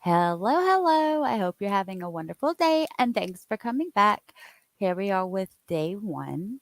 Hello, hello. I hope you're having a wonderful day and thanks for coming back. Here we are with day one.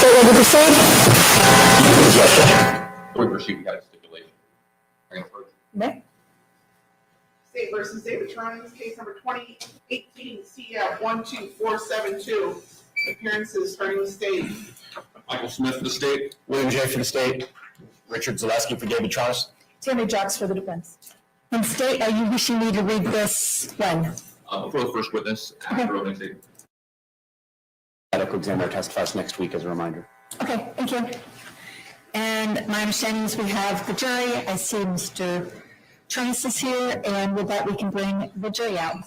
State ready to proceed? Before we proceed, we got a stipulation. Nick? State versus David Tronnes, case number 2018 CF 12472. Appearances starting with state. Michael Smith for the state. William J. for the state. Richard Zaleski for David Tronnes. Tammy Jocks for the defense. And state, are you wishing me to read this when? Before the first witness, after opening statement. Medical examiner testifies next week as a reminder. Okay, thank you. And my understanding is we have the jury. I see Mr. Tronnes is here, and with that, we can bring the jury out.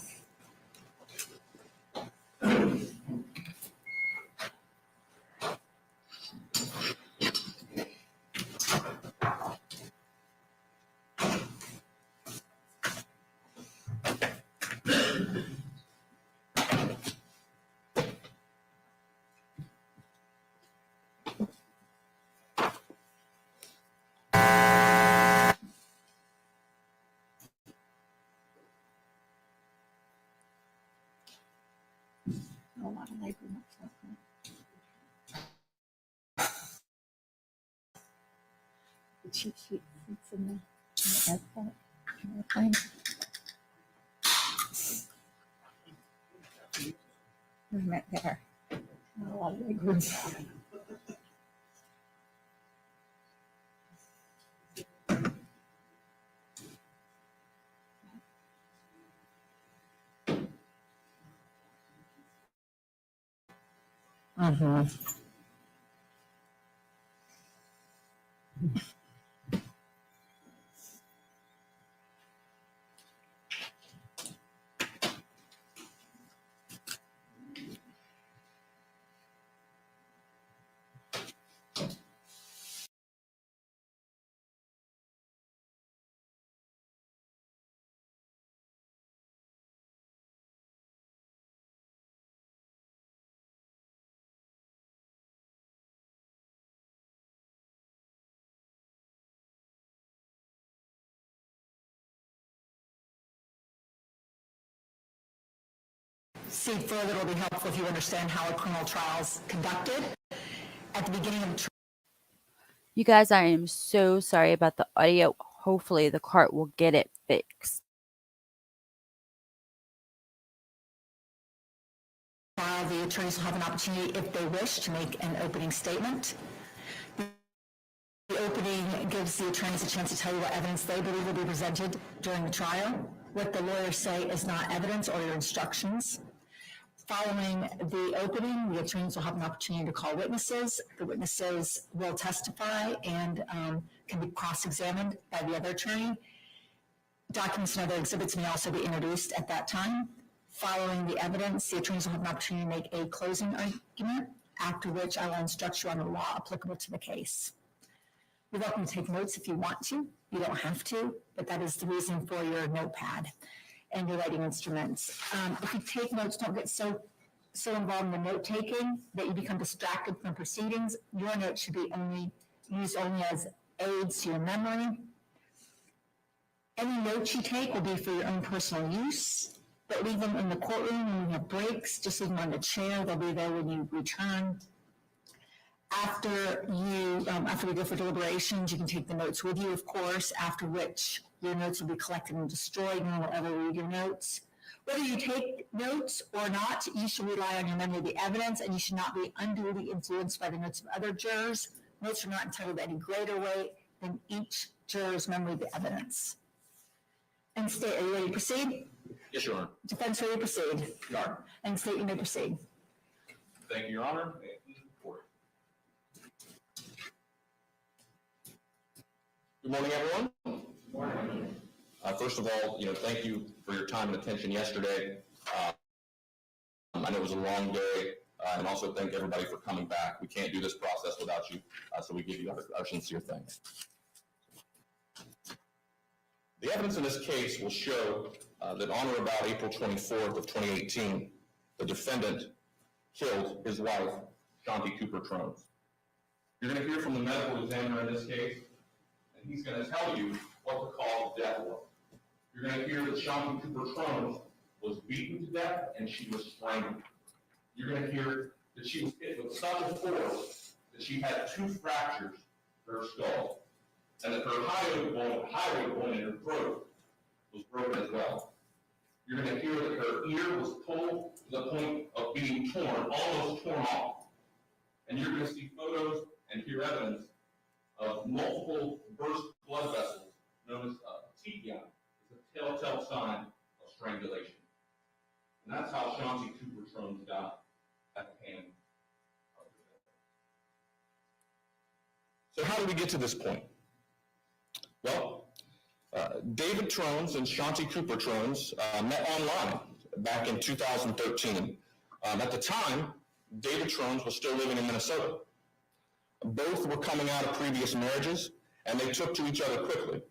A lot of labor. The cheat sheet is in the airplane. Right there. A lot of labor. Mm-hmm. See, further, it'll be helpful if you understand how a criminal trial is conducted. At the beginning of the trial, You guys, I am so sorry about the audio. Hopefully, the cart will get it fixed. the attorneys will have an opportunity, if they wish, to make an opening statement. The opening gives the attorneys a chance to tell you what evidence they believe will be presented during the trial. What the lawyers say is not evidence or your instructions. Following the opening, the attorneys will have an opportunity to call witnesses. The witnesses will testify and can be cross-examined by the other attorney. Documents and other exhibits may also be introduced at that time. Following the evidence, the attorneys will have an opportunity to make a closing argument, after which I will instruct you on the law applicable to the case. You're welcome to take notes if you want to. You don't have to, but that is the reason for your notepad and your writing instruments. If you take notes, don't get so involved in the note taking that you become distracted from proceedings. Your notes should be used only as aids to your memory. Any notes you take will be for your own personal use, but leave them in the courtroom when you have breaks. Just leave them on the chair. They'll be there when you return. After we go for deliberations, you can take the notes with you, of course, after which your notes will be collected and destroyed. No one will ever read your notes. Whether you take notes or not, you should rely on your memory of the evidence, and you should not be unduly influenced by the notes of other jurors. Notes are not entitled to any greater weight from each juror's memory of the evidence. And state, are you ready to proceed? Yes, Your Honor. Defense ready to proceed? Your Honor. And state, you may proceed. Thank you, Your Honor. May it please the court. Good morning, everyone. Good morning. First of all, thank you for your time and attention yesterday. I know it was a long day, and also thank everybody for coming back. We can't do this process without you, so we give you our sincere thanks. The evidence in this case will show that on or about April 24th of 2018, the defendant killed his wife, Shanti Cooper Tronnes. You're going to hear from the medical examiner in this case, and he's going to tell you what the cause of death was. You're going to hear that Shanti Cooper Tronnes was beaten to death and she was strangled. You're going to hear that she was hit with such a force that she had 2 fractures to her skull, and that her hyoid bone in her throat was broken as well. You're going to hear that her ear was pulled to the point of being torn, almost torn off. And you're going to see photos and hear evidence of multiple burst blood vessels, known as TPI. It's a telltale sign of strangulation. And that's how Shanti Cooper Tronnes died at the hand of the victim. So how did we get to this point? Well, David Tronnes and Shanti Cooper Tronnes met online back in 2013. At the time, David Tronnes was still living in Minnesota. Both were coming out of previous marriages, and they took to each other quickly.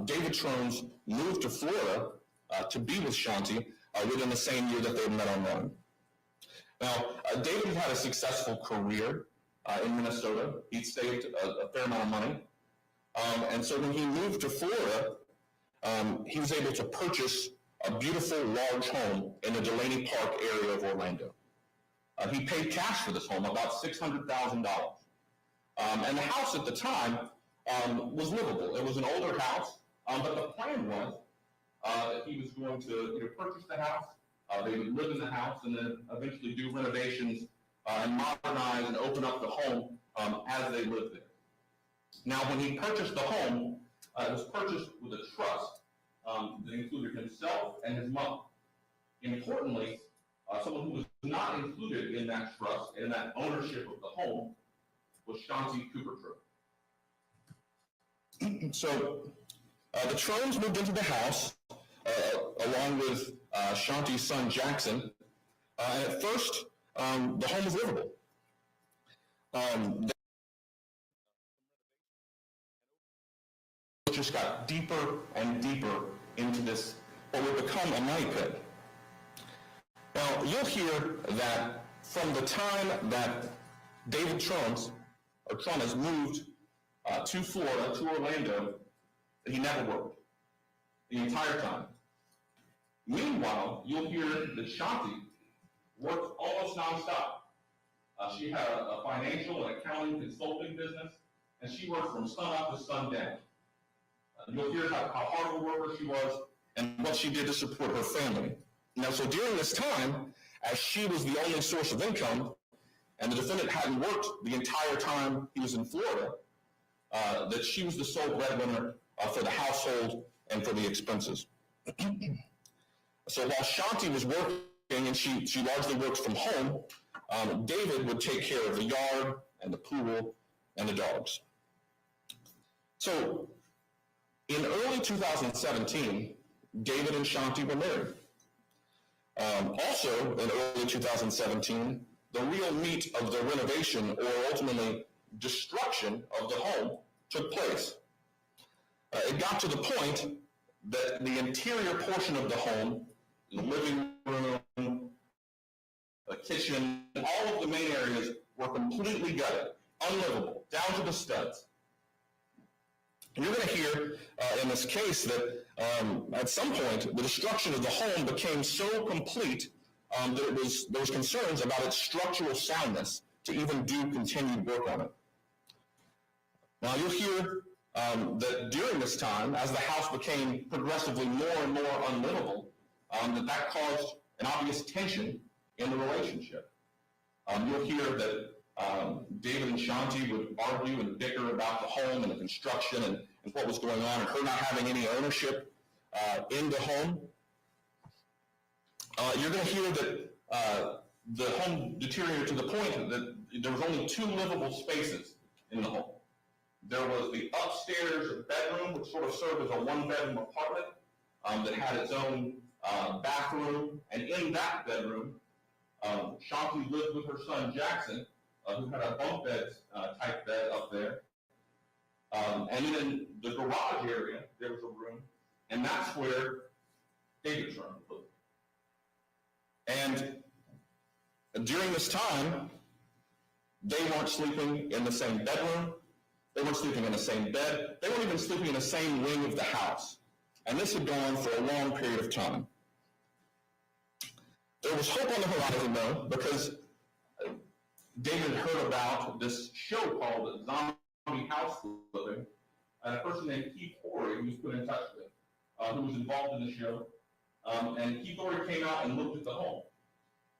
David Tronnes moved to Florida to be with Shanti within the same year that they met online. Now, David had a successful career in Minnesota. He'd saved a fair amount of money. And so when he moved to Florida, he was able to purchase a beautiful, large home in the Delaney Park area of Orlando. He paid cash for this home, about $600,000. And the house at the time was livable. It was an older house, but the plan was that he was going to purchase the house, they would live in the house, and then eventually do renovations and modernize and open up the home as they lived there. Now, when he purchased the home, it was purchased with a trust that included himself and his mother. Importantly, someone who was not included in that trust, in that ownership of the home, was Shanti Cooper Tronnes. So, the Tronnes moved into the house along with Shanti's son Jackson, and at first, the home was livable. Just got deeper and deeper into this, what would become a money pit. Now, you'll hear that from the time that David Tronnes moved to Florida, to Orlando, that he never worked the entire time. Meanwhile, you'll hear that Shanti worked almost nonstop. She had a financial and accounting consulting business, and she worked from sun up to sundown. You'll hear how hard of a worker she was and what she did to support her family. Now, so during this time, as she was the only source of income, and the defendant hadn't worked the entire time he was in Florida, that she was the sole breadwinner for the household and for the expenses. So while Shanti was working, and she largely worked from home, David would take care of the yard and the pool and the dogs. So in early 2017, David and Shanti were married. Also in early 2017, the real meat of the renovation, or ultimately destruction of the home, took place. It got to the point that the interior portion of the home, the living room, the kitchen, all of the main areas were completely gutted, unlivable, down to the studs. And you're going to hear in this case that at some point the destruction of the home became so complete that there was concerns about its structural soundness to even do continued work on it. Now you'll hear that during this time, as the house became progressively more and more unlivable, that caused an obvious tension in the relationship. You'll hear that David and Shanti would argue and bicker about the home and the construction and what was going on, and her not having any ownership in the home. You're going to hear that the home deteriorated to the point that there was only 2 livable spaces in the home. There was the upstairs bedroom, which sort of served as a 1-bedroom apartment that had its own bathroom, and in that bedroom, Shanti lived with her son Jackson, who had a bunk bed type bed up there. And then in the garage area, there was a room, and that's where David Tronnes lived. And during this time, they weren't sleeping in the same bedroom. They weren't sleeping in the same bed. They weren't even sleeping in the same wing of the house. And this had gone on for a long period of time. There was hope on the horizon, though, because David heard about this show called Zombie House Living, and a person named Keith Horry, who was put in touch with, who was involved in the show. And Keith Horry came out and looked at the home.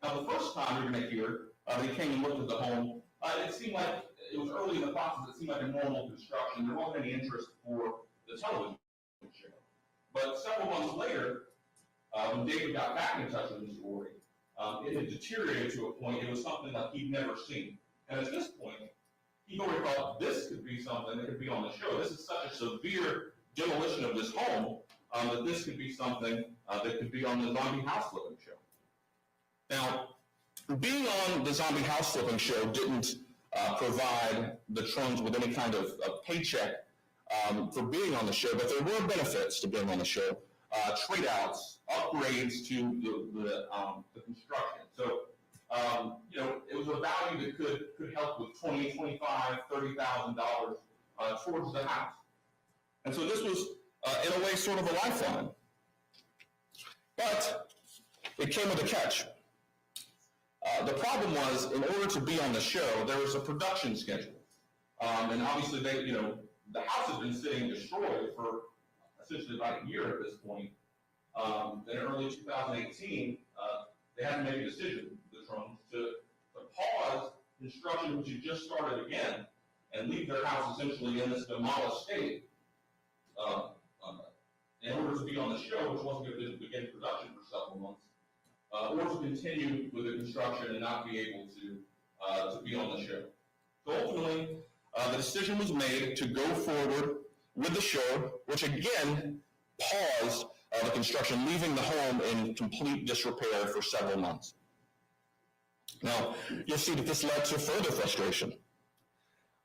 Now, the first time you're going to hear that he came and looked at the home, it seemed like it was early in the process. It seemed like a normal construction. There wasn't any interest for the television show. But several months later, when David got back in touch with Mr. Horry, it had deteriorated to a point. It was something like he'd never seen. And at this point, he already thought this could be something that could be on the show. This is such a severe demolition of this home that this could be something that could be on the Zombie House Flipping show. Now, being on the Zombie House Flipping show didn't provide the Tronnes with any kind of paycheck for being on the show, but there were benefits to being on the show. Trade outs, upgrades to the construction. So, it was a value that could help with $20,000, $25,000, $30,000 towards the house. And so this was, in a way, sort of a lifeline. But it came with a catch. The problem was, in order to be on the show, there was a production schedule. And obviously, the house had been sitting destroyed for essentially about a year at this point. Then in early 2018, they had to make a decision, the Tronnes, to pause construction, which had just started again, and leave their house essentially in this demolished state in order to be on the show, which wasn't going to begin production for several months, or to continue with the construction and not be able to be on the show. So ultimately, the decision was made to go forward with the show, which again paused the construction, leaving the home in complete disrepair for several months. Now, you'll see that this led to further frustration.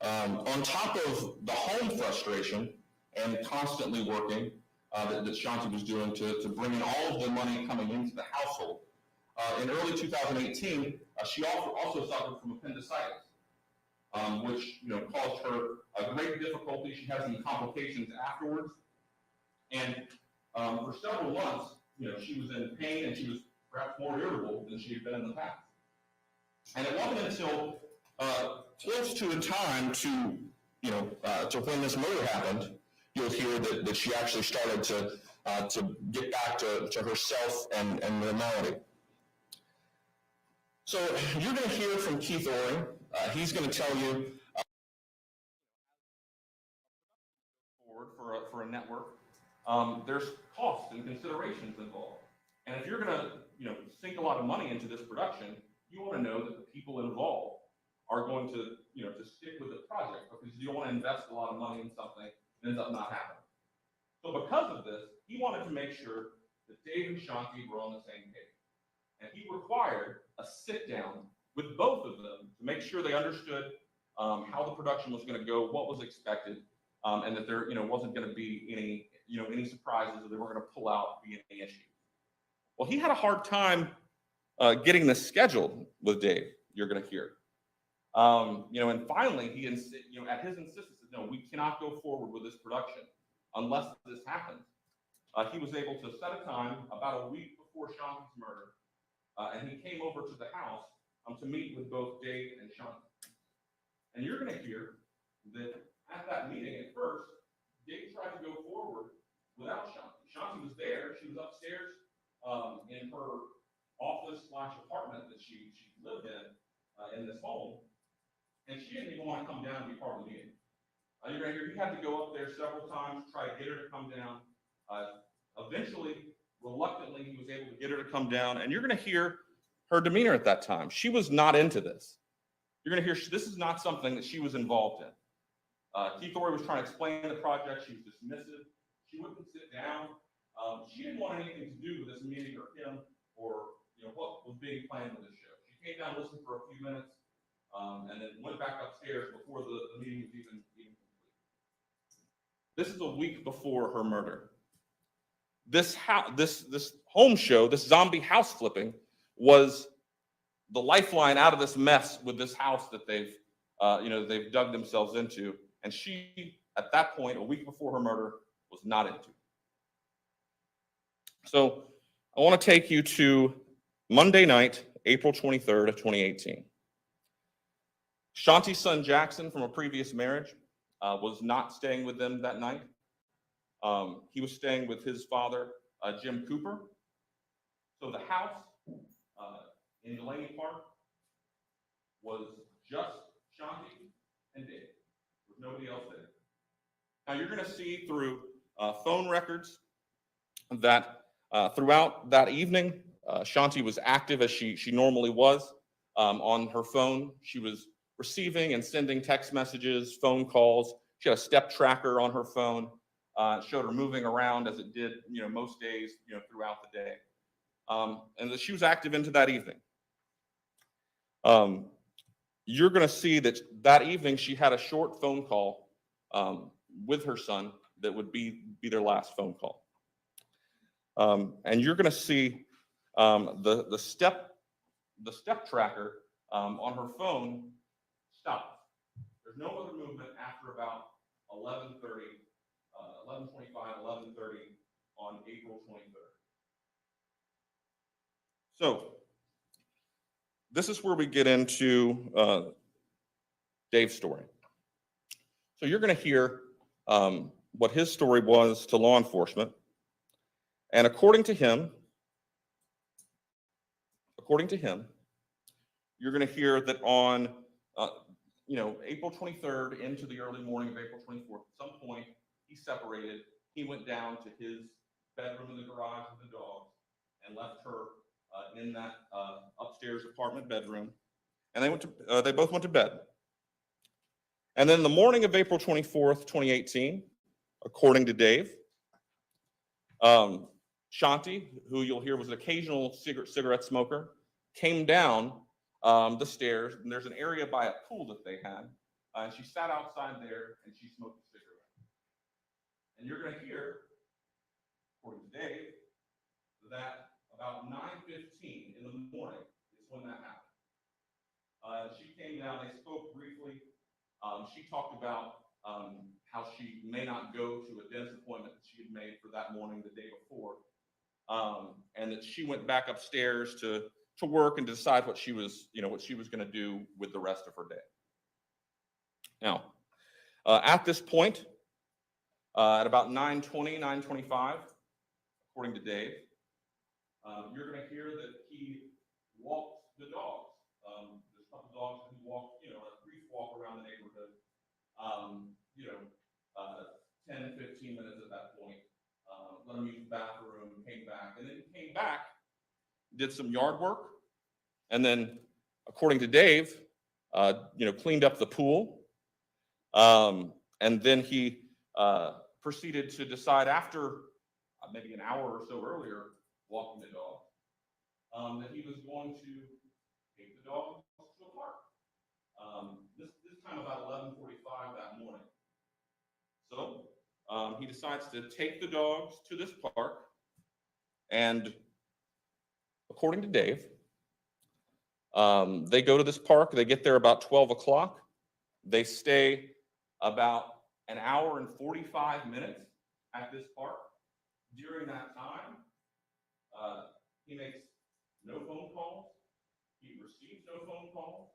On top of the home frustration and constantly working that Shanti was doing to bring in all of the money coming into the household, in early 2018, she also suffered from appendicitis, which caused her a great difficulty. She had some complications afterwards, and for several months, she was in pain and she was perhaps more irritable than she had been in the past. And it wasn't until close to the time to when this murder happened, you'll hear that she actually started to get back to herself and normality. So you're going to hear from Keith Horry. He's going to tell you forward for a network. There's costs and considerations involved, and if you're going to sink a lot of money into this production, you want to know that the people involved are going to to stick with the project, because you don't want to invest a lot of money in something that ends up not happening. So because of this, he wanted to make sure that Dave and Shanti were on the same page. And he required a sit down with both of them to make sure they understood how the production was going to go, what was expected, and that there wasn't going to be any surprises, or they weren't going to pull out, be any issues. Well, he had a hard time getting this scheduled with Dave. You're going to hear, and finally he at his insistence said, no, we cannot go forward with this production unless this happens. He was able to set a time about a week before Shanti's murder. And he came over to the house to meet with both Dave and Shanti. And you're going to hear that at that meeting at first, Dave tried to go forward without Shanti. Shanti was there. She was upstairs in her office/apartment that she lived in this home. and she didn't even want to come down and be part of the meeting. You're going to hear he had to go up there several times to try to get her to come down. Eventually, reluctantly, he was able to get her to come down, and you're going to hear her demeanor at that time. She was not into this. You're going to hear this is not something that she was involved in. Keith Orey was trying to explain the project. She was dismissive. She wouldn't sit down. She didn't want anything to do with this meeting or him or what was being planned with the show. She came down, listened for a few minutes, and then went back upstairs before the meeting was even complete. This is a week before her murder. This home show, this zombie house flipping, was the lifeline out of this mess with this house that they've dug themselves into. And she, at that point, a week before her murder, was not into it. So I want to take you to Monday night, April 23rd of 2018. Shanti's son, Jackson, from a previous marriage, was not staying with them that night. He was staying with his father, Jim Cooper. So the house in Delaney Park was just Shanti and Dave. There was nobody else there. Now you're going to see through phone records that throughout that evening, Shanti was active as she normally was on her phone. She was receiving and sending text messages, phone calls. She had a step tracker on her phone. Showed her moving around as it did, most days, throughout the day. And that she was active into that evening. You're going to see that evening she had a short phone call with her son that would be their last phone call. And you're going to see the step tracker on her phone stop. There's no other movement after about 11:30, 11:25, 11:30 on April 23rd. So this is where we get into Dave's story. So you're going to hear what his story was to law enforcement. And according to him, you're going to hear that on April 23rd into the early morning of April 24th, at some point he separated. He went down to his bedroom in the garage with the dogs and left her in that upstairs apartment bedroom. And they both went to bed. And then the morning of April 24th, 2018, according to Dave, Shanti, who you'll hear was an occasional cigarette smoker, came down the stairs, and there's an area by a pool that they had, and she sat outside there and she smoked a cigarette. And you're going to hear, according to Dave, that about 9:15 in the morning is when that happened. She came down, they spoke briefly. She talked about how she may not go to a dentist appointment that she had made for that morning the day before, and that she went back upstairs to work and to decide what she was going to do with the rest of her day. Now, at this point, at about 9:20, 9:25, according to Dave, you're going to hear that he walked the dogs. There's a couple dogs that he walked, a brief walk around the neighborhood. 10, 15 minutes at that point. Let him use the bathroom, came back, and then he came back, did some yard work, and then, according to Dave, cleaned up the pool. And then he proceeded to decide after maybe an hour or so earlier, walking the dog, that he was going to take the dog to a park. This time about 11:45 that morning. So he decides to take the dogs to this park, and according to Dave, they go to this park. They get there about 12 o'clock. They stay about an hour and 45 minutes at this park. During that time, he makes no phone calls. He receives no phone calls.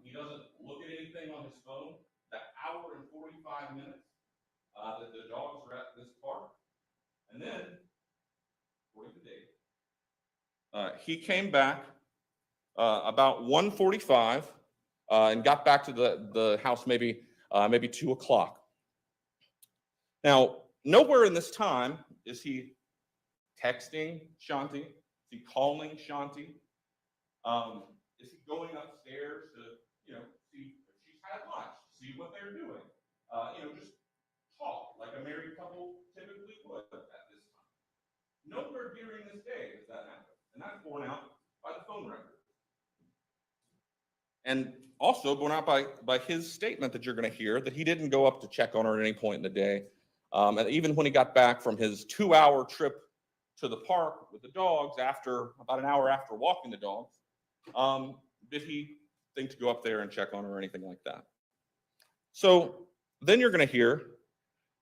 He doesn't look at anything on his phone. That hour and 45 minutes that the dogs are at this park. And then, according to Dave, he came back about 1:45 and got back to the house maybe 2 o'clock. Now, nowhere in this time is he texting Shanti. Is he calling Shanti? Is he going upstairs to, see if she's had lunch, see what they're doing? Just talk like a married couple typically would at this time. Nowhere during this day does that happen, and that's borne out by the phone record. And also borne out by his statement that you're going to hear that he didn't go up to check on her at any point in the day. And even when he got back from his 2-hour trip to the park with the dogs, about an hour after walking the dogs, did he think to go up there and check on her or anything like that? So then you're going to hear,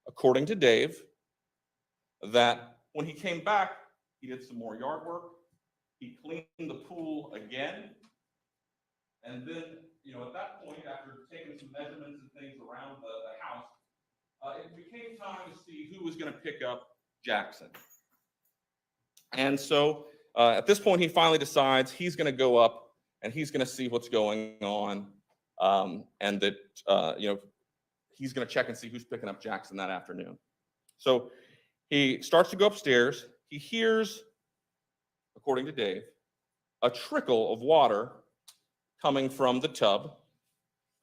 according to Dave, that when he came back, he did some more yard work. He cleaned the pool again. And then, at that point, after taking some measurements and things around the house, it became time to see who was going to pick up Jackson. And so at this point, he finally decides he's going to go up and he's going to see what's going on, and that, he's going to check and see who's picking up Jackson that afternoon. So he starts to go upstairs. He hears, according to Dave, a trickle of water coming from the tub,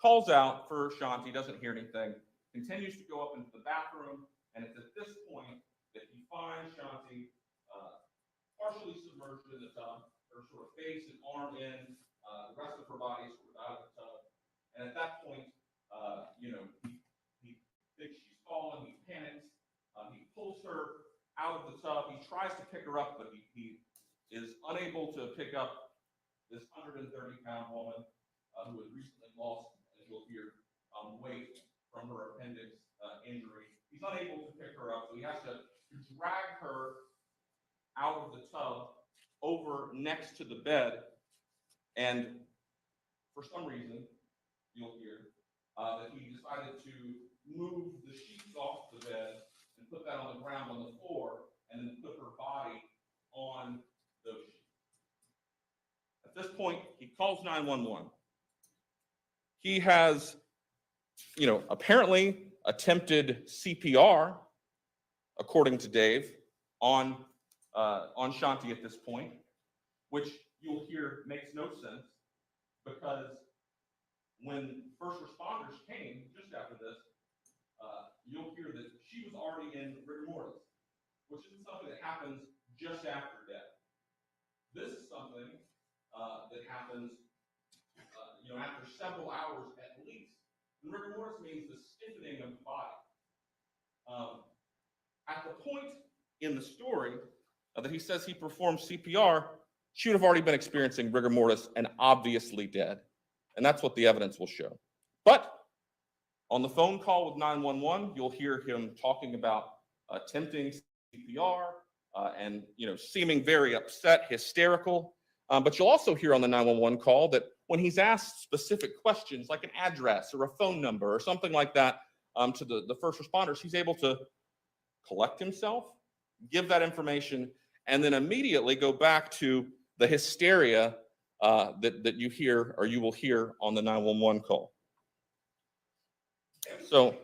calls out for Shanti, doesn't hear anything, continues to go up into the bathroom, and it's at this point that he finds Shanti partially submerged in the tub, her sort of face and arm in, the rest of her body sort of out of the tub. And at that point, he thinks she's fallen, he panics, he pulls her out of the tub, he tries to pick her up, but he is unable to pick up this 130-pound woman who had recently lost, as you'll hear, weight from her appendix injury. He's unable to pick her up, so he has to drag her out of the tub over next to the bed. And for some reason, you'll hear that he decided to move the sheets off the bed and put that on the ground on the floor, and then put her body on those sheets. At this point, he calls 911. He has, apparently attempted CPR, according to Dave, on Shanti at this point, which you'll hear makes no sense, because when first responders came just after this, you'll hear that she was already in rigor mortis, which isn't something that happens just after death. This is something that happens, after several hours at least. And rigor mortis means the stiffening of the body. At the point in the story that he says he performed CPR, she would have already been experiencing rigor mortis and obviously dead. And that's what the evidence will show. But on the phone call with 911, you'll hear him talking about attempting CPR and seeming very upset, hysterical. But you'll also hear on the 911 call that when he's asked specific questions like an address or a phone number or something like that to the first responders, he's able to collect himself, give that information, and then immediately go back to the hysteria that you hear or you will hear on the 911 call. So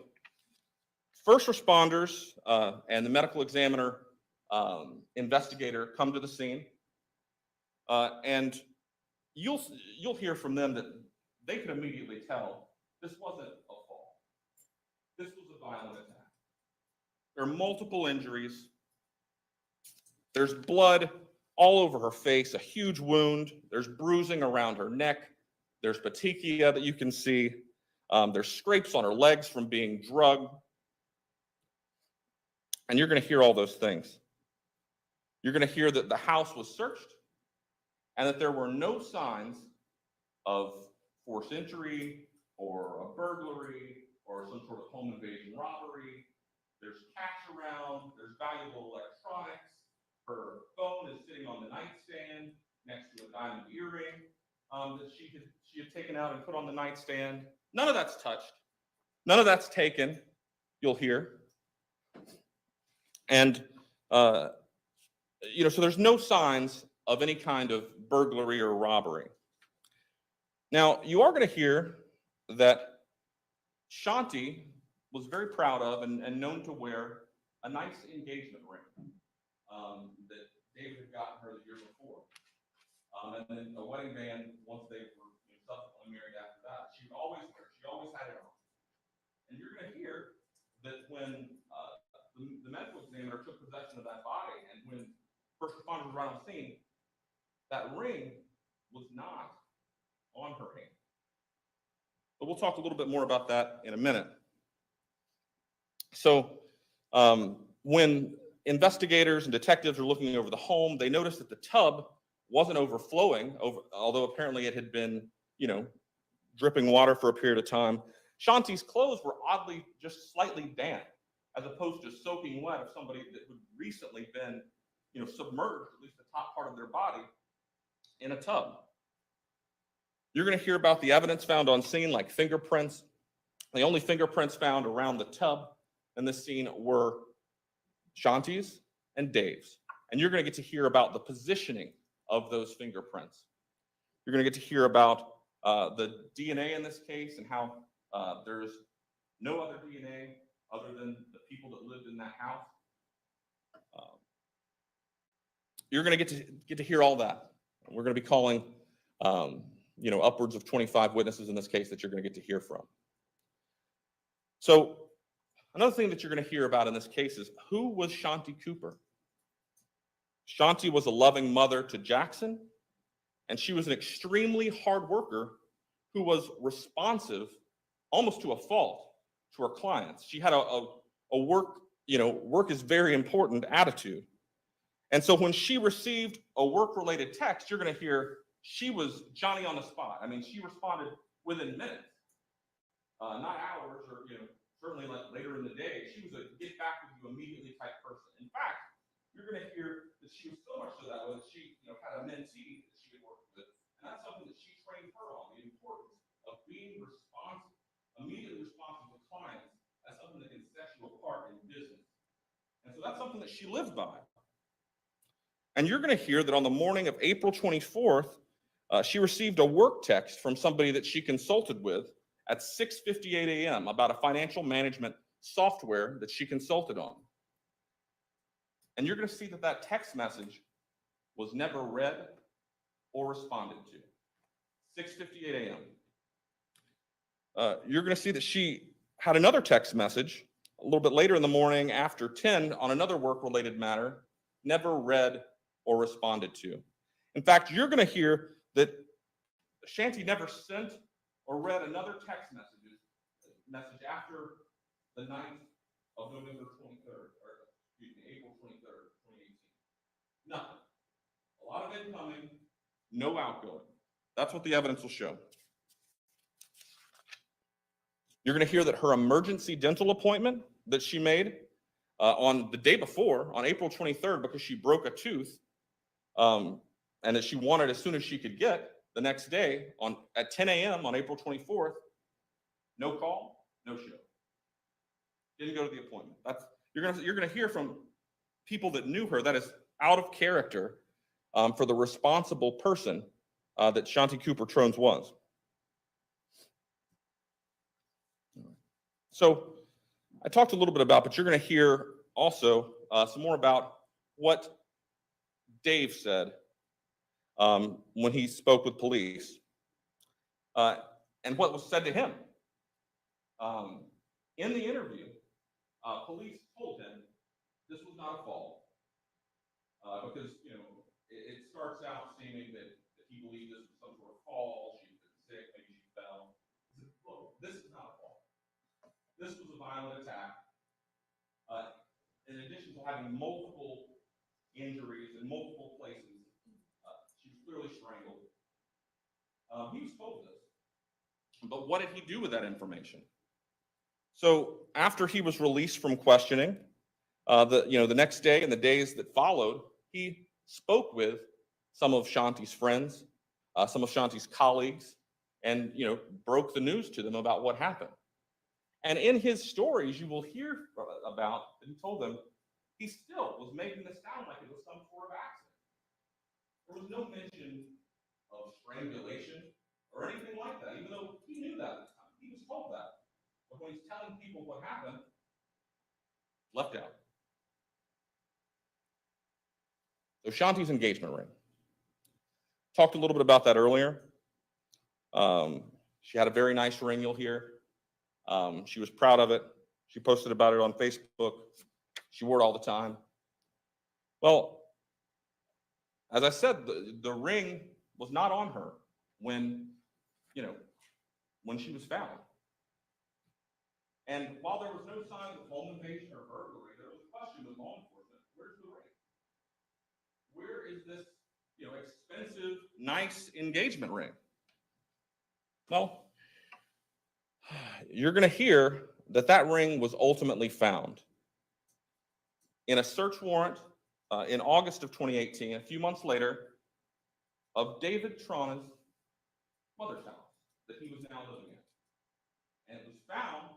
first responders and the medical examiner investigator come to the scene, and you'll hear from them that they can immediately tell this wasn't a fall. This was a violent attack. There are multiple injuries. There's blood all over her face, a huge wound. There's bruising around her neck. There's petechia that you can see. There's scrapes on her legs from being drugged. And you're going to hear all those things. You're going to hear that the house was searched and that there were no signs of forced entry or a burglary or some sort of home invasion robbery. There's cash around. There's valuable electronics. Her phone is sitting on the nightstand next to a diamond earring that she had taken out and put on the nightstand. None of that's touched. None of that's taken, you'll hear. And, so there's no signs of any kind of burglary or robbery. Now, you are going to hear that Shanti was very proud of and known to wear a nice engagement ring that David had gotten her the year before. And then a wedding band, once they were subsequently married after that, she would always wear it. She always had it on. And you're going to hear that when the medical examiner took possession of that body, and when first responders were on scene, that ring was not on her hand. But we'll talk a little bit more about that in a minute. So when investigators and detectives are looking over the home, they noticed that the tub wasn't overflowing, although apparently it had been, dripping water for a period of time. Shanti's clothes were oddly just slightly damp, as opposed to soaking wet of somebody that had recently been, submerged, at least the top part of their body, in a tub. You're going to hear about the evidence found on scene, like fingerprints. The only fingerprints found around the tub in this scene were Shanti's and Dave's. And you're going to get to hear about the positioning of those fingerprints. You're going to get to hear about the DNA in this case and how there's no other DNA other than the people that lived in that house. You're going to get to hear all that. We're going to be calling, upwards of 25 witnesses in this case that you're going to get to hear from. So another thing that you're going to hear about in this case is, who was Shanti Cooper? Shanti was a loving mother to Jackson, and she was an extremely hard worker who was responsive, almost to a fault, to her clients. She had a work is very important attitude. And so when she received a work-related text, you're going to hear she was Johnny on the spot. I mean, she responded within minutes, not hours, or certainly like later in the day. She was a get back with you immediately type person. In fact, you're going to hear that she was so much so that way that she had a mentee that she had worked with, and that's something that she trained her on, the importance of being responsive, immediately responsive to clients. That's something that can set you apart in business. And so that's something that she lived by. And you're going to hear that on the morning of April 24th, she received a work text from somebody that she consulted with at 6:58 a.m. about a financial management software that she consulted on. And you're going to see that that text message was never read or responded to. 6:58 a.m. You're going to see that she had another text message a little bit later in the morning after 10 on another work-related matter, never read or responded to. In fact, you're going to hear that Shanti never sent or read another text message after the 9th of November 23rd, or excuse me, April 23rd, 2018. Nothing. A lot of incoming, no outgoing. That's what the evidence will show. You're going to hear that her emergency dental appointment that she made on the day before, on April 23rd, because she broke a tooth, and that she wanted as soon as she could get the next day at 10 a.m. on April 24th, no call, no show. Didn't go to the appointment. You're going to hear from people that knew her that is out of character for the responsible person that Shanti Cooper Tronnes was. So I talked a little bit about, but you're going to hear also some more about what Dave said when he spoke with police and what was said to him. In the interview, police told him this was not a fall because, it starts out seeming that he believed this was some sort of fall. She was sick, maybe she fell. He said, look, this is not a fall. This was a violent attack. In addition to having multiple injuries in multiple places, she was clearly strangled. He was told this. But what did he do with that information? So after he was released from questioning, the next day and the days that followed, he spoke with some of Shanti's friends, some of Shanti's colleagues, and broke the news to them about what happened. And in his stories, you will hear about that he told them he still was making this sound like it was some sort of accident. There was no mention of strangulation or anything like that, even though he knew that at the time. He was told that. But when he's telling people what happened, left out. So Shanti's engagement ring. Talked a little bit about that earlier. She had a very nice ring, you'll hear. She was proud of it. She posted about it on Facebook. She wore it all the time. Well, as I said, the ring was not on her when, when she was found. And while there was no signs of home invasion or burglary, there was a question with law enforcement: where's the ring? Where is this, expensive, nice engagement ring? Well, you're going to hear that ring was ultimately found in a search warrant in August of 2018, a few months later, of David Tronnes' mother's house that he was now living in. And it was found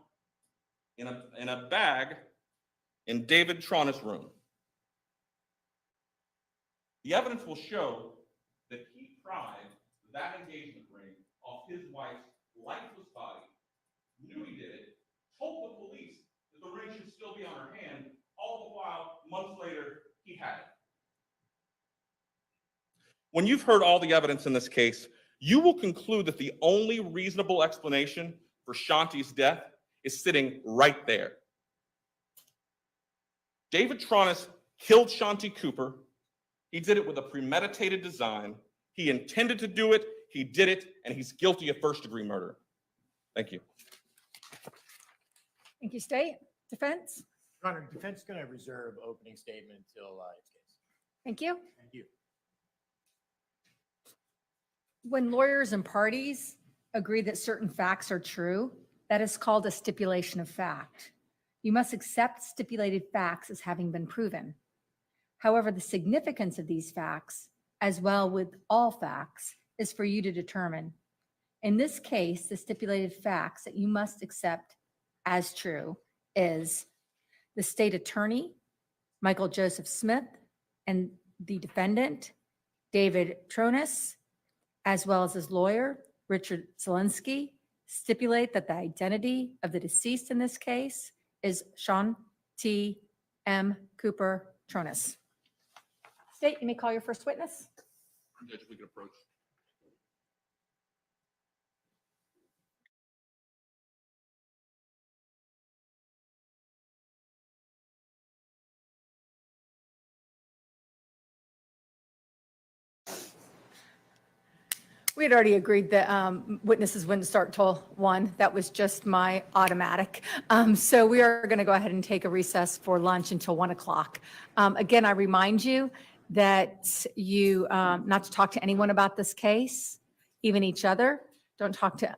in a bag in David Tronnes' room. The evidence will show that he pried that engagement ring off his wife's lifeless body, knew he did it, told the police that the ring should still be on her hand, all the while, months later, he had it. When you've heard all the evidence in this case, you will conclude that the only reasonable explanation for Shanti's death is sitting right there. David Tronnes killed Shanti Cooper. He did it with a premeditated design. He intended to do it, he did it, and he's guilty of first-degree murder. Thank you. Thank you, State. Defense? Your Honor, defense is going to reserve opening statement until its case. Thank you. Thank you. When lawyers and parties agree that certain facts are true, that is called a stipulation of fact. You must accept stipulated facts as having been proven. However, the significance of these facts, as well with all facts, is for you to determine. In this case, the stipulated facts that you must accept as true is the state attorney, Michael Joseph Smith, and the defendant, David Tronnes, as well as his lawyer, Richard Zielinski, stipulate that the identity of the deceased in this case is Sean T. M. Cooper Tronnes. State, you may call your first witness. Judge, if we could approach. We had already agreed that witnesses wouldn't start till 1. That was just my automatic. So we are going to go ahead and take a recess for lunch until 1 o'clock. Again, I remind you that you not to talk to anyone about this case, even each other. Don't talk to,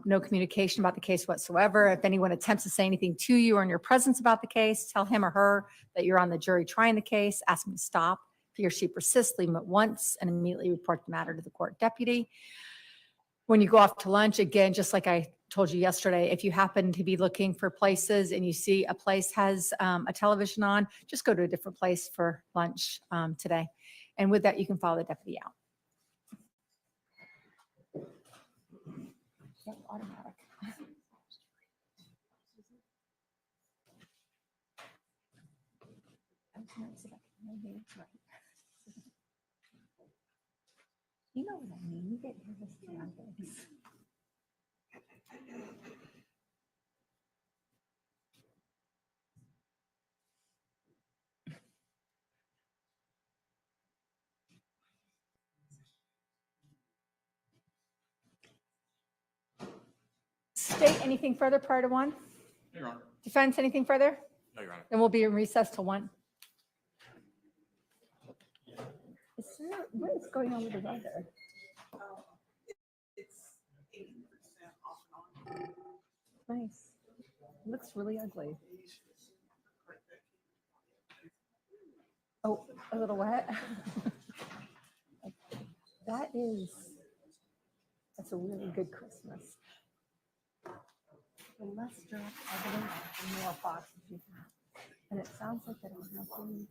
no communication about the case whatsoever. If anyone attempts to say anything to you or in your presence about the case, tell him or her that you're on the jury trying the case, ask him to stop. If he or she persists, leave him at once and immediately report the matter to the court deputy. When you go off to lunch, again, just like I told you yesterday, if you happen to be looking for places and you see a place has a television on, just go to a different place for lunch today. And with that, you can follow the deputy out. Yep, automatic. You know what I mean? You get nervous around things. State, anything further prior to 1? Your Honor. Defense, anything further? No, Your Honor. Then we'll be in recess till 1. What is going on with the weather? It's 80% off and on. Nice. It looks really ugly. Oh, a little wet. That's a really good Christmas. The less direct evidence, the more boxes you have. And it sounds like they don't have food.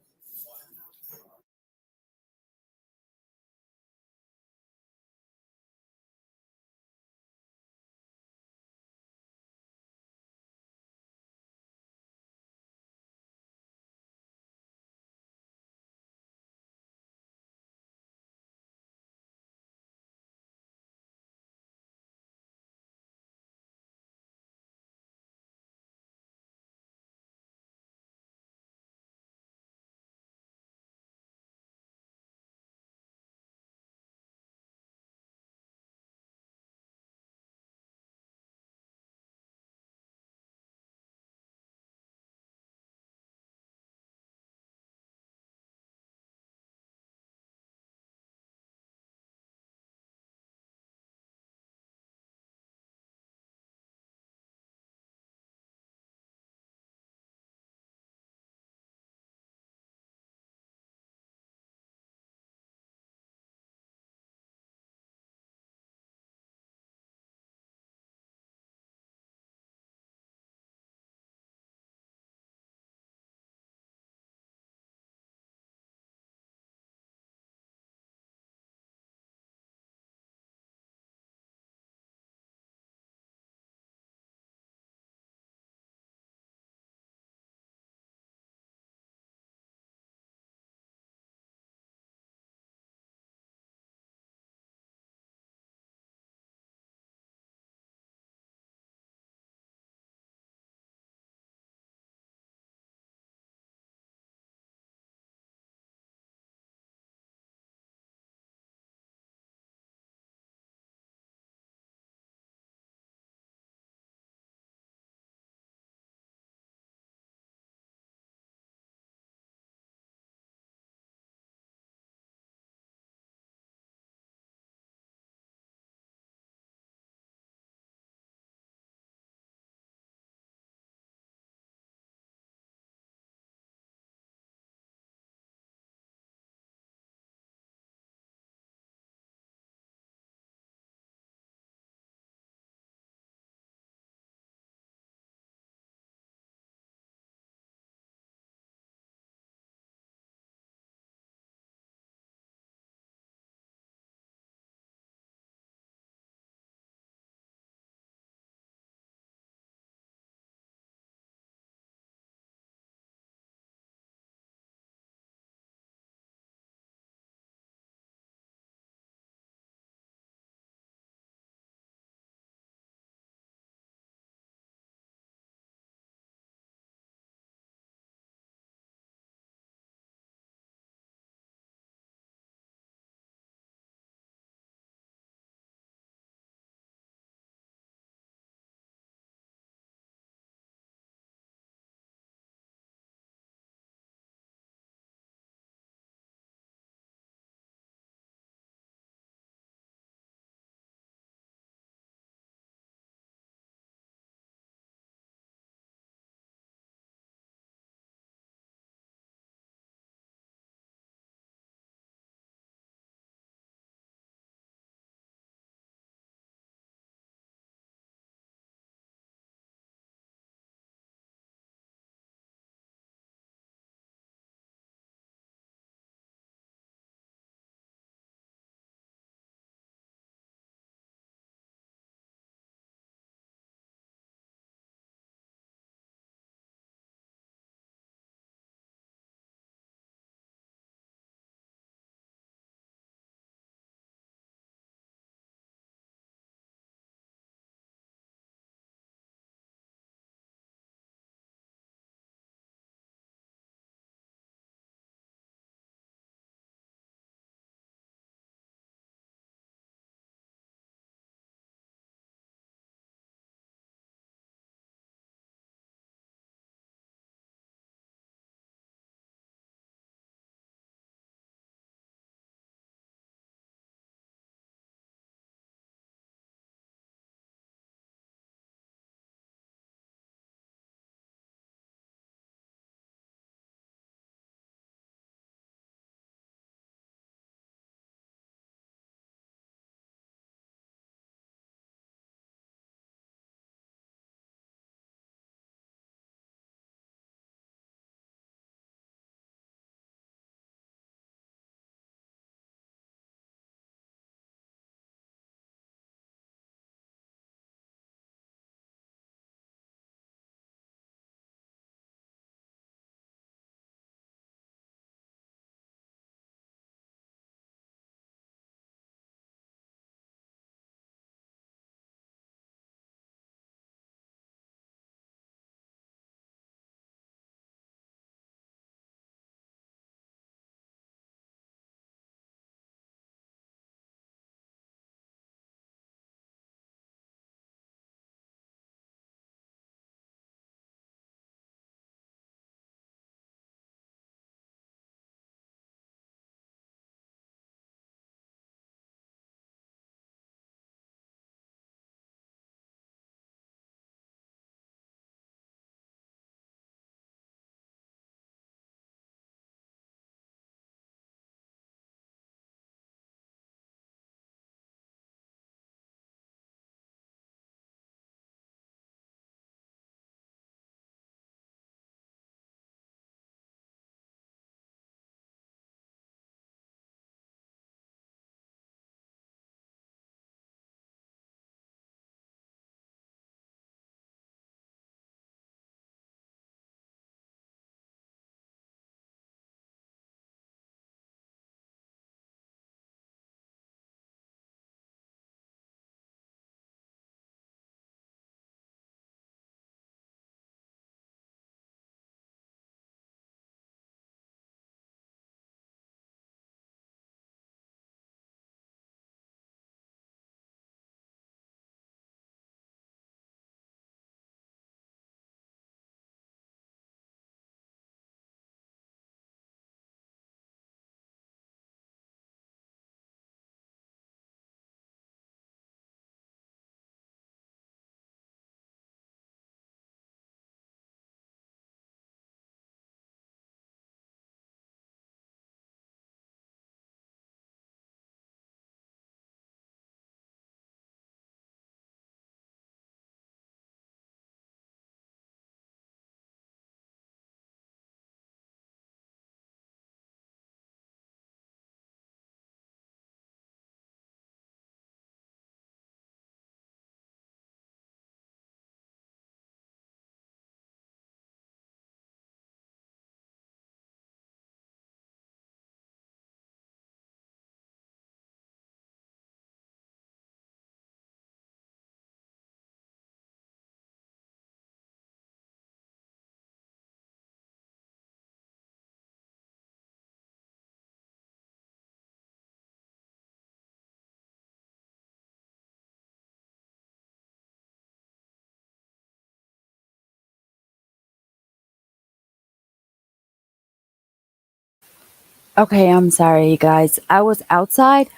Okay, I'm sorry, you guys. I was outside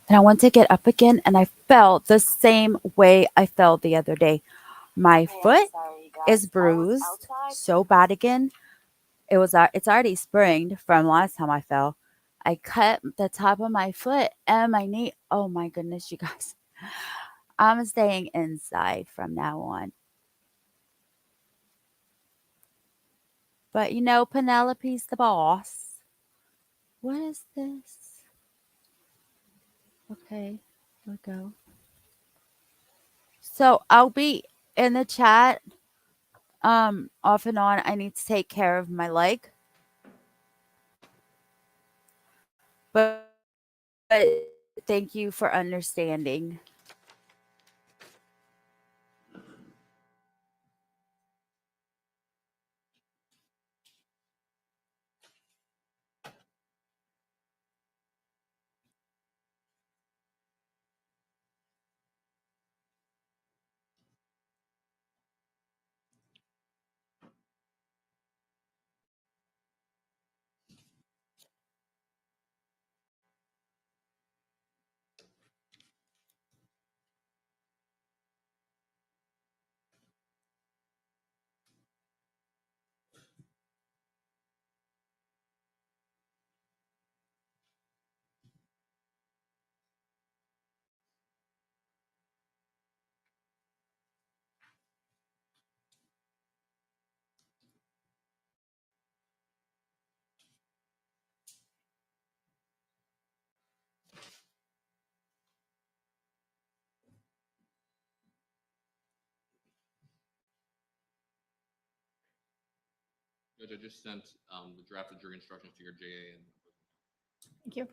and I went to get up again and I felt the same way I felt the other day. My foot is bruised so bad again. It's already sprained from last time I fell. I cut the top of my foot and my knee. Oh my goodness, you guys. I'm staying inside from now on. But you know, Penelope's the boss. What is this? Okay, here we go. So I'll be in the chat off and on. I need to take care of my leg. But thank you for understanding. Judge, I just sent the drafted jury instructions to your JA. And Thank you.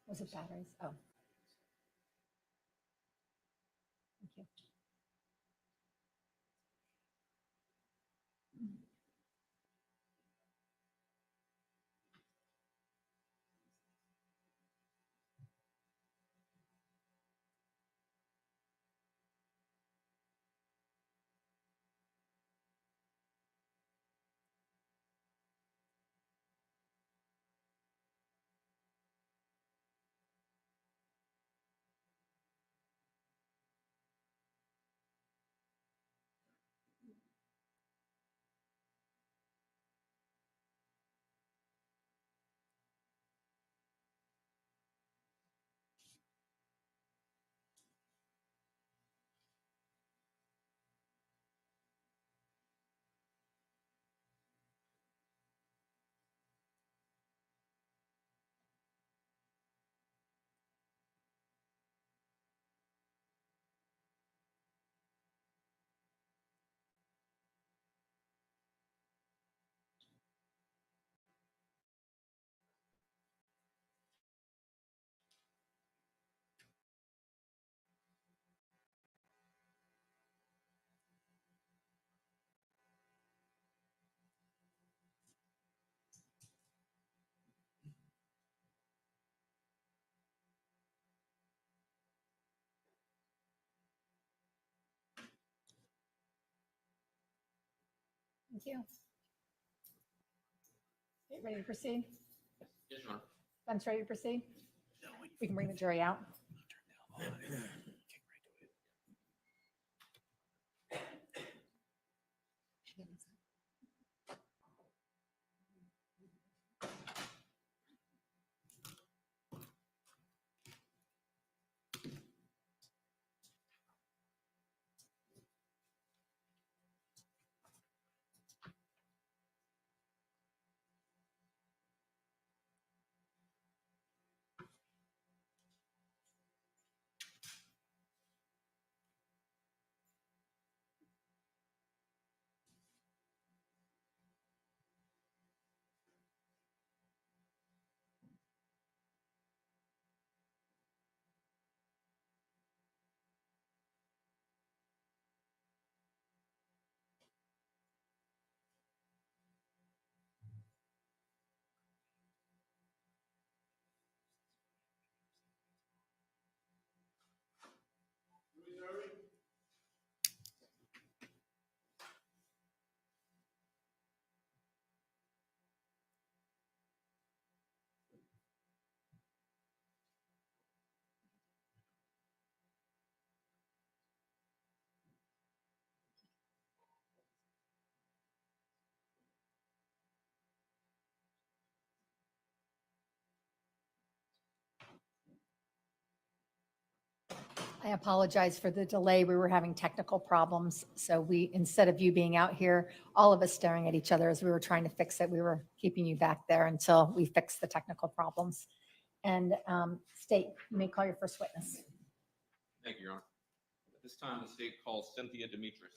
Was it batteries? Oh. Thank you. Thank you. Okay, ready to proceed? Yes, Your Honor. Ben's ready to proceed? We can bring the jury out. I apologize for the delay. We were having technical problems. So instead of you being out here, all of us staring at each other as we were trying to fix it, we were keeping you back there until we fixed the technical problems. And State, you may call your first witness. Thank you, Your Honor. At this time, the state calls Cynthia Demetrius.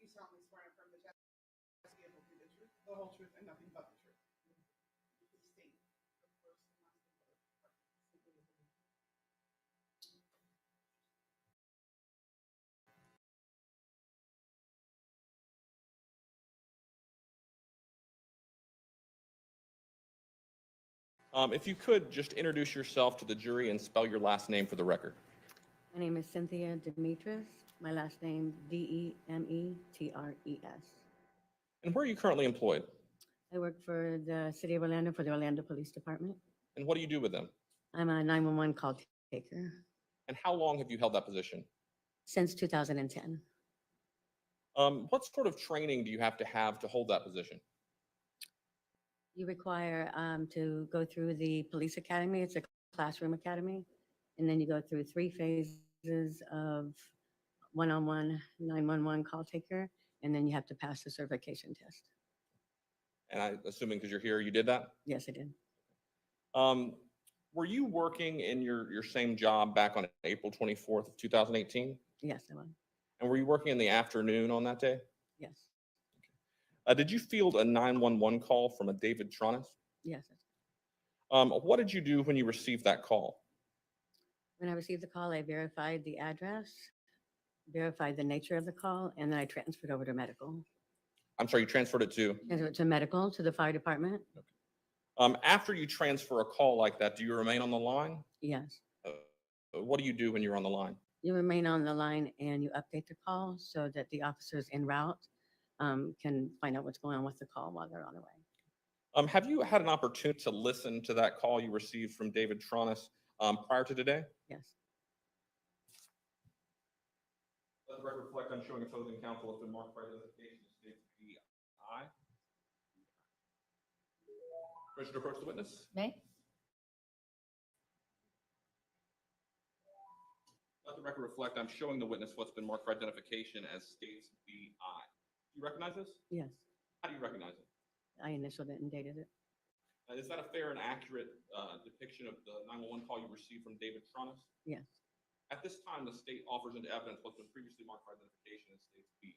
You solemnly swear and affirm the testimony you give will be the truth, the whole truth, and nothing but the truth. Please state your first and last name for the record. If you could just introduce yourself to the jury and spell your last name for the record. My name is Cynthia Demetrius. My last name Demetres. And where are you currently employed? I work for the City of Orlando for the Orlando Police Department. And what do you do with them? I'm a 911 call taker And how long have you held that position? since 2010. What sort of training do you have to hold that position? You require to go through the police academy. It's a classroom academy. And then you go through 3 phases of one-on-one 911 call taker. and then you have to pass the certification test. And I, assuming because you're here, you did that? Yes, I did. Were you working in your same job back on April 24th of 2018? Yes, I was. And were you working in the afternoon on that day? Yes, Did you field a 911 call from a David Tronnes? yes. What did you do when you received that call? When I received the call, I verified the address, verified the nature of the call, and then I transferred over to medical. I'm sorry, you transferred it to? Transferred to medical, to the fire department. After you transfer a call like that, do you remain on the line? Yes. What do you do when you're on the line? You remain on the line and you update the call so that the officers en route can find out what's going on with the call while they're on the way. Have you had an opportunity to listen to that call you received from David Tronnes prior to today? Yes. Let the record reflect I'm showing opposing counsel has been marked by identification as states PI. Permission to approach the witness? May? Let the record reflect I'm showing the witness what's been marked for identification as states BI. Do you recognize this? Yes. How do you recognize it? I initialed it and dated it. Is that a fair and accurate depiction of the 911 call you received from David Tronnes? Yes. At this time, the state offers into evidence what's been previously marked for identification as states BI.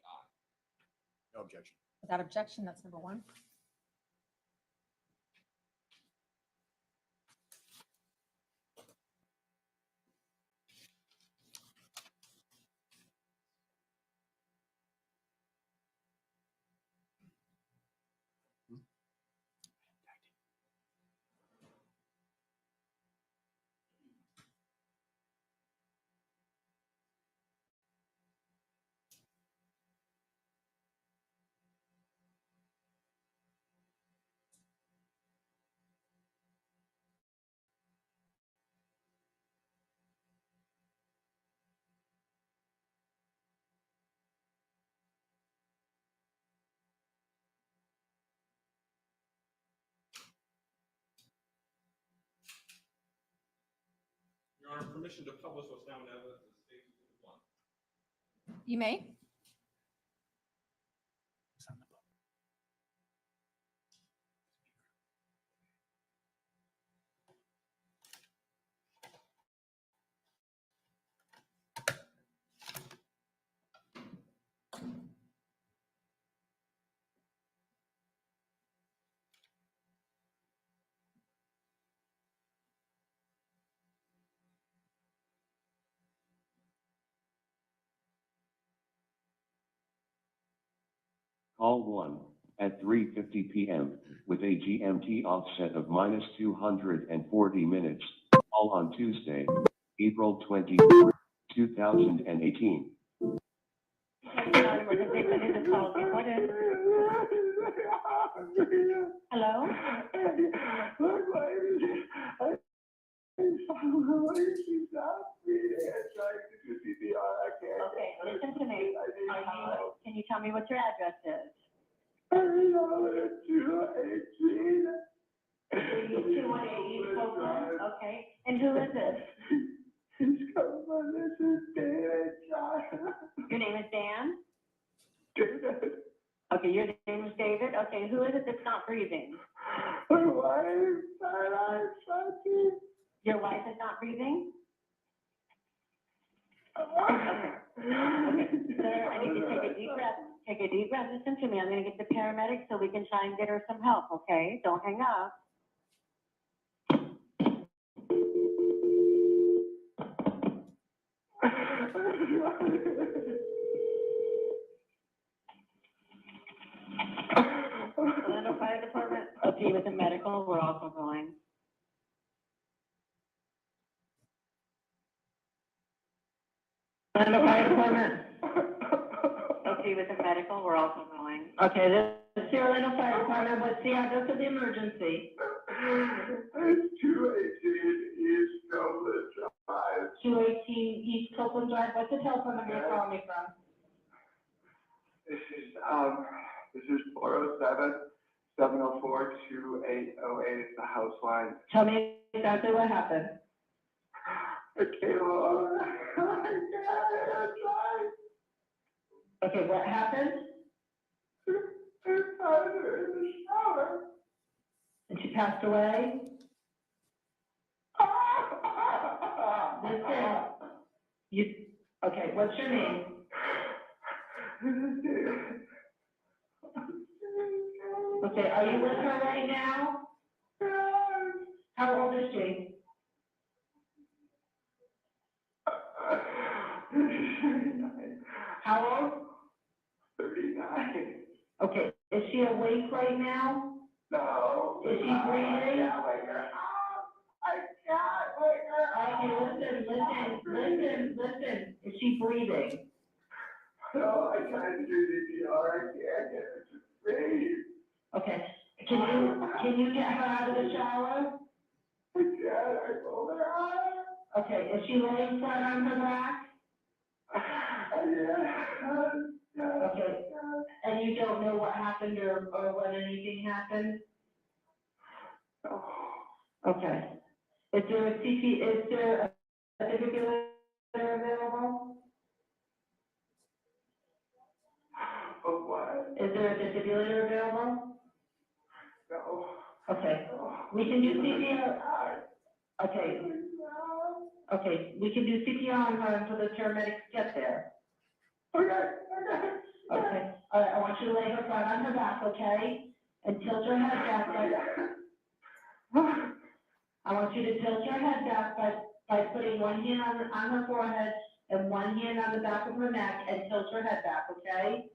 No objection. Without objection, that's number one. Your Honor, permission to publish what's now in evidence as State Exhibit 1. You may. Call 1 at 3:50 p.m. with a GMT offset of minus 240 minutes. All on Tuesday, April 24, 2018. Hello? Okay, listen to me. Can you tell me what your address is? 218 East Copeland, okay. And who is this? This is David. Your name is Dan? David. Okay, your name is David? Okay, who is it that's not breathing? My wife, Your wife is not breathing? Okay. Sir, I need you to take a deep breath. Take a deep breath. Listen to me. I'm going to get the paramedics so we can try and get her some help, okay? Don't hang up. Orlando Fire Department. Okay, with the medical, we're also going. Orlando Fire Department. Okay, with the medical, we're also going. Okay, this is the Orlando Fire Department. What's the address of the emergency? It's 218 East Copeland Drive. 218 East Copeland Drive. What's the telephone number you're calling me from? This is 407-704-2808. It's the house line. Tell me exactly what happened. It came on. Okay, what happened? found her in the shower. And she passed away? Listen, okay, what's your name? Okay, are you with her right now? How old is she? How old? 39. Okay, is she awake right now? No. Is she breathing? I can't wake her up. Okay, listen. Is she breathing? No, I tried to do CPR. I can't get her to breathe. Okay, can you get her out of the shower? I can't. I pulled her out. Okay, is she laying flat on her back? Yeah. Okay, and you don't know what happened or when anything happened? Okay. Is there a defibrillator available? Of what? Is there a defibrillator available? No. Okay, we can do CPR. Okay. Okay, we can do CPR on her until the paramedics get there. Okay. Okay, all right, I want you to lay her flat on her back, okay? And tilt her head back I want you to tilt your head back by putting one hand on her forehead and one hand on the back of her neck and tilt her head back, okay?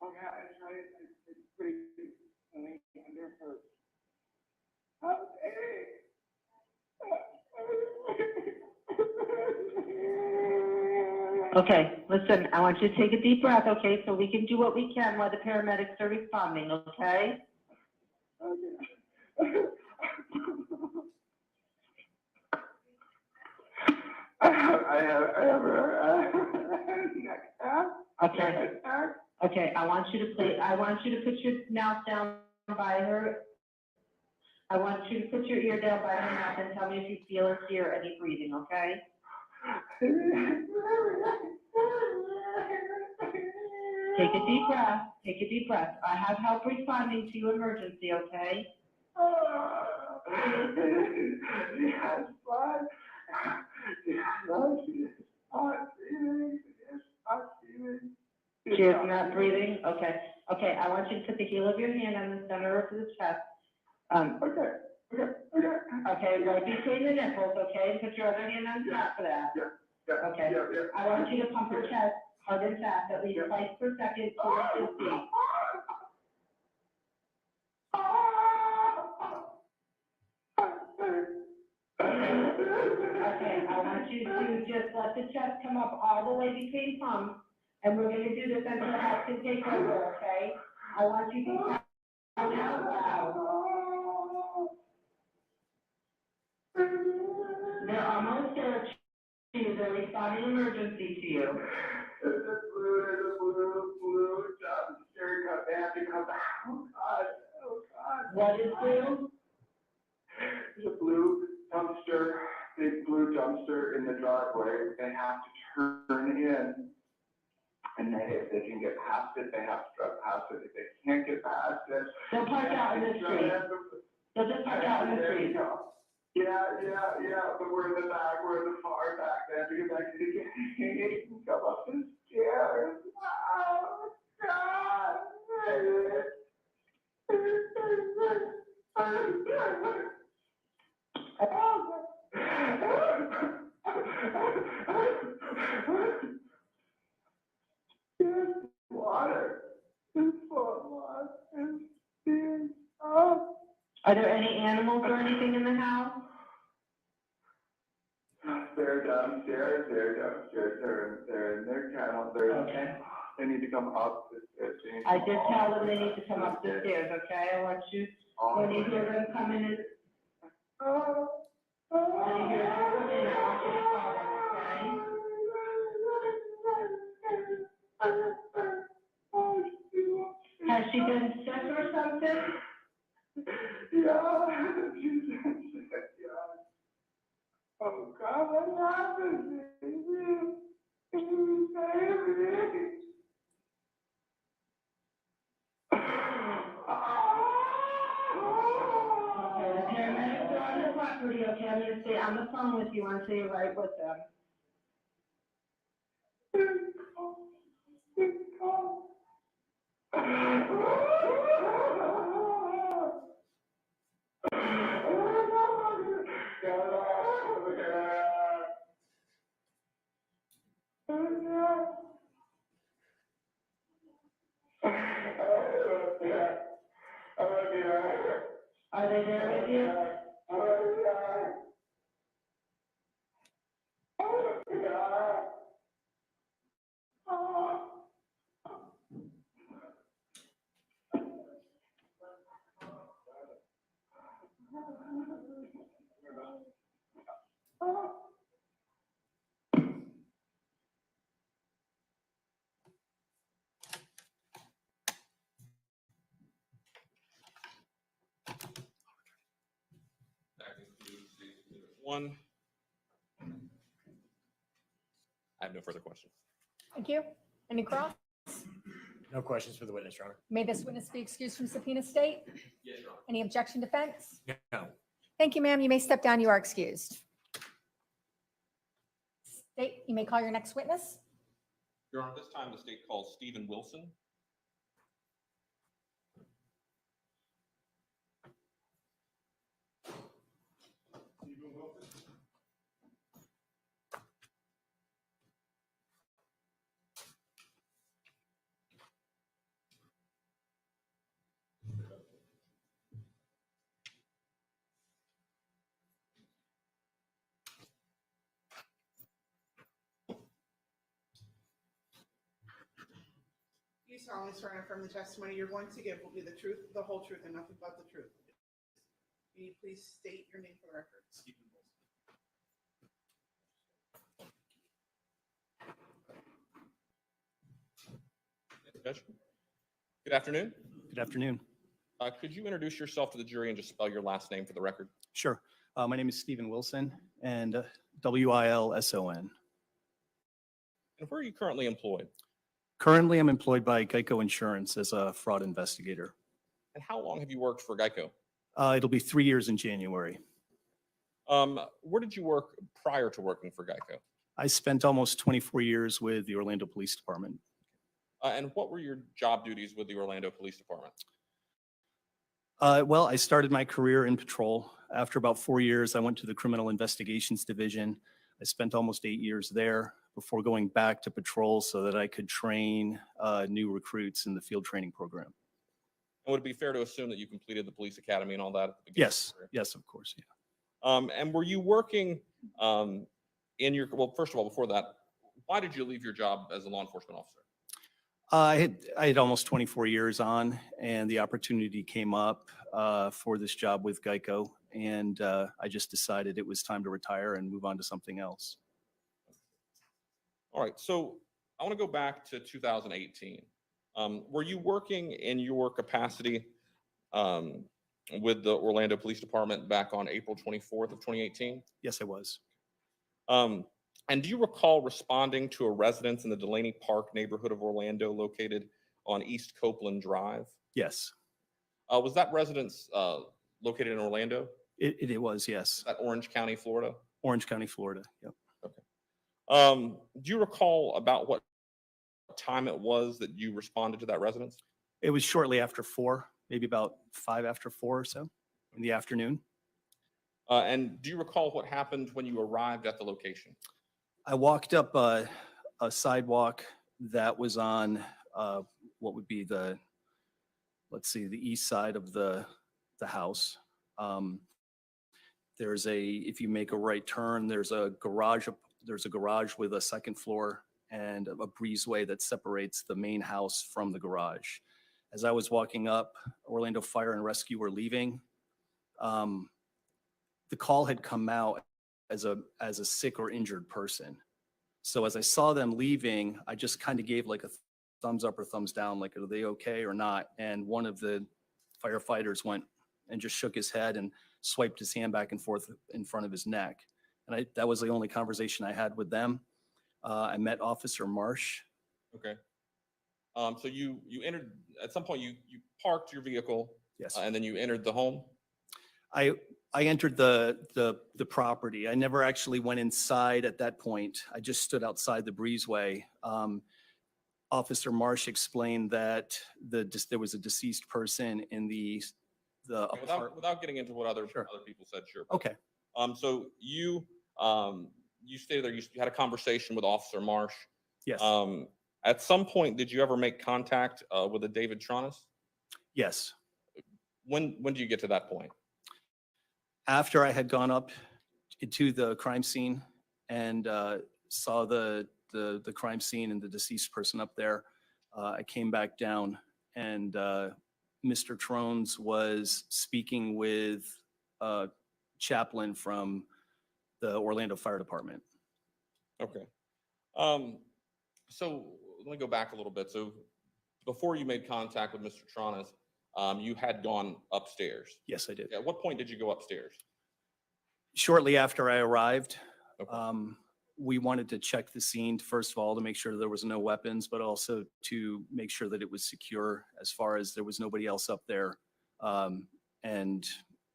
Okay, I tried. It's pretty under her. Okay, listen, I want you to take a deep breath, okay? So we can do what we can while the paramedics are responding, okay? I have her neck tap. Okay. Okay, I want you to put your mouth down by her. I want you to put your ear down by her mouth and tell me if you feel or hear any breathing, okay? Take a deep breath. Take a deep breath. I have help responding to your emergency, okay? She has blood. She is not breathing. She is not breathing? Okay. Okay, I want you to put the heel of your hand on the center of the chest. Okay. Okay, right between the nipples, okay? And put your other hand on top of that. Okay. I want you to pump her chest hard and fast, at least twice per second, 4 to 50. Okay, I want you to just let the chest come up all the way between pumps, and we're gonna do this until help can take over, okay? I want you to count out loud. They're almost there. They're responding emergency to you. There's a blue dumpster. They have to come back. Oh, God. What is blue? There's a blue dumpster, big blue dumpster in the driveway. They have to turn in. And if they can get past it, they have to drive past it. If they can't get past it. They'll park out in the street. They'll just park out in the street. Yeah, but we're in the back, we're in the far back, they have to get back to the gate and come up the stairs. Oh, God. Water. It's full of water. It's being up. Are there any animals or anything in the house? They're downstairs, they're in their kennel, Okay. they need to come up the stairs. I did tell them they need to come up the stairs, okay? I want you, when you hear them coming in, when you hear them come in, I want you to call them, okay? Has she been sick or something? Yeah, yeah. Oh, God, what happened? Okay, the paramedics are on the property, okay, I'm gonna stay on the phone with you until you're right with them. Are they there with you? That concludes Exhibit 1. I have no further questions. Thank you. Any cross? No questions for the witness, Your Honor. May this witness be excused from subpoena state? Yes, Your Honor. Any objection, defense? No. Thank you, ma'am. You may step down. You are excused. State, you may call your next witness. Your Honor, this time the state calls Stephen Wilson. You solemnly swear and affirm the testimony you're going to give will be the truth, the whole truth, and nothing but the truth. Can you please state your name for the record? Stephen Wilson. Judge. Good afternoon. Good afternoon. Could you introduce yourself to the jury and just spell your last name for the record? Sure. My name is Stephen Wilson, and Wilson. And where are you currently employed? Currently, I'm employed by Geico Insurance as a fraud investigator. And how long have you worked for Geico? It'll be 3 years in January. Where did you work prior to working for Geico? I spent almost 24 years with the Orlando Police Department. And what were your job duties with the Orlando Police Department? Well, I started my career in patrol. After about 4 years, I went to the Criminal Investigations Division. I spent almost 8 years there before going back to patrol so that I could train new recruits in the field training program. And would it be fair to assume that you completed the police academy and all that at the beginning? Yes, yes, of course, yeah. And were you working in your, well, first of all, before that, why did you leave your job as a law enforcement officer? I had almost 24 years on, and the opportunity came up for this job with Geico, and I just decided it was time to retire and move on to something else. All right, so I want to go back to 2018. Were you working in your capacity with the Orlando Police Department back on April 24th of 2018? Yes, I was. And do you recall responding to a residence in the Delaney Park neighborhood of Orlando located on East Copeland Drive? Yes. Was that residence located in Orlando? It was, yes. At Orange County, Florida? Orange County, Florida, yep. Okay. Do you recall about what time it was that you responded to that residence? It was shortly after 4, maybe about 5 after 4 or so in the afternoon. And do you recall what happened when you arrived at the location? I walked up a sidewalk that was on what would be the, let's see, the east side of the house. There's if you make a right turn, there's a garage with a second floor and a breezeway that separates the main house from the garage. As I was walking up, Orlando Fire and Rescue were leaving. The call had come out as a sick or injured person. So as I saw them leaving, I just kind of gave like a thumbs up or thumbs down, like, are they okay or not? And one of the firefighters went and just shook his head and swiped his hand back and forth in front of his neck. And that was the only conversation I had with them. I met Officer Marsh. Okay. So you entered, at some point you parked your vehicle. Yes. And then you entered the home? I entered the property. I never actually went inside at that point. I just stood outside the breezeway. Officer Marsh explained that there was a deceased person in the Okay, apartment. without getting into what other people said, sure. But, Okay. So you stayed there, you had a conversation with Officer Marsh. Yes. At some point, did you ever make contact with a David Tronnes? Yes. When do you get to that point? After I had gone up to the crime scene and saw the crime scene and the deceased person up there, I came back down, and Mr. Tronnes was speaking with a chaplain from the Orlando Fire Department. Okay. So let me go back a little bit. So before you made contact with Mr. Tronnes, you had gone upstairs. Yes, I did. At what point did you go upstairs? Shortly after I arrived, Okay. we wanted to check the scene, first of all, to make sure there was no weapons, but also to make sure that it was secure as far as there was nobody else up there. And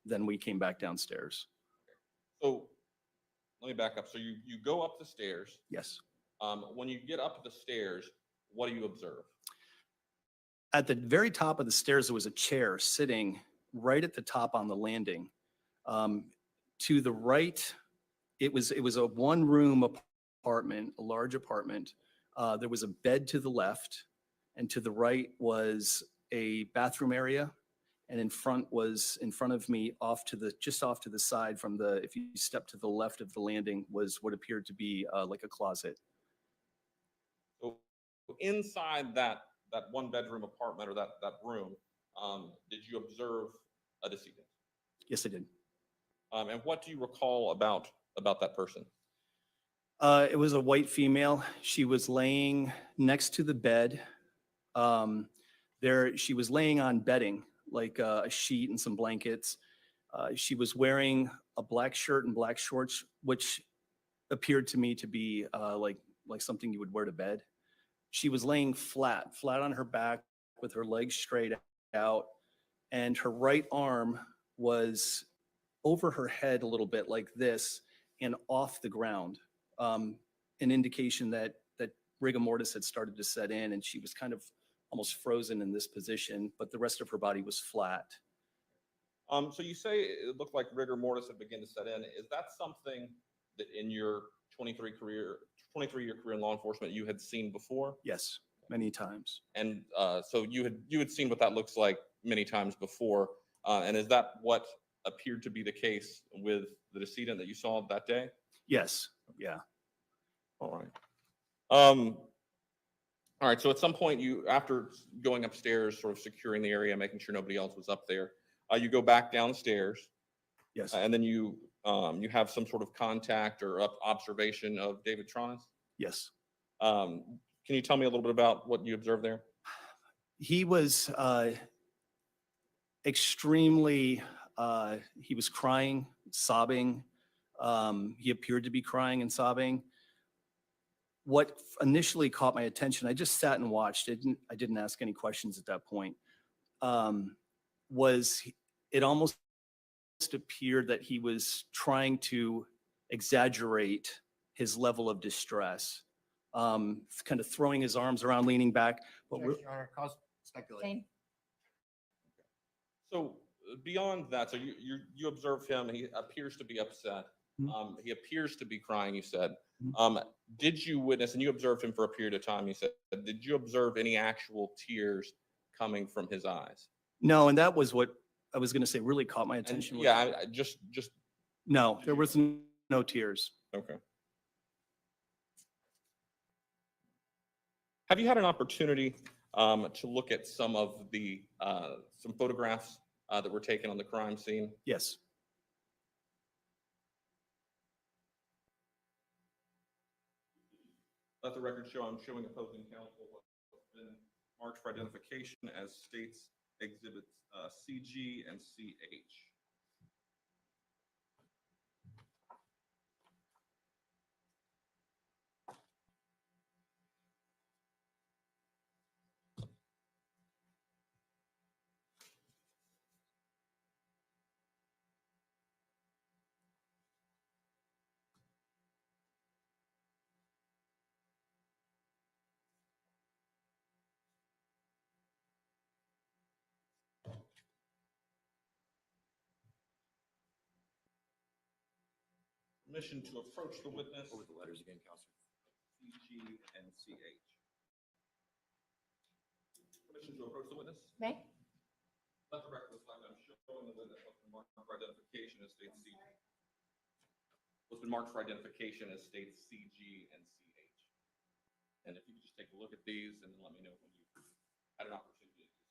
then we came back downstairs. So let me back up. So you go up the stairs. Yes. When you get up the stairs, what do you observe? At the very top of the stairs, there was a chair sitting right at the top on the landing. To the right, it was a one-room apartment, a large apartment. There was a bed to the left, and to the right was a bathroom area, and in front of me, just off to the side from if you step to the left of the landing, was what appeared to be like a closet. So inside that one bedroom apartment or that room, did you observe a decedent? Yes, I did. And what do you recall about that person? It was a white female. She was laying next to the bed. She was laying on bedding, like a sheet and some blankets. She was wearing a black shirt and black shorts, which appeared to me to be like something you would wear to bed. She was laying flat on her back with her legs straight out, and her right arm was over her head a little bit like this and off the ground, an indication that rigor mortis had started to set in, and she was kind of almost frozen in this position, but the rest of her body was flat. So you say it looked like rigor mortis had begun to set in. Is that something that in your 23-year career in law enforcement you had seen before? Yes, many times. And so you had seen what that looks like many times before. And is that what appeared to be the case with the decedent that you saw that day? Yes. Yeah. All right. All right. So at some point, after going upstairs, sort of securing the area, making sure nobody else was up there, you go back downstairs. Yes. And then you have some sort of contact or observation of David Tronnes. Yes. Can you tell me a little bit about what you observed there? He was extremely. He was crying, sobbing. He appeared to be crying and sobbing. What initially caught my attention, I just sat and watched. I didn't ask any questions at that point. It almost appeared that he was trying to exaggerate his level of distress, kind of throwing his arms around, leaning back. But Your Honor, cause speculation. So beyond that, so you observed him. He appears to be upset. He appears to be crying. You said. Did you witness, and you observed him for a period of time? You said, did you observe any actual tears coming from his eyes? No, and that was what I was going to say. Really caught my attention. And, yeah, just. No, there was no tears. Okay. Have you had an opportunity to look at some of the some photographs that were taken on the crime scene? Yes. Let the record show I'm showing opposing counsel what's been marked for identification as states exhibits CG and CH. permission to approach the witness. What were the letters again, Counselor? CG and CH. Permission to approach the witness. May? Let the record reflect I'm showing the witness what's been marked for identification as states CG. What's been marked for identification as states CG and CH. And if you could just take a look at these and then let me know when you had an opportunity to do so.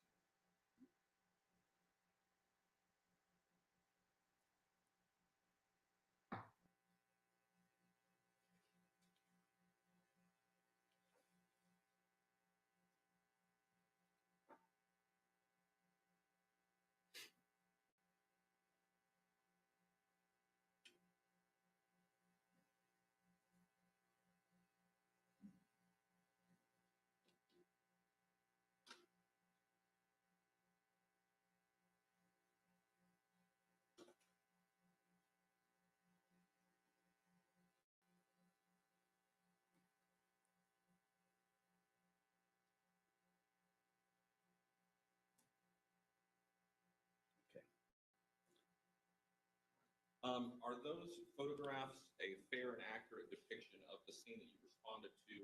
Are those photographs a fair and accurate depiction of the scene that you responded to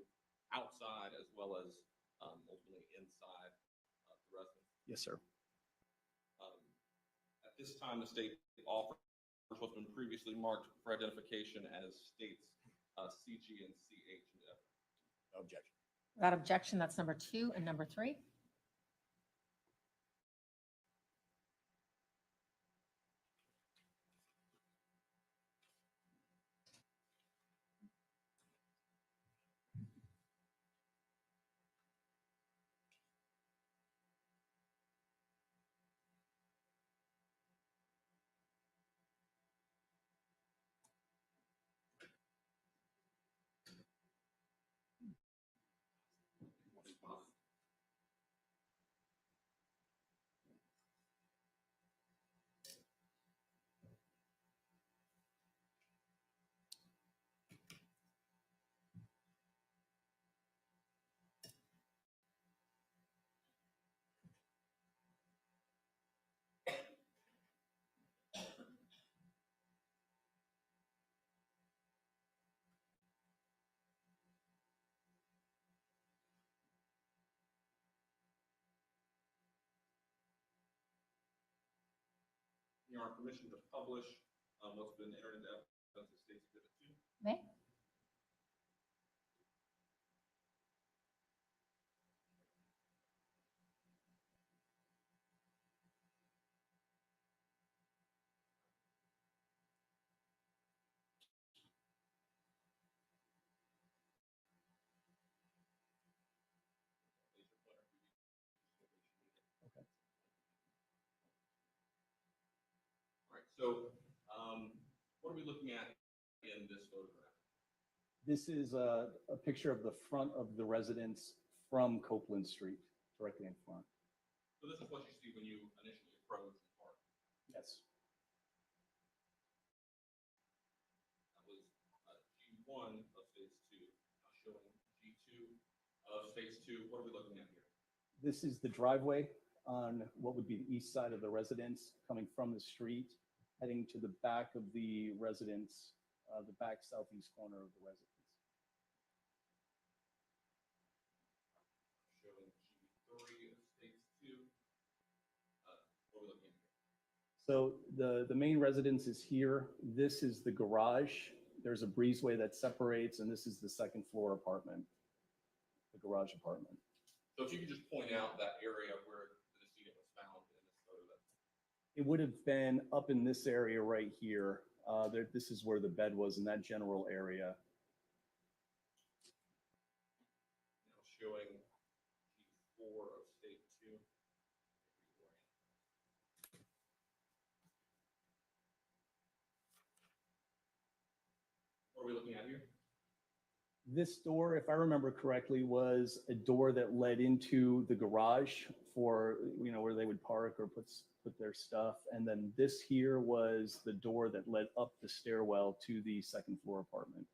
outside as well as ultimately inside the residence? Yes, sir. At this time, the state offers what's been previously marked for identification as states CG and CH. No objection. Without objection, that's number 2 and number 3. Your permission to publish what's been entered into evidence as states exhibit 2. May? All right, so what are we looking at in this photograph? This is a picture of the front of the residence from Copeland Street, directly in front. So this is what you see when you initially approach the park. Yes. That was G1 of phase 2. Now showing G2 of phase 2. What are we looking at here? This is the driveway on what would be the east side of the residence, coming from the street, heading to the back of the residence, the back southeast corner of the residence. Showing G3 of phase 2. What are we looking at here? So the main residence is here. This is the garage. There's a breezeway that separates, and this is the second floor apartment, the garage apartment. So if you could just point out that area where the decedent was found in this photo. It would have been up in this area right here. This is where the bed was, in that general area. Now showing G4 of state 2. What are we looking at here? This door, if I remember correctly, was a door that led into the garage for, where they would park or put their stuff. And then this here was the door that led up the stairwell to the second floor apartment.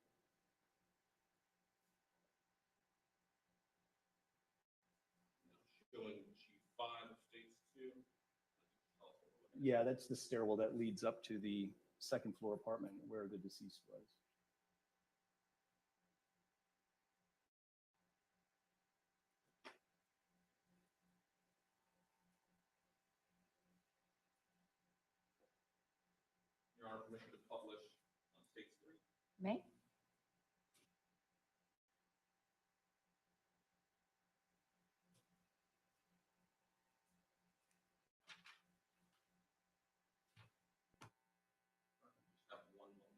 Now showing G5 of state 2. Yeah, that's the stairwell that leads up to the second floor apartment where the deceased was. Your Honor, permission to publish on State Street. May? Just have one moment.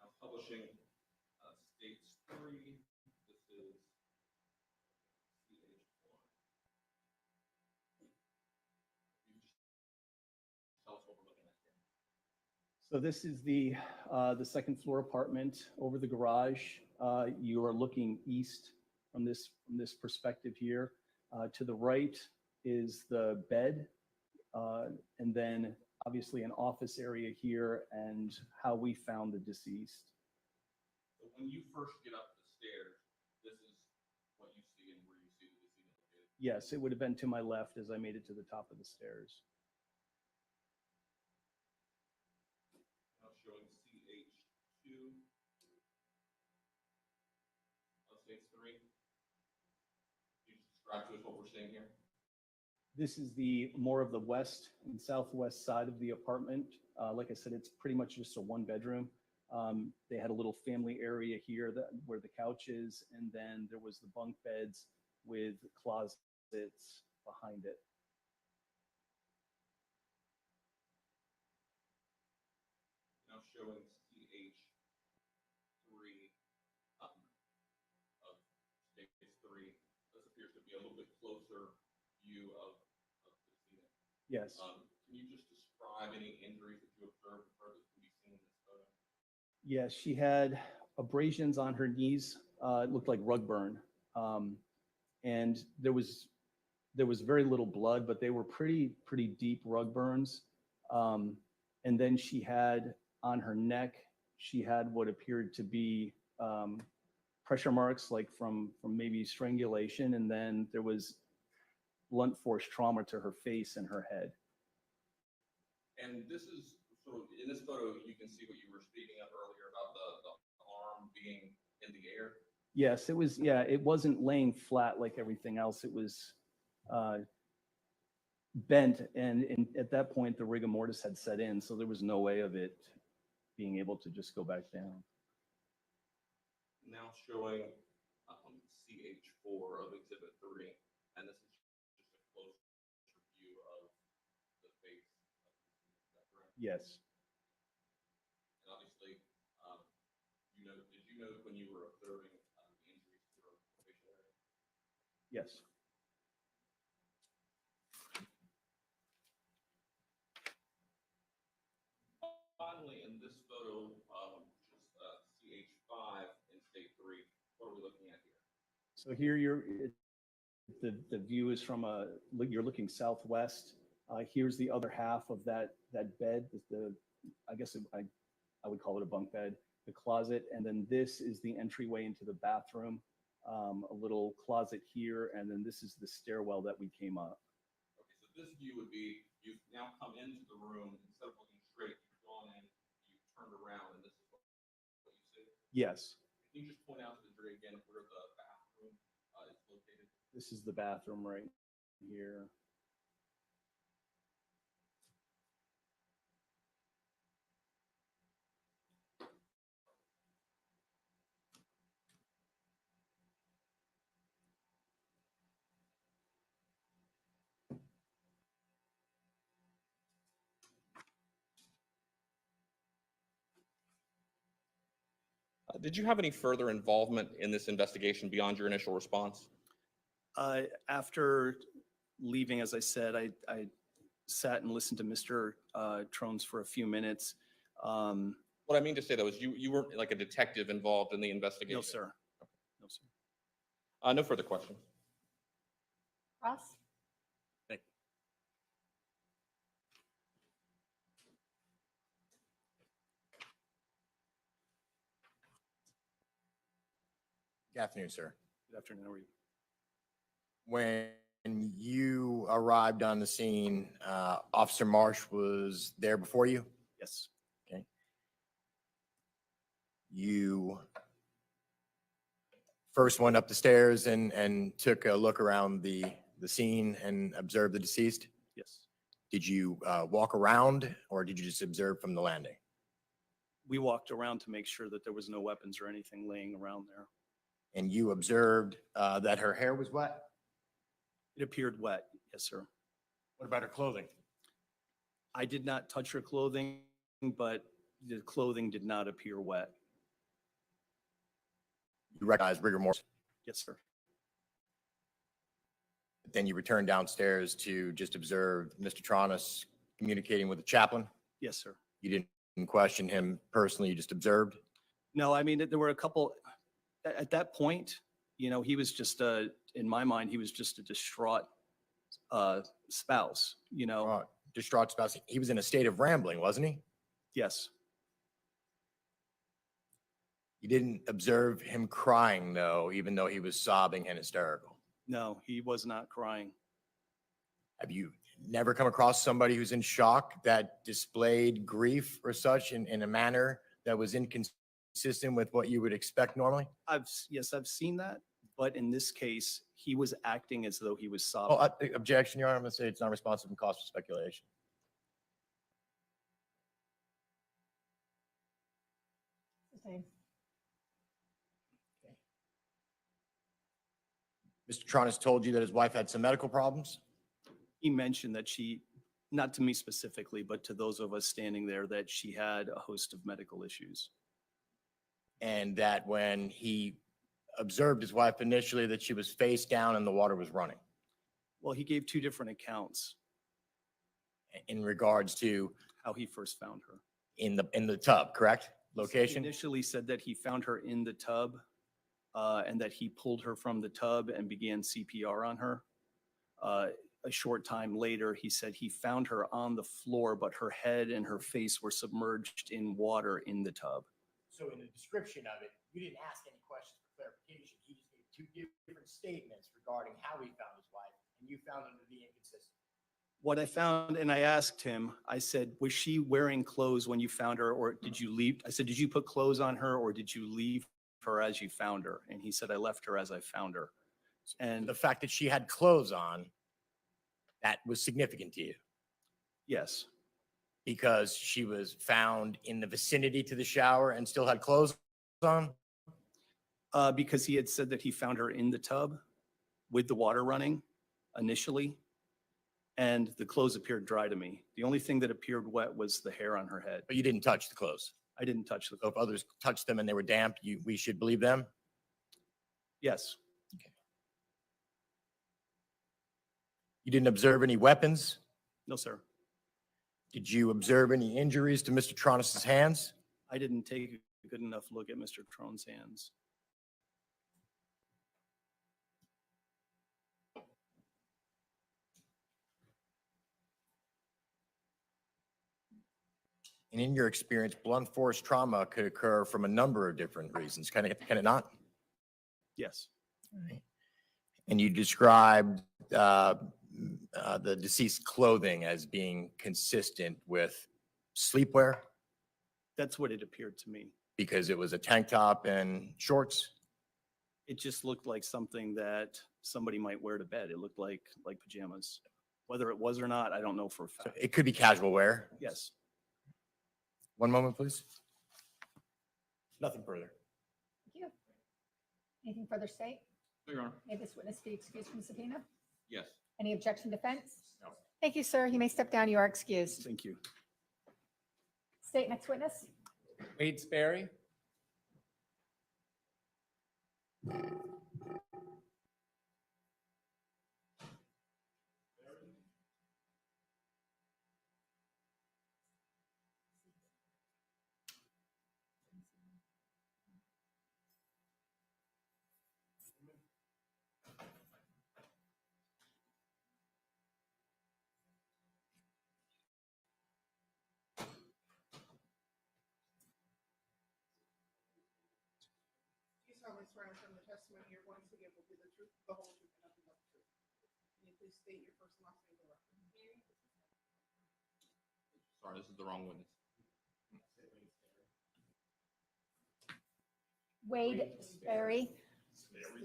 Now publishing States 3. This is CH1. You just tell us what we're looking at here. So this is the second floor apartment over the garage. You are looking east from this perspective here. To the right is the bed, and then obviously an office area here and how we found the deceased. So when you first get up the stairs, this is what you see and where you see the decedent located. Yes, it would have been to my left as I made it to the top of the stairs. Now showing CH2 of States 3. Can you just describe to us what we're seeing here? This is the more of the west and southwest side of the apartment. Like I said, it's pretty much just a one bedroom. They had a little family area here where the couch is, and then there was the bunk beds with closets behind it. Now showing CH3 of States 3. This appears to be a little bit closer view of the decedent. Yes. Can you just describe any injuries that you observed or that can be seen in this photo? Yes, she had abrasions on her knees. It looked like rug burn. And there was very little blood, but they were pretty deep rug burns. And then she had on her neck, she had what appeared to be pressure marks, like from maybe strangulation. And then there was blunt force trauma to her face and her head. And this is sort of, in this photo, you can see what you were speaking of earlier about the arm being in the air. Yes, it was. Yeah, it wasn't laying flat like everything else. It was bent, and at that point, the rigor mortis had set in, so there was no way of it being able to just go back down. Now showing CH4 of Exhibit 3, and this is just a closer view of the face. Is that correct? Yes. And obviously, did you note when you were observing the injuries to her facial area? Yes. Finally, in this photo, which is CH5 in State 3, what are we looking at here? So here the view is from you're looking southwest. Here's the other half of that bed. I guess I would call it a bunk bed, the closet, and then this is the entryway into the bathroom. A little closet here, and then this is the stairwell that we came up. Okay, so this view would be, you've now come into the room, instead of looking straight, you've gone in, you've turned around, and this is what you see? Yes. Can you just point out to the jury again where the bathroom is located? This is the bathroom right here. Did you have any further involvement in this investigation beyond your initial response? After leaving, as I said, I sat and listened to Mr. Tronnes for a few minutes. What I mean to say, though, is you weren't like a detective involved in the investigation? No, sir. No, sir. No further questions. Ross? Thank you. Good afternoon, sir. Good afternoon. How are you? When you arrived on the scene, Officer Marsh was there before you? Yes. Okay. You first went up the stairs and took a look around the scene and observed the deceased? Yes. Did you walk around or did you just observe from the landing? We walked around to make sure that there was no weapons or anything laying around there. And you observed that her hair was wet? It appeared wet. Yes, sir. What about her clothing? I did not touch her clothing, but the clothing did not appear wet. You recognize rigor mortis? Yes, sir. Then you returned downstairs to just observe Mr. Tronnes communicating with the chaplain? Yes, sir. You didn't question him personally, you just observed? No, I mean, there were a couple, at that point, you know, he was just, in my mind, he was just a distraught spouse, you know? Distraught spouse. He was in a state of rambling, wasn't he? Yes. You didn't observe him crying, though, even though he was sobbing and hysterical. No, he was not crying. Have you never come across somebody who's in shock that displayed grief or such in a manner that was inconsistent with what you would expect normally? Yes, I've seen that, but in this case, he was acting as though he was sobbing. Oh, objection, Your Honor. I'm going to say it's not responsive and cause for speculation. Sustained. Mr. Tronnes told you that his wife had some medical problems? He mentioned that she, not to me specifically, but to those of us standing there, that she had a host of medical issues. And that when he observed his wife initially, that she was face down and the water was running? Well, he gave two different accounts in regards to how he first found her. In the tub, correct? Location? He initially said that he found her in the tub and that he pulled her from the tub and began CPR on her. A short time later, he said he found her on the floor, but her head and her face were submerged in water in the tub. So in the description of it, you didn't ask any questions for clarification. He just gave two different statements regarding how he found his wife, and you found them to be inconsistent. What I found, and I asked him, I said, was she wearing clothes when you found her, or did you leave? I said, did you put clothes on her, or did you leave her as you found her? And he said, I left her as I found her. And the fact that she had clothes on, that was significant to you? Yes. Because she was found in the vicinity to the shower and still had clothes on? Because he had said that he found her in the tub with the water running initially, and the clothes appeared dry to me. The only thing that appeared wet was the hair on her head. But you didn't touch the clothes? I didn't touch the clothes. So if others touched them and they were damp, we should believe them? Yes. Okay. You didn't observe any weapons? No, sir. Did you observe any injuries to Mr. Tronnes' hands? I didn't take a good enough look at Mr. Tronnes' hands. And in your experience, blunt force trauma could occur from a number of different reasons. Can it not? Yes. Right. And you described the deceased clothing as being consistent with sleepwear? That's what it appeared to me. Because it was a tank top and shorts? It just looked like something that somebody might wear to bed. It looked like pajamas. Whether it was or not, I don't know for a fact. So it could be casual wear? Yes. One moment, please. Nothing further. Thank you. Anything further state? No, Your Honor. May this witness be excused from the subpoena? Yes. Any objection, defense? No. Thank you, sir. You may step down. You are excused. Thank you. State next witness. Wade Sperry. You solemnly swear and affirm the testimony you're going to give will be the truth, the whole truth, and nothing but the truth. please state your first and last name for the record? Sorry, this is the wrong witness. Wade Sperry.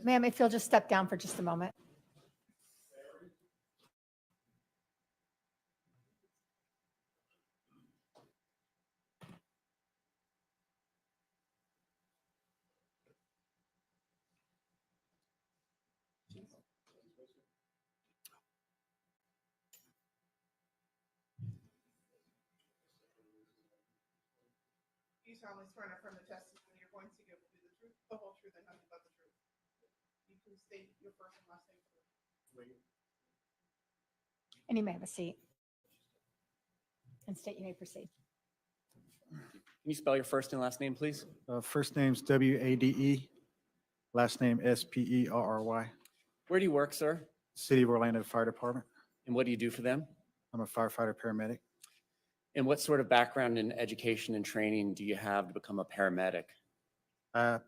Ma'am, if you'll just step down for just a moment. You solemnly swear and affirm the testimony you're going to give will be the truth, the whole truth, and nothing but the truth. You please state your first and last name for the record. And you may have a seat. And state you may proceed. Can you spell your first and last name, please? First name's Wade, last name Sperry. Where do you work, sir? City of Orlando Fire Department. And what do you do for them? I'm a firefighter paramedic. And what sort of background in education and training do you have to become a paramedic? A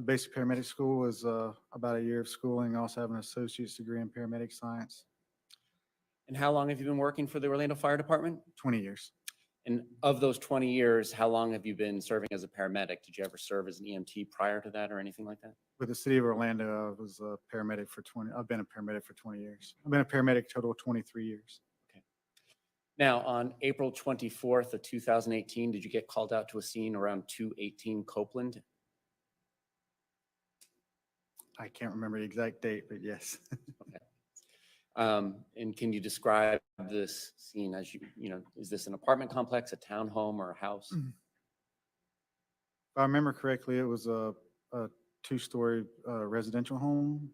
basic paramedic school was about a year of schooling. I also have an associate's degree in paramedic science. And how long have you been working for the Orlando Fire Department? 20 years. And of those 20 years, how long have you been serving as a paramedic? Did you ever serve as an EMT prior to that or anything like that? With the city of Orlando, I was a paramedic for 20. I've been a paramedic for 20 years. I've been a paramedic total of 23 years. Now, on April 24th of 2018, did you get called out to a scene around 218 Copeland? I can't remember the exact date, but yes. And can you describe this scene as is this an apartment complex, a townhome, or a house? If I remember correctly, it was a two-story residential home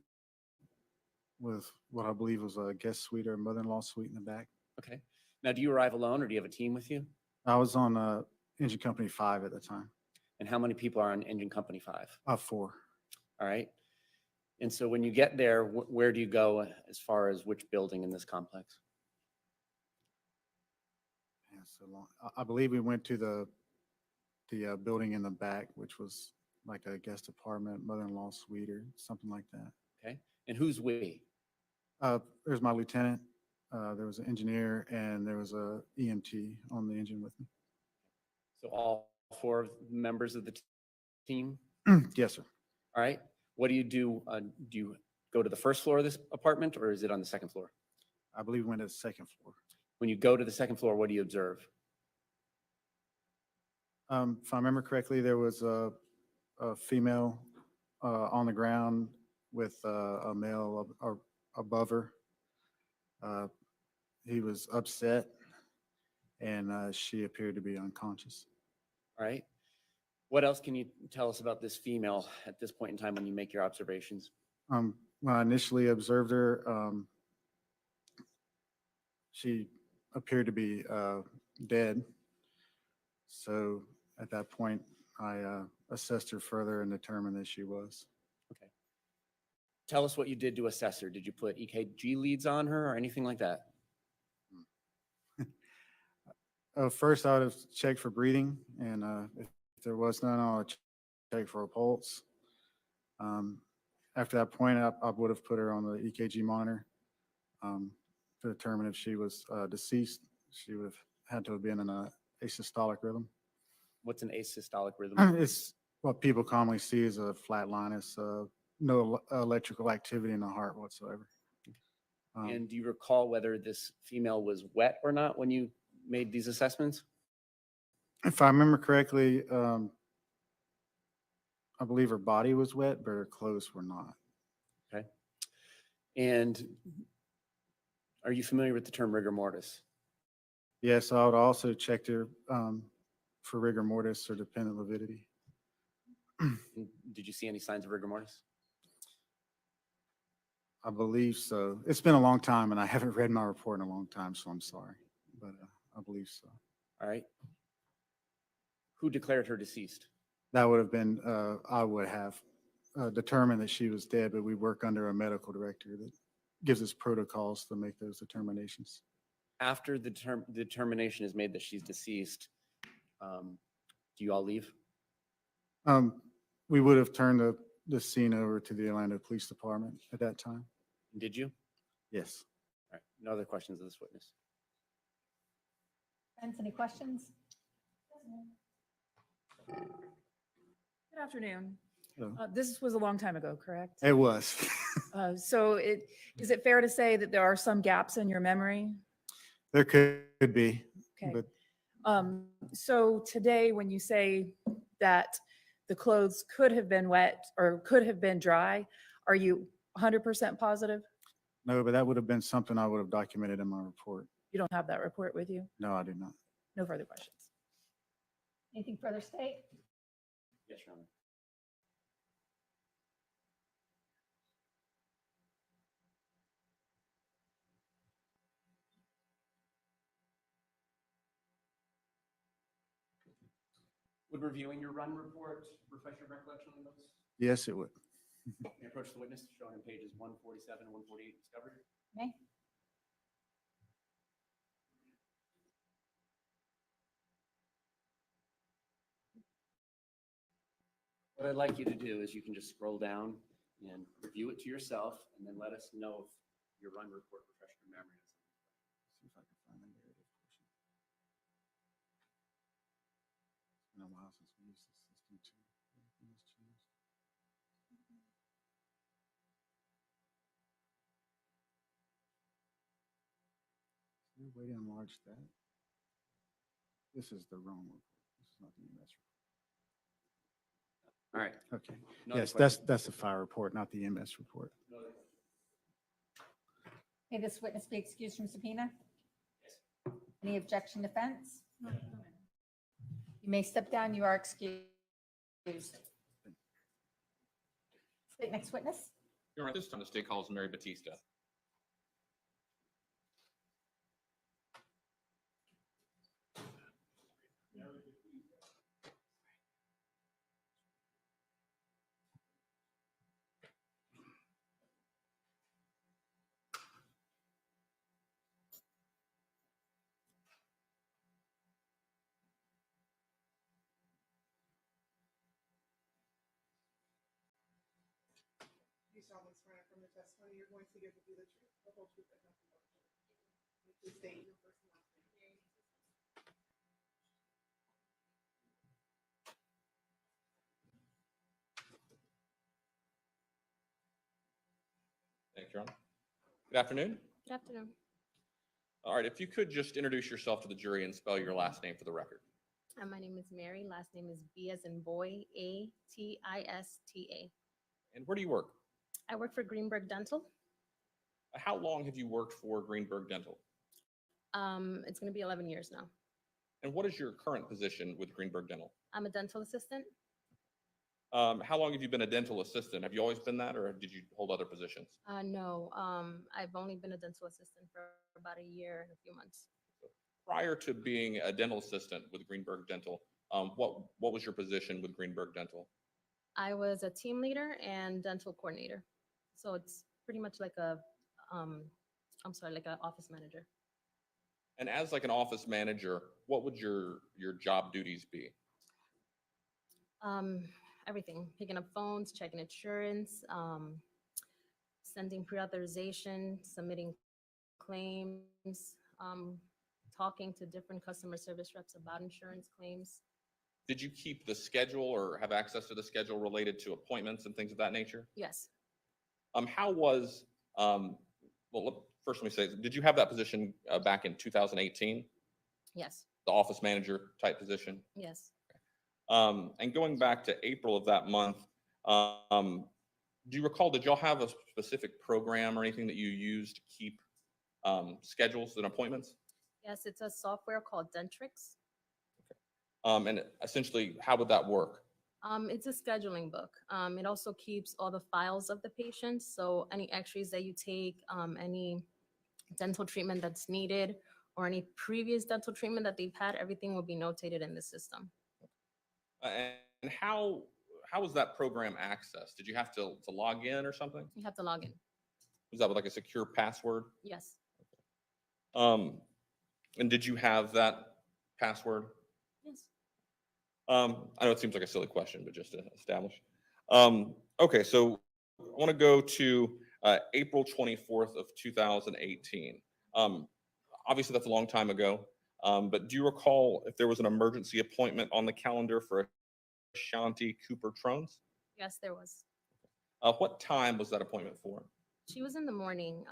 with what I believe was a guest suite or mother-in-law suite in the back. Okay. Now, do you arrive alone or do you have a team with you? I was on Engine Company 5 at the time. And how many people are on Engine Company 5? 4. All right. And so when you get there, where do you go as far as which building in this complex? Yeah, so long. I believe we went to the building in the back, which was like a guest apartment, mother-in-law suite or something like that. Okay. And who's we? There's my lieutenant. There was an engineer and there was a EMT on the engine with me. So all 4 members of the team? Yes, sir. All right. What do you do? Do you go to the first floor of this apartment or is it on the second floor? I believe we went to the second floor. When you go to the second floor, what do you observe? If I remember correctly, there was a female on the ground with a male above her. He was upset and she appeared to be unconscious. All right. What else can you tell us about this female at this point in time when you make your observations? When I initially observed her, she appeared to be dead. So at that point, I assessed her further and determined that she was. Okay. Tell us what you did to assess her. Did you put EKG leads on her or anything like that? First, I would have checked for breathing, and if there was none, I would check for a pulse. After that point, I would have put her on the EKG monitor to determine if she was deceased. She would have had to have been in a asystolic rhythm. What's an asystolic rhythm? It's what people commonly see as a flat line. It's no electrical activity in the heart whatsoever. And do you recall whether this female was wet or not when you made these assessments? If I remember correctly, I believe her body was wet, but her clothes were not. Okay. And are you familiar with the term rigor mortis? Yes, I would also check her for rigor mortis or dependent lividity. Did you see any signs of rigor mortis? I believe so. It's been a long time, and I haven't read my report in a long time, so I'm sorry, but I believe so. All right. Who declared her deceased? That would have been, I would have determined that she was dead, but we work under a medical director that gives us protocols to make those determinations. After the determination is made that she's deceased, do you all leave? We would have turned the scene over to the Orlando Police Department at that time. Did you? Yes. All right, no other questions of this witness. Friends, any questions? Good afternoon. Hello. This was a long time ago, correct? It was. So is it fair to say that there are some gaps in your memory? There could be, Okay. but So today, when you say that the clothes could have been wet or could have been dry, are you 100% positive? no, but that would have been something I would have documented in my report. You don't have that report with you? No, I do not. No further questions. Anything further, state? Yes, Your Honor. Would reviewing your run report refresh your recollection on those? Yes, it would. May I approach the witness, shown in pages 147 and 148 discovery? May? What I'd like you to do is you can just scroll down and review it to yourself, and then let us know if your run report refreshed your memory. See if I can find the narrative portion. It's been a while since we used this system too. Everything has changed. Is there a way to enlarge that? This is the wrong report. This is not the EMS All right. report. Okay. No other Yes, questions? that's the fire report, not the EMS report. No other- May this witness be excused from subpoena? Any objection, defense? You may step down. You are excused. State next witness. Your Honor, this time the state calls Mary Batista. You solemnly swear from the testimony you're going to give will be the truth, the whole truth, and nothing but the truth. Please state your first and last name. Thank you, Your Honor. Good afternoon. Good afternoon. All right, if you could just introduce yourself to the jury and spell your last name for the record. My name is Mary. Last name is B as in boy, Atista. And where do you work? I work for Greenberg Dental. How long have you worked for Greenberg Dental? It's going to be 11 years now. And what is your current position with Greenberg Dental? I'm a dental assistant. How long have you been a dental assistant? Have you always been that, or did you hold other positions? No, I've only been a dental assistant for about a year and a few months. Prior to being a dental assistant with Greenberg Dental, what was your position with Greenberg Dental? I was a team leader and dental coordinator. So it's pretty much like like an office manager. And as like an office manager, what would your job duties be? Everything, picking up phones, checking insurance, sending pre-authorization, submitting claims, talking to different customer service reps about insurance claims. Did you keep the schedule or have access to the schedule related to appointments and things of that nature? Yes, How was, first let me say, did you have that position back in 2018, yes, the office manager type position? yes. And going back to April of that month, do you recall, did y'all have a specific program or anything that you used to keep schedules and appointments? Yes, it's a software called Dentrix. And essentially, how would that work? It's a scheduling book. It also keeps all the files of the patients. So any x-rays that you take, any dental treatment that's needed, or any previous dental treatment that they've had, everything will be notated in the system. And how was that program accessed? Did you have to log in or something? You have to log in. Was that with like a secure password? Yes, And did you have that password? yes. I know it seems like a silly question, but just to establish. Okay, so I want to go to April 24th of 2018. Obviously, that's a long time ago, but do you recall if there was an emergency appointment on the calendar for Ashanti Cooper Tronnes? Yes, there was. What time was that appointment for? She was in the morning.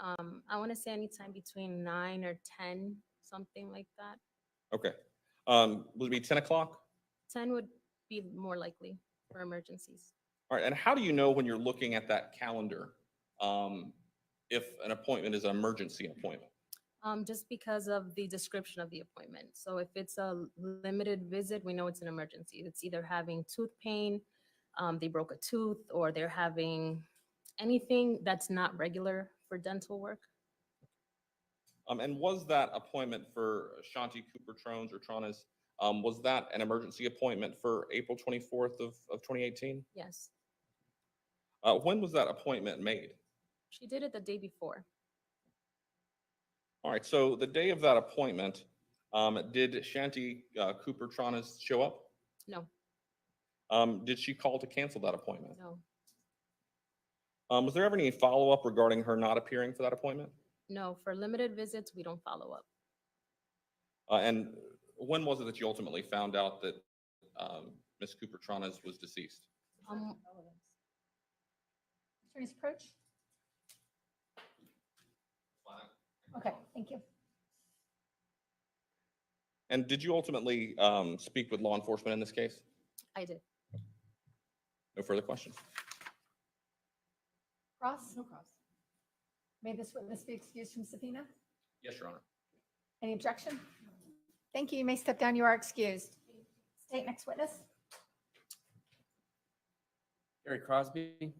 I want to say anytime between 9 or 10, something like that. Okay. Would it be 10 o'clock? 10 would be more likely for emergencies. All right. And how do you know when you're looking at that calendar if an appointment is an emergency appointment? Just because of the description of the appointment. So if it's a limited visit, we know it's an emergency. It's either having tooth pain, they broke a tooth, or they're having anything that's not regular for dental work. And was that appointment for Shanti Cooper Tronnes or Tronnes, was that an emergency appointment for April 24th of 2018? Yes, When was that appointment made? she did it the day before. All right, so the day of that appointment, did Shanti Cooper Tronnes show up? No, Did she call to cancel that appointment? no, Was there ever any follow-up regarding her not appearing for that appointment? no. For limited visits, we don't follow up. And when was it that you ultimately found out that Ms. Cooper Tronnes was deceased? Attorney's approach? Okay, thank you. And did you ultimately speak with law enforcement in this case? I did. No further questions. Cross? No cross. May this witness be excused from subpoena? Yes, Your Honor. Any objection? Thank you. You may step down. You are excused. State next witness. Gary Crosby.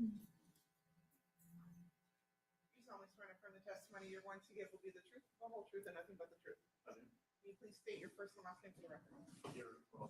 You solemnly swear to affirm the testimony you're going to give will be the truth, the whole truth, and nothing but the truth. Can you please state your first and last name for the record?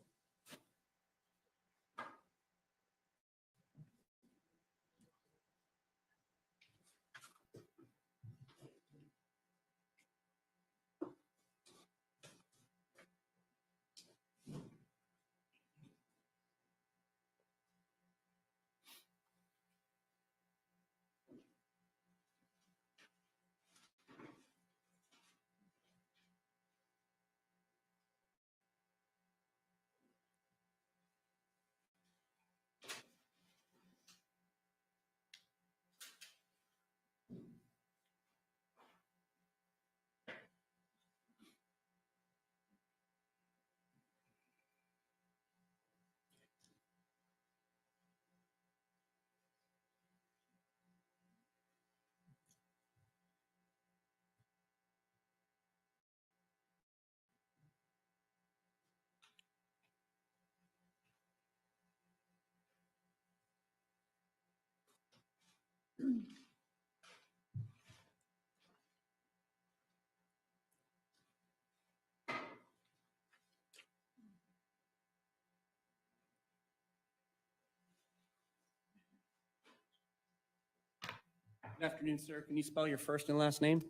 Good afternoon, sir. Can you spell your first and last name?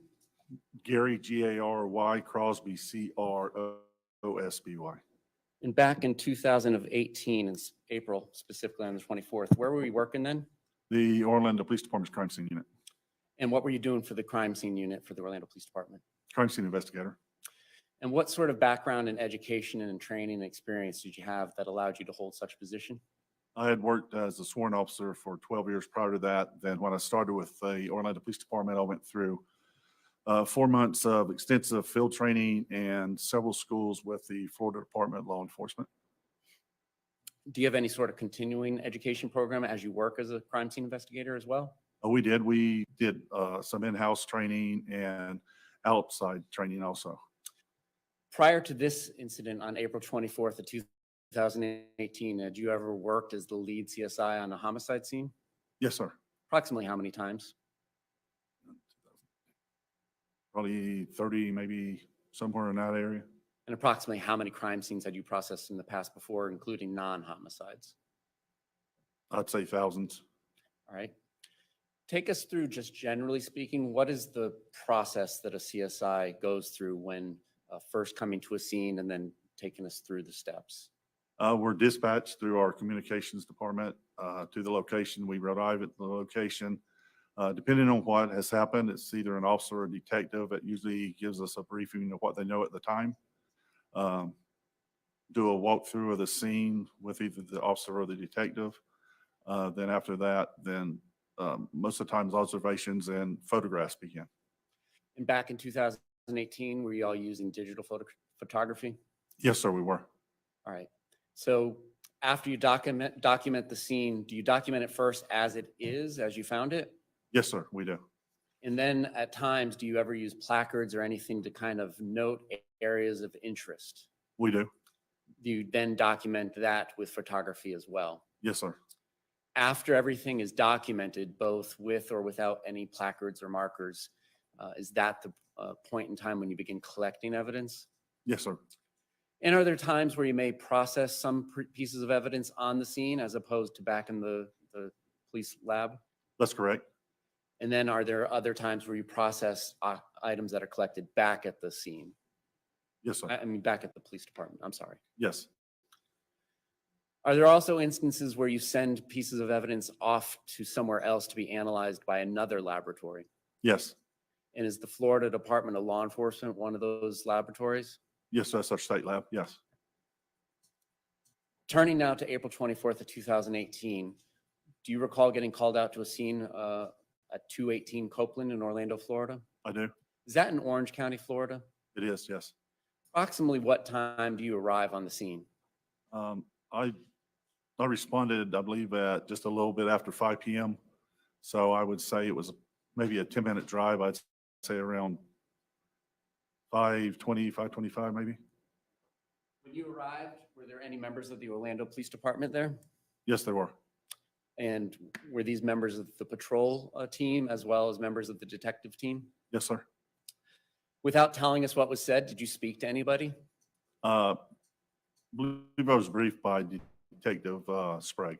Gary, Gary, Crosby, Crosby. And back in 2018, in April, specifically on the 24th, where were you working then? The Orlando Police Department's crime scene unit, And what were you doing for the crime scene unit for the Orlando Police Department? crime scene investigator. And what sort of background and education and training and experience did you have that allowed you to hold such a position? I had worked as a sworn officer for 12 years prior to that. Then when I started with the Orlando Police Department, I went through 4 months of extensive field training and several schools with the Florida Department of Law Enforcement. Do you have any sort of continuing education program as you work as a crime scene investigator as well? We did. We did some in-house training and outside training also. Prior to this incident on April 24th of 2018, had you ever worked as the lead CSI on a homicide scene? Yes, sir. Approximately how many times? Probably 30, maybe somewhere in that area. And approximately how many crime scenes had you processed in the past before, including non-homicides? I'd say thousands. All right. Take us through, just generally speaking, what is the process that a CSI goes through when first coming to a scene and then taking us through the steps? We're dispatched through our communications department to the location. We arrive at the location. Depending on what has happened, it's either an officer or a detective. It usually gives us a briefing of what they know at the time. Do a walkthrough of the scene with either the officer or the detective. Then after that, most of the times observations and photographs begin. And back in 2018, were you all using digital photography? Yes, sir, we were. All right. So after you document the scene, do you document it first as it is, as you found it? Yes, sir, we do. And then at times, do you ever use placards or anything to kind of note areas of interest? We do. Do you then document that with photography as well? Yes, sir. After everything is documented, both with or without any placards or markers, is that the point in time when you begin collecting evidence? Yes, sir. And are there times where you may process some pieces of evidence on the scene as opposed to back in the police lab? That's correct. And then are there other times where you process items that are collected back at the scene? Yes, sir. I mean, back at the police department, I'm sorry. Yes. Are there also instances where you send pieces of evidence off to somewhere else to be analyzed by another laboratory? Yes. And is the Florida Department of Law Enforcement one of those laboratories? Yes, that's our state lab. Yes. Turning now to April 24th of 2018, do you recall getting called out to a scene at 218 Copeland in Orlando, Florida? I do. Is that in Orange County, Florida? It is. Yes. Approximately what time do you arrive on the scene? I responded, I believe, at just a little bit after 5 p.m. So I would say it was maybe a 10-minute drive. I'd say around 5:20, 5:25 maybe. When you arrived, were there any members of the Orlando Police Department there? Yes, there were. And were these members of the patrol team as well as members of the detective team? Yes, sir. Without telling us what was said, did you speak to anybody? I believe I was briefed by Detective Sprague.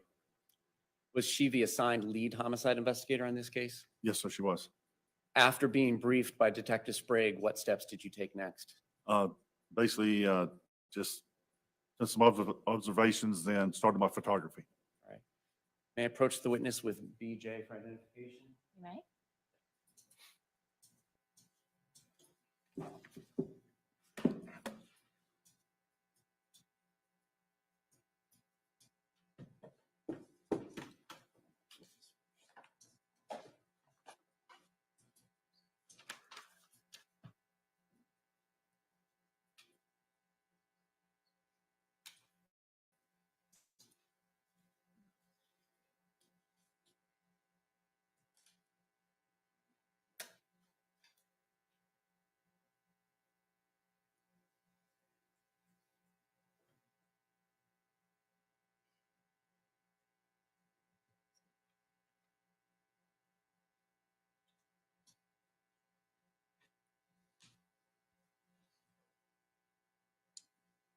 Was she the assigned lead homicide investigator on this case? Yes, sir, she was. After being briefed by Detective Sprague, what steps did you take next? Basically, just did some observations, then started my photography. All right. May I approach the witness with BJ for identification? Right?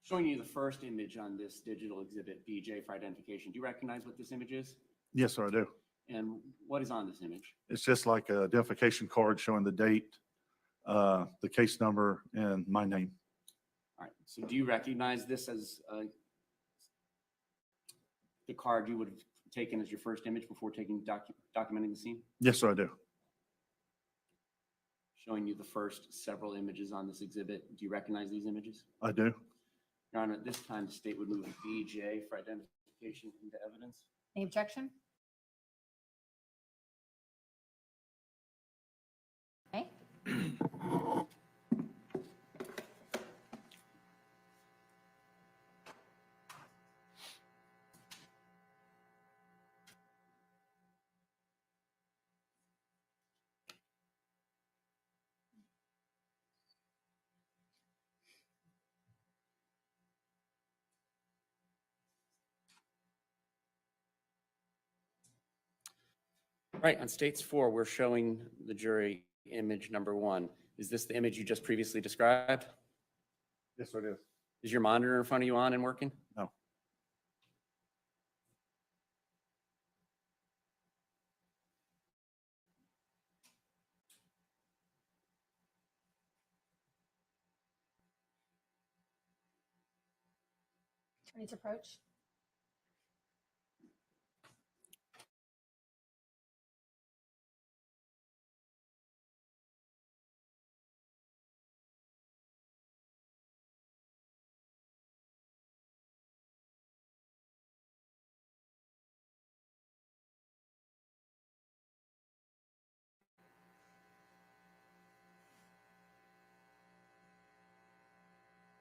Showing you the first image on this digital exhibit, BJ for identification. Do you recognize what this image is? Yes, sir, I do. And what is on this image? It's just like an identification card showing the date, the case number, and my name. All right. So do you recognize this as the card you would have taken as your first image before documenting the scene? Yes, sir, I do. Showing you the first several images on this exhibit. Do you recognize these images? I do. Your Honor, at this time, the state would move BJ for identification into evidence. Any objection? Okay. Right, on states 4, we're showing the jury image number 1. Is this the image you just previously described? Yes, sir, it is. Is your monitor in front of you on and working? No. Attorney's approach.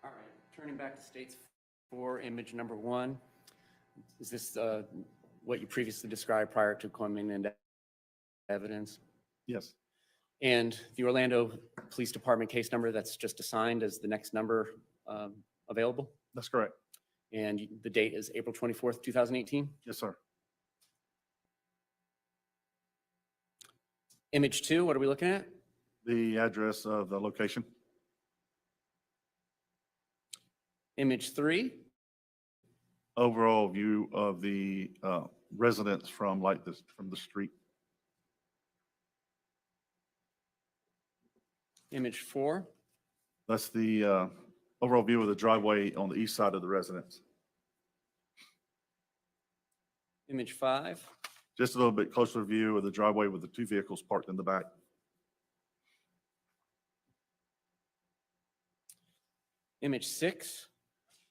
All right, turning back to states 4, image number 1. Is this what you previously described prior to coming into evidence? Yes. And the Orlando Police Department case number that's just assigned as the next number available? That's correct. And the date is April 24th, 2018? Yes, sir. Image 2, what are we looking at? The address of the location. Image 3, Overall view of the residents from like this, from the street. image 4, That's the overall view of the driveway on the east side of the residence. image 5, Just a little bit closer view of the driveway with the 2 vehicles parked in the back. image 6,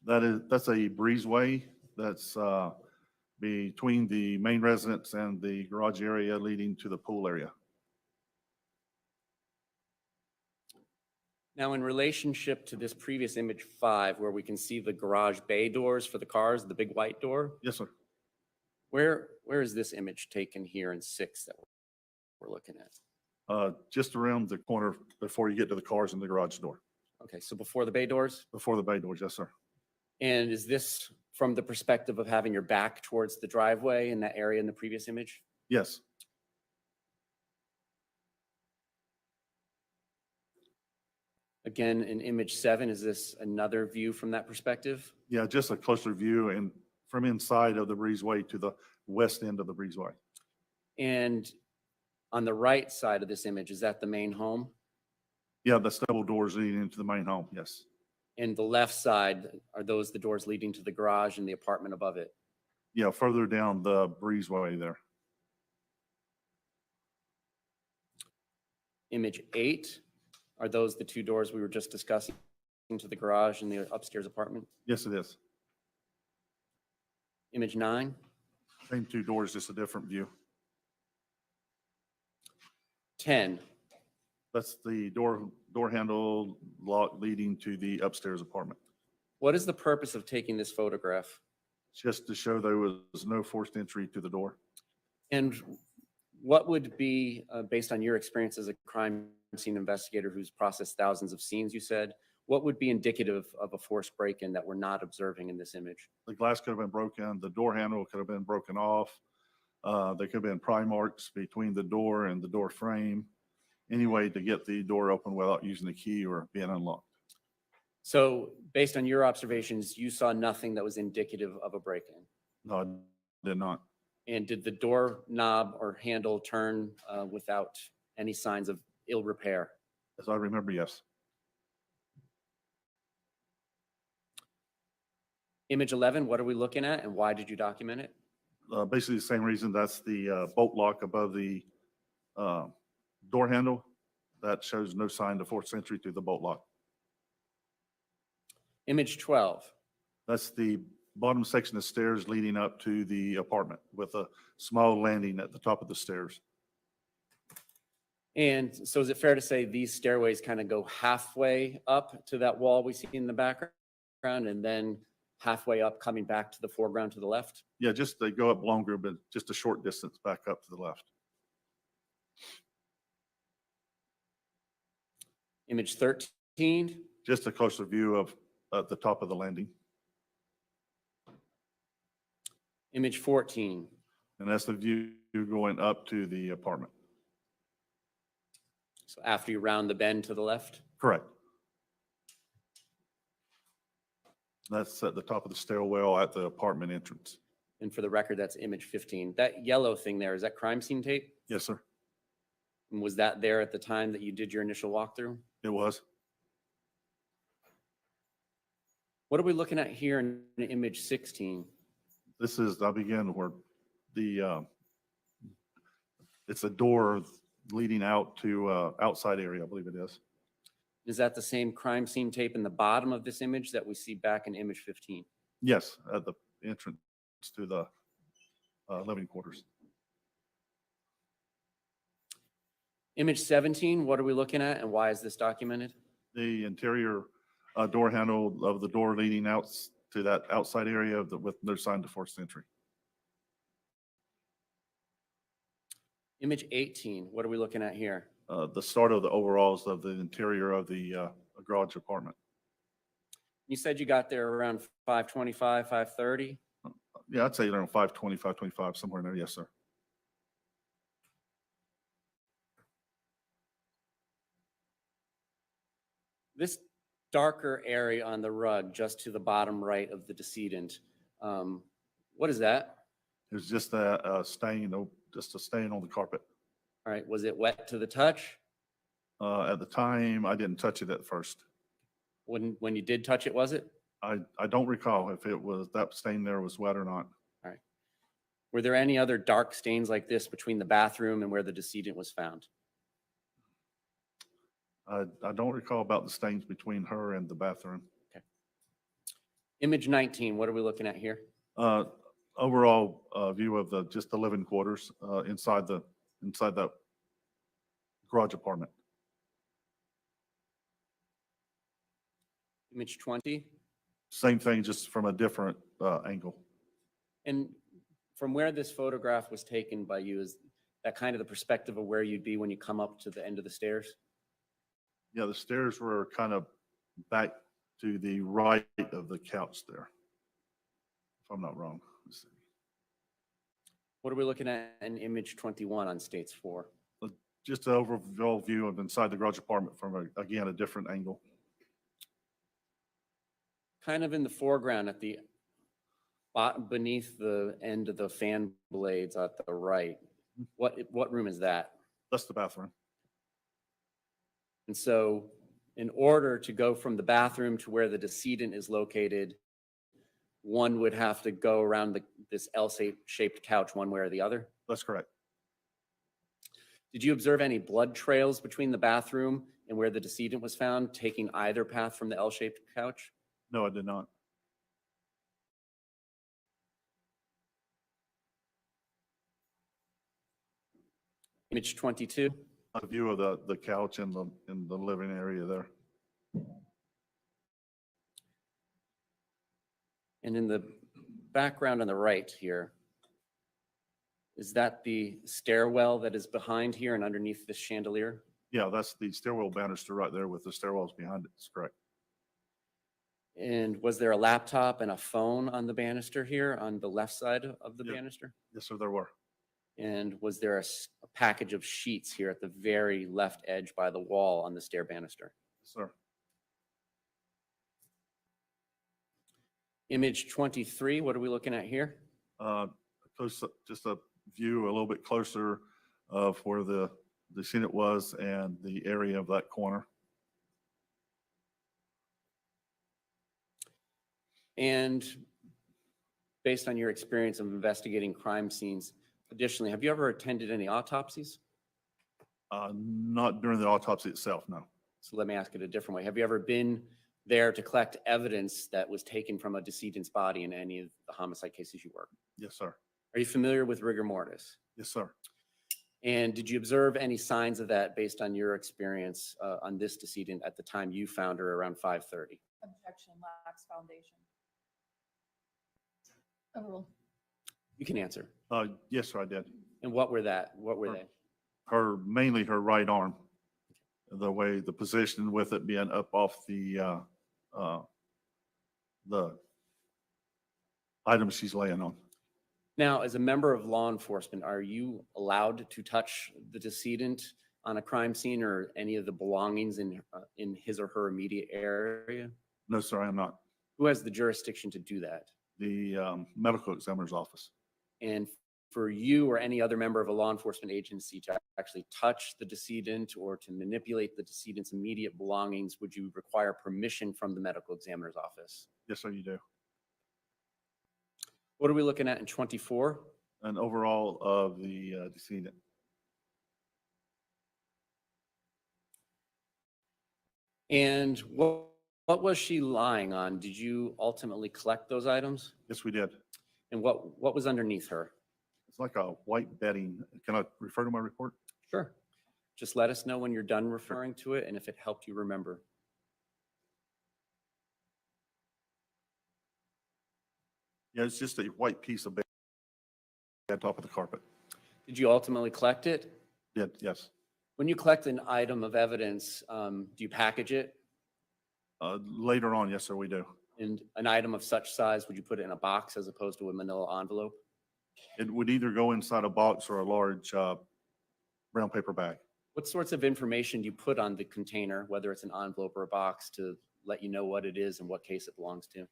That's a breezeway that's between the main residence and the garage area leading to the pool area. Now, in relationship to this previous image 5, where we can see the garage bay doors for the cars, the big white door, Yes, sir. where is this image taken here in 6 that we're looking at? Just around the corner before you get to the cars and the garage door. Okay, so before the bay doors? Before the bay doors, yes, sir. And is this from the perspective of having your back towards the driveway in that area in the previous image? Yes. Again, in image 7, is this another view from that perspective? Yeah, just a closer view and from inside of the breezeway to the west end of the breezeway. And on the right side of this image, is that the main home? Yeah, that's double doors leading into the main home, yes. And the left side, are those the doors leading to the garage and the apartment above it? Yeah, further down the breezeway there. Image 8, are those the 2 doors we were just discussing to the garage and the upstairs apartment? Yes, it is. Image 9, Same 2 doors, just a different view. 10, That's the door handle lock leading to the upstairs apartment. what is the purpose of taking this photograph? Just to show there was no forced entry to the door. And what would be, based on your experience as a crime scene investigator who's processed thousands of scenes, you said, what would be indicative of a forced break-in that we're not observing in this image? The glass could have been broken, the door handle could have been broken off. There could have been pry marks between the door and the door frame. Any way to get the door open without using the key or being unlocked. So based on your observations, you saw nothing that was indicative of a break-in? No, I did not. And did the door knob or handle turn without any signs of ill repair? As I remember, yes. Image 11, what are we looking at and why did you document it? Basically the same reason. That's the bolt lock above the door handle. That shows no sign of forced entry to the bolt lock. Image 12, That's the bottom section of stairs leading up to the apartment with a small landing at the top of the stairs. and so is it fair to say these stairways kind of go halfway up to that wall we see in the background and then halfway up coming back to the foreground to the left? Yeah, just they go up longer, but just a short distance back up to the left. Image 13, Just a closer view of the top of the landing. image 14, And that's the view going up to the apartment. So after you round the bend to the left? Correct. That's at the top of the stairwell at the apartment entrance. And for the record, that's image 15. That yellow thing there, is that crime scene tape? Yes, sir. And was that there at the time that you did your initial walkthrough? It was. What are we looking at here in image 16? This is, I began where the, it's a door leading out to outside area, I believe it is. Is that the same crime scene tape in the bottom of this image that we see back in image 15? Yes, at the entrance to the living quarters. Image 17, what are we looking at and why is this documented? The interior door handle of the door leading out to that outside area with no sign to forced entry. Image 18, what are we looking at here? The start of the overalls of the interior of the garage apartment. You said you got there around 5:25, 5:30? Yeah, I'd say around 5:20, 5:25, somewhere in there. Yes, sir. This darker area on the rug just to the bottom right of the decedent, what is that? It was just a stain, just a stain on the carpet. All right, was it wet to the touch? At the time, I didn't touch it at first. When you did touch it, was it? I don't recall if it was, that stain there was wet or not. All right. Were there any other dark stains like this between the bathroom and where the decedent was found? I don't recall about the stains between her and the bathroom. Okay. Image 19, what are we looking at here? Overall view of just the living quarters inside the garage apartment. Image 20. Same thing, just from a different angle. And from where this photograph was taken by you, is that kind of the perspective of where you'd be when you come up to the end of the stairs? Yeah, the stairs were kind of back to the right of the couch there, if I'm not wrong. Let's see. What are we looking at in image 21 on States 4? Just an overall view of inside the garage apartment from, again, a different angle. Kind of in the foreground at the beneath the end of the fan blades at the right. What room is that? That's the bathroom. And so in order to go from the bathroom to where the decedent is located, one would have to go around this L-shaped couch one way or the other? That's correct. Did you observe any blood trails between the bathroom and where the decedent was found, taking either path from the L-shaped couch? No, I did not. Image 22. A view of the couch in the living area there. And in the background on the right here, is that the stairwell that is behind here and underneath this chandelier? Yeah, that's the stairwell banister right there with the stairwells behind it. That's correct. And was there a laptop and a phone on the banister here on the left side of the Yeah. banister? Yes, sir, there were. And was there a package of sheets here at the very left edge by the wall on the stair banister? Yes, sir. Image 23, what are we looking at here? Just a view a little bit closer of where the decedent was and the area of that corner. And based on your experience of investigating crime scenes, additionally, have you ever attended any autopsies? Not during the autopsy itself, no. So let me ask it a different way. Have you ever been there to collect evidence that was taken from a decedent's body in any of the homicide cases you worked? Yes, sir. Are you familiar with rigor mortis? Yes, sir. And did you observe any signs of that based on your experience on this decedent at the time you found her around 5:30? Objection lacks foundation. Overruled. You can answer. Yes, sir, I did. And what were they? Mainly her right arm. The position with it being up off the item she's laying on. Now, as a member of law enforcement, are you allowed to touch the decedent on a crime scene or any of the belongings in his or her immediate area? No, sir, I am not. Who has the jurisdiction to do that? The medical examiner's office. And for you or any other member of a law enforcement agency to actually touch the decedent or to manipulate the decedent's immediate belongings, would you require permission from the medical examiner's office? Yes, sir, you do. What are we looking at in 24? An overall of the decedent. And what was she lying on? Did you ultimately collect those items? Yes, we did. And what was underneath her? It's like a white bedding. Can I refer to my report? Sure. Just let us know when you're done referring to it and if it helped you remember. Yeah, it's just a white piece of bed on top of the carpet. Did you ultimately collect it? Yes. When you collect an item of evidence, do you package it? Later on, yes, sir, we do. And an item of such size, would you put it in a box as opposed to a manila envelope? It would either go inside a box or a large brown paper bag. What sorts of information do you put on the container, whether it's an envelope or a box, to let you know what it is and what case it belongs to?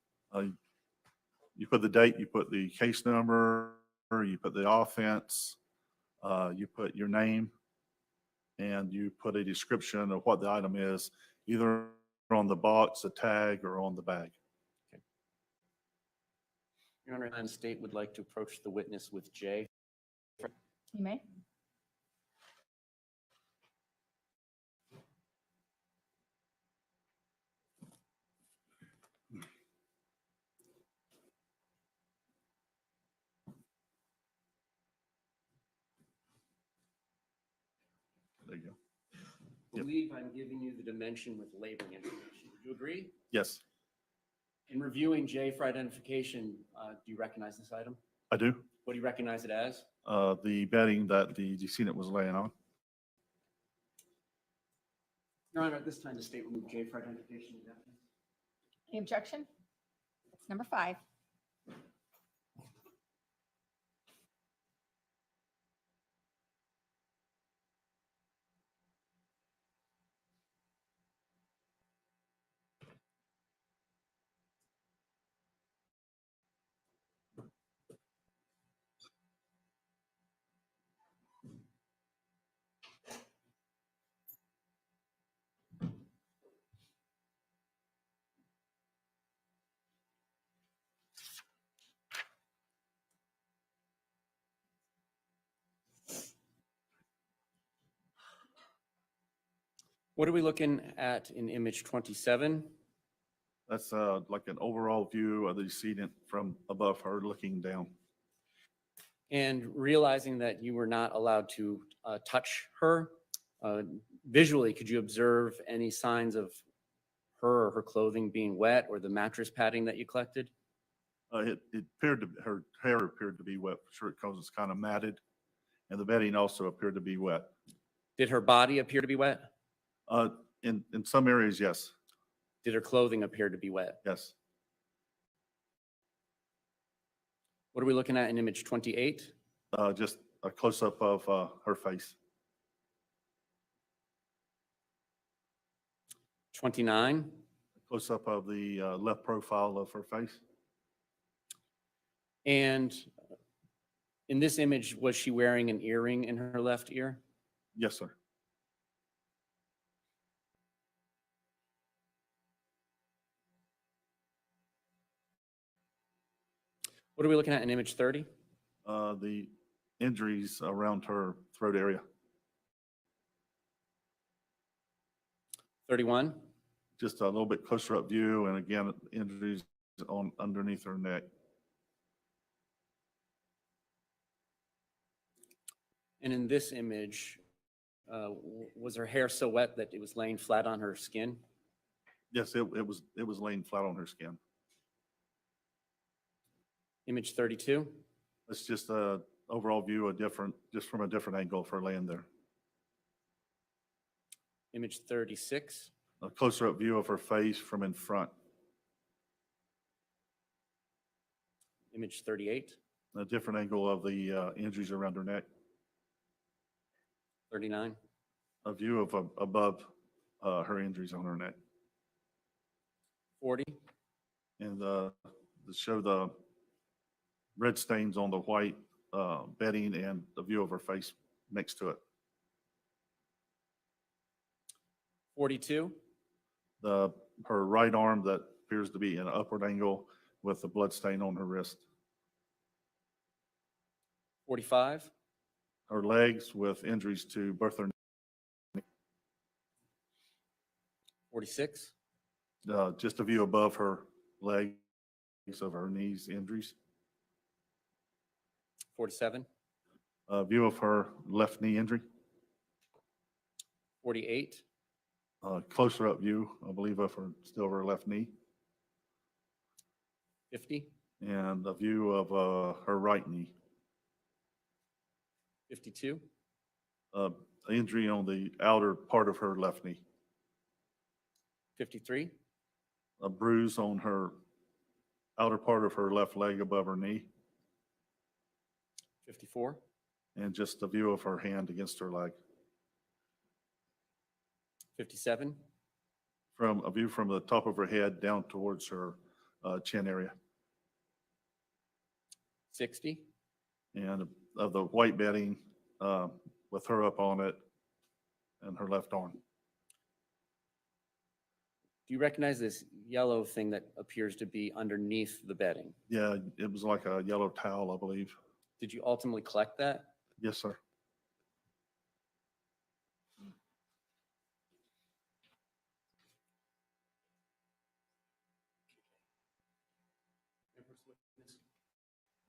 You put the date, you put the case number, you put the offense, you put your name, and you put a description of what the item is, either on the box, the tag, or on the bag. Your Honor, the state would like to approach the witness with J. You may. There you go. I believe I'm giving you the dimension with labeling information. Would you agree? Yes, In reviewing J for identification, do you recognize this item? I do. What do you recognize it as? The bedding that the decedent was laying on. Your Honor, at this time, the state will move J for identification. Any objection? That's number 5. What are we looking at in image 27? That's like an overall view of the decedent from above her looking down. And realizing that you were not allowed to touch her, visually, could you observe any signs of her or her clothing being wet or the mattress padding that you collected? It appeared to, her hair appeared to be wet, for sure, because it's kind of matted, and the bedding also appeared to be wet. Did her body appear to be wet? In some areas, yes. Did her clothing appear to be wet? Yes. What are we looking at in image 28? Just a close-up of her face. 29? Close-up of the left profile of her face. And in this image, was she wearing an earring in her left ear? Yes, sir. What are we looking at in image 30? The injuries around her throat area. 31? Just a little bit closer up view, and again, injuries on underneath her neck. And in this image, was her hair so wet that it was laying flat on her skin? Yes, it was laying flat on her skin. Image 32? It's just a overall view, just from a different angle of her laying there. Image 36? A closer up view of her face from in front. Image 38? A different angle of the injuries around her neck. 39? A view of above her injuries on her neck. 40, And to show the red stains on the white bedding and the view of her face next to it. 42, Her right arm that appears to be in an upward angle with a blood stain on her wrist. 45, Her legs with injuries to both her 46, just a view above her legs of her knees injuries. 47, A view of her left knee injury. 48, Closer up view, I believe, of her left knee. 50, And a view of her right knee. 52, Injury on the outer part of her left knee. 53, A bruise on her outer part of her left leg above her knee. 54, And just a view of her hand against her leg. 57, From a view from the top of her head down towards her chin area. 60, And of the white bedding with her up on it and her left arm. Do you recognize this yellow thing that appears to be underneath the bedding? Yeah, it was like a yellow towel, I believe. Did you ultimately collect that? Yes, sir.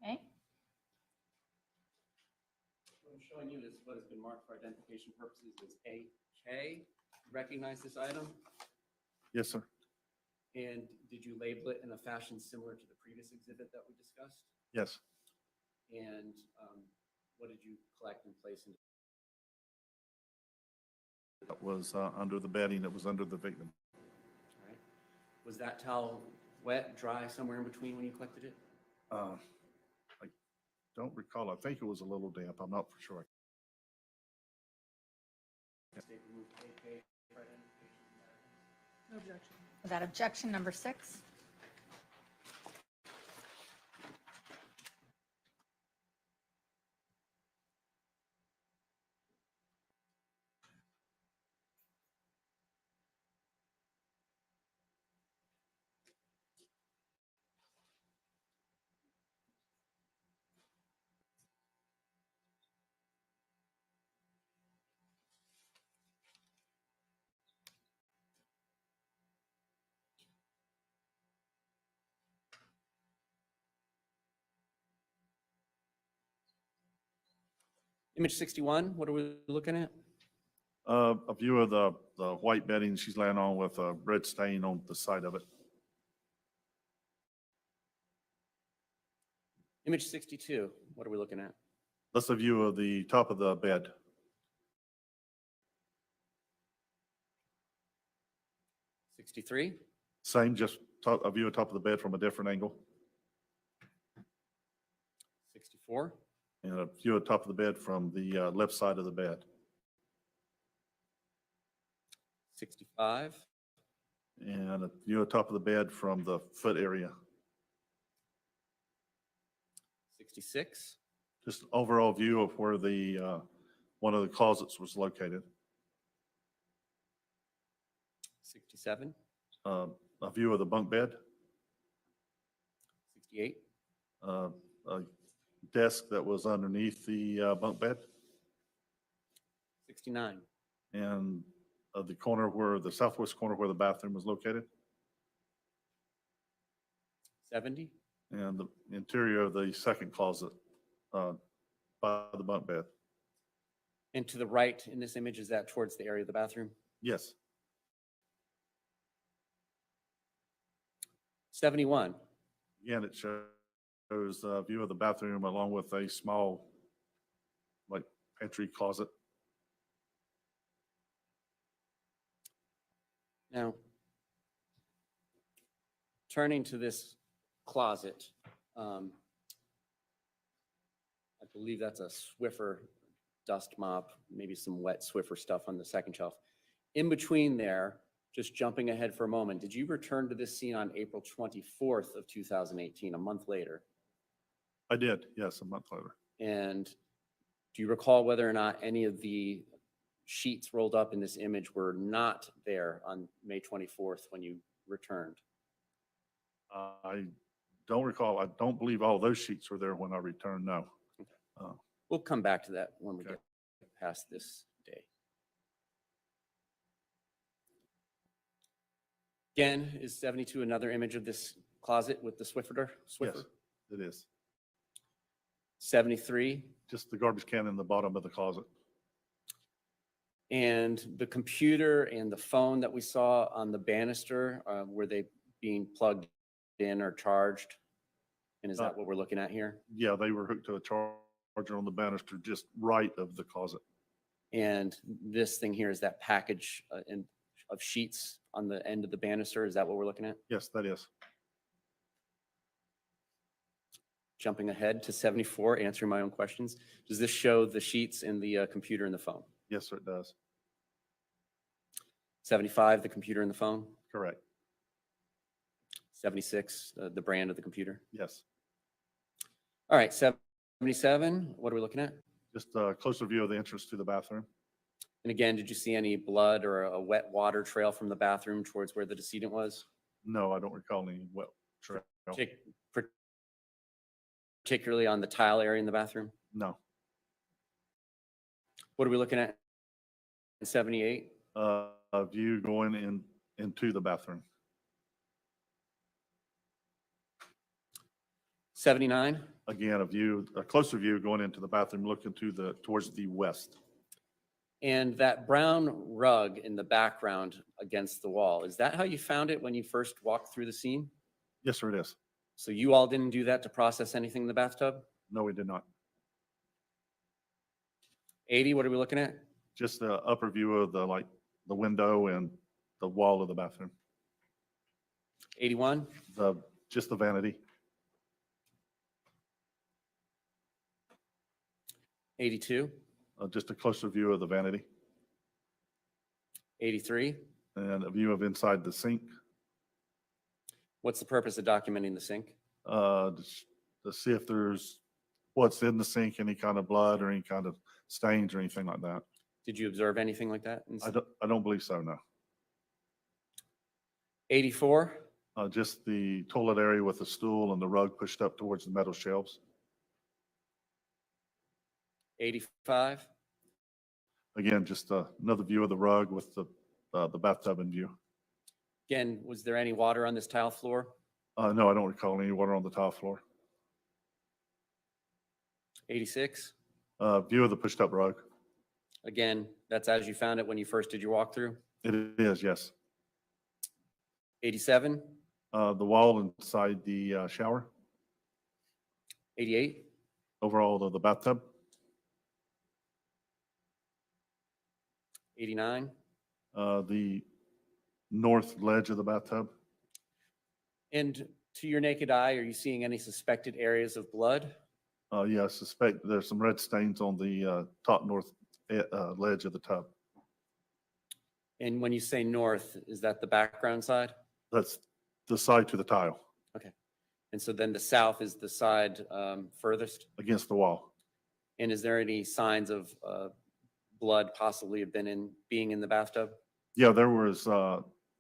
Okay. What I'm showing you is what has been marked for identification purposes as AK. Recognize this item? Yes, sir. And did you label it in a fashion similar to the previous exhibit that we discussed? Yes. And what did you collect and place in? That was under the bedding that was under the victim. All right. Was that towel wet, dry, somewhere in between when you collected it? I don't recall. I think it was a little damp. I'm not for sure. State removed AK for identification. No objection. Without objection, number 6. Image 61, what are we looking at? A view of the white bedding she's laying on with a red stain on the side of it. Image 62, what are we looking at? That's a view of the top of the bed. 63, Same, just a view of top of the bed from a different angle. 64, And a view of top of the bed from the left side of the bed. 65, And a view of top of the bed from the foot area. 66, Just overall view of where the one of the closets was located. 67, A view of the bunk bed, 68, a desk that was underneath the bunk bed, 69, and the corner where the southwest corner where the bathroom was located, 70, and the interior of the second closet by the bunk bed. and to the right in this image, is that towards the area of the bathroom? Yes. 71, Again, it shows a view of the bathroom along with a small, like, pantry closet. now, turning to this closet, I believe that's a Swiffer dust mop, maybe some wet Swiffer stuff on the second shelf. In between there, just jumping ahead for a moment, did you return to this scene on April 24th of 2018, a month later? I did, yes, a month later. And do you recall whether or not any of the sheets rolled up in this image were not there on May 24th when you returned? I don't recall. I don't believe all those sheets were there when I returned, no. We'll come back to that when we Okay. get past this day. Again, is 72 another image of this closet with the Swiffer? Yes, it is. 73, Just the garbage can in the bottom of the closet. and the computer and the phone that we saw on the banister, were they being plugged in or charged? And is that what we're looking at here? Yeah, they were hooked to a charger on the banister just right of the closet. And this thing here is that package of sheets on the end of the banister. Is that what we're looking at? Yes, that is. Jumping ahead to 74, answering my own questions. Does this show the sheets in the computer and the phone? Yes, sir, it does. 75, the computer and the phone? Correct. 76, the brand of the computer? Yes. All right, 77, what are we looking at? Just a closer view of the entrance to the bathroom. And again, did you see any blood or a wet water trail from the bathroom towards where the decedent was? No, I don't recall any wet trail. Particularly on the tile area in the bathroom? No. What are we looking at in 78? A view going into the bathroom. 79? Again, a closer view going into the bathroom, looking towards the west. And that brown rug in the background against the wall, is that how you found it when you first walked through the scene? Yes, sir, it is. So you all didn't do that to process anything in the bathtub? No, we did not. 80, what are we looking at? Just the upper view of the window and the wall of the bathroom. 81? Just the vanity. 82? Just a closer view of the vanity 83? and a view of inside the sink. What's the purpose of documenting the sink? To see if there's what's in the sink, any kind of blood or any kind of stains or anything like that. Did you observe anything like that? I don't believe so, no. 84? Just the toilet area with the stool and the rug pushed up towards the metal shelves. 85? Again, just another view of the rug with the bathtub in view. Again, was there any water on this tile floor? No, I don't recall any water on the tile floor. 86? View of the pushed up rug. Again, that's as you found it when you first did your walkthrough? It is, yes. 87? The wall inside the shower. 88? Overall, the bathtub. 89? The north ledge of the bathtub. And to your naked eye, are you seeing any suspected areas of blood? Yeah, I suspect there's some red stains on the top north ledge of the tub. And when you say north, is that the background side? That's the side to the tile Okay. And so then the south is the side furthest? against the wall. And is there any signs of blood possibly have being in the bathtub? Yeah, there was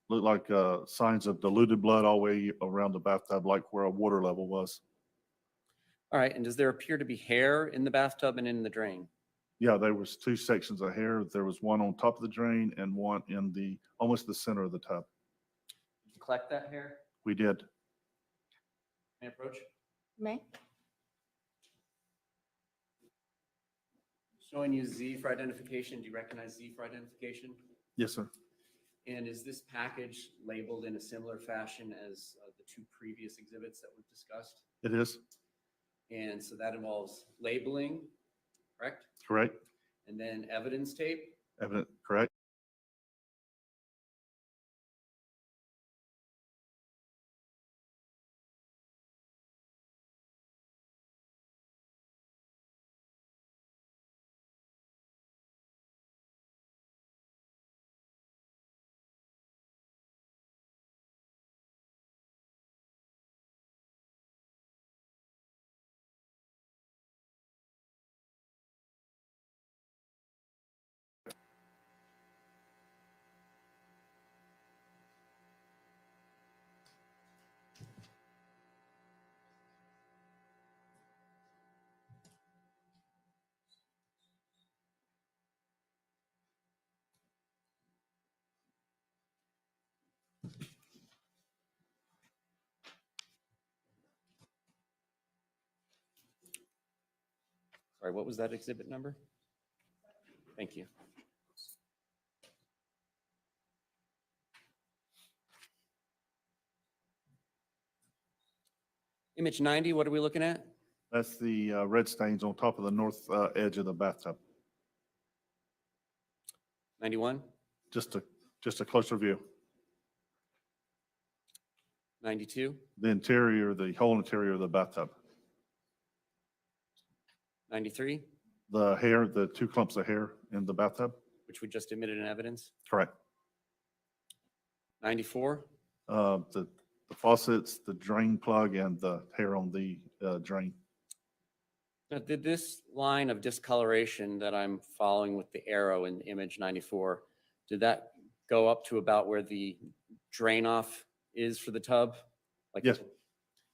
looked like signs of diluted blood all the way around the bathtub, like where a water level was. All right, and does there appear to be hair in the bathtub and in the drain? Yeah, there was two sections of hair. There was one on top of the drain and one in almost the center of the tub. Did you collect that hair? We did. May I approach? May? Showing you Z for identification. Do you recognize Z for identification? Yes, sir. And is this package labeled in a similar fashion as the two previous exhibits that we've discussed? It is. And so that involves labeling, correct? Correct. And then evidence tape? Evident, correct. Sorry, what was that exhibit number? Thank you. Image 90, what are we looking at? That's the red stains on top of the north edge of the bathtub. 91, Just a closer view. 92, The whole interior of the bathtub. 93, The hair, the 2 clumps of hair in the bathtub. which we just admitted in evidence. Correct. 94, The faucets, the drain plug, and the hair on the drain. now did this line of discoloration that I'm following with the arrow in image 94, did that go up to about where the drain off is for the tub? Like Yes.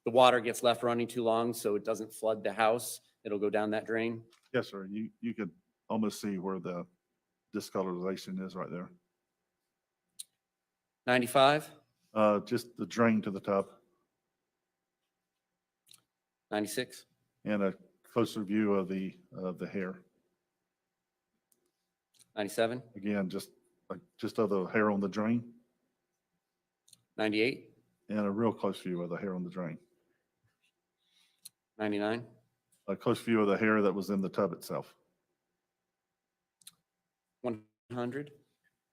the water gets left running too long so it doesn't flood the house, it'll go down that drain? Yes, sir. You could almost see where the discolorization is right there. 95, Just the drain to the tub 96, and a closer view of the hair. 97, Again, just of the hair on the drain 98, and a real close view of the hair on the drain. 99, A close view of the hair that was in the tub itself. 100,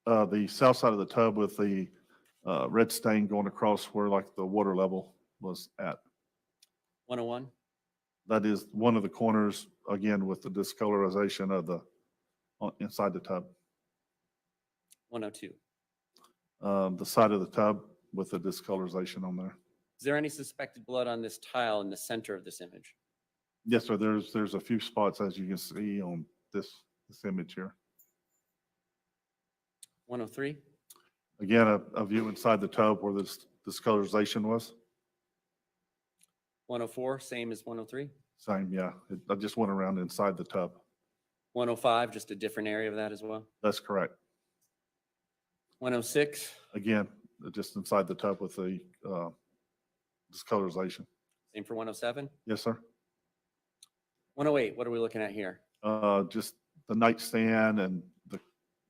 The south side of the tub with the red stain going across where like the water level was at. 101, That is one of the corners, again, with the discolorization of inside the tub. 102. The side of the tub with the discolorization on there. Is there any suspected blood on this tile in the center of this image? Yes, sir. There's a few spots, as you can see on this image here. 103, Again, a view inside the tub where this discolorization was. 104, same as 103. Same, yeah. I just went around inside the tub. 105, just a different area of that as well. That's correct. 106, Again, just inside the tub with the discolorization. same for 107. Yes, sir. 108, what are we looking at here? Just the nightstand and the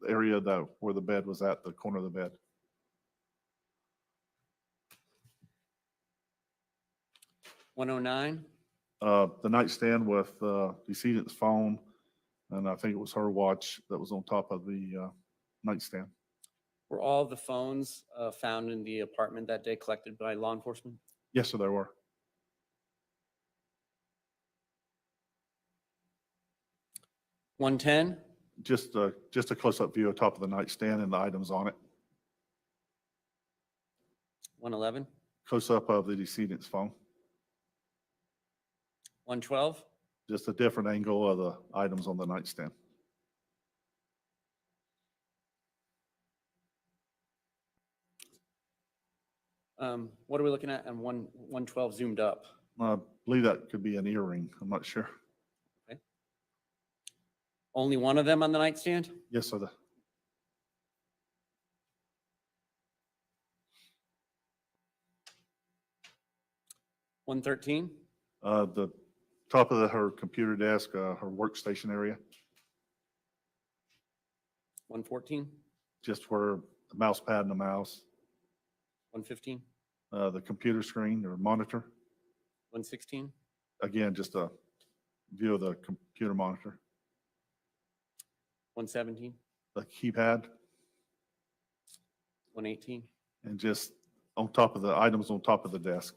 area where the bed was at, the corner of the bed. 109, The nightstand with the decedent's phone, and I think it was her watch that was on top of the nightstand. were all the phones found in the apartment that day collected by law enforcement? Yes, sir, there were. 110, Just a close-up view of top of the nightstand and the items on it. 111, Close-up of the decedent's phone. 112, Just a different angle of the items on the nightstand. what are we looking at on 112 zoomed up? I believe that could be an earring. I'm not sure. Only one of them on the nightstand? Yes, sir. 113, The top of her computer desk, her workstation area, 114, just where the mouse pad and the mouse, 115, the computer screen or monitor. 116, Again, just a view of the computer monitor, 117, the keypad, 118, and just on top of the items on top of the desk.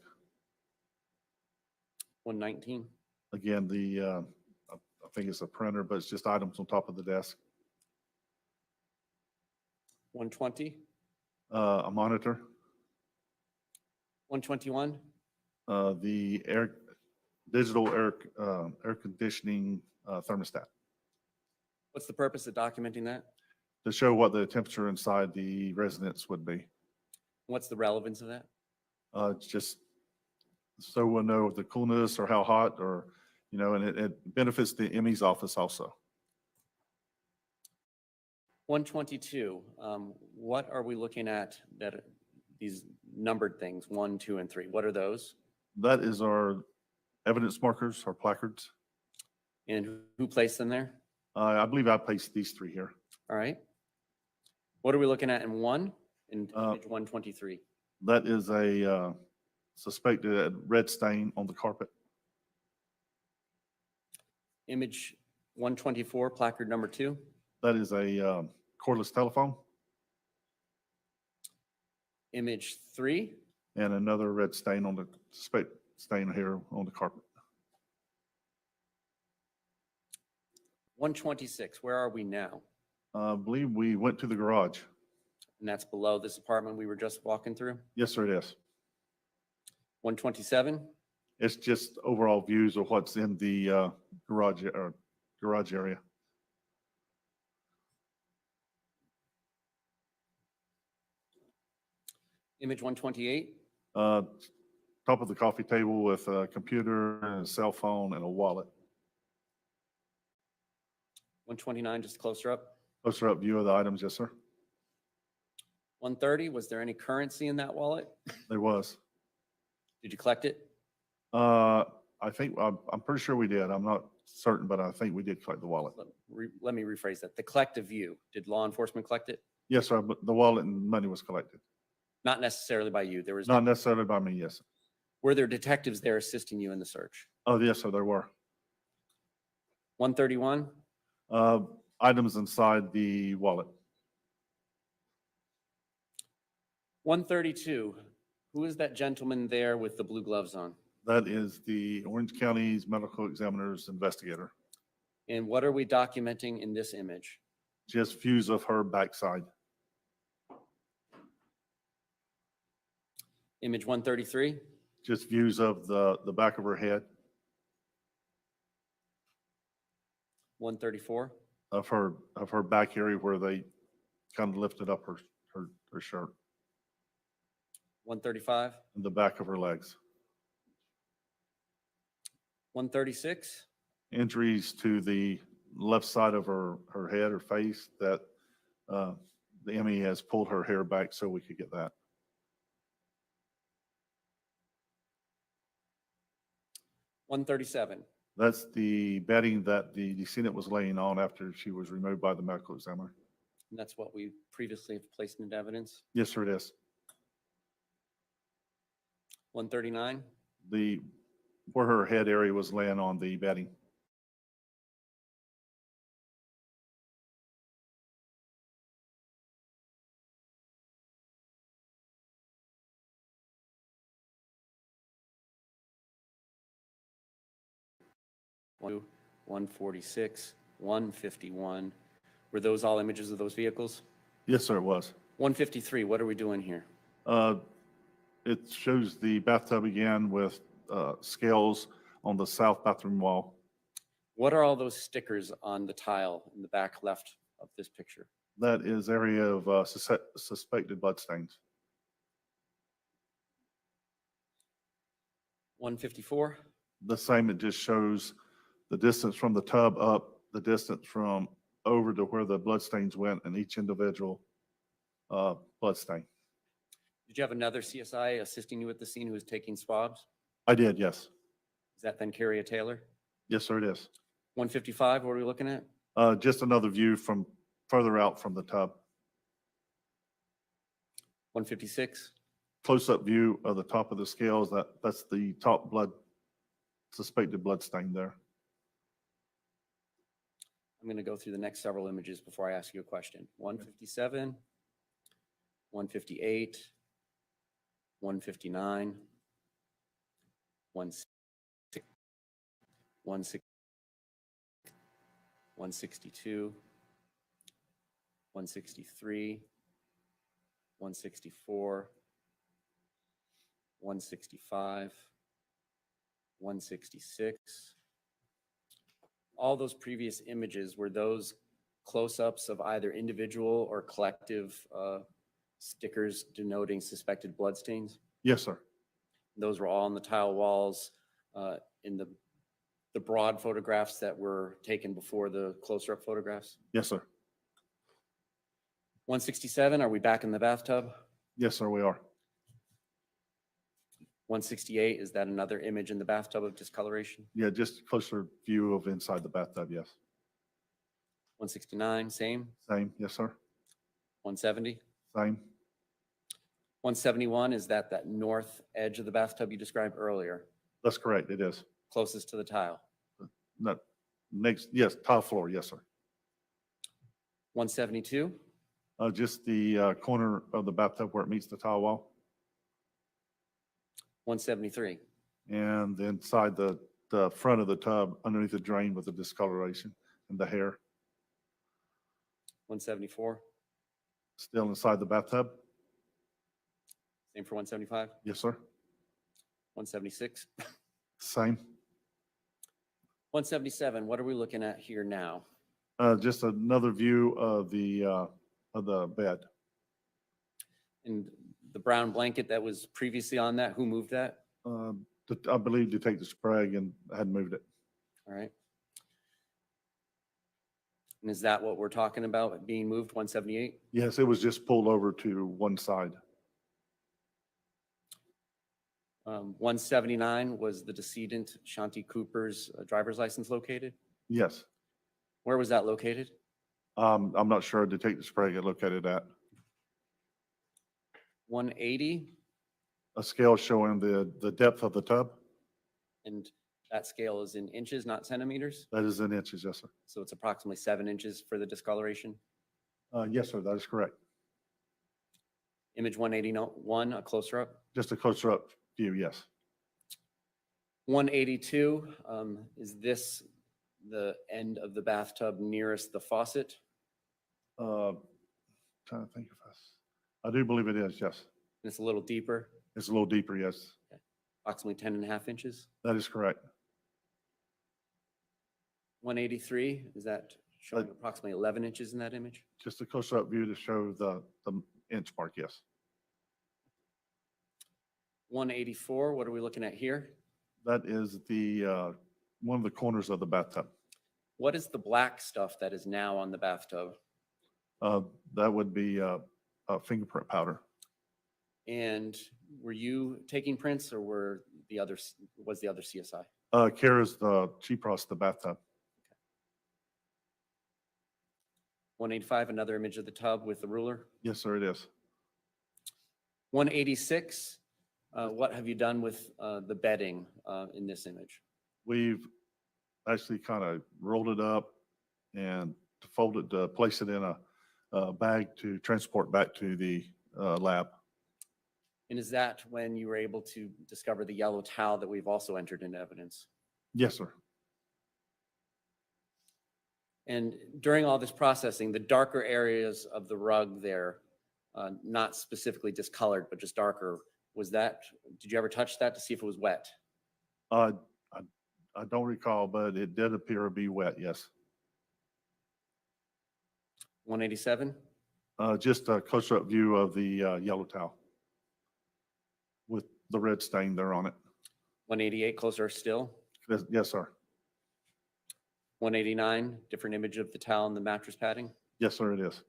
119, Again, I think it's a printer, but it's just items on top of the desk. 120, A monitor, 121, the digital air conditioning thermostat what's the purpose of documenting that? to show what the temperature inside the residence would be. What's the relevance of that? Just so we'll know the coolness or how hot or, and it benefits the ME's office also. 122, what are we looking at that these numbered things, 1, 2, and 3? What are those? That is our evidence markers, our placards. And who placed them there? I believe I placed these three here. All right. What are we looking at in one? In Uh, image 123? That is a suspected red stain on the carpet. Image 124, placard number 2. That is a cordless telephone Image 3. and another red stain on the suspect stain here on the carpet. 126, where are we now? I believe we went to the garage. And that's below this apartment we were just walking through? Yes, sir, it is. 127? It's just overall views of what's in the garage area. Image 128? Top of the coffee table with a computer and a cell phone and a wallet. 129, just closer up? Closer up view of the items, yes, sir. 130, was there any currency in that wallet? There was. Did you collect it? I think, I'm pretty sure we did. I'm not certain, but I think we did collect the wallet. Let me rephrase that. The collective view, did law enforcement collect it? Yes, sir, but the wallet and money was collected. Not necessarily by you. There was, Not necessarily by me, yes. were there detectives there assisting you in the search? Oh, yes, sir, there were. 131? Items inside the wallet. 132, who is that gentleman there with the blue gloves on? That is the Orange County's medical examiner's investigator. And what are we documenting in this image? Just views of her backside. Image 133? Just views of the back of her head, 134? of her back area where they kind of lifted up her shirt, 135? and the back of her legs. 136? Injuries to the left side of her head or face that the ME has pulled her hair back so we could get that. 137? That's the bedding that the decedent was laying on after she was removed by the medical examiner. And that's what we previously have placed into evidence? Yes, sir, it is. 139? Where her head area was laying on the bedding. One, 146, 151. Were those all images of those vehicles? Yes, sir, it was. 153, what are we doing here? It shows the bathtub again with scales on the south bathroom wall. What are all those stickers on the tile in the back left of this picture? That is area of suspected bloodstains. 154? The same, it just shows the distance from the tub up, the distance from over to where the bloodstains went, and each individual bloodstain. Did you have another CSI assisting you at the scene who was taking swabs? I did, yes. Is that then Carrie Taylor? Yes, sir, it is. 155, what are we looking at? Just another view from further out from the tub. 156? Close-up view of the top of the scales. That's the top suspected blood stain there. I'm going to go through the next several images before I ask you a question. 157, 158, 159, 162, 163, 164, 165, 166. All those previous images, were those close-ups of either individual or collective stickers denoting suspected bloodstains? Yes, sir. Those were all on the tile walls in the broad photographs that were taken before the closer-up photographs? Yes, sir. 167, are we back in the bathtub? Yes, sir, we are. 168, is that another image in the bathtub of discoloration? Yeah, just closer view of inside the bathtub, yes. 169, same. Same, yes, sir. 170. Same. 171, is that north edge of the bathtub you described earlier, That's correct, it is. closest to the tile? No, next, yes, tile floor, yes, sir. 172, Just the corner of the bathtub where it meets the tile wall. 173, And inside the front of the tub, underneath the drain with the discoloration and the hair, 174, still inside the bathtub. same for 175, Yes, sir. 176. Same. 177, what are we looking at here now? Just another view of the bed. And the brown blanket that was previously on that, who moved that? I believe Detective Sprague and had moved it. All right. And is that what we're talking about being moved, 178? Yes, it was just pulled over to one side. 179, was the decedent Shanti Cooper's driver's license located? Yes. Where was that located? I'm not sure Detective Sprague had located that. 180, A scale showing the depth of the tub. and that scale is in inches, not centimeters? That is in inches, yes, sir. So it's approximately 7 inches for the discoloration? Yes, sir, that is correct. Image 181, a closer up? Just a closer up view, yes. 182, is this the end of the bathtub nearest the faucet? Trying to think if I do believe it is, yes. And it's a little deeper, It's a little deeper, yes. approximately 10.5 inches? That is correct. 183, is that showing approximately 11 inches in that image? Just a closer up view to show the inch mark, yes. 184, what are we looking at here? That is the one of the corners of the bathtub. What is the black stuff that is now on the bathtub? That would be fingerprint powder. And were you taking prints, or was the other CSI? Kara's she processed the bathtub. 185, another image of the tub with the ruler. Yes, sir, it is. 186, what have you done with the bedding in this image? We've actually kind of rolled it up and folded to place it in a bag to transport back to the lab. And is that when you were able to discover the yellow towel that we've also entered into evidence? Yes, sir. And during all this processing, the darker areas of the rug there, not specifically discolored, but just darker, did you ever touch that to see if it was wet? I don't recall, but it did appear to be wet, yes. 187? Just a closer up view of the yellow towel with the red stain there on it. 188, closer still? Yes, sir. 189, different image of the towel and the mattress padding? Yes, sir, it is.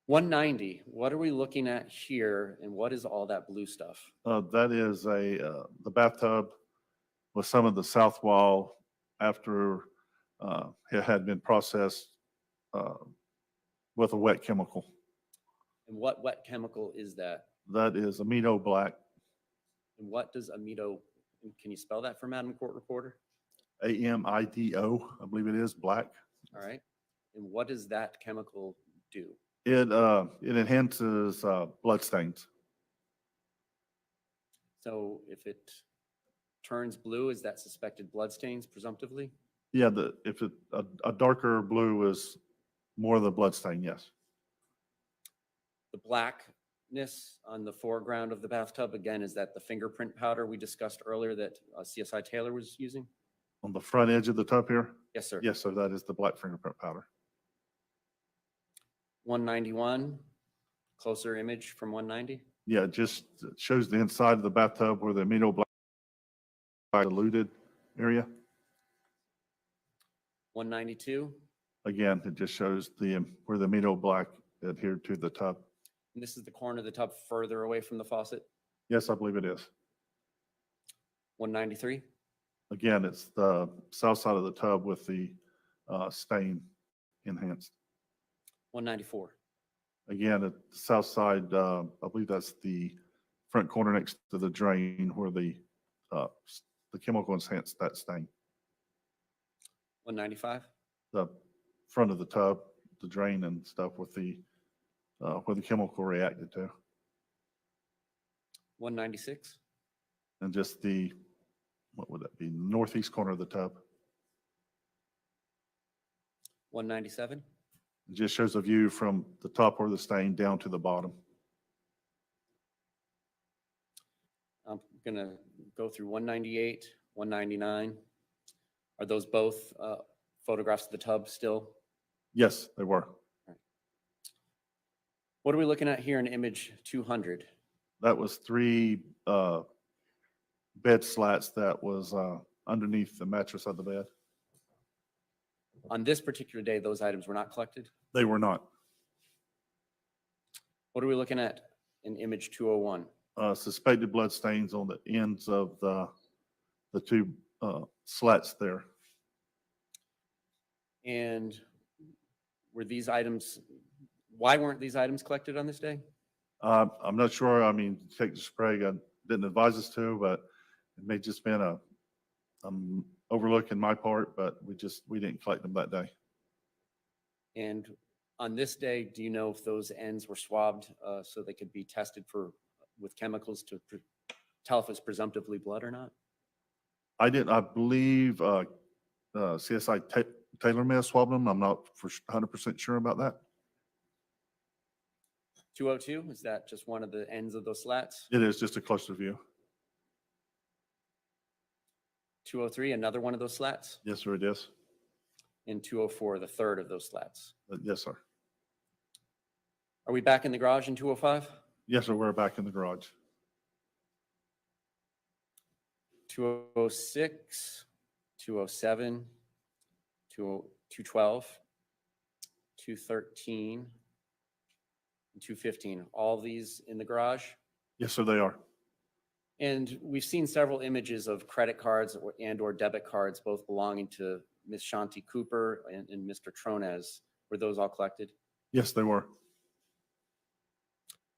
190, what are we looking at here, and what is all that blue stuff? That is the bathtub with some of the south wall after it had been processed with a wet chemical. And what wet chemical is that? That is amido black, And what does amido, can you spell that for Madam Court Reporter? AMIDO, I believe it is, black. All right. And what does that chemical do? It enhances blood stains. So if it turns blue, is that suspected blood stains presumptively? Yeah, if a darker blue is more of the blood stain, yes. The blackness on the foreground of the bathtub, again, is that the fingerprint powder we discussed earlier that CSI Taylor was using? On the front edge of the tub here? Yes, sir. Yes, sir, that is the black fingerprint powder. 191, closer image from 190. Yeah, it just shows the inside of the bathtub where the amido black diluted area. 192. Again, it just shows where the amido black adhered to the tub. And this is the corner of the tub further away from the faucet? Yes, I believe it is. 193? Again, it's the south side of the tub with the stain enhanced. 194? Again, at the south side, I believe that's the front corner next to the drain where the chemical enhanced that stain. 195? The front of the tub, the drain and stuff with the where the chemical reacted to, 196? and just the, what would that be, northeast corner of the tub. 197? It just shows a view from the top where the stain down to the bottom. I'm gonna go through 198, 199. Are those both photographs of the tub still? Yes, they were. What are we looking at here in image 200? That was 3 bed slats that was underneath the mattress of the bed. On this particular day, those items were not collected? They were not. What are we looking at in image 201? Suspected blood stains on the ends of the 2 slats there. And were these items, why weren't these items collected on this day? I'm not sure. I mean, Detective Sprague didn't advise us to, but it may just been a overlook in my part, but we didn't collect them that day. And on this day, do you know if those ends were swabbed so they could be tested with chemicals to tell if it's presumptively blood or not? I believe CSI Taylor may have swabbed them. I'm not for 100% sure about that. 202, is that just one of the ends of those slats? It is just a closer view. 203, another one of those slats? Yes, sir, it is. And 204, the third of those slats? Yes, sir. Are we back in the garage in 205? Yes, sir, we're back in the garage. 206, 207, 212, 213, and 215, all these in the garage? Yes, sir, they are. And we've seen several images of credit cards and/or debit cards, both belonging to Ms. Shanti Cooper and Mr. Tronnes. Were those all collected? Yes, they were.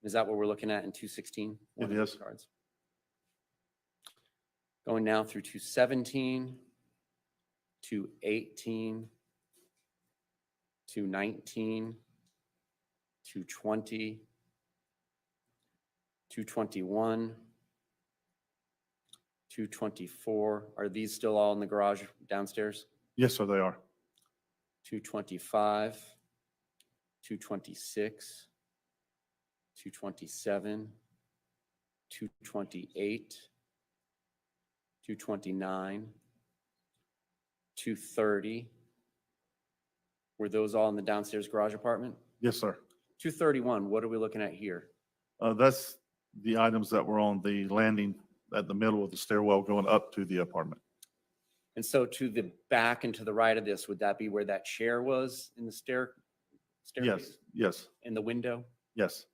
Is that what we're looking at in 216? It is. Cards. Going now through 217, 218, 219, 220, 221, 224. Are these still all in the garage downstairs? Yes, sir, they are. 225, 226, 227, 228, 229, 230. Were those all in the downstairs garage apartment? Yes, sir. 231, what are we looking at here? That's the items that were on the landing at the middle of the stairwell going up to the apartment. And so to the back and to the right of this, would that be where that chair was in the staircase? Yes, yes, In the window? yes.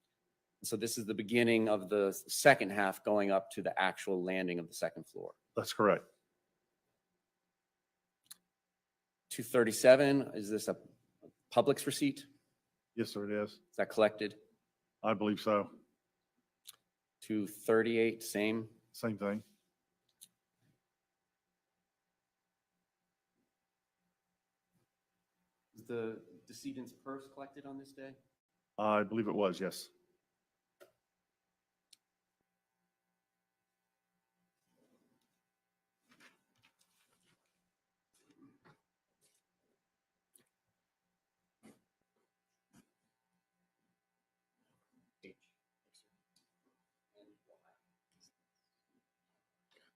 So this is the beginning of the second half going up to the actual landing of the second floor. That's correct. 237, is this a Publix receipt? Yes, sir, it is. Is that collected? I believe so. 238, same. Same thing. Is the decedent's purse collected on this day? I believe it was, yes.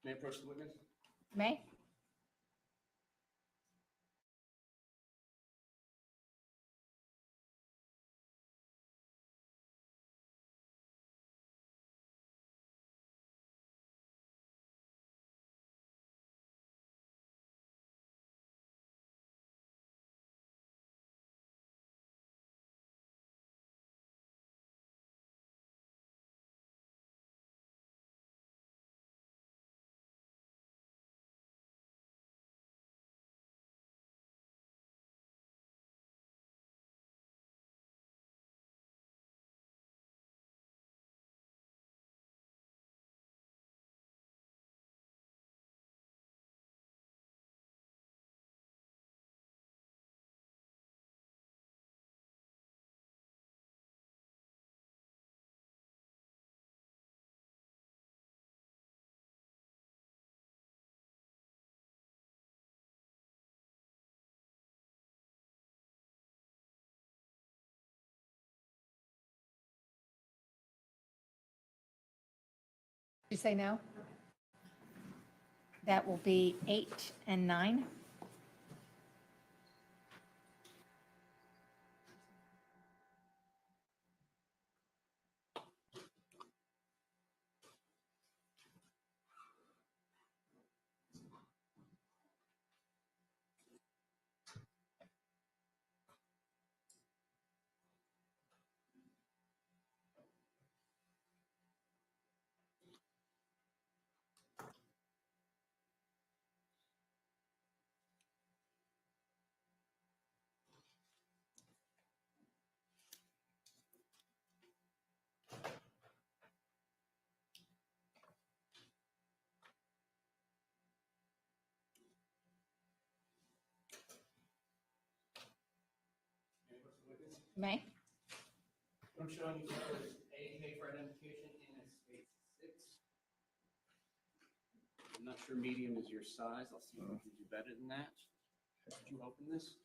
May I approach the witness? May? You say no? That will be 8 and 9. May? I'm showing you A for identification in a space 6. I'm not sure medium is your size. I'll see if we can do better than that. Did you open this?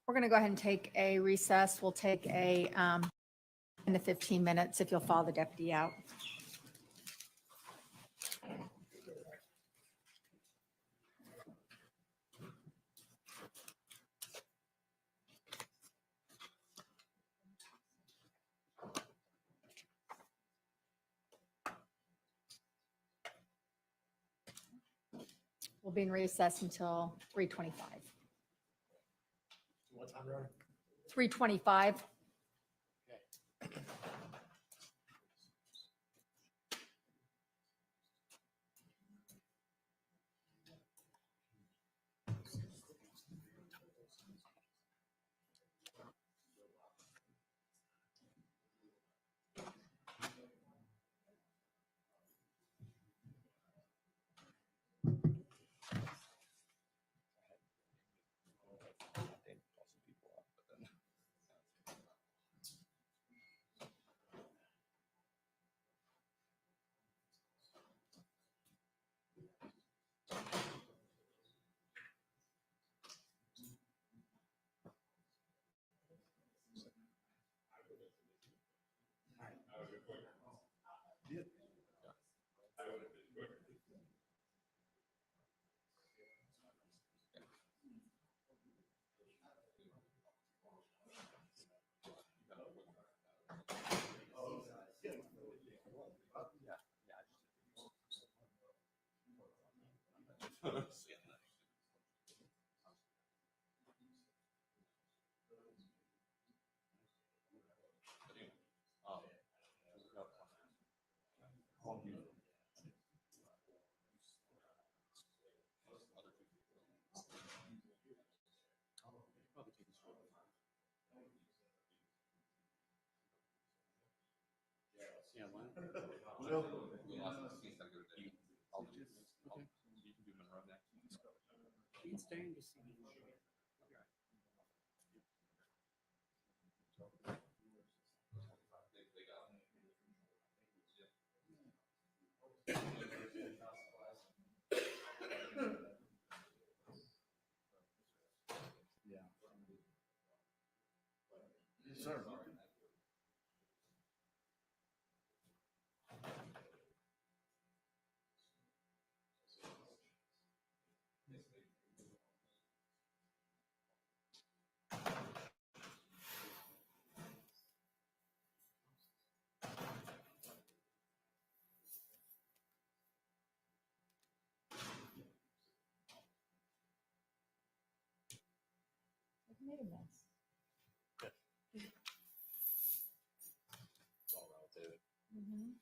We're going to go ahead and take a recess. We'll take a 10 to 15 minutes if you'll follow the deputy out. We'll be in recess until 3:25. What time, Rory? 3:25. Yeah, why not? You can stay and just see. Yeah. Yes, sir. I've made a mess. It's all relative. Mhm.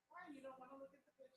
Why, you don't wanna look at the picture?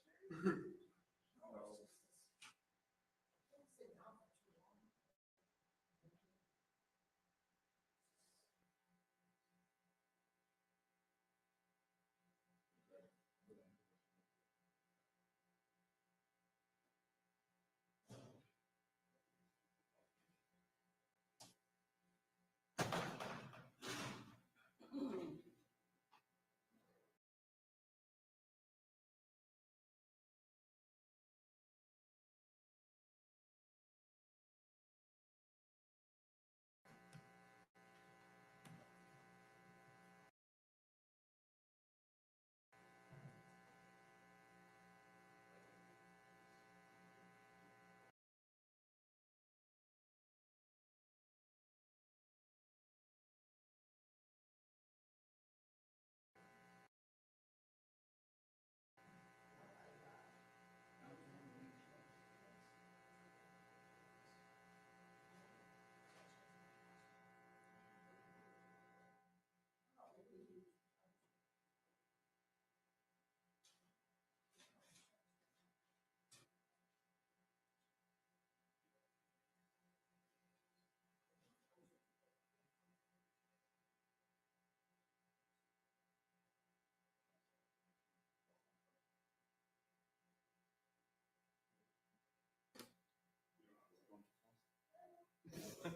Wow.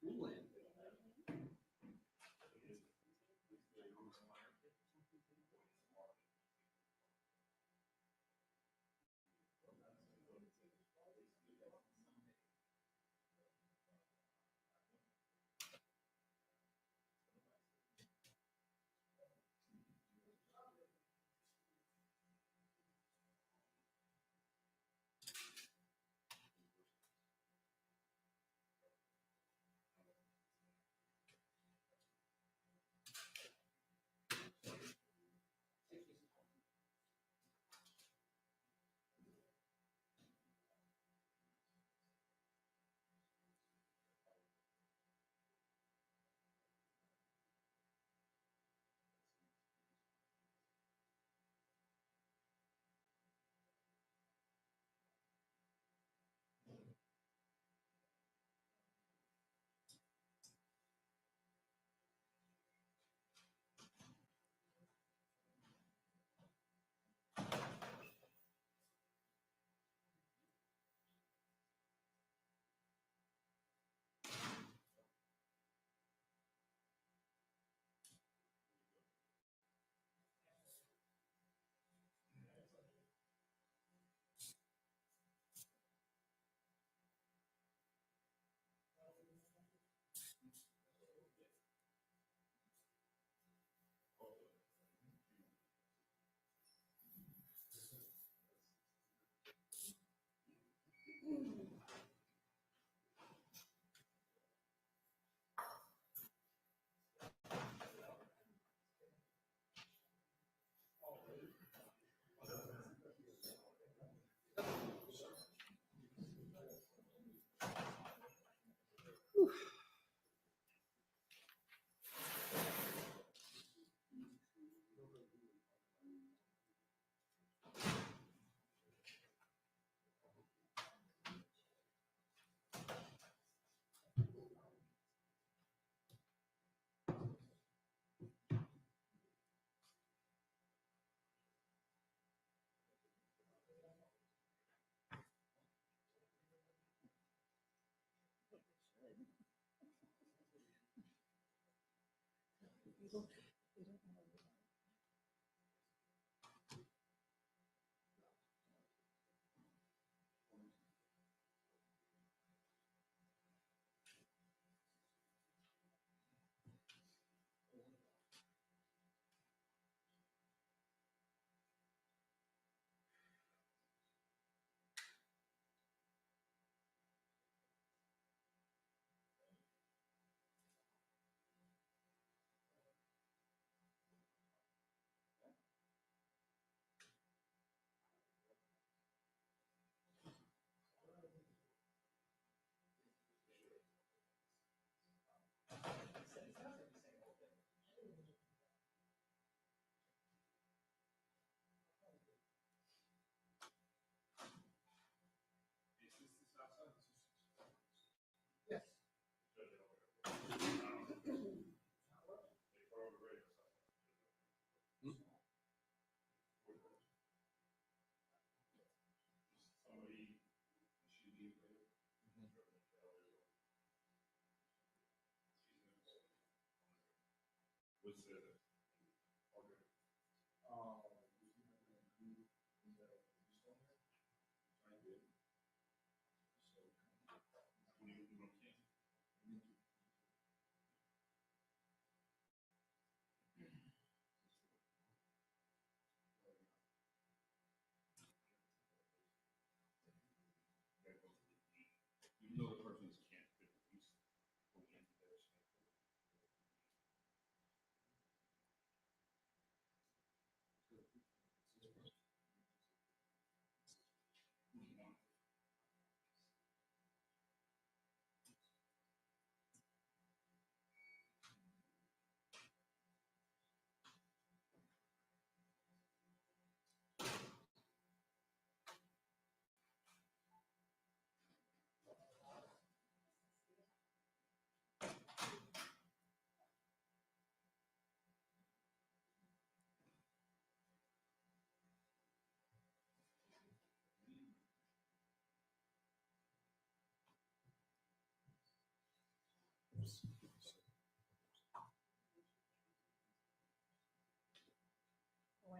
Cooling.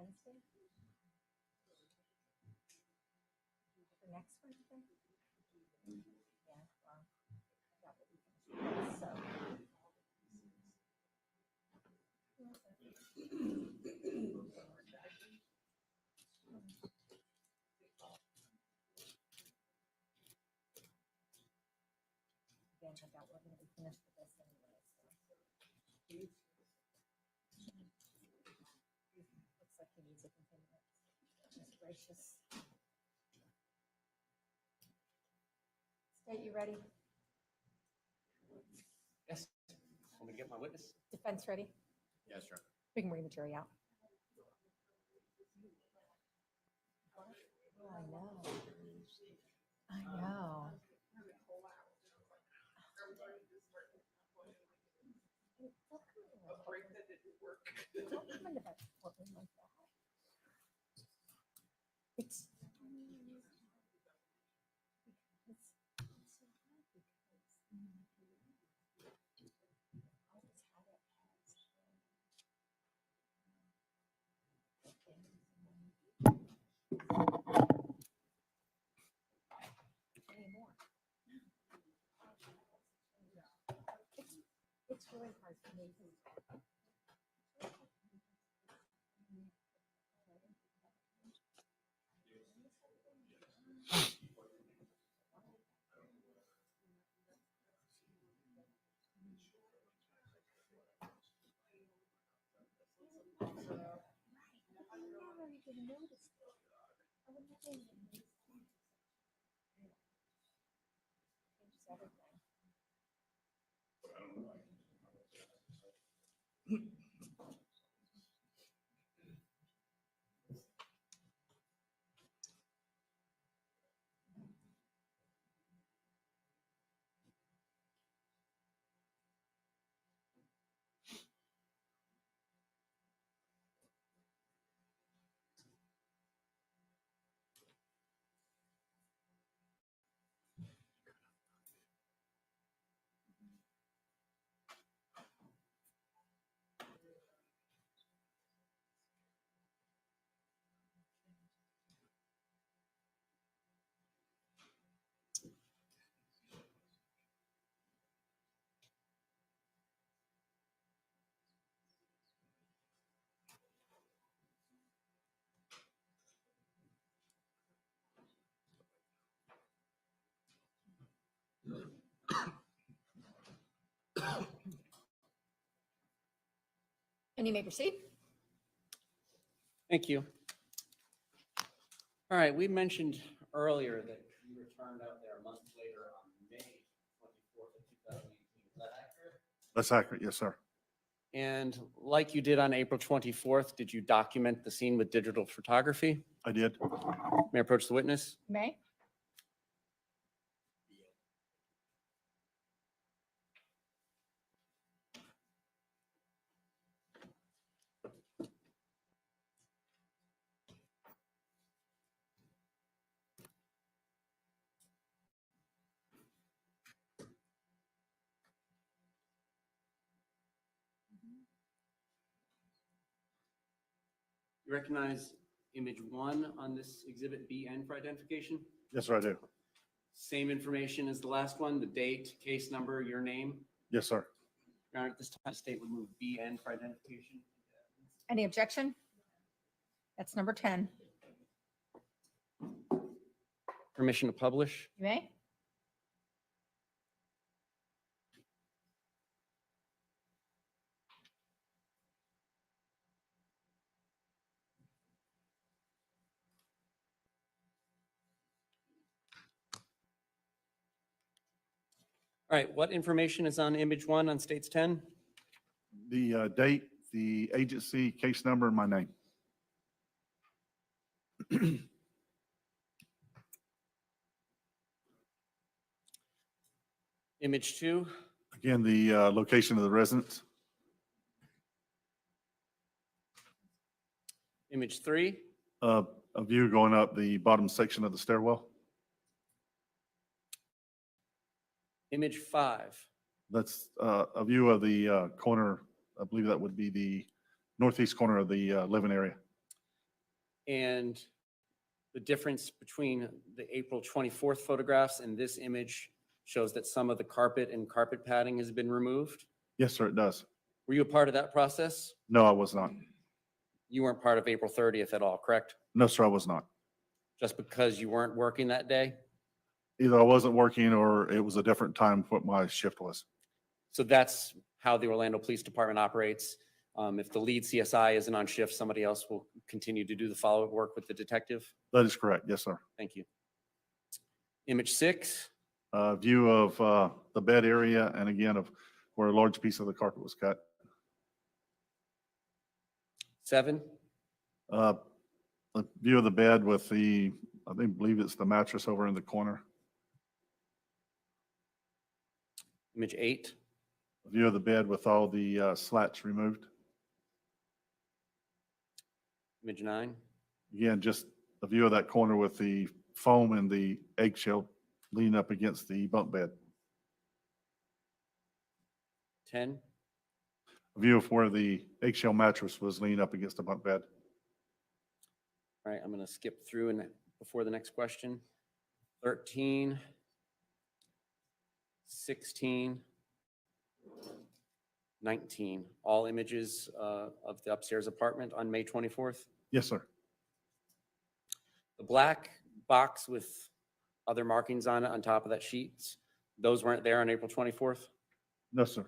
Wednesday? The next Wednesday? Yeah, well, yeah, but we can- so. Again, I doubt we're gonna be finished with this anyway, so. Looks like he needs a continuance. Goodness gracious. State, you ready? Yes. Want me to get my witness? Defense ready? Yes, sir. We can bring the jury out. Oh, I know. I know. Don't come into that courtroom like that. It's. Anymore. It's really hard for me. I never even noticed it. I would never even notice it. Changes everything. And you may proceed. Thank you. All right, we mentioned earlier that you returned out there a month later on May 24th of 2018. Is that accurate? That's accurate, yes, sir. And like you did on April 24th, did you document the scene with digital photography? I did. May I approach the witness? May? You recognize image 1 on this exhibit BN for identification? Yes, sir, I do. Same information as the last one, the date, case number, your name? Yes, sir. Your Honor, at this time, the state would move BN for identification. Any objection? That's number 10. Permission to publish? You may? All right, what information is on image 1 on states 10? The date, the agency, case number, and my name. Image 2? Again, the location of the residence. Image 3? A view going up the bottom section of the stairwell. Image 5? That's a view of the corner. I believe that would be the northeast corner of the living area. And the difference between the April 24th photographs and this image shows that some of the carpet and carpet padding has been removed. Yes, sir, it does. Were you a part of that process? No, I was not. You weren't part of April 30th at all, correct? No, sir, I was not. Just because you weren't working that day? Either I wasn't working or it was a different time what my shift was. So that's how the Orlando Police Department operates. If the lead CSI isn't on shift, somebody else will continue to do the follow-up work with the detective. That is correct. Yes, sir. Thank you. Image 6, View of the bed area and again of where a large piece of the carpet was cut. 7, A view of the bed with the, believe it's the mattress over in the corner. image 8, A view of the bed with all the slats removed. image 9, Again, just a view of that corner with the foam and the eggshell leaning up against the bunk bed. 10, A view of where the eggshell mattress was leaning up against the bunk bed. All right, I'm going to skip through and before the next question. 13, 16, 19, all images of the upstairs apartment on May 24th. Yes, sir. The black box with other markings on it on top of that sheet, those weren't there on April 24th. No, sir.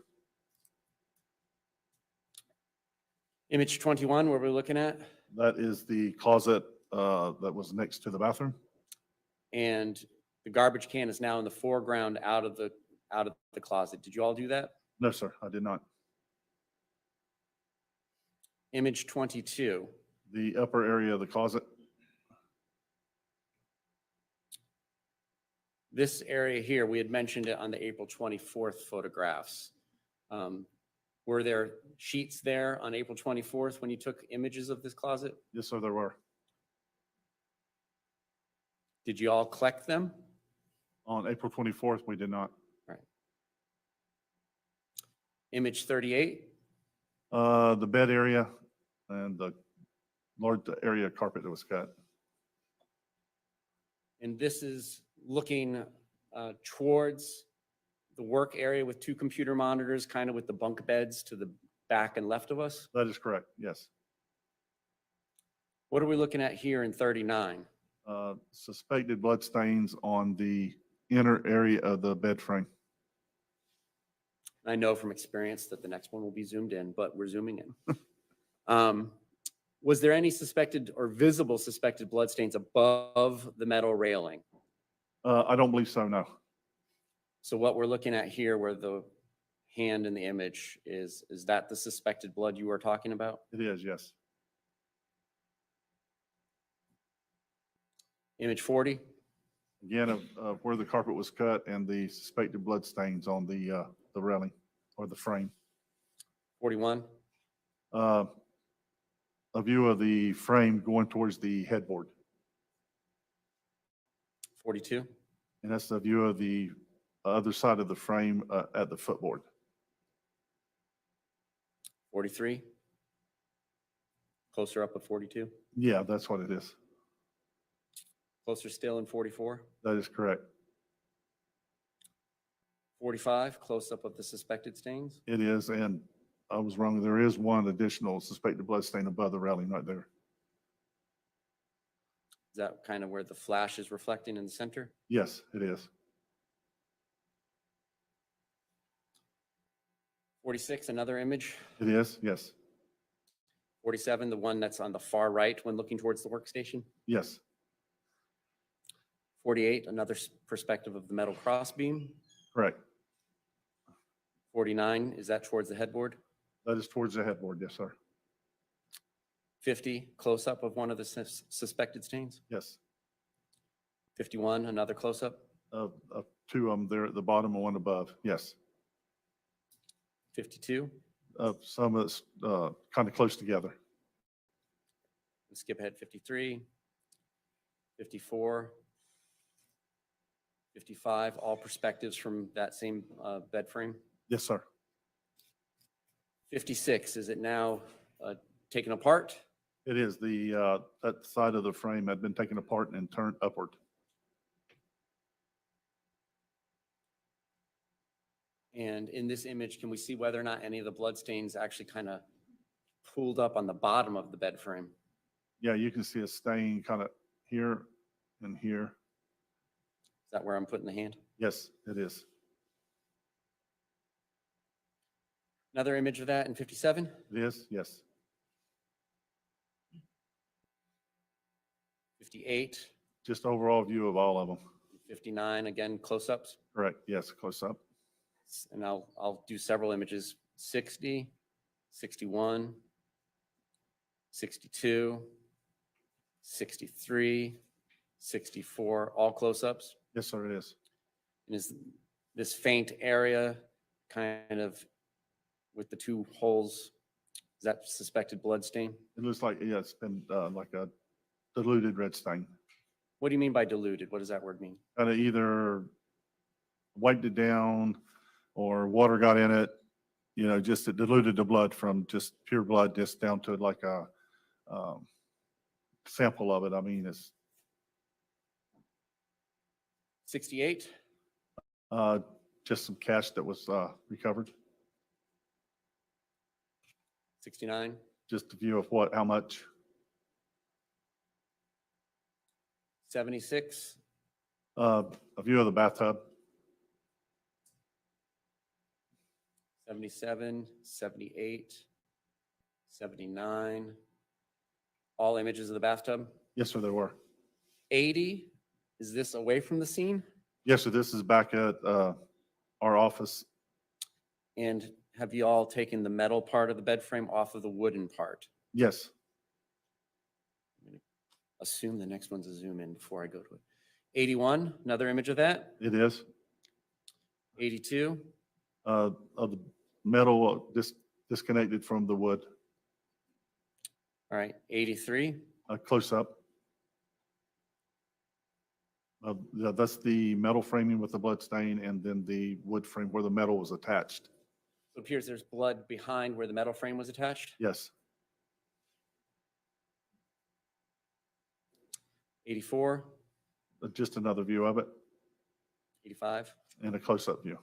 Image 21, where we're looking at, That is the closet that was next to the bathroom. and the garbage can is now in the foreground out of the closet. Did you all do that? No, sir, I did not. Image 22, The upper area of the closet. this area here, we had mentioned it on the April 24th photographs. Were there sheets there on April 24th when you took images of this closet? Yes, sir, there were. Did you all collect them? On April 24th, we did not. Right. Image 38, The bed area and the large area of carpet that was cut. and this is looking towards the work area with 2 computer monitors, kind of with the bunk beds to the back and left of us. That is correct, yes. What are we looking at here in 39? Suspected blood stains on the inner area of the bed frame. I know from experience that the next one will be zoomed in, but we're zooming in. Was there any suspected or visible suspected blood stains above the metal railing? I don't believe so, no. So what we're looking at here, where the hand in the image is that the suspected blood you were talking about? It is, yes. Image 40, Again, of where the carpet was cut and the suspected blood stains on the railing or the frame. 41, A view of the frame going towards the headboard. 42, And that's the view of the other side of the frame at the footboard. 43, closer up of 42, Yeah, that's what it is. closer still in 44, That is correct. 45, close up of the suspected stains. It is, and I was wrong. There is one additional suspected blood stain above the railing right there. Is that kind of where the flash is reflecting in the center? Yes, it is. 46, another image. It is, yes, 47, the one that's on the far right when looking towards the workstation. yes, 48, another perspective of the metal crossbeam. correct. 49, is that towards the headboard? That is towards the headboard, yes, sir. 50, close-up of one of the suspected stains. Yes. 51, another close-up. Of two of them there at the bottom and one above, yes. 52, Some that's kind of close together. skip ahead. 53, 54, 55, all perspectives from that same bed frame. Yes, sir. 56, is it now taken apart? It is that side of the frame had been taken apart and turned upward. And in this image, can we see whether or not any of the blood stains actually kind of pooled up on the bottom of the bed frame? Yeah, you can see a stain kind of here and here. Is that where I'm putting the hand? Yes, it is. Another image of that in 57? It is, yes. 58, Just overall view of all of them. 59, again, close-ups. Correct, yes, close up. And I'll do several images, 60, 61, 62, 63, 64, all close-ups. Yes, sir, it is. And is this faint area kind of with the two holes, is that suspected blood stain? It looks like, yeah, it's been like a diluted red stain. What do you mean by diluted? What does that word mean? Kind of either wiped it down or water got in it, you know, just it diluted the blood from just pure blood just down to like a sample of it. I mean, it's 68, just some cash that was recovered. 69, Just a view of what, how much. 76, A view of the bathtub. 77, 78, 79, all images of the bathtub. Yes, sir, there were. 80, is this away from the scene? Yes, sir, this is back at our office. And have you all taken the metal part of the bed frame off of the wooden part? Yes, Assume the next one's a zoom in before I go to it. 81, another image of that. it is. 82, Of the metal disconnected from the wood. all right, 83, Close up. Yeah, that's the metal framing with the blood stain and then the wood frame where the metal was attached. it appears there's blood behind where the metal frame was attached. Yes, 84, just another view of it 85, and a close-up view.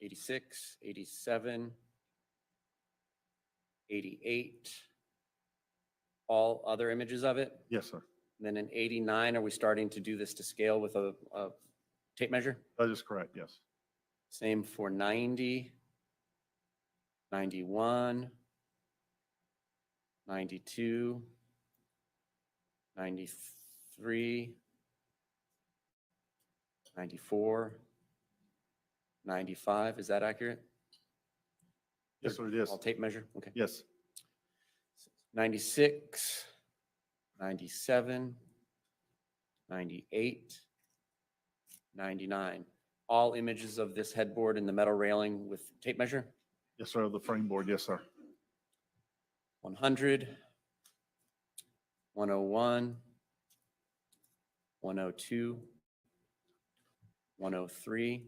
86, 87, 88, all other images of it. Yes, sir. And then in 89, are we starting to do this to scale with a tape measure? That is correct, yes. Same for 90, 91, 92, 93, 94, 95. Is that accurate? Yes, sir, it is. All tape measure? Okay. Yes, 96, 97, 98, 99. All images of this headboard and the metal railing with tape measure? yes, sir, the frame board, yes, sir. 100, 101, 102, 103,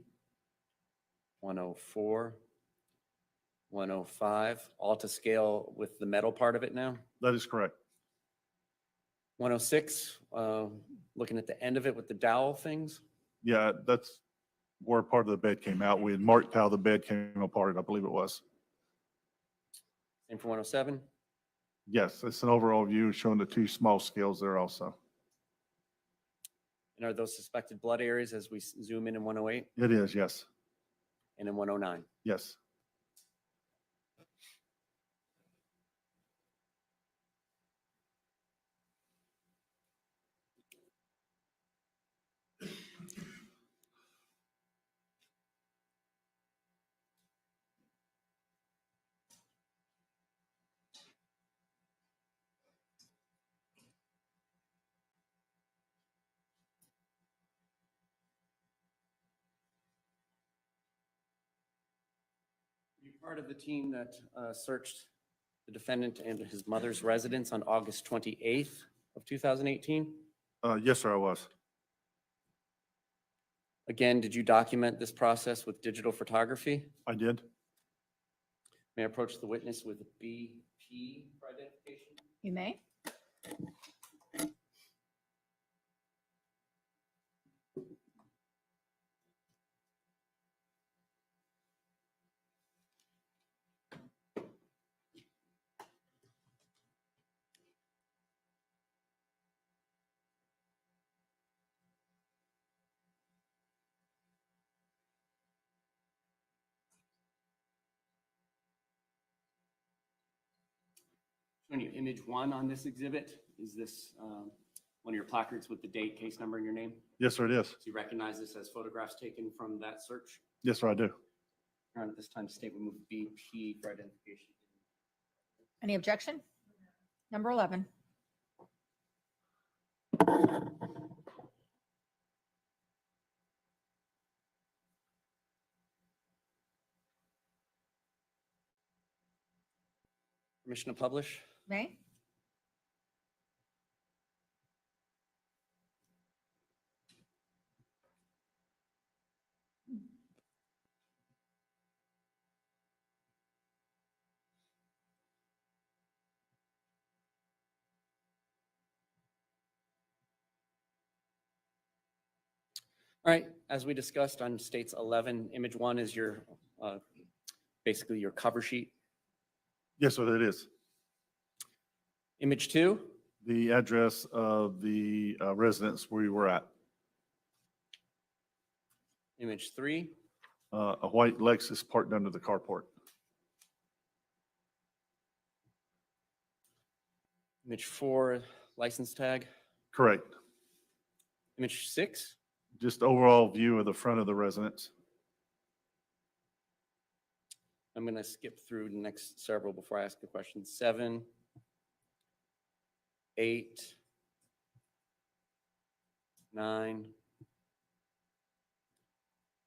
104, 105, all to scale with the metal part of it now? That is correct. 106, looking at the end of it with the dowel things? Yeah, that's where part of the bed came out. We had marked how the bed came apart, I believe it was. Same for 107? Yes, it's an overall view showing the two small scales there also. And are those suspected blood areas as we zoom in 108 It is, yes, and in 109? yes. Were you part of the team that searched the defendant and his mother's residence on August 28th of 2018? Yes, sir, I was. Again, did you document this process with digital photography? I did. May I approach the witness with BP P for identification? You may. Showing you image 1 on this exhibit. Is this one of your placards with the date, case number, and your name? Yes, sir, it is. So you recognize this as photographs taken from that search? Yes, sir, I do. All right, at this time, state we move BP for identification. Any objection? Number 11. Permission to publish? May. All right, as we discussed on states 11, image 1 is your, basically your cover sheet. Yes, sir, it is. Image 2, The address of the residence we were at. image 3, A white Lexus parked under the carport. image 4, license tag, Correct. image 6, Just overall view of the front of the residence. I'm going to skip through the next several before I ask a question. 7, 8, 9,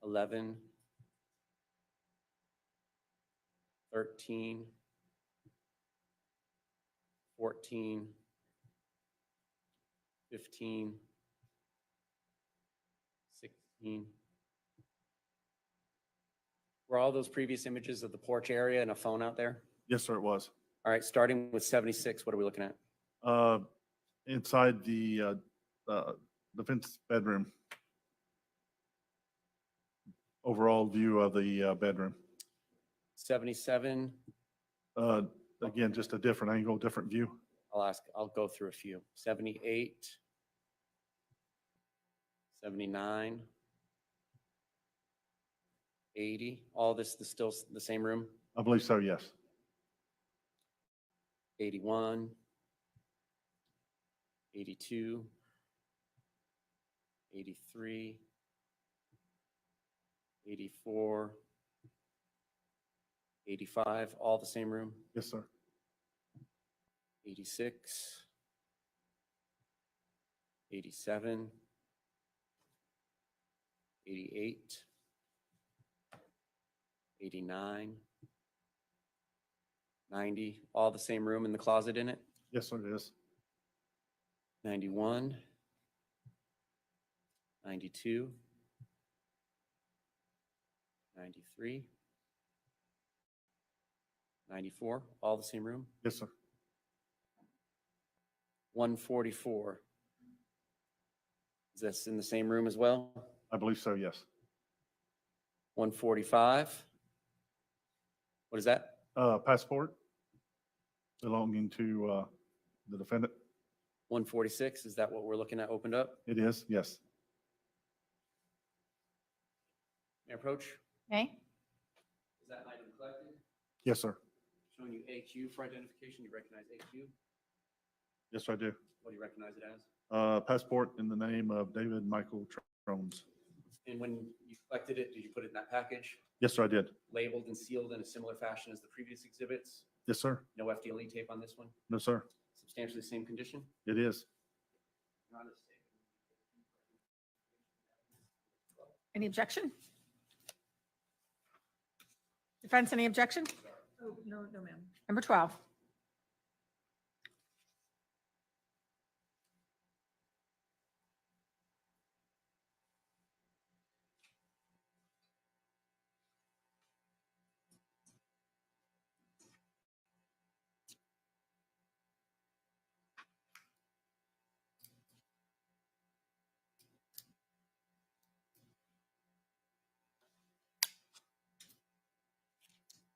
11, 13, 14, 15, 16. Were all those previous images of the porch area and a phone out there? Yes, sir, it was. All right, starting with 76, what are we looking at? Inside the defense bedroom. Overall view of the bedroom. 77, Again, just a different angle, different view. I'll go through a few. 78, 79, 80, all this is still the same room? I believe so, yes. 81, 82, 83, 84, 85, all the same room? Yes, sir. 86, 87, 88, 89, 90, all the same room in the closet in it? Yes, sir, it is. 91, 92, 93, 94, all the same room? Yes, sir. 144. Is this in the same room as well? I believe so, yes. 145. What is that? Passport belonging to the defendant. 146, is that what we're looking at opened up? It is, yes. May I approach? May. Is that item collected? Yes, sir. Showing you AQ for identification, you recognize AQ? Yes, sir, I do. What do you recognize it as? Passport in the name of David Michael Tronnes. And when you collected it, did you put it in that package? Yes, sir, I did. Labeled and sealed in a similar fashion as the previous exhibits? Yes, sir. No FDLE tape on this one? No, sir. Substantially same condition? It is. Any objection? Defense, any objection? Oh, no, no, ma'am. Number 12.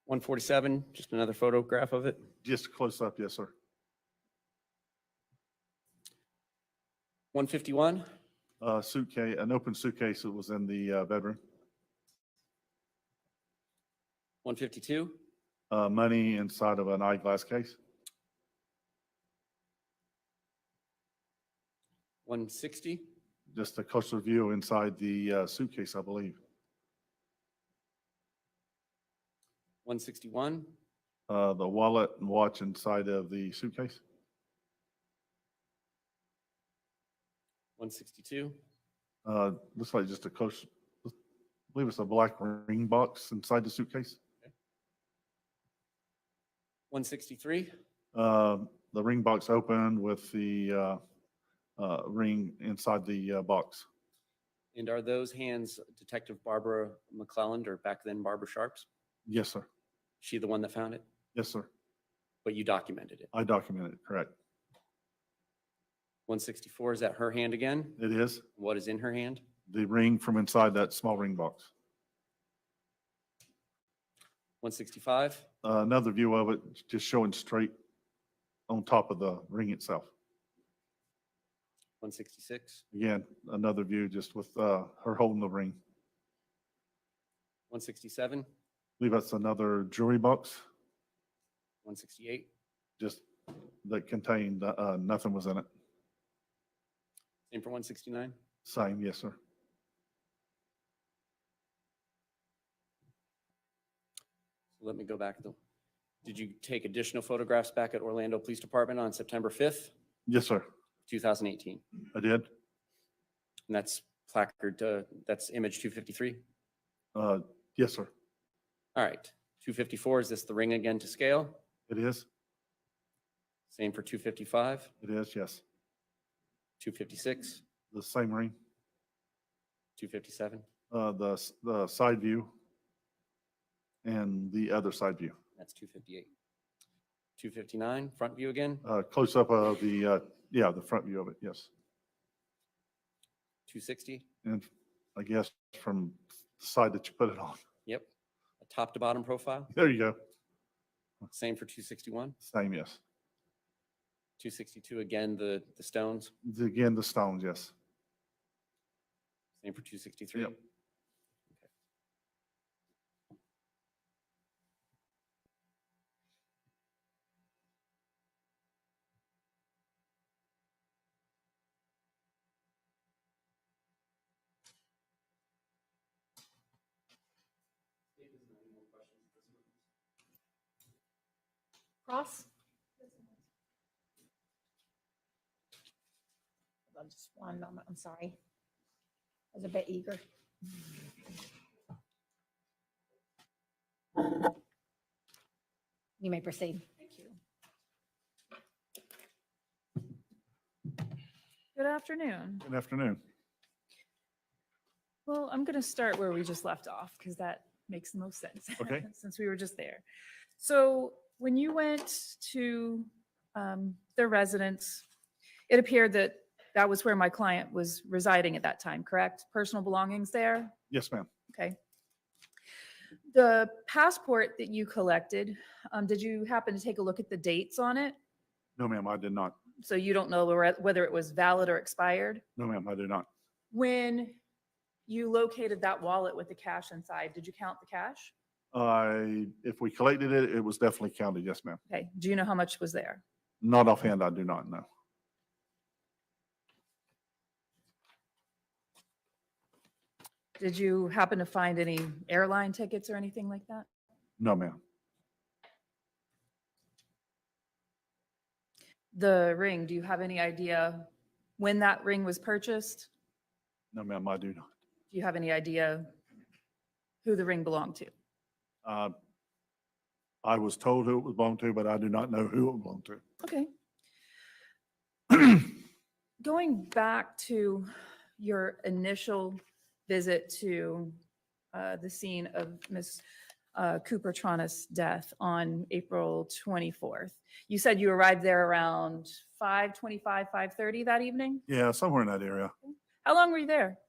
147, just another photograph of it. Just close up, yes, sir. 151, Suitcase, an open suitcase that was in the bedroom. 152, Money inside of an eyeglass case. 160, Just a closer view inside the suitcase, I believe. 161, The wallet and watch inside of the suitcase. 162, Looks like just a close, I believe it's a black ring box inside the suitcase. 163, The ring box open with the ring inside the box. and are those hands Detective Barbara McClelland or back then Barbara Sharp's? Yes, sir. She the one that found it, Yes, sir. but you documented it. I documented it, correct. 164, is that her hand again? It is What is in her hand? the ring from inside that small ring box. 165, Another view of it, just showing straight on top of the ring itself. 166, Again, another view just with her holding the ring. 167, I believe that's another jewelry box, 168, just that contained, nothing was in it. same for 169. Same, yes, sir. Let me go back. Did you take additional photographs back at Orlando Police Department on September 5th, Yes, sir. 2018? I did. And that's placard, that's image 253? Yes, sir. All right. 254, is this the ring again to scale? It is. Same for 255, It is, yes. 256, The same ring. 257, The side view and the other side view. that's 258. 259, front view again, Close up of the, yeah, the front view of it, yes. 260, And I guess from the side that you put it on. yep. A top to bottom profile, There you go. same for 261. Same, yes. 262, again, the stones, Again, the stones, yes. same for 263. Yep. Cross? Hold on just one moment, I'm sorry. I was a bit eager. You may proceed. Thank you. Good afternoon. Good afternoon. Well, I'm going to start where we just left off because that makes the most sense. Okay. Since we were just there. So when you went to their residence, it appeared that that was where my client was residing at that time, correct? Personal belongings there? Yes, ma'am. Okay. The passport that you collected, did you happen to take a look at the dates on it? No, ma'am, I did not. So you don't know whether it was valid or expired? No, ma'am, I did not. When you located that wallet with the cash inside, did you count the cash? If we collected it, it was definitely counted. Yes, ma'am. Okay. Do you know how much was there? Not offhand, I do not know. Did you happen to find any airline tickets or anything like that? No, ma'am. The ring, do you have any idea when that ring was purchased? No, ma'am, I do not. Do you have any idea who the ring belonged to? I was told who it belonged to, but I do not know who it belonged to. Okay. Going back to your initial visit to the scene of Miss Cooper Tronnes' death on April 24th, you said you arrived there around 5:25, 5:30 that evening? Yeah, somewhere in that area. How long were you there?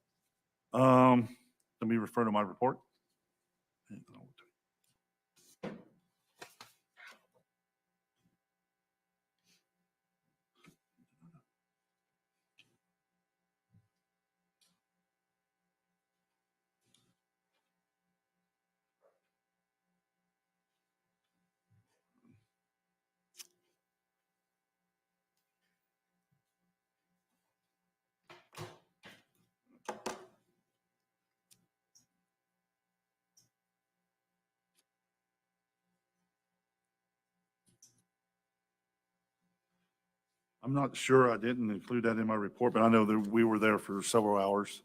Let me refer to my report. I'm not sure. I didn't include that in my report, but I know that we were there for several hours.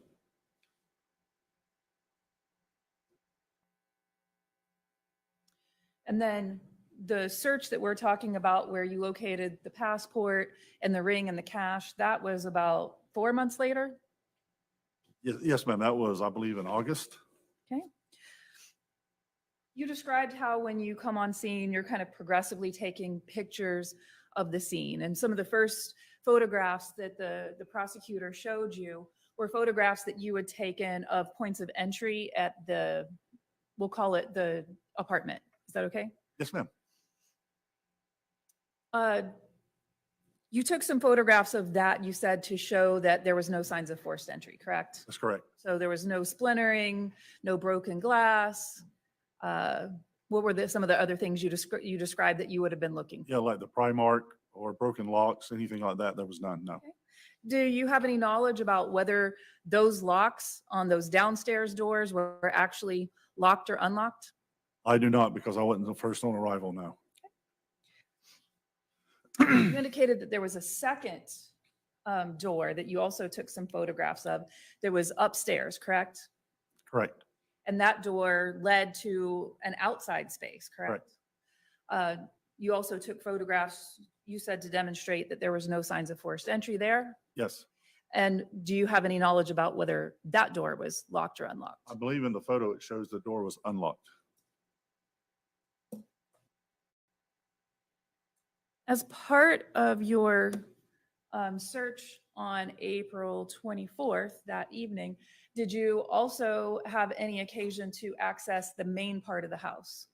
And then the search that we're talking about where you located the passport and the ring and the cash, that was about 4 months later? Yes, ma'am. That was, I believe, in August. Okay. You described how when you come on scene, you're kind of progressively taking pictures of the scene. And some of the first photographs that the prosecutor showed you were photographs that you had taken of points of entry at the, we'll call it the apartment. Is that okay? Yes, ma'am. You took some photographs of that, you said, to show that there was no signs of forced entry, correct? That's correct. So there was no splintering, no broken glass. What were some of the other things you described that you would have been looking for? Yeah, like the pry mark or broken locks, anything like that. There was none, no. Do you have any knowledge about whether those locks on those downstairs doors were actually locked or unlocked? I do not, because I wasn't the first on arrival, no. You indicated that there was a second door that you also took some photographs of. That was upstairs, correct? Correct. And that door led to an outside space, correct? You also took photographs, you said, to demonstrate that there was no signs of forced entry there. Yes. And do you have any knowledge about whether that door was locked or unlocked? I believe in the photo, it shows the door was unlocked. As part of your search on April 24th, that evening, did you also have any occasion to access the main part of the house?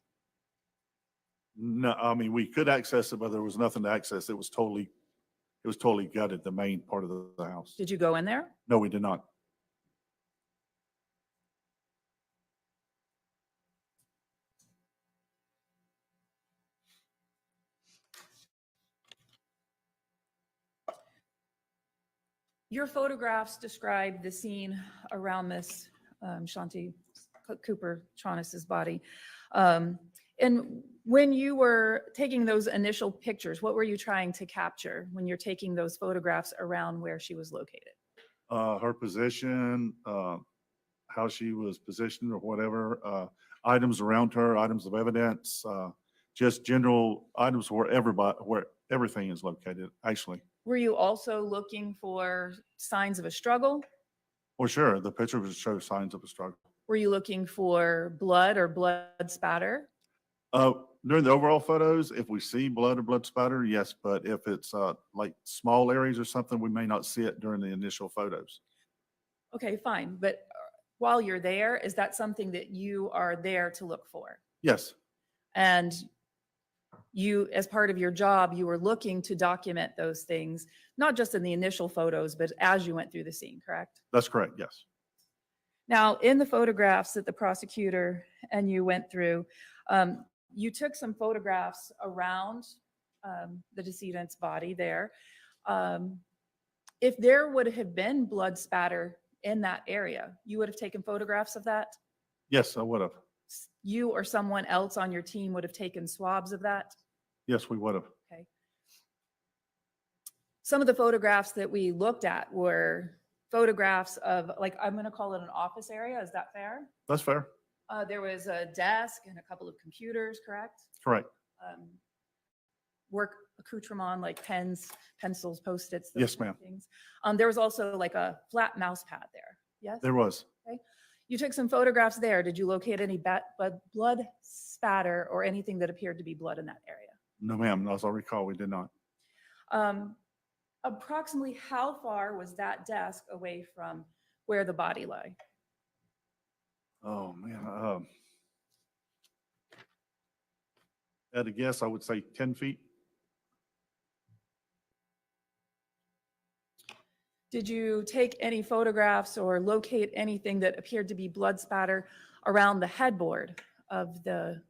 No, I mean, we could access it, but there was nothing to access. It was totally gutted, the main part of the house. Did you go in there? No, we did not. Your photographs describe the scene around Miss Shanti Cooper Tronnes' body. And when you were taking those initial pictures, what were you trying to capture when you're taking those photographs around where she was located? Her position, how she was positioned or whatever, items around her, items of evidence, just general items where everything is located, actually. Were you also looking for signs of a struggle? Well, sure, the picture would show signs of a struggle. Were you looking for blood or blood spatter? During the overall photos, if we see blood or blood spatter, yes, but if it's like small areas or something, we may not see it during the initial photos. Okay, fine. But while you're there, is that something that you are there to look for? Yes, And you, as part of your job, you were looking to document those things, not just in the initial photos, but as you went through the scene, correct? that's correct, yes. Now, in the photographs that the prosecutor and you went through, you took some photographs around the decedent's body there. If there would have been blood spatter in that area, you would have taken photographs of that? Yes, I would have. You or someone else on your team would have taken swabs of that? Yes, we would have. Okay. Some of the photographs that we looked at were photographs of, like, I'm going to call it an office area. Is that fair? That's fair. There was a desk and a couple of computers, correct? Correct. Work accoutrement like pens, pencils, Post-its. those Yes, kind of ma'am. things. There was also like a flat mouse pad there. Yes? There was. Okay. You took some photographs there. Did you locate any blood spatter or anything that appeared to be blood in that area? No, ma'am. As I recall, we did not. Approximately how far was that desk away from where the body lay? Oh, man. At a guess, I would say 10 feet. Did you take any photographs or locate anything that appeared to be blood spatter around the headboard of the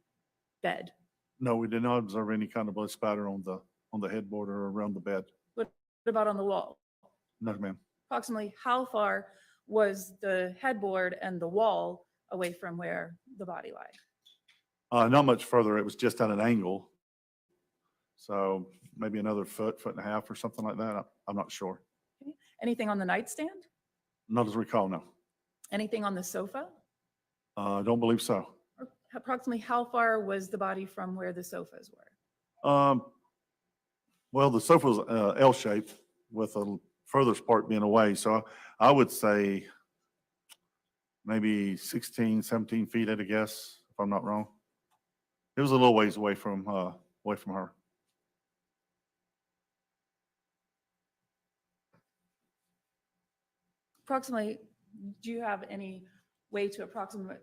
bed? No, we did not observe any kind of blood spatter on the headboard or around the bed. What about on the wall? No, ma'am. Approximately how far was the headboard and the wall away from where the body lay? Not much further. It was just at an angle. So maybe another foot, foot and a half or something like that. I'm not sure. Okay. Anything on the nightstand? Not as recall, no. Anything on the sofa? I don't believe so. Or approximately how far was the body from where the sofas were? Well, the sofa was L-shaped with the furthest part being away. So I would say maybe 16, 17 feet at a guess, if I'm not wrong. It was a little ways away from her. Approximately, do you have any way to approximate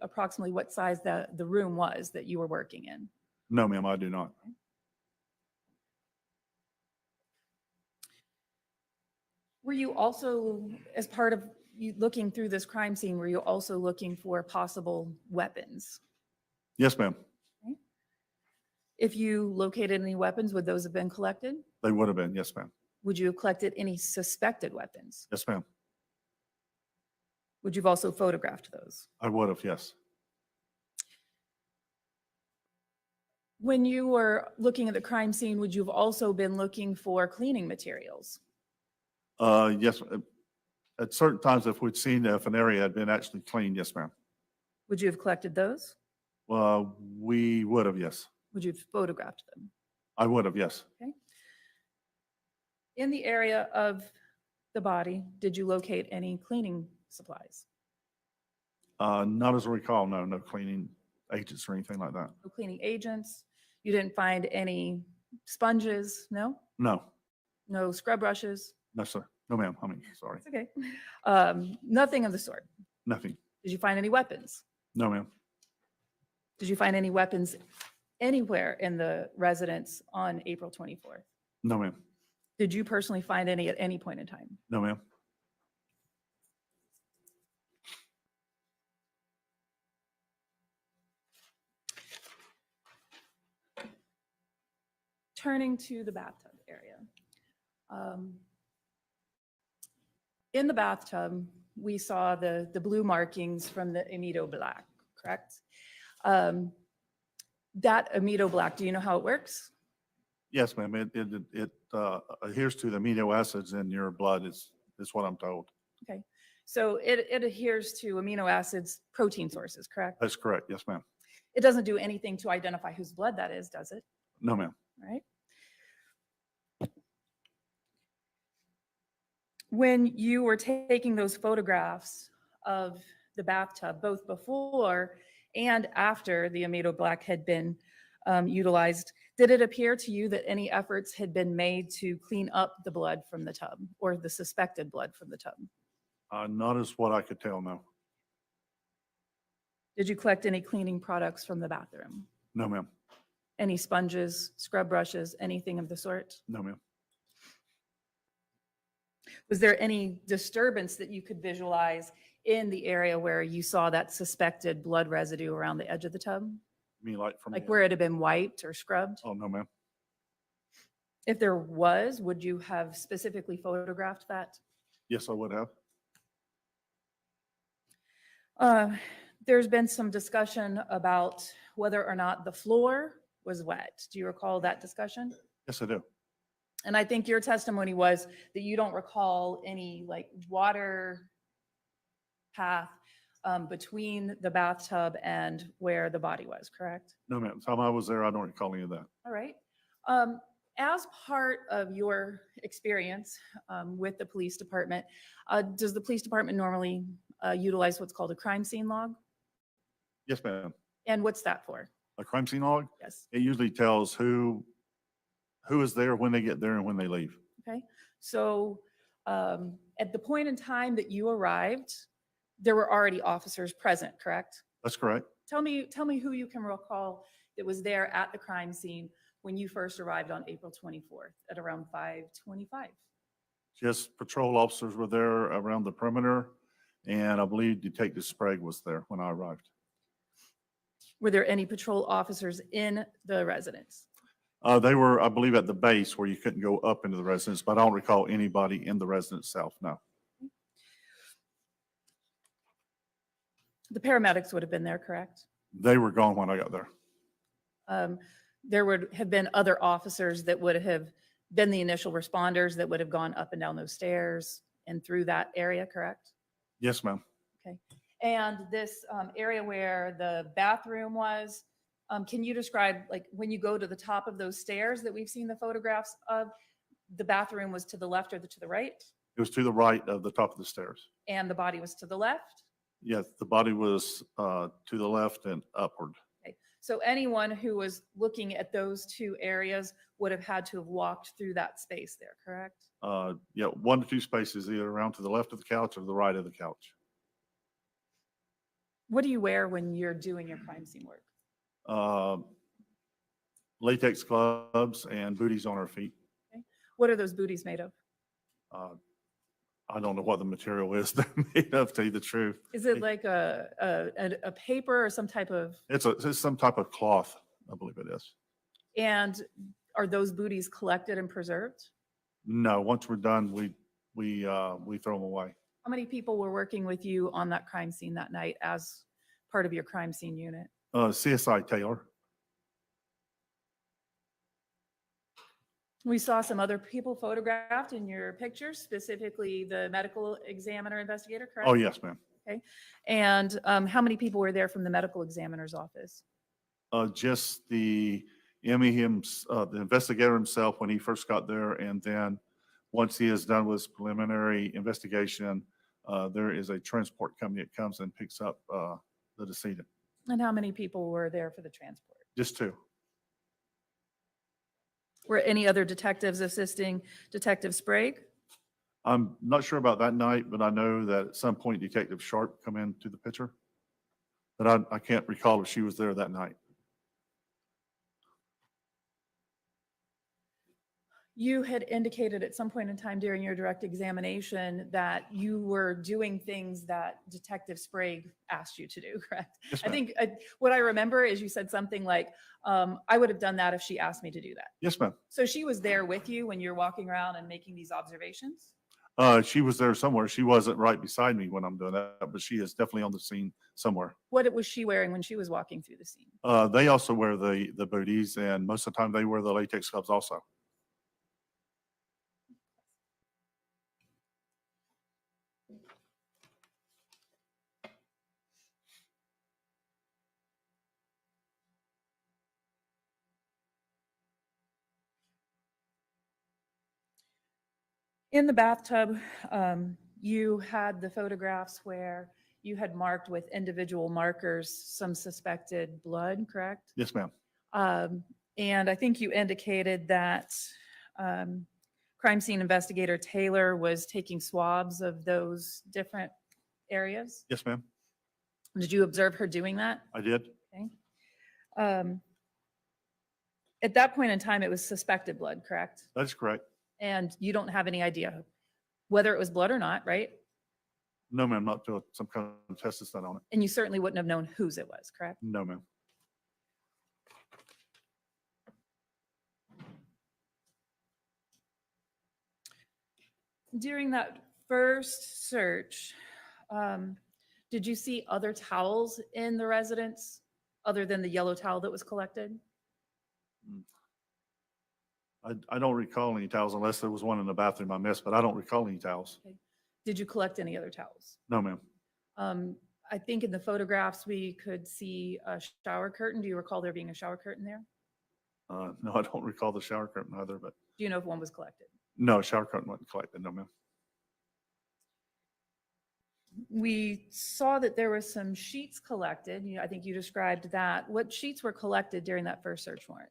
approximately what size the room was that you were working in? No, ma'am, I do not. Were you also, as part of you looking through this crime scene, were you also looking for possible weapons? Yes, ma'am. If you located any weapons, would those have been collected? They would have been. Yes, ma'am. Would you have collected any suspected weapons? Yes, ma'am. Would you have also photographed those? I would have. Yes. When you were looking at the crime scene, would you have also been looking for cleaning materials? Yes. At certain times, if we'd seen if an area had been actually cleaned, yes, ma'am. Would you have collected those? We would have. Yes. Would you have photographed them? I would have. Yes. Okay. In the area of the body, did you locate any cleaning supplies? Not as I recall. No, no cleaning agents or anything like that. No cleaning agents? You didn't find any sponges? No? No. No scrub brushes? No, sir. No, ma'am. I mean, sorry. It's okay. Nothing of the sort. Nothing. Did you find any weapons? No, ma'am. Did you find any weapons anywhere in the residence on April 24th? No, ma'am. Did you personally find any at any point in time? No, ma'am. Turning to the bathtub area. In the bathtub, we saw the blue markings from the amido black, correct? That amido black, do you know how it works? Yes, ma'am. It adheres to the amino acids in your blood is what I'm told. Okay, so it adheres to amino acids, protein sources, correct? That's correct. Yes, ma'am. It doesn't do anything to identify whose blood that is, does it? No, ma'am. All right. When you were taking those photographs of the bathtub, both before and after the amido black had been utilized, did it appear to you that any efforts had been made to clean up the blood from the tub or the suspected blood from the tub? Not as what I could tell, no. Did you collect any cleaning products from the bathroom? No, ma'am. Any sponges, scrub brushes, anything of the sort? No, ma'am. Was there any disturbance that you could visualize in the area where you saw that suspected blood residue around the edge of the tub? You mean like from Like where it had been wiped or scrubbed? Oh, no, ma'am. If there was, would you have specifically photographed that? Yes, I would have. There's been some discussion about whether or not the floor was wet. Do you recall that discussion? Yes, I do. And I think your testimony was that you don't recall any like water path between the bathtub and where the body was, correct? No, ma'am. Time I was there, I don't recall any of that. All right. As part of your experience with the police department, does the police department normally utilize what's called a crime scene log? Yes, ma'am. And what's that for? A crime scene log? Yes. It usually tells who is there, when they get there, and when they leave. Okay. So at the point in time that you arrived, there were already officers present, correct? That's correct. Tell me who you can recall that was there at the crime scene when you first arrived on April 24th at around 5:25. Just patrol officers were there around the perimeter, and I believe Detective Sprague was there when I arrived. Were there any patrol officers in the residence? They were, I believe, at the base where you couldn't go up into the residence, but I don't recall anybody in the residence itself, no. The paramedics would have been there, correct? They were gone when I got there. there would have been other officers that would have been the initial responders that would have gone up and down those stairs and through that area, correct? Yes, ma'am. Okay. And this area where the bathroom was, can you describe, like, when you go to the top of those stairs that we've seen the photographs of, the bathroom was to the left or to the right? It was to the right of the top of the stairs. And the body was to the left? Yes, the body was to the left and upward. Okay. So anyone who was looking at those two areas would have had to have walked through that space there, correct? Yeah, 1 to 2 spaces, either around to the left of the couch or the right of the couch. What do you wear when you're doing your crime scene work? Latex gloves and booties on our feet. What are those booties made of? I don't know what the material is they're made of, to tell you the truth. Is it like a paper or some type of, It's some type of cloth, I believe it is. and are those booties collected and preserved? No, once we're done, we throw them away. How many people were working with you on that crime scene that night as part of your crime scene unit? CSI Taylor. We saw some other people photographed in your pictures, specifically the medical examiner investigator, correct? Oh, yes, ma'am. Okay. And how many people were there from the medical examiner's office? Just the the investigator himself when he first got there, and then once he is done with his preliminary investigation, there is a transport company that comes and picks up the decedent. And how many people were there for the transport? Just 2. Were any other detectives assisting Detective Sprague? I'm not sure about that night, but I know that at some point Detective Sharp come into the picture. But I can't recall if she was there that night. You had indicated at some point in time during your direct examination that you were doing things that Detective Sprague asked you to do, correct? Yes, I ma'am. think what I remember is you said something like, I would have done that if she asked me to do that. Yes, ma'am. So she was there with you when you're walking around and making these observations? She was there somewhere. She wasn't right beside me when I'm doing that, but she is definitely on the scene somewhere. What was she wearing when she was walking through the scene? They also wear the booties, and most of the time they wear the latex gloves also. In the bathtub, you had the photographs where you had marked with individual markers some suspected blood, correct? Yes, ma'am. And I think you indicated that crime scene investigator Taylor was taking swabs of those different areas. Yes, ma'am. Did you observe her doing that? I did. Okay. At that point in time, it was suspected blood, correct? That's correct. And you don't have any idea whether it was blood or not, right? No, ma'am, not till some kind of test is done on it. And you certainly wouldn't have known whose it was, correct? No, ma'am. During that first search, did you see other towels in the residence other than the yellow towel that was collected? I don't recall any towels unless there was one in the bathroom I missed, but I don't recall any towels. Did you collect any other towels? No, ma'am. I think in the photographs, we could see a shower curtain. Do you recall there being a shower curtain there? No, I don't recall the shower curtain either, but Do you know if one was collected? no, shower curtain wasn't collected. No, ma'am. We saw that there were some sheets collected. I think you described that. What sheets were collected during that first search warrant?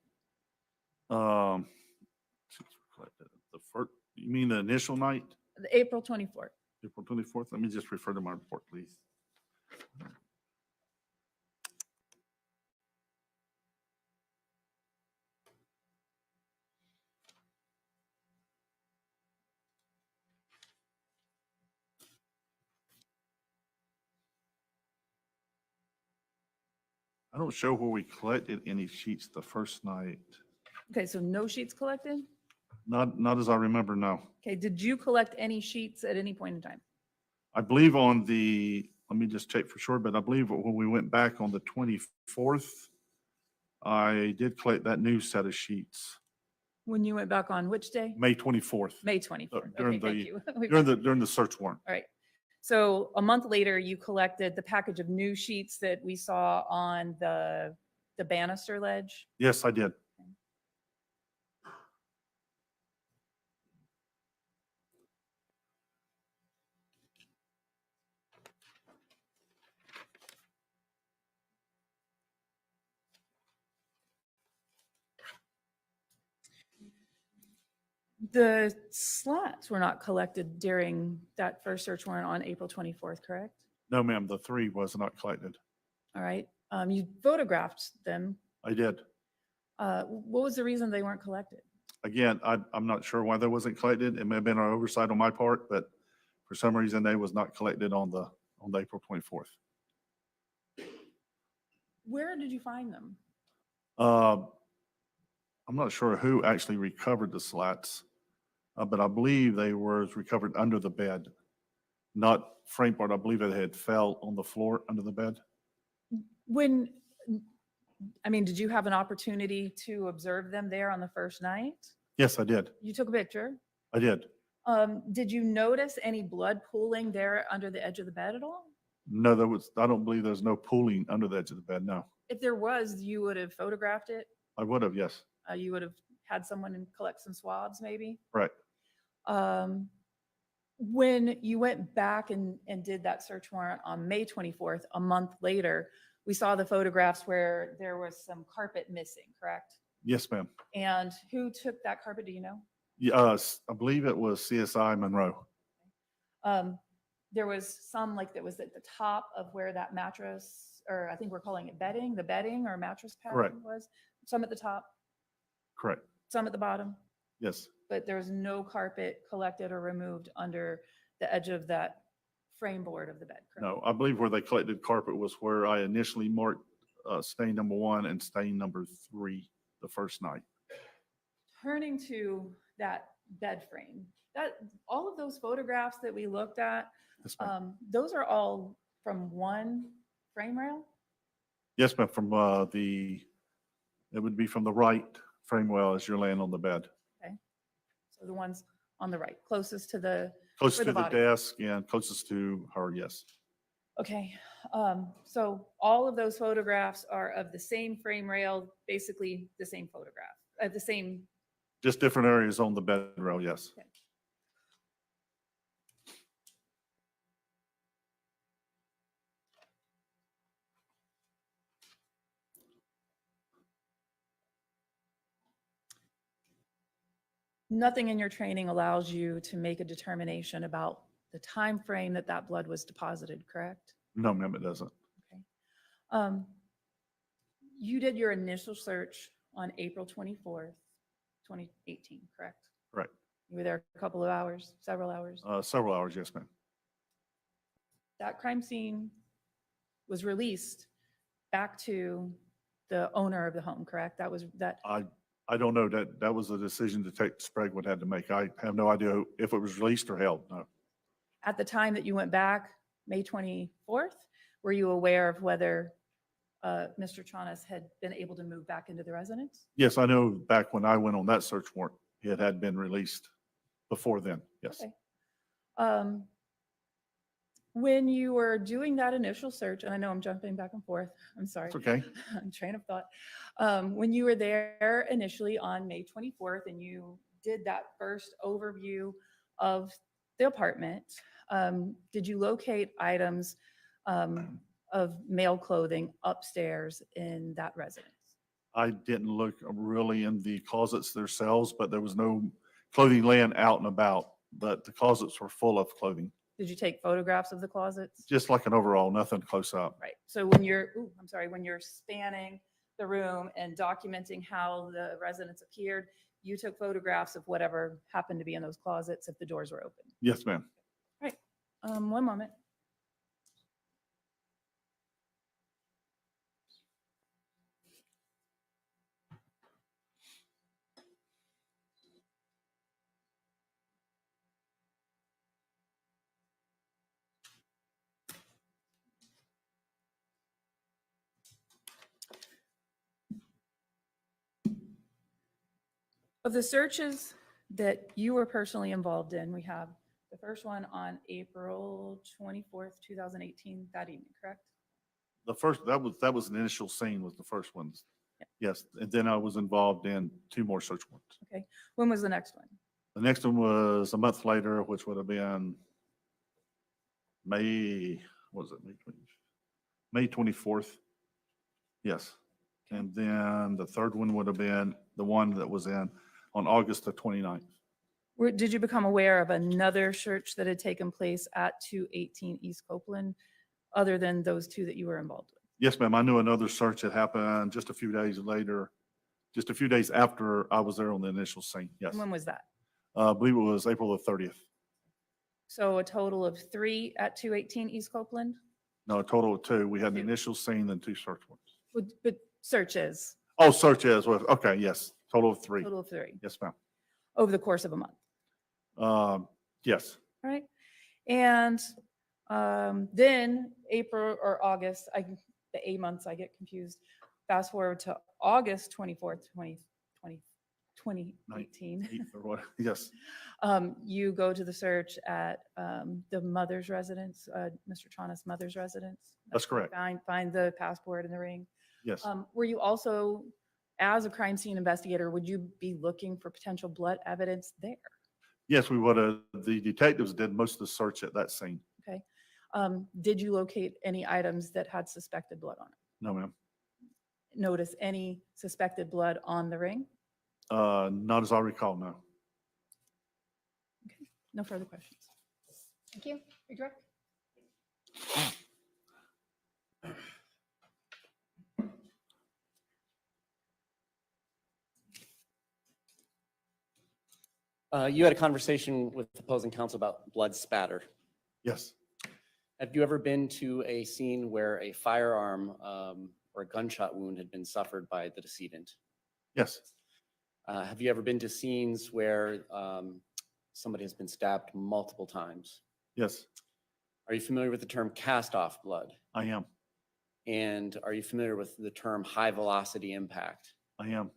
Sheets were collected. The first, you mean the initial night? The April 24th. April 24th? Let me just refer to my report, please. I don't show where we collected any sheets the first night. Okay, so no sheets collected? Not as I remember, no. Okay, did you collect any sheets at any point in time? I believe on the, let me just check for sure, but I believe when we went back on the 24th, I did collect that new set of sheets, When you went back on which day? May 24th. May 24th. During Okay, thank the, you. during the search warrant. All right. So a month later, you collected the package of new sheets that we saw on the banister ledge. Yes, I did. The slats were not collected during that first search warrant on April 24th, correct? No, ma'am, the 3 was not collected. All right. You photographed them. I did. What was the reason they weren't collected? Again, I'm not sure why that wasn't collected. It may have been an oversight on my part, but for some reason they was not collected on the April 24th. Where did you find them? I'm not sure who actually recovered the slats, but I believe they were recovered under the bed, not frame part. I believe they had fell on the floor under the bed. Did you have an opportunity to observe them there on the first night? Yes, I did. You took a picture. I did. Did you notice any blood pooling there under the edge of the bed at all? No, I don't believe there's no pooling under the edge of the bed. No, If there was, you would have photographed it. I would have. Yes. You would have had someone collect some swabs, maybe. Right. When you went back and did that search warrant on May 24th, a month later, we saw the photographs where there was some carpet missing, correct? Yes, ma'am. And who took that carpet, do you know? Yes, I believe it was CSI Monroe. There was some that was at the top of where that mattress, or I think we're calling it bedding, the bedding or mattress pad Correct. was. Some at the top, Correct. some at the bottom, Yes. but there was no carpet collected or removed under the edge of that frame board of the bed, correct? No, I believe where they collected carpet was where I initially marked stain number 1 and stain number 3 the first night. Turning to that bed frame, all of those photographs that we looked at, Yes, ma'am. those are all from one frame rail? Yes, ma'am. It would be from the right frame well as you're laying on the bed. Okay. So the ones on the right, closest to the Closest where to the body- desk and closest to her, yes. Okay, so all of those photographs are of the same frame rail, basically the same photograph, the same. Just different areas on the bed rail, yes. Okay. Nothing in your training allows you to make a determination about the time frame that that blood was deposited, correct? No, ma'am, it doesn't. You did your initial search on April 24th, 2018, correct? Right. You were there a couple of hours, several hours. Several hours, yes, ma'am. That crime scene was released back to the owner of the home, correct? That was that. I don't know. That was a decision Detective Sprague had to make. I have no idea if it was released or held. No. At the time that you went back, May 24th, were you aware of whether Mr. Tronnes had been able to move back into the residence? Yes, I know back when I went on that search warrant, it had been released before then. Yes. Okay. When you were doing that initial search, and I know I'm jumping back and forth, I'm sorry. It's okay. Train of thought. When you were there initially on May 24th and you did that first overview of the apartment, did you locate items of male clothing upstairs in that residence? I didn't look really in the closets themselves, but there was no clothing laying out and about, but the closets were full of clothing. Did you take photographs of the closets? Just like an overall, nothing close up. Right. So when you're, when you're spanning the room and documenting how the residence appeared, you took photographs of whatever happened to be in those closets if the doors were open. Yes, ma'am. Right. One moment. Of the searches that you were personally involved in, we have the first one on April 24th, 2018, that evening, correct? The first, that was an initial scene was the first one. Yes, and then I was involved in 2 more search warrants. Okay. When was the next one? The next one was a month later, which would have been May, what was it, May 24th? Yes. And then the third one would have been the one that was in on August the 29th. Did you become aware of another search that had taken place at 218 East Copeland, other than those 2 that you were involved with? Yes, ma'am. I knew another search had happened just a few days later, just a few days after I was there on the initial scene. Yes. And when was that? I believe it was April the 30th. So a total of 3 at 218 East Copeland? No, a total of 2. We had an initial scene and 2 search warrants. But searches, Oh, search as well. Okay, yes. Total of 3. total of 3, Yes, ma'am. over the course of a month, Yes. all right? And then April or August, the A months, I get confused. Fast forward to August 24th, 2018. 8th or what? Yes. You go to the search at the mother's residence, Mr. Tronnes' mother's residence. That's correct. Find the passport in the ring. Yes. Were you also, as a crime scene investigator, would you be looking for potential blood evidence there? Yes, we would have. The detectives did most of the search at that scene. Okay. Did you locate any items that had suspected blood on it? No, ma'am. Notice any suspected blood on the ring? Not as I recall, no. Okay. No further questions. Thank you. Redirect. You had a conversation with opposing counsel about blood spatter. Yes. Have you ever been to a scene where a firearm or a gunshot wound had been suffered by the decedent? Yes. Have you ever been to scenes where somebody has been stabbed multiple times? Yes, Are you familiar with the term cast-off blood? I am. And are you familiar with the term high-velocity impact? I am.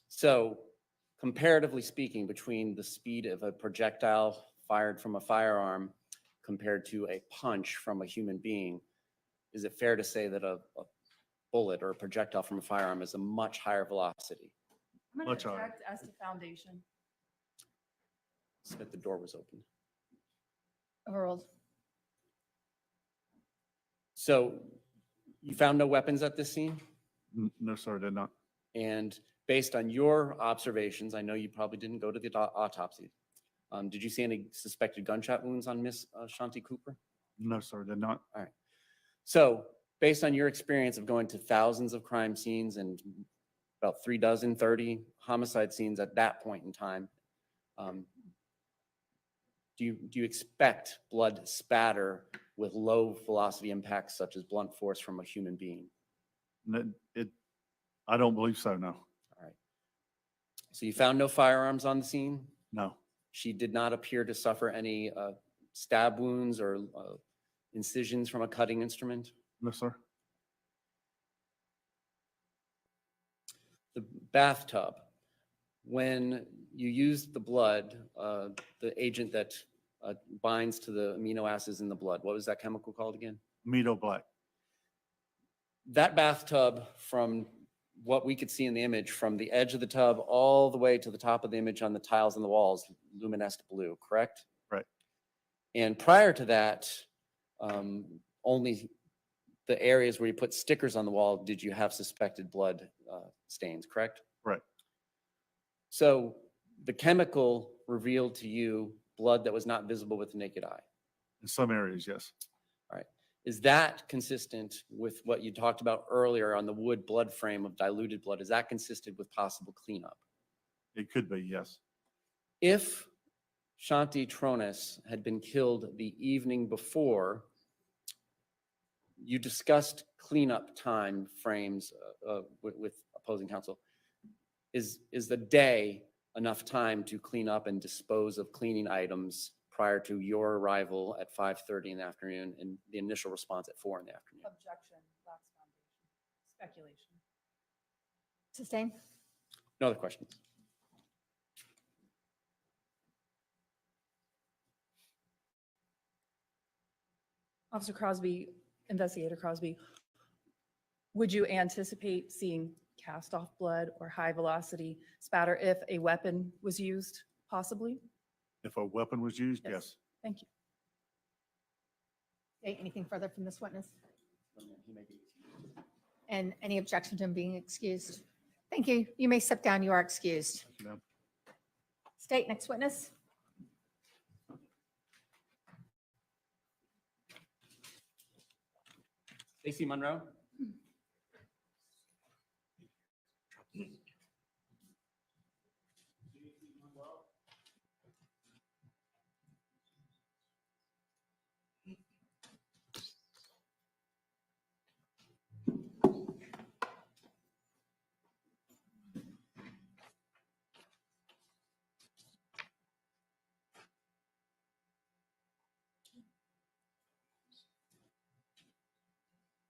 So, comparatively speaking, between the speed of a projectile fired from a firearm compared to a punch from a human being, is it fair to say that a bullet or a projectile from a firearm is a much higher velocity? I'm Much going to higher. object as to foundation. So that the door was open. Overruled. So you found no weapons at this scene? No, sir, I did not. And based on your observations, I know you probably didn't go to the autopsy. Did you see any suspected gunshot wounds on Miss Shanti Cooper? No, sir, I did not. All right. So based on your experience of going to thousands of crime scenes and about 30 homicide scenes at that point in time, do you expect blood spatter with low velocity impacts such as blunt force from a human being? I don't believe so, no. All right. So you found no firearms on the scene? No. She did not appear to suffer any stab wounds or incisions from a cutting instrument? No, sir. The bathtub, when you used the blood, the agent that binds to the amino acids in the blood, what was that chemical called again? Medo black. That bathtub, from what we could see in the image, from the edge of the tub all the way to the top of the image on the tiles and the walls, luminescent blue, correct? Right. And prior to that, only the areas where you put stickers on the wall did you have suspected blood stains, correct? Right. So the chemical revealed to you blood that was not visible with the naked eye. In some areas, yes. All right. Is that consistent with what you talked about earlier on the wood blood frame of diluted blood? Is that consistent with possible cleanup? It could be, yes. If Shanti Tronnes had been killed the evening before, you discussed cleanup time frames with opposing counsel. Is the day enough time to clean up and dispose of cleaning items prior to your arrival at 5:30 in the afternoon and the initial response at 4 in the afternoon? Objection, lacks foundation. Speculation. Sustain. No other questions. Officer Crosby, Investigator Crosby, would you anticipate seeing cast off blood or high velocity spatter if a weapon was used, possibly? If a weapon was used, yes. Thank you. Okay, anything further from this witness? And any objection to him being excused? Thank you. You may step down. You are excused. Thank you, ma'am. State, next witness. Stacy Monroe?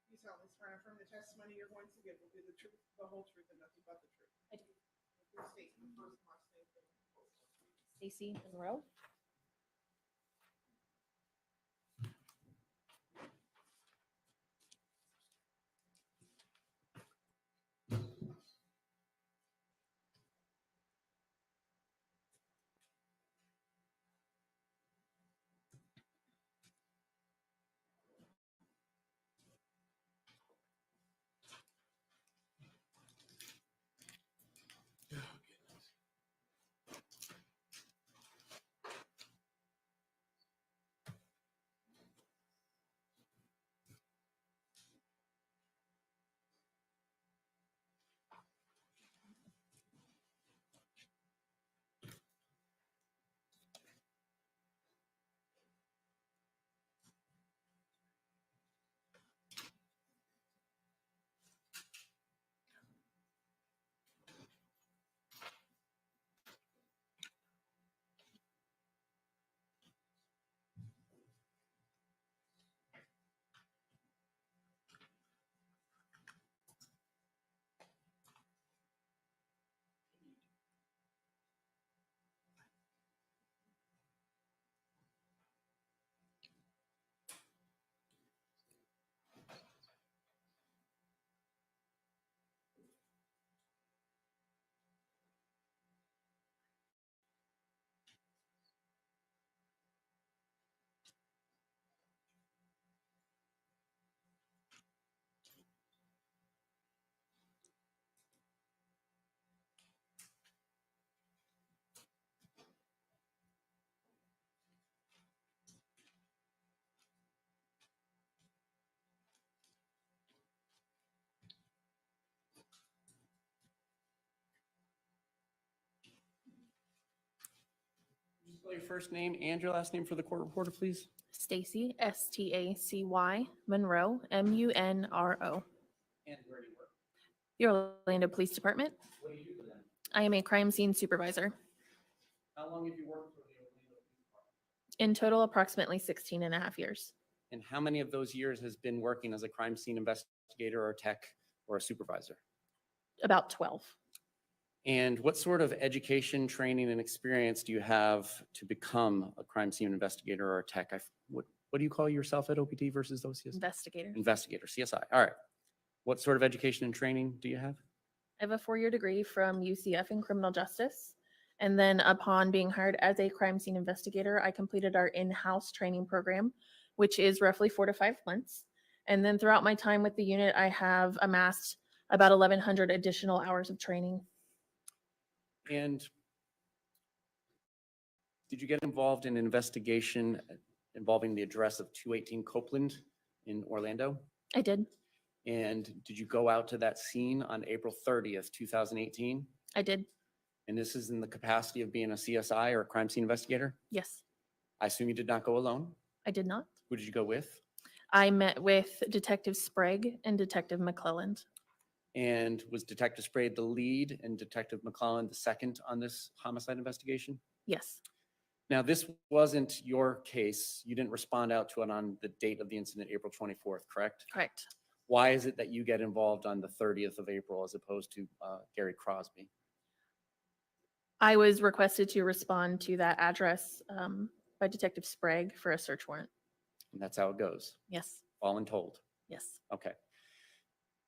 You solemnly swear and affirm the testimony you're going to give will be the truth, the whole truth, and nothing but the truth. I do. Please state your first and last name for the record. Stacy Monroe. Could you spell your first name and your last name for the court reporter, please? Stacy, Stacy Monroe, Munro. And where do you work? The Orlando Police Department. What do you do for them? I am a crime scene supervisor. How long have you worked for the Orlando Police Department? In total, approximately 16 and a half years. And how many of those years has been working as a crime scene investigator or tech or a supervisor? About 12. And what sort of education, training, and experience do you have to become a crime scene investigator or a tech? What do you call yourself at OPT versus OCS? Investigator. Investigator, CSI. All right. What sort of education and training do you have? I have a 4-year degree from UCF in criminal justice. And then upon being hired as a crime scene investigator, I completed our in-house training program, which is roughly 4 to 5 months. And then throughout my time with the unit, I have amassed about 1,100 additional hours of training. And did you get involved in an investigation involving the address of 218 Copeland in Orlando? I did. And did you go out to that scene on April 30th, 2018? I did. And this is in the capacity of being a CSI or a crime scene investigator? Yes. I assume you did not go alone? I did not. Who did you go with? I met with Detective Sprague and Detective McClelland. And was Detective Sprague the lead and Detective McClelland the second on this homicide investigation? Yes. Now, this wasn't your case. You didn't respond out to it on the date of the incident, April 24th, correct? Correct. Why is it that you get involved on the 30th of April as opposed to Gary Crosby? I was requested to respond to that address by Detective Sprague for a search warrant. And that's how it goes. Yes, Voluntold. yes, Okay.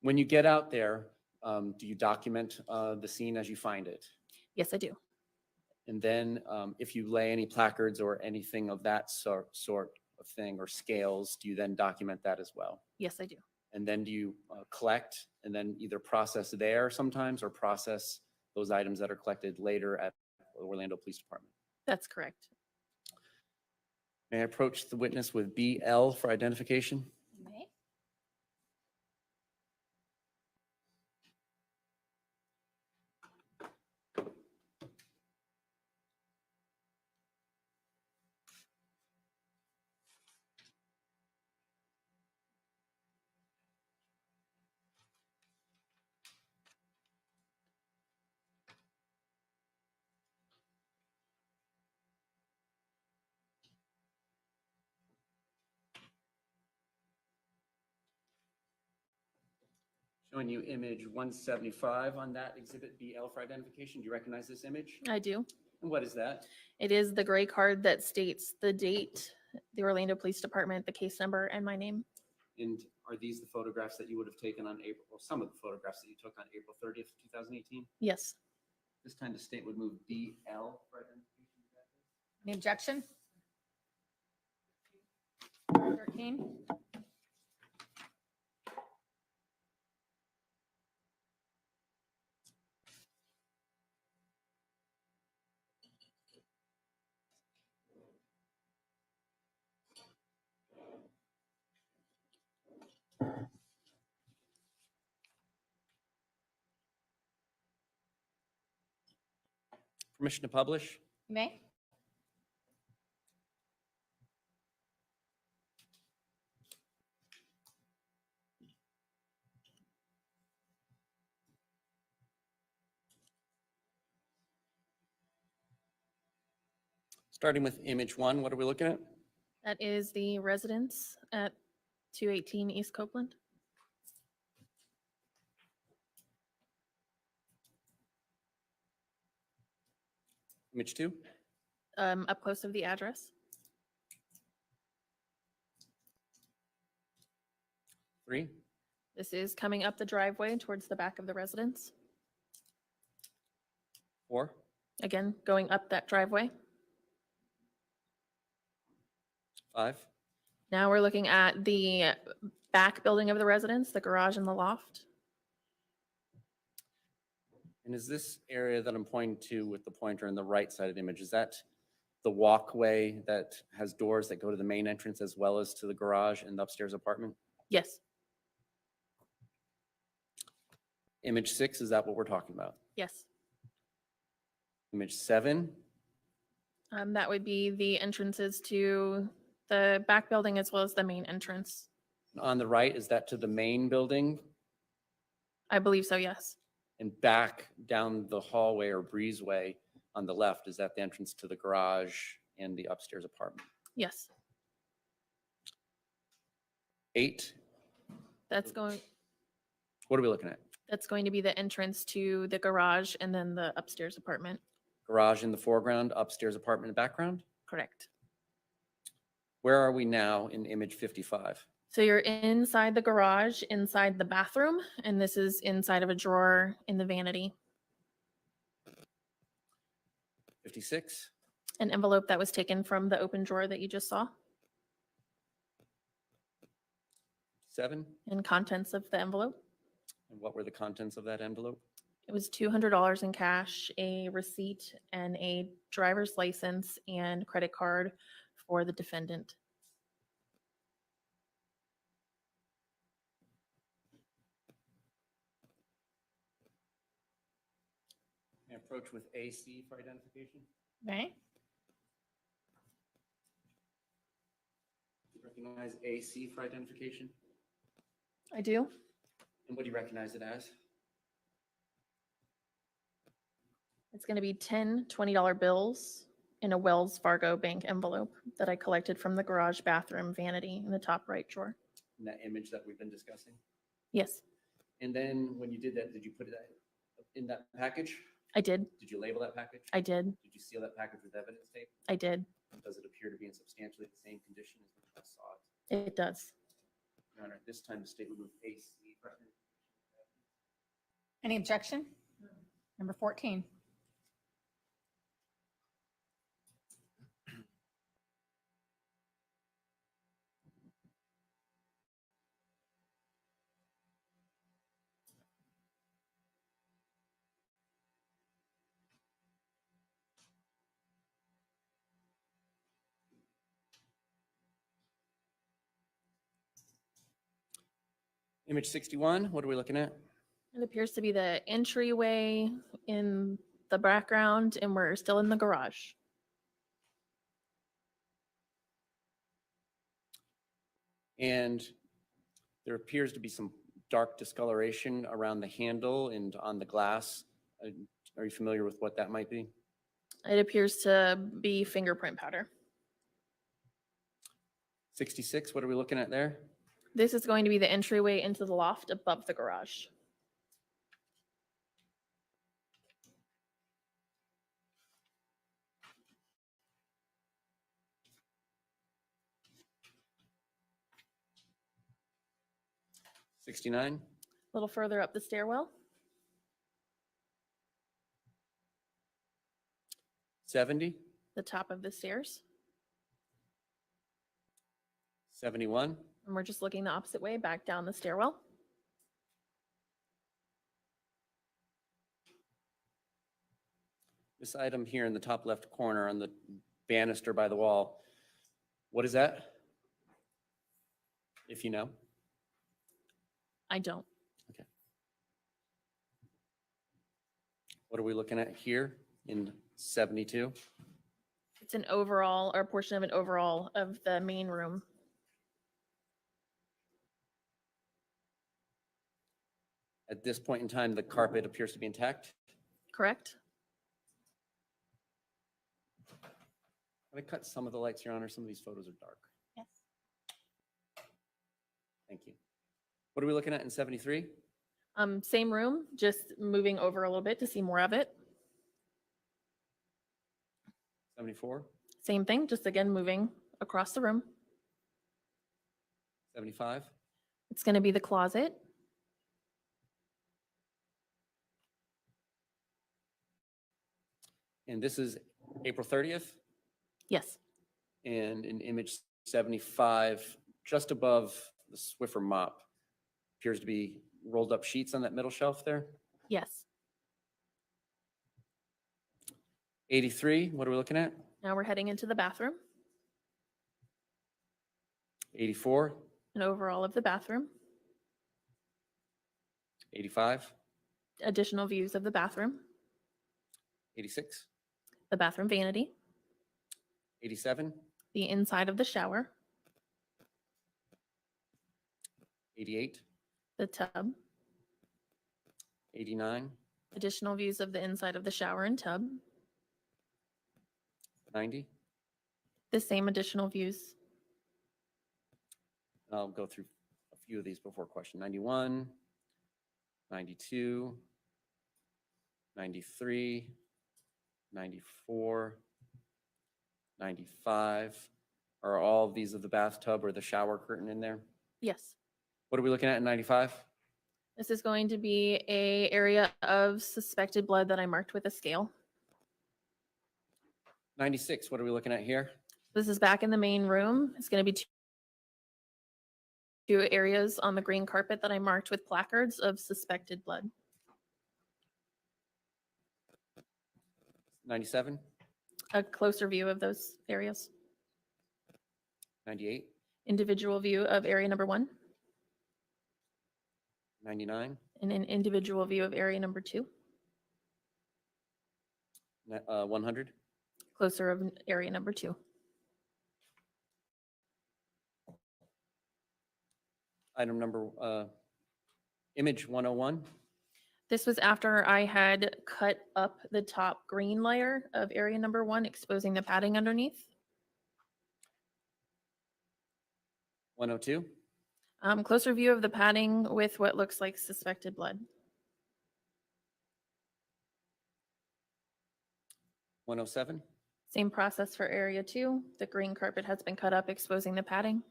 When you get out there, do you document the scene as you find it? yes, I do. And then if you lay any placards or anything of that sort of thing or scales, do you then document that as well? Yes, I do. And then do you collect and then either process there sometimes or process those items that are collected later at the Orlando Police Department? That's correct. May I approach the witness with BL for identification? You may. Showing you image 175 on that exhibit BL for identification. Do you recognize this image? I do. And what is that? It is the gray card that states the date, the Orlando Police Department, the case number, and my name. And are these the photographs that you would have taken on April, or some of the photographs that you took on April 30th, 2018? Yes. This time the state would move BL for identification. Any objection? 13. Permission to publish? You may. Starting with image 1, what are we looking at? That is the residence at 218 East Copeland. Image 2? Up close of the address. 3? This is coming up the driveway towards the back of the residence. 4? Again, going up that driveway. 5? Now we're looking at the back building of the residence, the garage and the loft. And is this area that I'm pointing to with the pointer on the right side of the image, is that the walkway that has doors that go to the main entrance as well as to the garage and the upstairs apartment? Yes, Image 6, is that what we're talking about? yes. Image 7? That would be the entrances to the back building as well as the main entrance. On the right, is that to the main building? I believe so, yes. And back down the hallway or breezeway on the left, is that the entrance to the garage and the upstairs apartment? Yes, 8? that's going, What are we looking at? that's going to be the entrance to the garage and then the upstairs apartment. Garage in the foreground, upstairs apartment in the background? Correct. Where are we now in image 55? So you're inside the garage, inside the bathroom, and this is inside of a drawer in the vanity. 56? An envelope that was taken from the open drawer that you just saw, 7? and contents of the envelope. And what were the contents of that envelope? It was $200 in cash, a receipt, and a driver's license and credit card for the defendant. May I approach with AC for identification? Okay. Recognize AC for identification? I do. And what do you recognize it as? It's going to be 10 $20 bills in a Wells Fargo bank envelope that I collected from the garage bathroom vanity in the top right drawer. In that image that we've been discussing? Yes, And then when you did that, did you put it in that package? I did. Did you label that package? I did. Did you seal that package with evidence tape? I did. Does it appear to be in substantially the same condition as when you last saw it? It does. Your Honor, at this time, the state would move AC. Any objection? Number 14. Image 61, what are we looking at? It appears to be the entryway in the background, and we're still in the garage. And there appears to be some dark discoloration around the handle and on the glass. Are you familiar with what that might be? It appears to be fingerprint powder. 66, what are we looking at there? This is going to be the entryway into the loft above the garage. $69, A little further up the stairwell. $70, The top of the stairs. $71, And we're just looking the opposite way, back down the stairwell. this item here in the top left corner on the banister by the wall, what is that? If you know. I don't. What are we looking at here in 72? It's an overall, or a portion of an overall of the main room. At this point in time, the carpet appears to be intact. Correct? Can I cut some of the lights, Your Honor? Some of these photos are dark. Yes. Thank you. What are we looking at in 73? Same room, just moving over a little bit to see more of it. 74? Same thing, just again moving across the room. 75? It's going to be the closet. And this is April 30th? Yes. And in image 75, just above the Swiffer mop, appears to be rolled up sheets on that middle shelf there. Yes. 83, what are we looking at? Now we're heading into the bathroom. 84, An overall of the bathroom. 85, Additional views of the bathroom. 86, The bathroom vanity. 87, The inside of the shower. 88, The tub. 89, Additional views of the inside of the shower and tub. 90. The same additional views. I'll go through a few of these before question. 91, 92, 93, 94, 95. Are all of these of the bathtub or the shower curtain in there? Yes. What are we looking at in 95? This is going to be a area of suspected blood that I marked with a scale. 96, what are we looking at here? This is back in the main room. It's going to be two areas on the green carpet that I marked with placards of suspected blood. 97, A closer view of those areas. 98, Individual view of area number 1 99, and an individual view of area number 2. 100, Closer of area number 2. item number, image 101. This was after I had cut up the top green layer of area number 1, exposing the padding underneath. 102, Closer view of the padding with what looks like suspected blood. 107, Same process for area 2. The green carpet has been cut up, exposing the padding.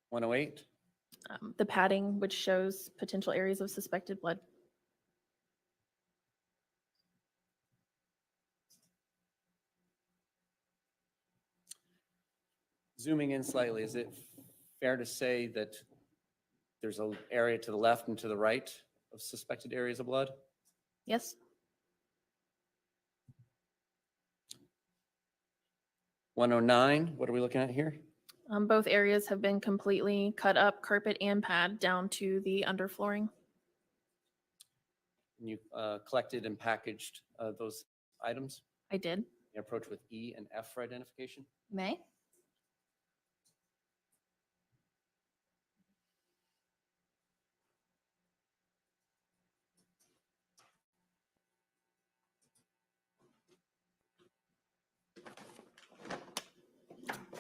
108, The padding, which shows potential areas of suspected blood. zooming in slightly, is it fair to say that there's an area to the left and to the right of suspected areas of blood? Yes. 109, what are we looking at here? Both areas have been completely cut up, carpet and pad, down to the underflooring. And you collected and packaged those items? I did. You approach with E and F for identification? May?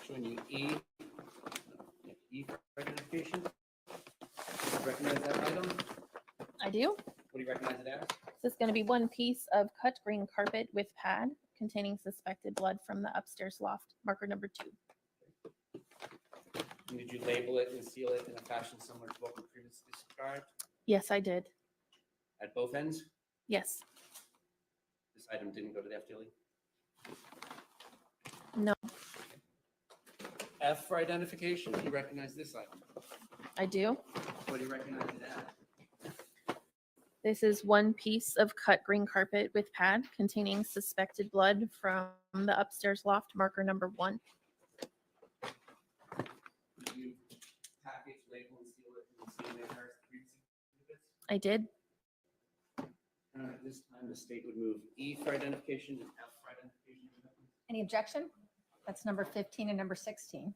Showing you E. E for identification. Recognize that item? I do. What do you recognize it as? This is going to be one piece of cut green carpet with pad containing suspected blood from the upstairs loft, marker number 2. And did you label it and seal it in a fashion similar to what we previously described? Yes, I did. At both ends? Yes. This item didn't go to the FDLE? No, F for identification, do you recognize this item? I do. What do you recognize it as? This is one piece of cut green carpet with pad containing suspected blood from the upstairs loft, marker number 1. Did you package, label, and seal it in the same manner as the previous exhibits? I did. At this time, the state would move E for identification and F for identification. Any objection? That's number 15 and number 16.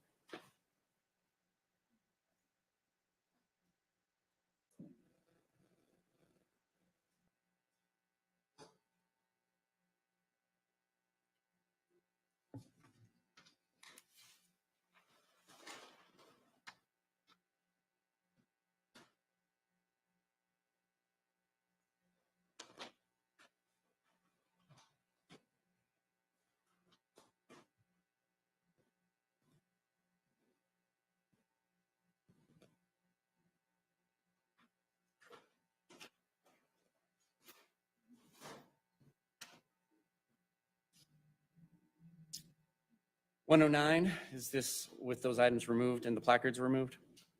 One 109, is this with those items removed and the placards removed?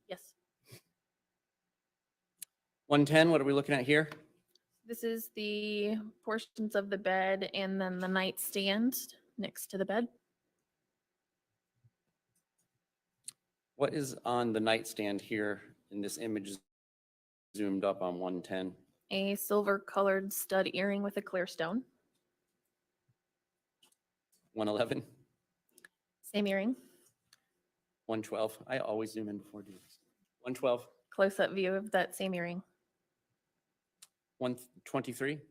Yes. 110, what are we looking at here? This is the portions of the bed and then the nightstand next to the bed. What is on the nightstand here in this image zoomed up on 110? A silver colored stud earring with a clear stone. 111, Same earring. 112. I always zoom in before doing this. 112, Close-up view of that same earring. 123, This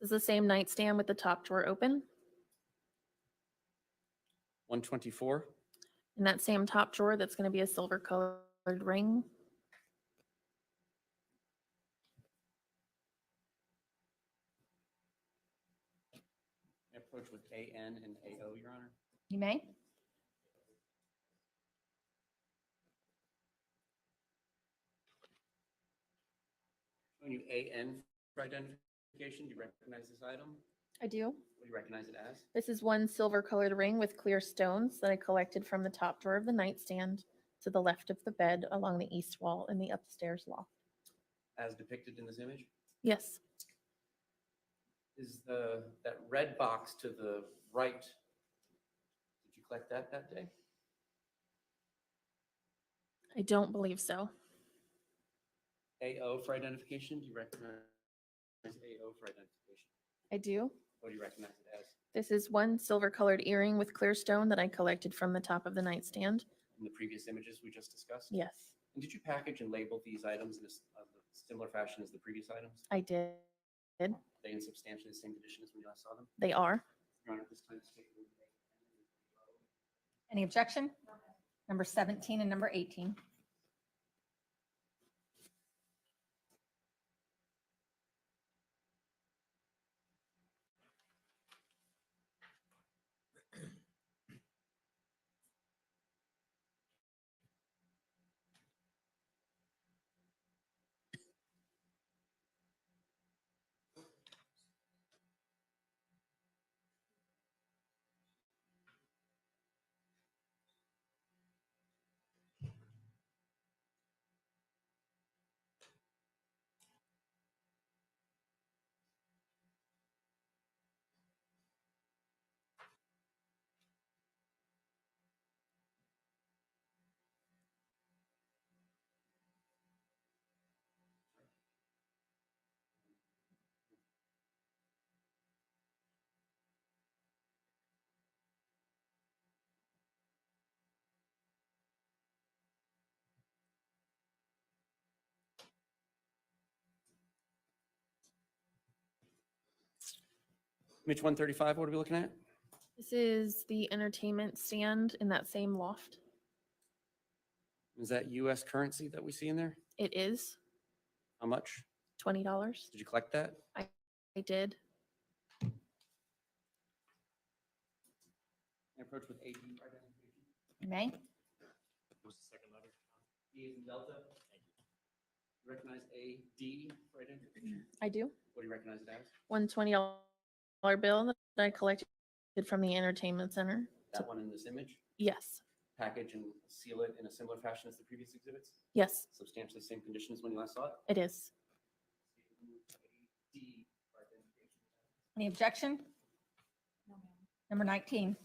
is the same nightstand with the top drawer open. 124, In that same top drawer, that's going to be a silver colored ring. I approach with AN and AO, Your Honor. You may. When you AN for identification, do you recognize this item? I do. What do you recognize it as? This is one silver colored ring with clear stones that I collected from the top drawer of the nightstand to the left of the bed along the east wall in the upstairs loft. As depicted in this image? Yes. Is that red box to the right, did you collect that day? I don't believe so. AO for identification, do you recognize AO for identification? I do. What do you recognize it as? This is one silver colored earring with clear stone that I collected from the top of the nightstand. In the previous images we just discussed? Yes, And did you package and label these items in a similar fashion as the previous items? I did. Are they in substantially the same condition as when you last saw them? They are. Your Honor, at this time, let's take a look at Any objection? Number 17 and number 18. Image 135, what are we looking at? This is the entertainment stand in that same loft. Is that US currency that we see in there? It is How much? $20. Did you collect that? I did. Approach with AD for identification. May? What was the second letter? E is in Delta. Thank you. You recognize AD for identification? I do. What do you recognize it as? $120 bill that I collected from the entertainment center. That one in this image? Yes. Package and seal it in a similar fashion as the previous exhibits? Yes, Substantially same conditions when you last saw it? it is. AD for identification. Any objection? Number 19.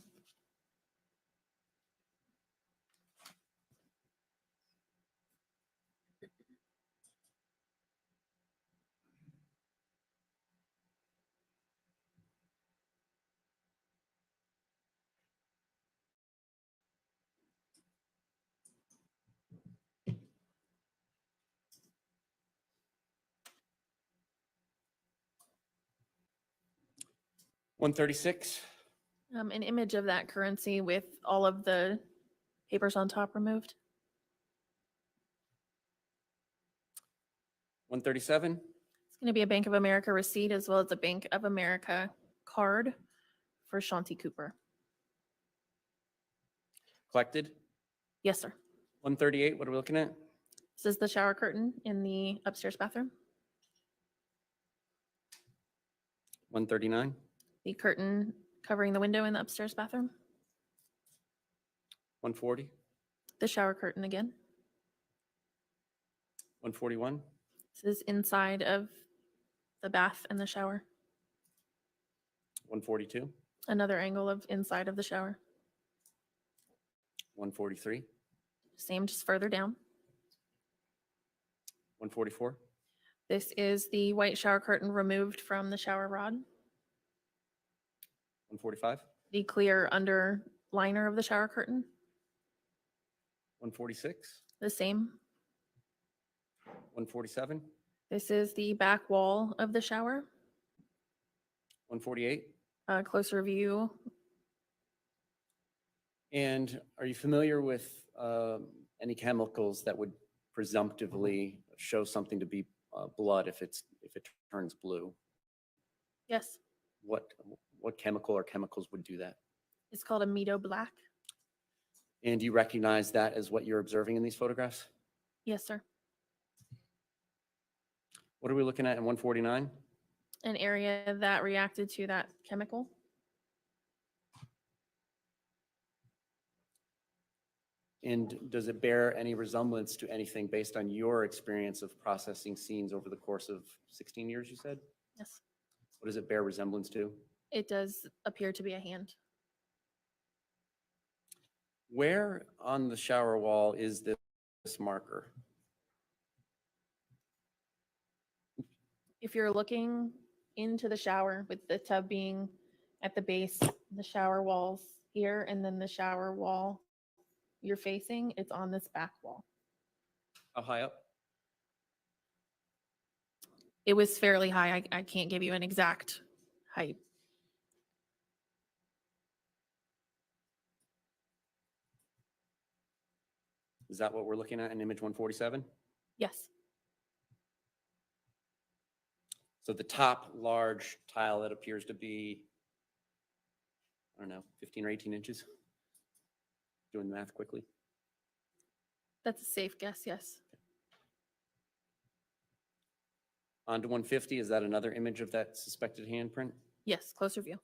$136. An image of that currency with all of the papers on top removed. $137. It's going to be a Bank of America receipt as well as a Bank of America card for Shanti Cooper. Collected. Yes, sir. 138. What are we looking at? This is the shower curtain in the upstairs bathroom. 139. The curtain covering the window in the upstairs bathroom. 140. The shower curtain again. 141. This is inside of the bath and the shower. 142. Another angle of inside of the shower. 143. Same, just further down. 144. This is the white shower curtain removed from the shower rod. 145. The clear under liner of the shower curtain. 146. The same. 147. This is the back wall of the shower. 148. Closer view. And are you familiar with any chemicals that would presumptively show something to be blood if it turns blue? Yes, What chemical or chemicals would do that? it's called a Meadow Black. And do you recognize that as what you're observing in these photographs? Yes, sir. What are we looking at in 149? An area that reacted to that chemical. And does it bear any resemblance to anything based on your experience of processing scenes over the course of 16 years, you said? Yes, What does it bear resemblance to? it does appear to be a hand. Where on the shower wall is this marker? If you're looking into the shower with the tub being at the base, the shower walls here, and then the shower wall you're facing, it's on this back wall. How high up? It was fairly high. I can't give you an exact height. Is that what we're looking at in image 147? Yes, So the top large tile that appears to be, I don't know, 15 or 18 inches? Doing the math quickly. that's a safe guess, yes. On to 150, is that another image of that suspected handprint? Yes, closer view.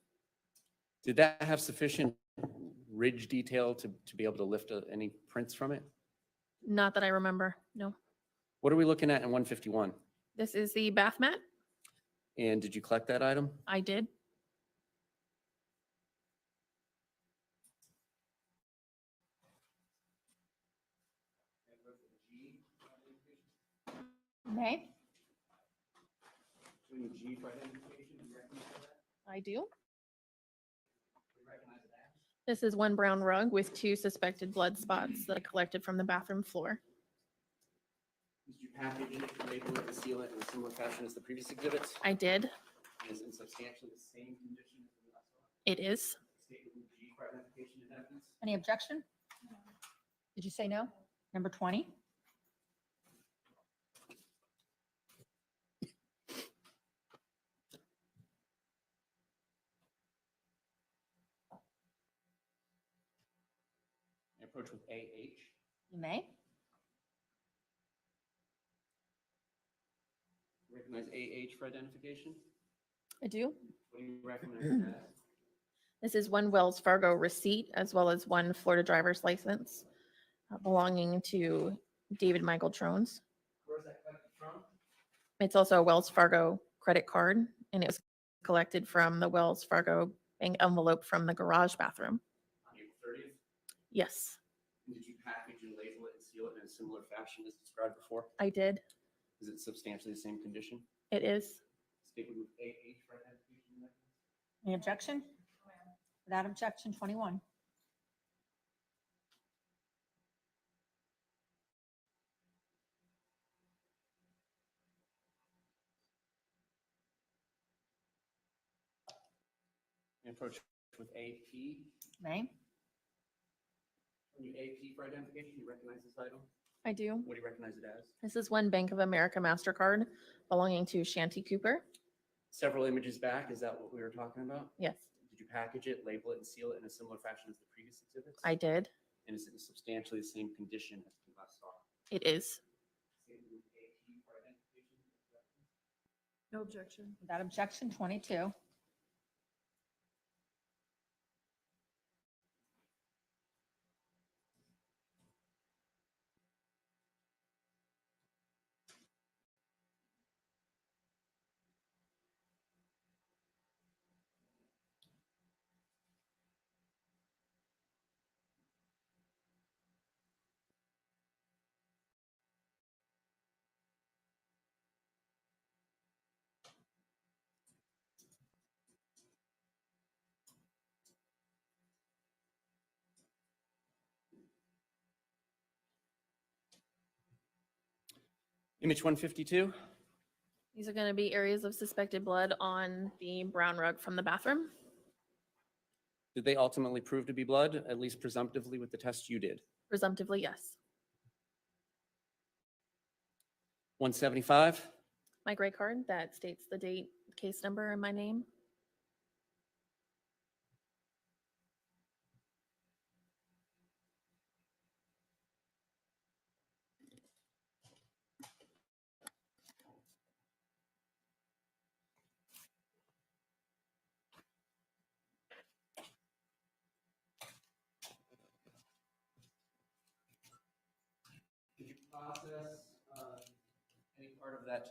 Did that have sufficient ridge detail to be able to lift any prints from it? Not that I remember, no. What are we looking at in 151? This is the bath mat. And did you collect that item? I did. May? I do. This is one brown rug with 2 suspected blood spots that I collected from the bathroom floor. Did you package it, label it, and seal it in a similar fashion as the previous exhibits? I did. is in substantially the same condition as the last one. It is. Statement group G for identification and evidence. Any objection? Did you say no? Number 20? I approach with AH. You may. Recognize AH for identification. I do. What do you recognize it as? This is one Wells Fargo receipt as well as one Florida driver's license belonging to David Michael Tronnes. Where's that collected from? It's also a Wells Fargo credit card, and it was collected from the Wells Fargo bank envelope from the garage bathroom. On April 30th. Yes, And did you package and label it and seal it in a similar fashion as described before? I did. Is it substantially the same condition? It is. Statement group AH for identification and evidence. Any objection? Without objection, 21. I approach with AP. May. When you AP for identification, you recognize this item? I do. What do you recognize it as? This is one Bank of America MasterCard belonging to Shanti Cooper. Several images back, is that what we were talking about? Yes, Did you package it, label it, and seal it in a similar fashion as the previous exhibits? I did. And is it in substantially the same condition as we last saw? It is. Statement group AP for identification and evidence. No objection. Without objection, 22. Image 152. These are going to be areas of suspected blood on the brown rug from the bathroom. Did they ultimately prove to be blood, at least presumptively with the test you did? Presumptively, yes. 175. My gray card that states the date, case number, and my name. Did you process any part of that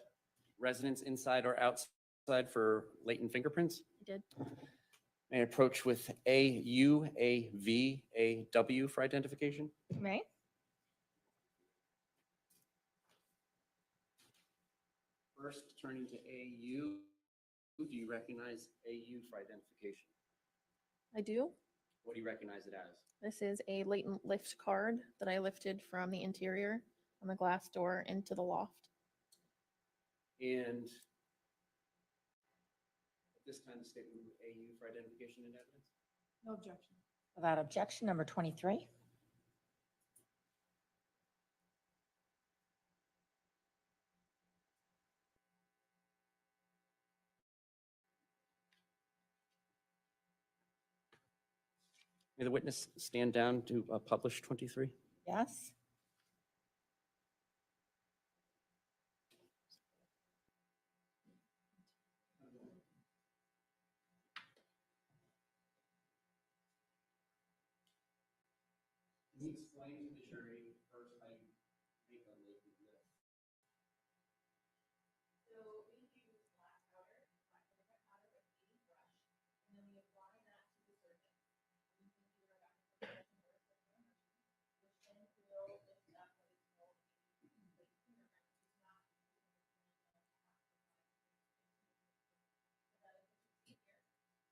residence inside or outside for latent fingerprints? I did. May I approach with AU, AV, AW for identification? May. First, turning to AU, do you recognize AU for identification? I do. What do you recognize it as? This is a latent lift card that I lifted from the interior on the glass door into the loft. And at this time, the statement with AU for identification and evidence? No objection. Without objection, number 23. May the witness stand down to publish 23? Yes. Can you explain to the jury first how you make a latent lift? So we use black powder with a brush, and then we apply that to the surface. We can either back to the brush or the hammer, which then will lift up what is called a plate fingerprint, which is not that is here.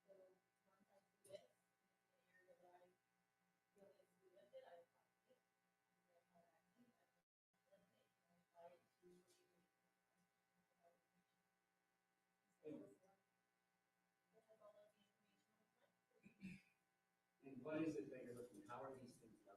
So once I do this, in the area that I feel needs to be lifted, I apply it. What is it that you're looking, how are these things done?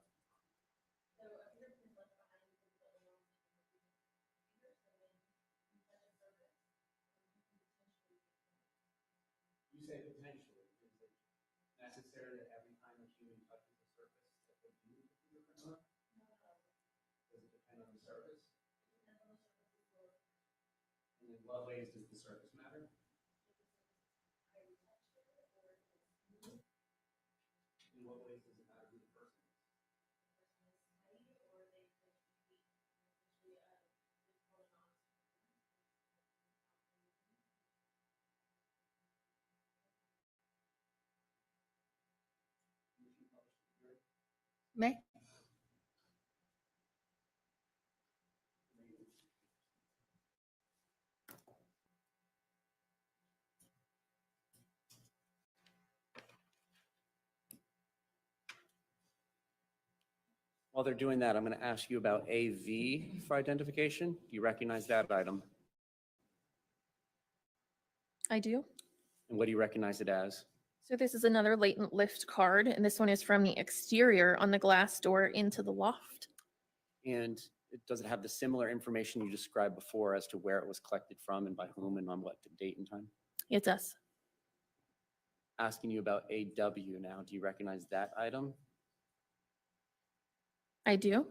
You say potentially, is it necessary that every time a human touches the surface that they do the fingerprint on? Does it depend on the surface? And in what ways does the surface matter? In what ways does it matter who the person is? May? While they're doing that, I'm going to ask you about AV for identification. Do you recognize that item? I do. And what do you recognize it as? So this is another latent lift card, and this one is from the exterior on the glass door into the loft. And does it have the similar information you described before as to where it was collected from and by whom and on what date and time? It does. Asking you about AW now. Do you recognize that item? I do.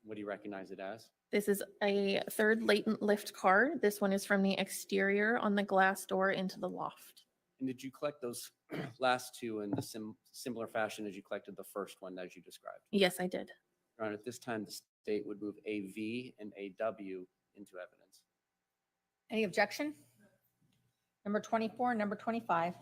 What do you recognize it as? This is a third latent lift card. This one is from the exterior on the glass door into the loft. And did you collect those last two in the similar fashion as you collected the first one as you described? Yes, I did. Your Honor, at this time, the state would move AV and AW into evidence. Any objection? Number 24, number 25.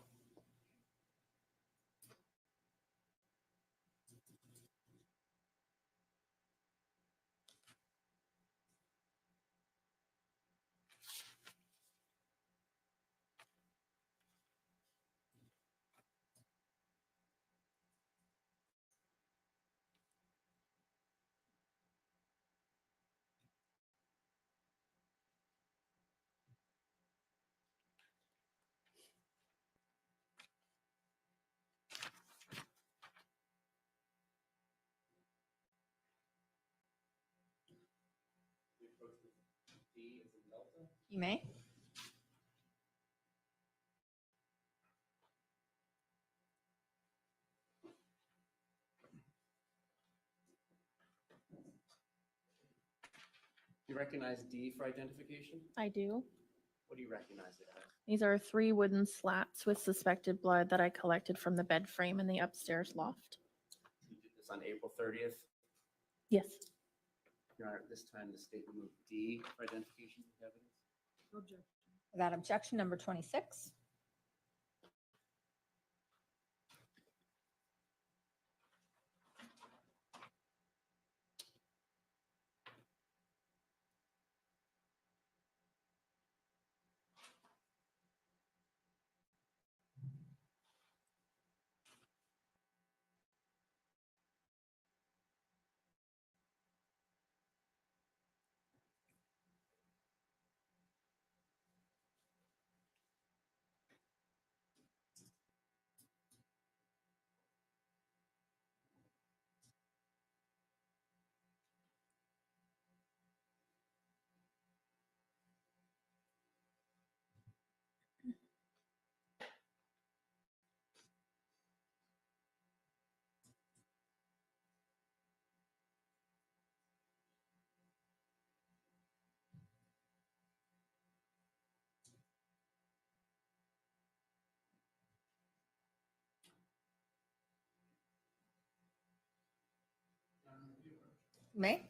D is in Delta. You may. Do you recognize D for identification? I do. What do you recognize it as? These are 3 wooden slats with suspected blood that I collected from the bed frame in the upstairs loft. You did this on April 30th. Yes. Your Honor, at this time, the state will move D for identification of evidence. Without objection, number 26. May?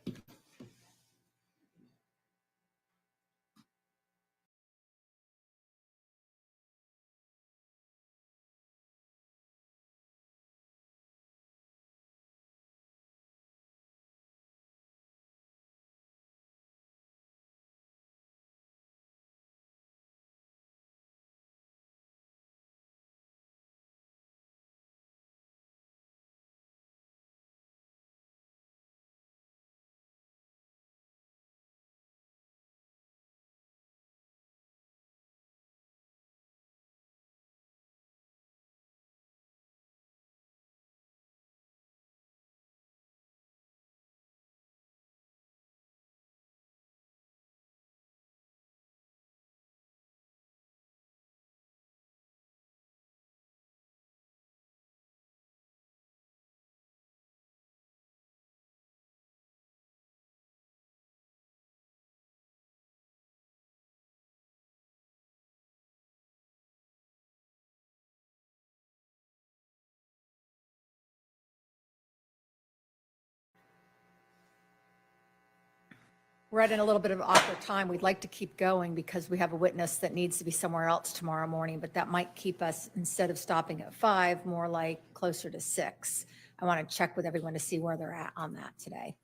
We're at a little bit of awkward time. We'd like to keep going because we have a witness that needs to be somewhere else tomorrow morning, but that might keep us, instead of stopping at 5, more like closer to 6. I want to check with everyone to see where they're at on that today.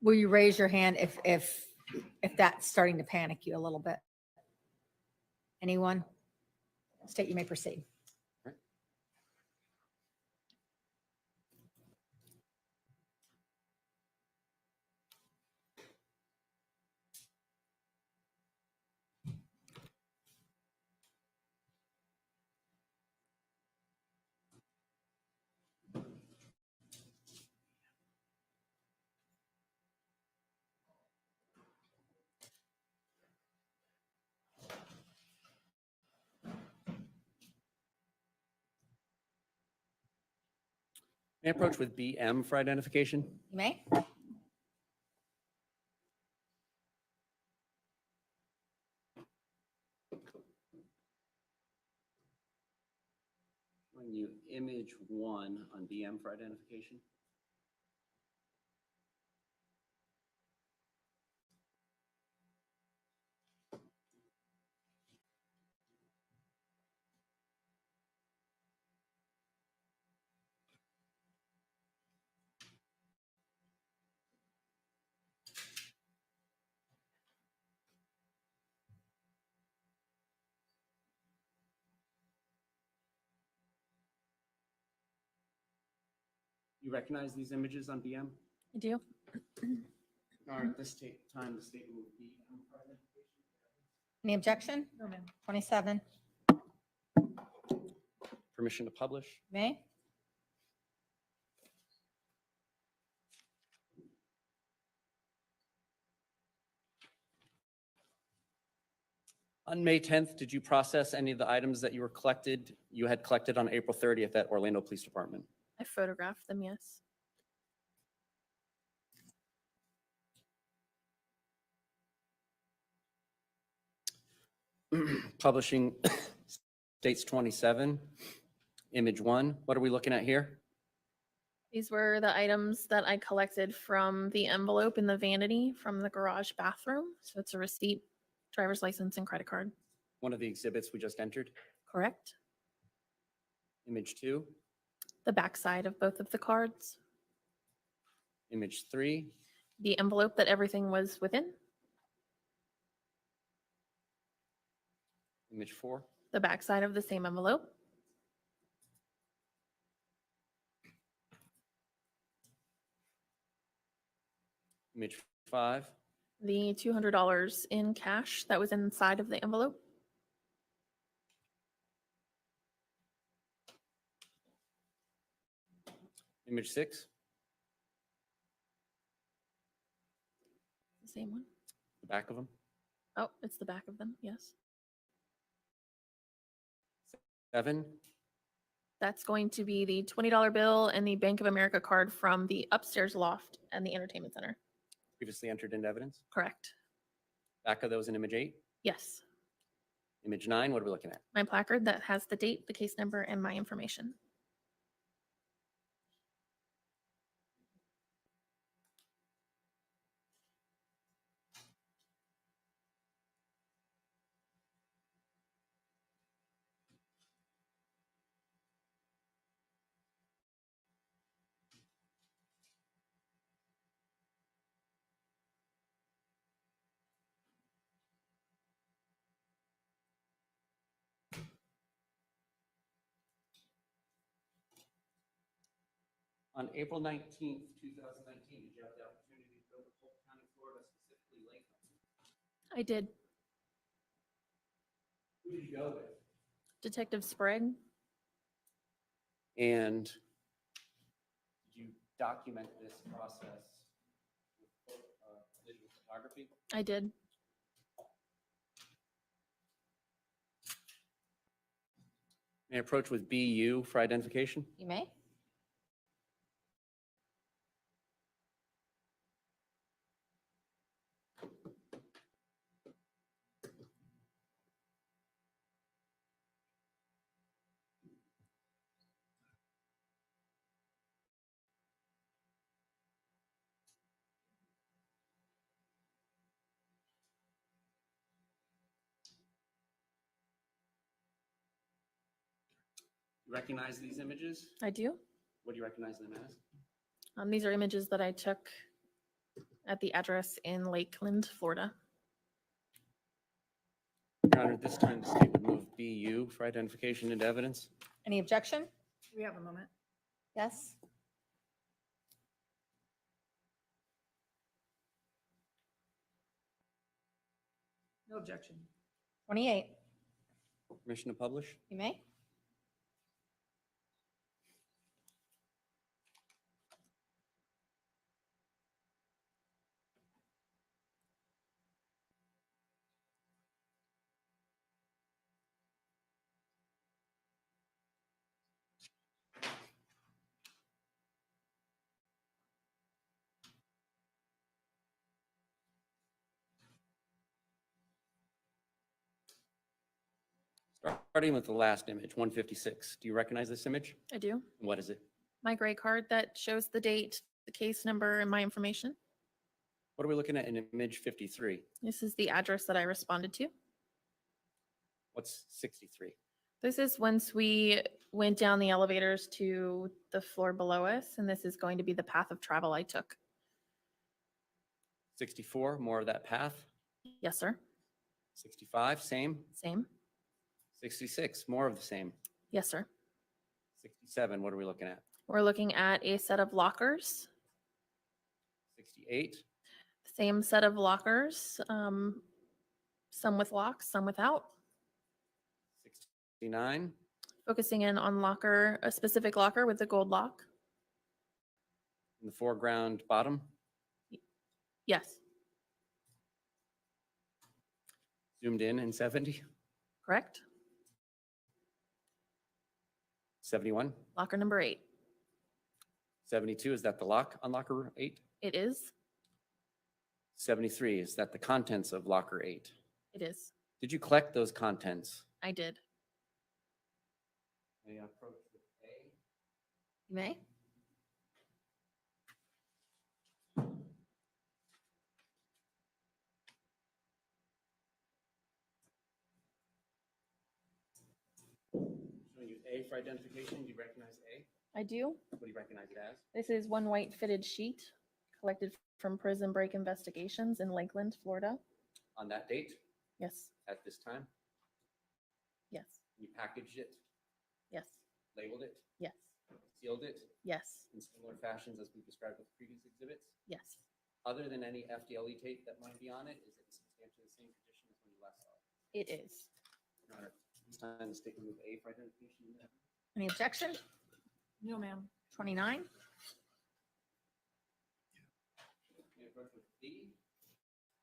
Will you raise your hand if that's starting to panic you a little bit? Anyone? State, you may proceed. May I approach with BM for identification? You may. Showing you image 1 on BM for identification. You recognize these images on BM? I do. Or at this time, the statement would be BM for identification. Any objection? No, ma'am. 27. Permission to publish? May. On May 10th, did you process any of the items that you had collected on April 30th at Orlando Police Department? I photographed them, yes. Publishing states 27, image 1. What are we looking at here? These were the items that I collected from the envelope in the vanity from the garage bathroom. So it's a receipt, driver's license, and credit card. One of the exhibits we just entered. Correct? Image 2, The backside of both of the cards. image 3, The envelope that everything was within. image 4, The backside of the same envelope. image 5, The $200 in cash that was inside of the envelope. image 6, The same one. the back of them, Oh, it's the back of them, yes. 7, That's going to be the $20 bill and the Bank of America card from the upstairs loft and the entertainment center. previously entered into evidence. Correct. Back of those in image 8, Yes. image 9, what are we looking at? My placard that has the date, the case number, and my information. On April 19th, 2019, did you have the opportunity to go to Polk County, Florida, specifically Lakeland? I did. Who did you go with? Detective Sprague. And did you document this process with digital photography? I did. May I approach with BU for identification? You may. You recognize these images? I do. What do you recognize them as? These are images that I took at the address in Lakeland, Florida. Your Honor, at this time, the state would move BU for identification and evidence. Any objection? We have a moment. Yes? No objection. 28. Permission to publish? You may. Starting with the last image, 156. Do you recognize this image? I do. What is it? My gray card that shows the date, the case number, and my information. What are we looking at in image 53? This is the address that I responded to. What's 63? This is once we went down the elevators to the floor below us, and this is going to be the path of travel I took. 64, more of that path. Yes, sir. 65, same. Same. 66, more of the same. Yes, sir. 67, what are we looking at? We're looking at a set of lockers. 68, Same set of lockers, some with locks, some without. 69, Focusing in on locker, a specific locker with the gold lock. in the foreground bottom. Yes, Zoomed in 70, correct. 71, Locker number 8. 72, is that the lock on locker 8? It is. 73, is that the contents of locker 8? It is. Did you collect those contents? I did. May I approach with A? You may. Showing you A for identification. Do you recognize A? I do. What do you recognize it as? This is one white fitted sheet collected from Prison Break Investigations in Lakeland, Florida. On that date, Yes, at this time, yes, you packaged it, yes, labeled it, yes, sealed it yes, in similar fashions as we described with previous exhibits. yes. Other than any FDLE tape that might be on it, is it in substantially the same condition as when you last saw it? It is. Your Honor, this time the state will move A for identification. Any objection? No, ma'am. 29. May I approach with B?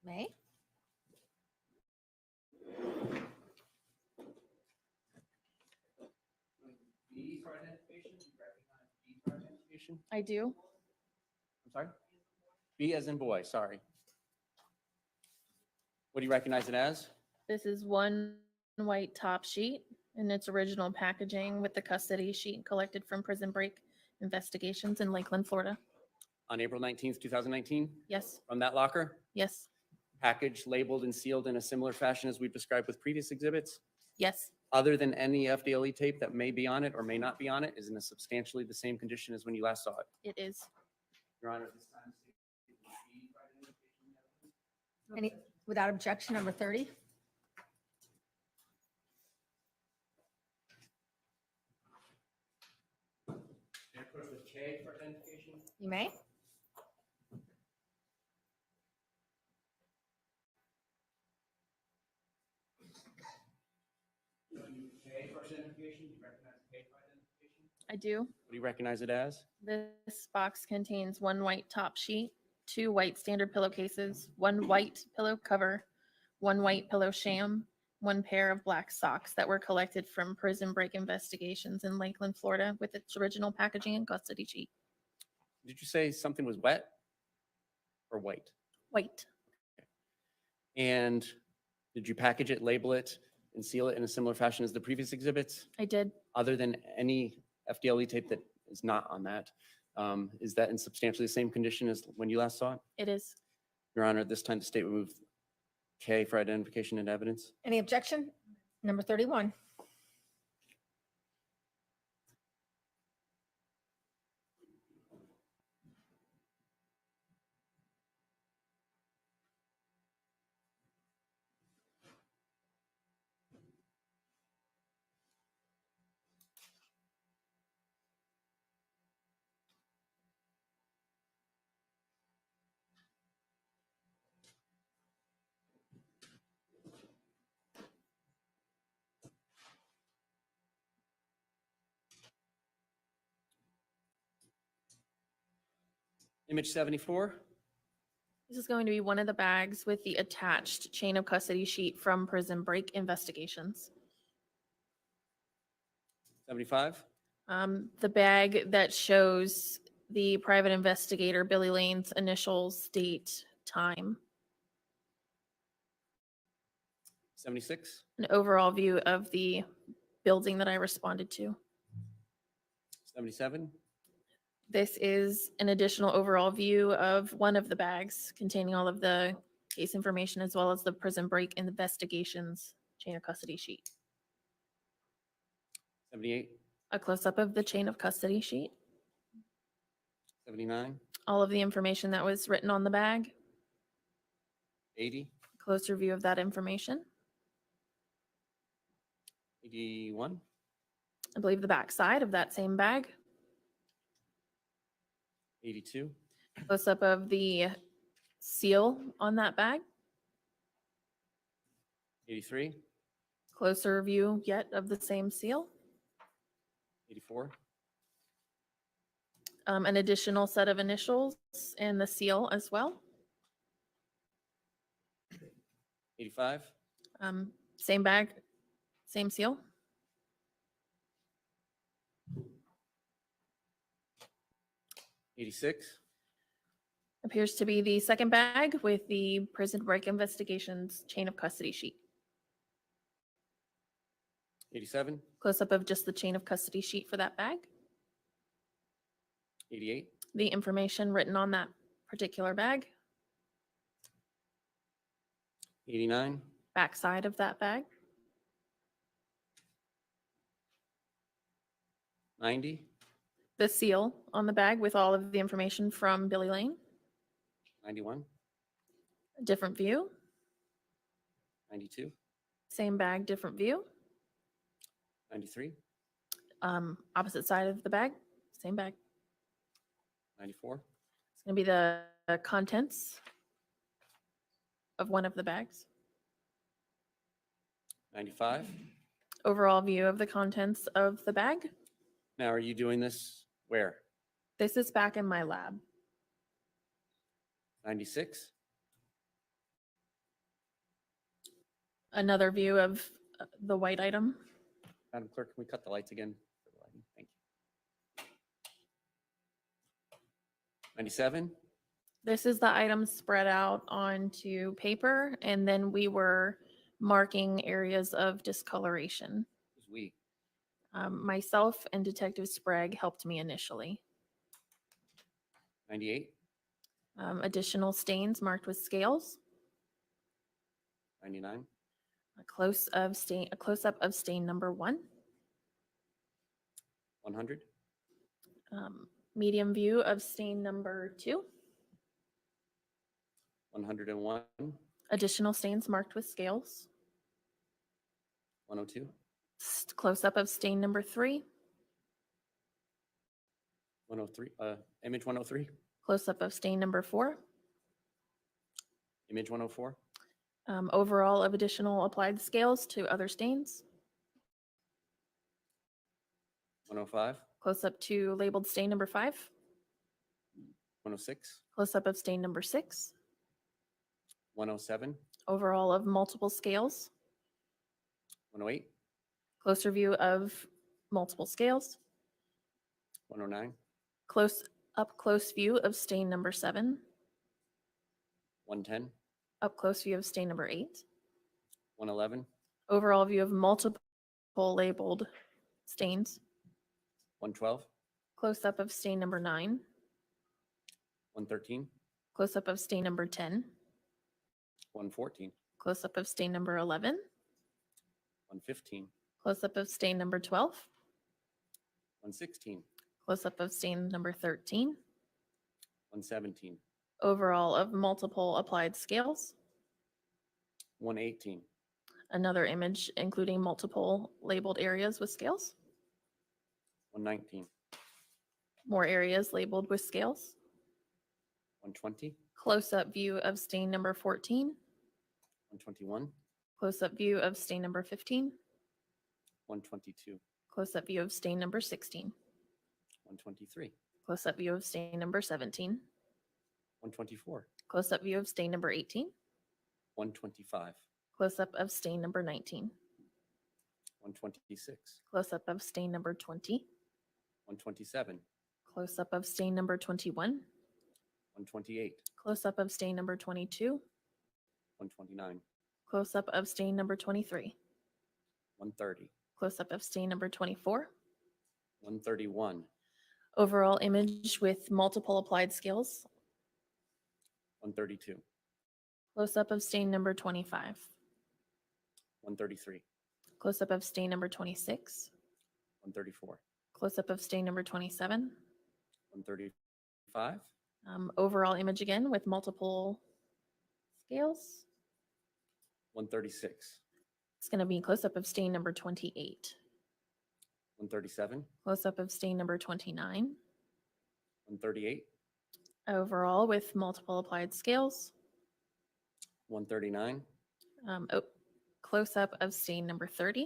May. B for identification. Do you recognize B for identification? I do. I'm sorry? B as in boy, sorry. What do you recognize it as? This is one white top sheet in its original packaging with the custody sheet collected from Prison Break Investigations in Lakeland, Florida. On April 19th, 2019, Yes, from that locker? yes, Packaged, labeled, and sealed in a similar fashion as we've described with previous exhibits? yes, Other than any FDLE tape that may be on it or may not be on it, is in a substantially the same condition as when you last saw it? it is. Your Honor, this time. B for identification. Any, without objection, number 30. May I approach with K for identification? You may. K for identification, do you recognize K for identification? I do. What do you recognize it as? This box contains one white top sheet, 2 white standard pillowcases, 1 white pillow cover, 1 white pillow sham, 1 pair of black socks that were collected from Prison Break Investigations in Lakeland, Florida with its original packaging and custody sheet. Did you say something was wet or white? White. And did you package it, label it, and seal it in a similar fashion as the previous exhibits? I did. Other than any FDLE tape that is not on that, is that in substantially the same condition as when you last saw it? It is. Your Honor, at this time, the state will move K for identification and evidence. Any objection? Number 31. Image 74, This is going to be one of the bags with the attached chain of custody sheet from Prison Break investigations. 75, The bag that shows the private investigator Billy Lane's initials, date, time, 76, an overall view of the building that I responded to. 77, This is an additional overall view of one of the bags containing all of the case information as well as the Prison Break investigations chain of custody sheet. 78, A close-up of the chain of custody sheet, 79, all of the information that was written on the bag, 80, closer view of that information. 81, I believe the back side of that same bag, 82, close-up of the seal on that bag, 83, closer view yet of the same seal, 84, an additional set of initials and the seal as well. 85, Same bag, same seal. 86, Appears to be the second bag with the Prison Break investigations chain of custody sheet. 87, Close-up of just the chain of custody sheet for that bag. 88, The information written on that particular bag, 89, back side of that bag, 90, the seal on the bag with all of the information from Billy Lane, 91, a different view, 92, same bag, different view, 93, opposite side of the bag, same bag. 94, It's going to be the contents of one of the bags. 95. Overall view of the contents of the bag. Now, are you doing this where? This is back in my lab. 96, Another view of the white item. Madam Clerk, can we cut the lights again? Thank you. 97, This is the item spread out onto paper, and then we were marking areas of discoloration. who's we? Myself and Detective Sprague helped me initially. 98, Additional stains marked with scales. 99, A close-up of stain number 1. 100, Medium view of stain number 2. 101, Additional stains marked with scales. 102, Close-up of stain number 3. 103, image 103, Close-up of stain number 4. image 104, Overall of additional applied scales to other stains. 105, Close-up to labeled stain number 5. 106, Close-up of stain number 6. 107, Overall of multiple scales. 108, Closer view of multiple scales. 109, Close view of stain number 7. 110, Up close view of stain number 8. 111, Overall view of multiple labeled stains. 112, Close-up of stain number 9. 113, Close-up of stain number 10. 114, Close-up of stain number 11. 115, Close-up of stain number 12. 116, Close-up of stain number 13. 117, Overall of multiple applied scales. 118, Another image including multiple labeled areas with scales. 119, More areas labeled with scales. 120, Close-up view of stain number 14. 121, Close-up view of stain number 15. 122, Close-up view of stain number 16. 123, Close-up view of stain number 17. 124, Close-up view of stain number 18. 125, Close-up of stain number 19. 126, Close-up of stain number 20. 127, Close-up of stain number 21. 128, Close-up of stain number 22. 129, Close-up of stain number 23. 130, Close-up of stain number 24. 131, Overall image with multiple applied scales. 132, Close-up of stain number 25. 133, Close-up of stain number 26. 134, Close-up of stain number 27. 135, Overall image again with multiple scales. 136, It's going to be close-up of stain number 28. 137, Close-up of stain number 29. 138, Overall with multiple applied scales. 139, Close-up of stain number 30.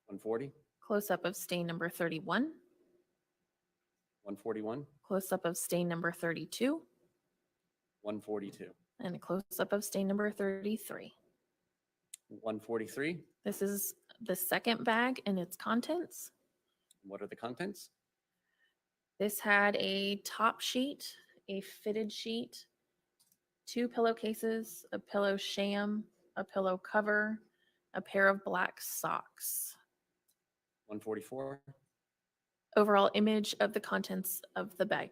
140, Close-up of stain number 31. 141, Close-up of stain number 32. 142, And a close-up of stain number 33. 143. This is the second bag and its contents. What are the contents? This had a top sheet, a fitted sheet, 2 pillowcases, a pillow sham, a pillow cover, a pair of black socks. 144, Overall image of the contents of the bag.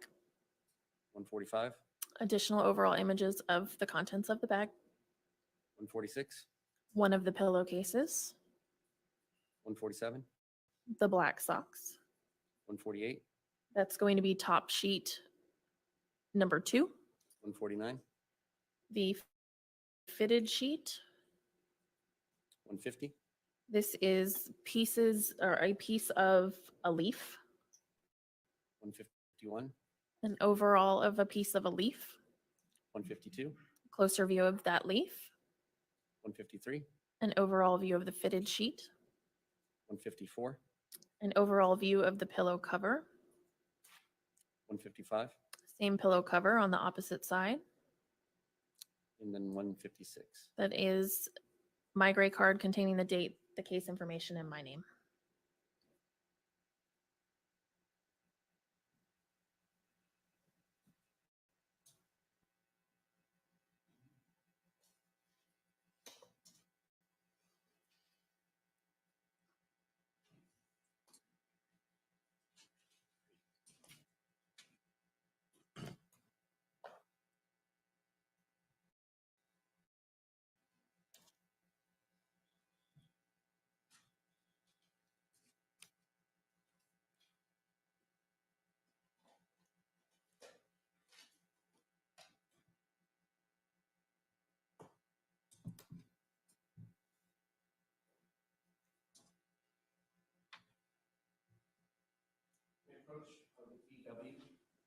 145, Additional overall images of the contents of the bag. 146, One of the pillowcases, 147, the black socks. 148, That's going to be top sheet number 2. 149, The fitted sheet. 150, This is pieces or a piece of a leaf, 151, an overall of a piece of a leaf, 152, closer view of that leaf, 153, an overall view of the fitted sheet, 154, an overall view of the pillow cover, 155, same pillow cover on the opposite side. and then 156. That is my gray card containing the date, the case information, and my name.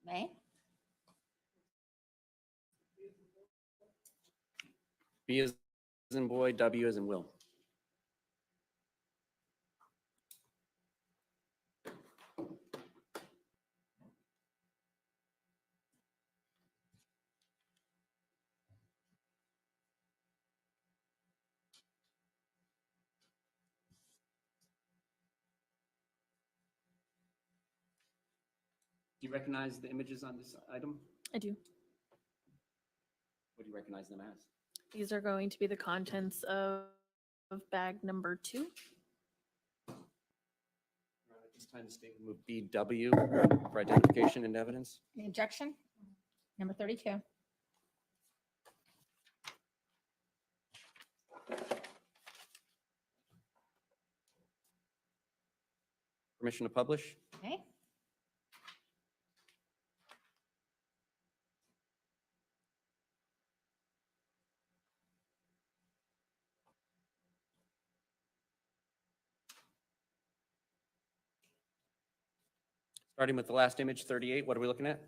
May? B as in boy, W as in Will. Do you recognize the images on this item? I do. What do you recognize them as? These are going to be the contents of bag number 2. At this time, the state will move BW for identification and evidence. Any objection? Number 32. Permission to publish. Okay. Starting with the last image, 38, what are we looking at?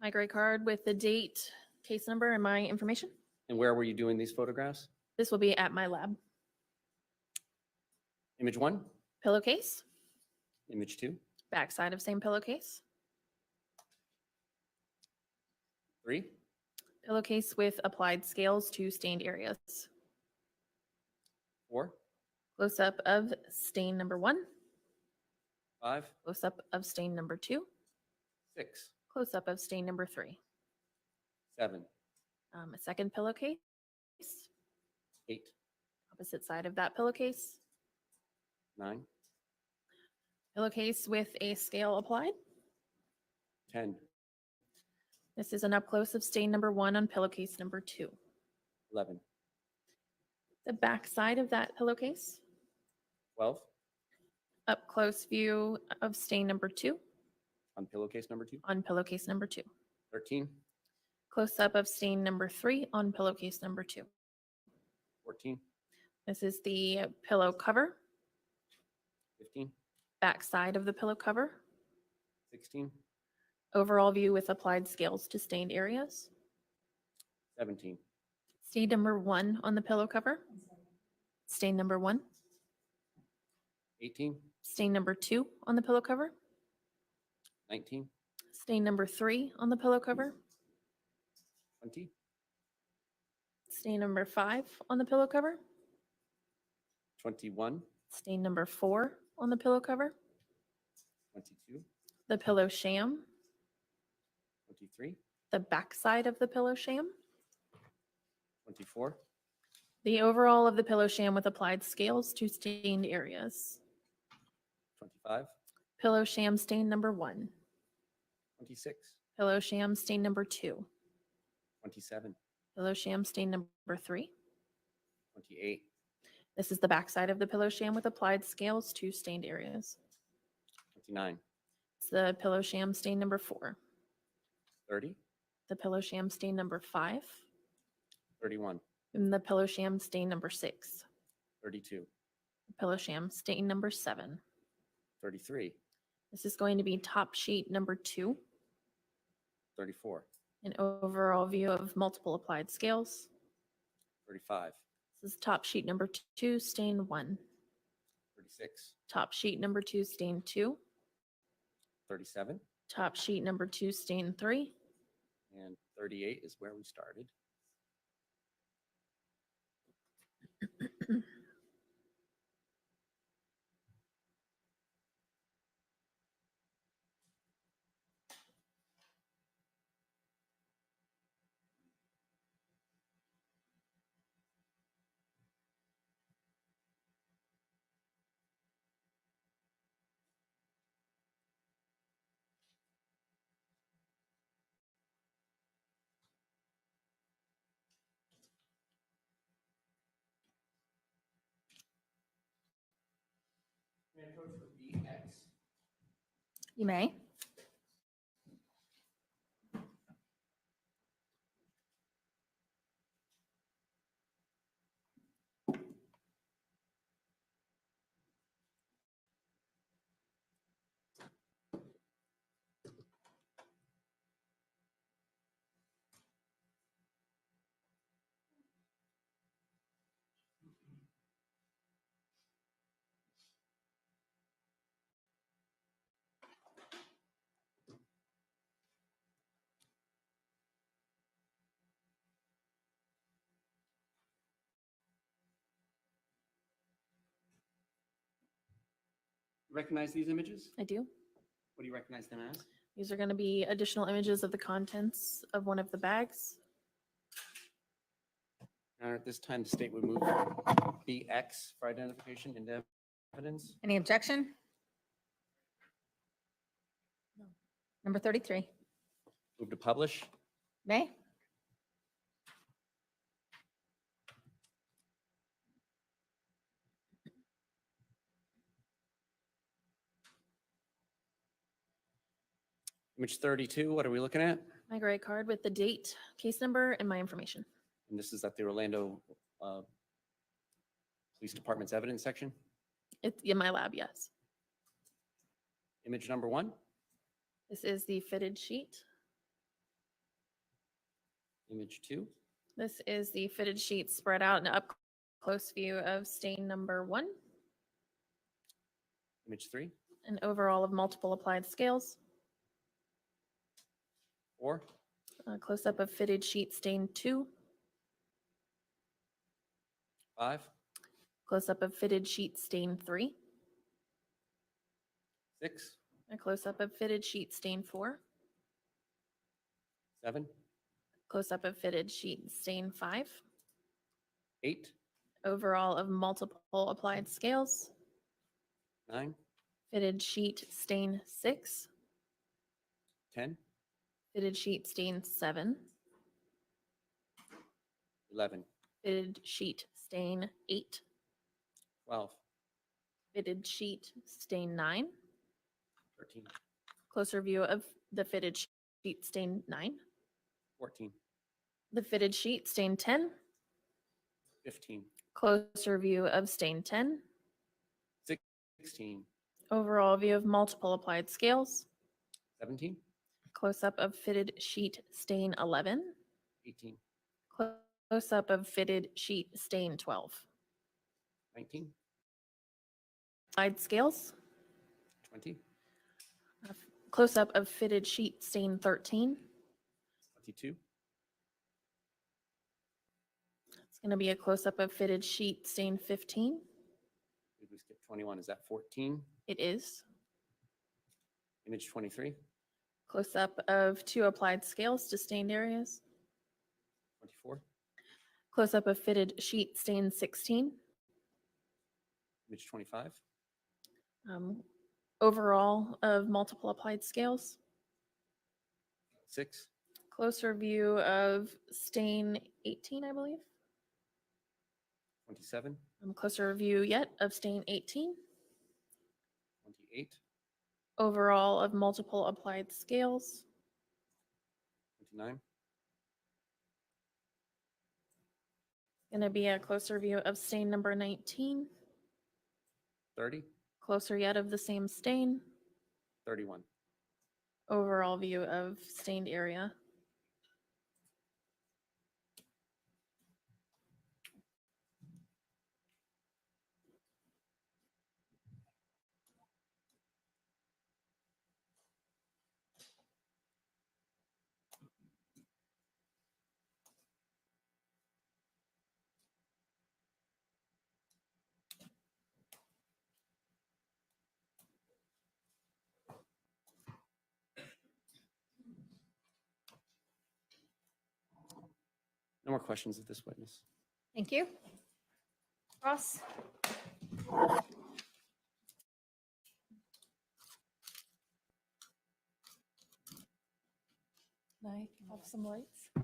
My gray card with the date, case number, and my information. And where were you doing these photographs? This will be at my lab. Image 1, Pillowcase, image 2, backside of same pillowcase. 3, Pillowcase with applied scales to stained areas. 4, Close-up of stain number 1. 5, Close-up of stain number 2. 6, Close-up of stain number 3. 7, A second pillowcase. 8, Opposite side of that pillowcase. 9, Pillowcase with a scale applied. 10, This is an up close of stain number 1 on pillowcase number 2. 11, The back side of that pillowcase. 12, Up close view of stain number 2 on pillowcase number 2, on pillowcase number 2. 13, Close up of stain number 3 on pillowcase number 2. 14, This is the pillow cover, 15, back side of the pillow cover, 16, overall view with applied scales to stained areas. 17, Stain number 1 on the pillow cover. Stain number 1. 18, Stain number 2 on the pillow cover. 19, Stain number 3 on the pillow cover. 20, Stain number 5 on the pillow cover. 21, Stain number 4 on the pillow cover. 22, The pillow sham. 23, The back side of the pillow sham. 24, The overall of the pillow sham with applied scales to stained areas. 25, Pillow sham stain number 1. 26, Pillow sham stain number 2. 27, Pillow sham stain number 3. 28, This is the back side of the pillow sham with applied scales to stained areas. 29, It's the pillow sham stain number 4. 30, The pillow sham stain number 5. 31, And the pillow sham stain number 6. 32, The pillow sham stain number 7. 33, This is going to be top sheet number 2. 34, An overall view of multiple applied scales. 35, This is top sheet number 2, stain 1. 36, Top sheet number 2, stain 2. 37, Top sheet number 2, stain 3. and 38 is where we started. You may. Recognize these images? I do. What do you recognize them as? These are going to be additional images of the contents of one of the bags. At this time, the state would move BX for identification into evidence. Any objection? Number 33. Move to publish. May? Image 32, what are we looking at? My gray card with the date, case number, and my information. And this is at the Orlando Police Department's evidence section. It's in my lab, yes. Image number 1. This is the fitted sheet. Image 2. This is the fitted sheet spread out in an up close view of stain number 1. Image 3. An overall of multiple applied scales. 4. Close-up of fitted sheet stain 2. 5, Close-up of fitted sheet stain 3. 6, A close-up of fitted sheet stain 4. 7, Close-up of fitted sheet stain 5. 8, Overall of multiple applied scales. 9, Fitted sheet stain 6. 10, Fitted sheet stain 7. 11, Fitted sheet stain 8. 12, Fitted sheet stain 9. 13, Closer view of the fitted sheet stain 9. 14, The fitted sheet stain 10. 15, Closer view of stain 10. 16, Overall view of multiple applied scales. 17, Close-up of fitted sheet stain 11. 18, Close-up of fitted sheet stain 12. 19, Applied scales. 20, Close-up of fitted sheet stain 13. 22, It's going to be a close-up of fitted sheet stain 15. did we skip 21? Is that 14? It is. Image 23, Close-up of 2 applied scales to stained areas. 24, Close-up of fitted sheet stain 16. image 25, Overall of multiple applied scales. 6, Closer view of stain 18, I believe. 27, Closer view yet of stain 18. 28, Overall of multiple applied scales. 29, Going to be a closer view of stain number 19. 30, Closer yet of the same stain. 31. Overall view of stained area. No more questions of this witness. Thank you. Ross? Can I have some lights? I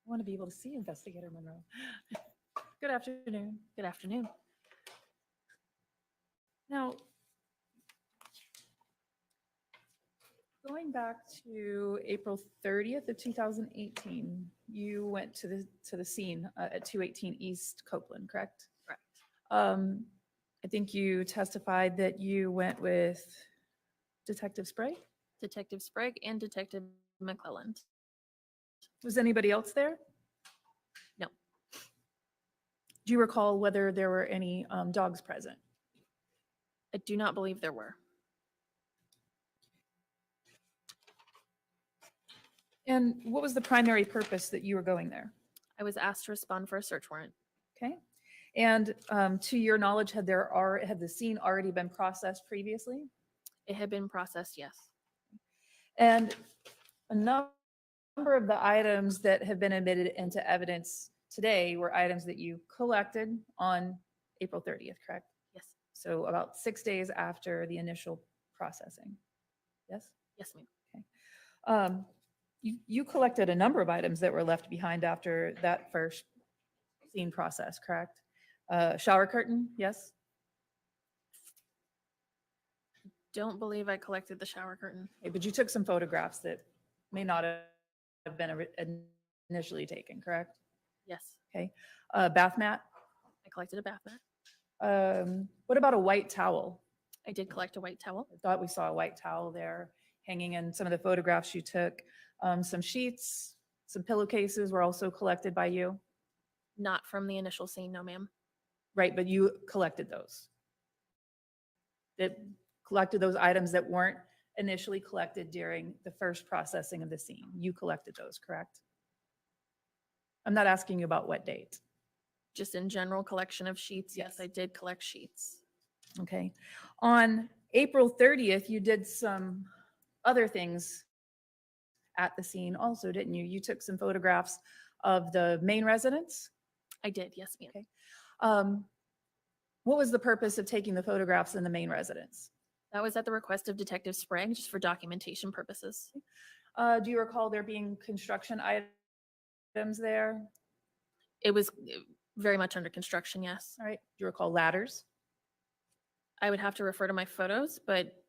want to be able to see Investigator Monroe. Good afternoon. Good afternoon. Now, going back to April 30th of 2018, you went to the scene at 218 East Copeland, correct? Correct. I think you testified that you went with Detective Sprague. Detective Sprague and Detective McClelland. Was anybody else there? No. Do you recall whether there were any dogs present? I do not believe there were. And what was the primary purpose that you were going there? I was asked to respond for a search warrant. Okay. And to your knowledge, had the scene already been processed previously? It had been processed, yes. And a number of the items that have been admitted into evidence today were items that you collected on April 30th, correct? Yes. So about 6 days after the initial processing. Yes? Yes, ma'am. Okay. You collected a number of items that were left behind after that first scene process, correct? Shower curtain, yes? Don't believe I collected the shower curtain. Okay, but you took some photographs that may not have been initially taken, correct? Yes. Okay. Bath mat? I collected a bath mat. What about a white towel? I did collect a white towel. I thought we saw a white towel there hanging in some of the photographs you took. Some sheets, some pillowcases were also collected by you? Not from the initial scene, no, ma'am. Right, but you collected those? collected those items that weren't initially collected during the first processing of the scene. You collected those, correct? I'm not asking you about what date. Just in general collection of sheets, yes, I did collect sheets. Okay. On April 30th, you did some other things at the scene also, didn't you? You took some photographs of the main residence? I did, yes, ma'am. Okay. What was the purpose of taking the photographs in the main residence? That was at the request of Detective Sprague, just for documentation purposes. Do you recall there being construction items there? It was very much under construction, yes. All right. Do you recall ladders? I would have to refer to my photos, but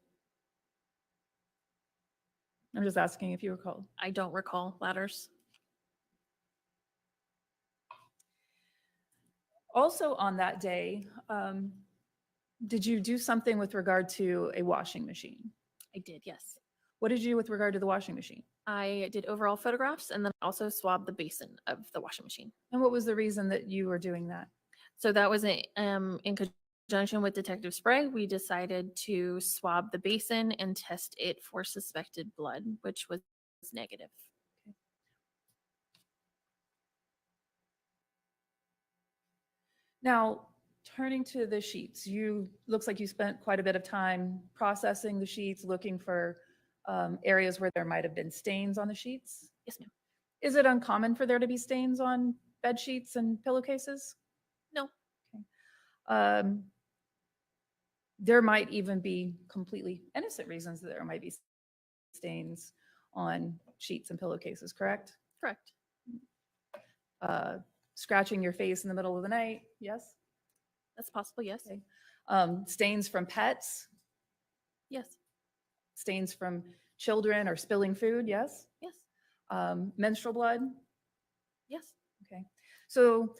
I'm just asking if you recall. I don't recall ladders. Also on that day, did you do something with regard to a washing machine? I did, yes. What did you do with regard to the washing machine? I did overall photographs and then also swabbed the basin of the washing machine. And what was the reason that you were doing that? So that was in conjunction with Detective Sprague. We decided to swab the basin and test it for suspected blood, which was negative. Now, turning to the sheets, looks like you spent quite a bit of time processing the sheets, looking for areas where there might have been stains on the sheets. Yes, ma'am. Is it uncommon for there to be stains on bed sheets and pillowcases? No. There might even be completely innocent reasons that there might be stains on sheets and pillowcases, correct? Correct. Scratching your face in the middle of the night, yes? That's possible, yes. Okay. Stains from pets, Yes. stains from children or spilling food, yes? Yes. Menstrual blood, Yes. okay. So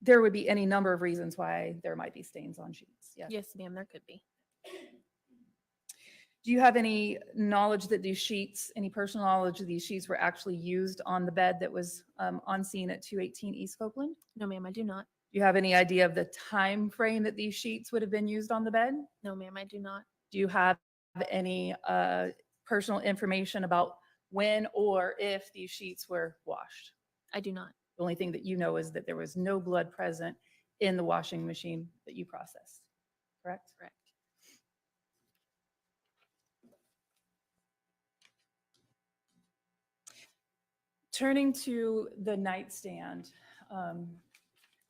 there would be any number of reasons why there might be stains on sheets, yes? Yes, ma'am, there could be. Do you have any knowledge that these sheets, any personal knowledge that these sheets were actually used on the bed that was on scene at 218 East Copeland? No, ma'am, I do not. Do you have any idea of the time frame that these sheets would have been used on the bed? No, ma'am, I do not. Do you have any personal information about when or if these sheets were washed? I do not. The only thing that you know is that there was no blood present in the washing machine that you processed, correct? Correct. Turning to the nightstand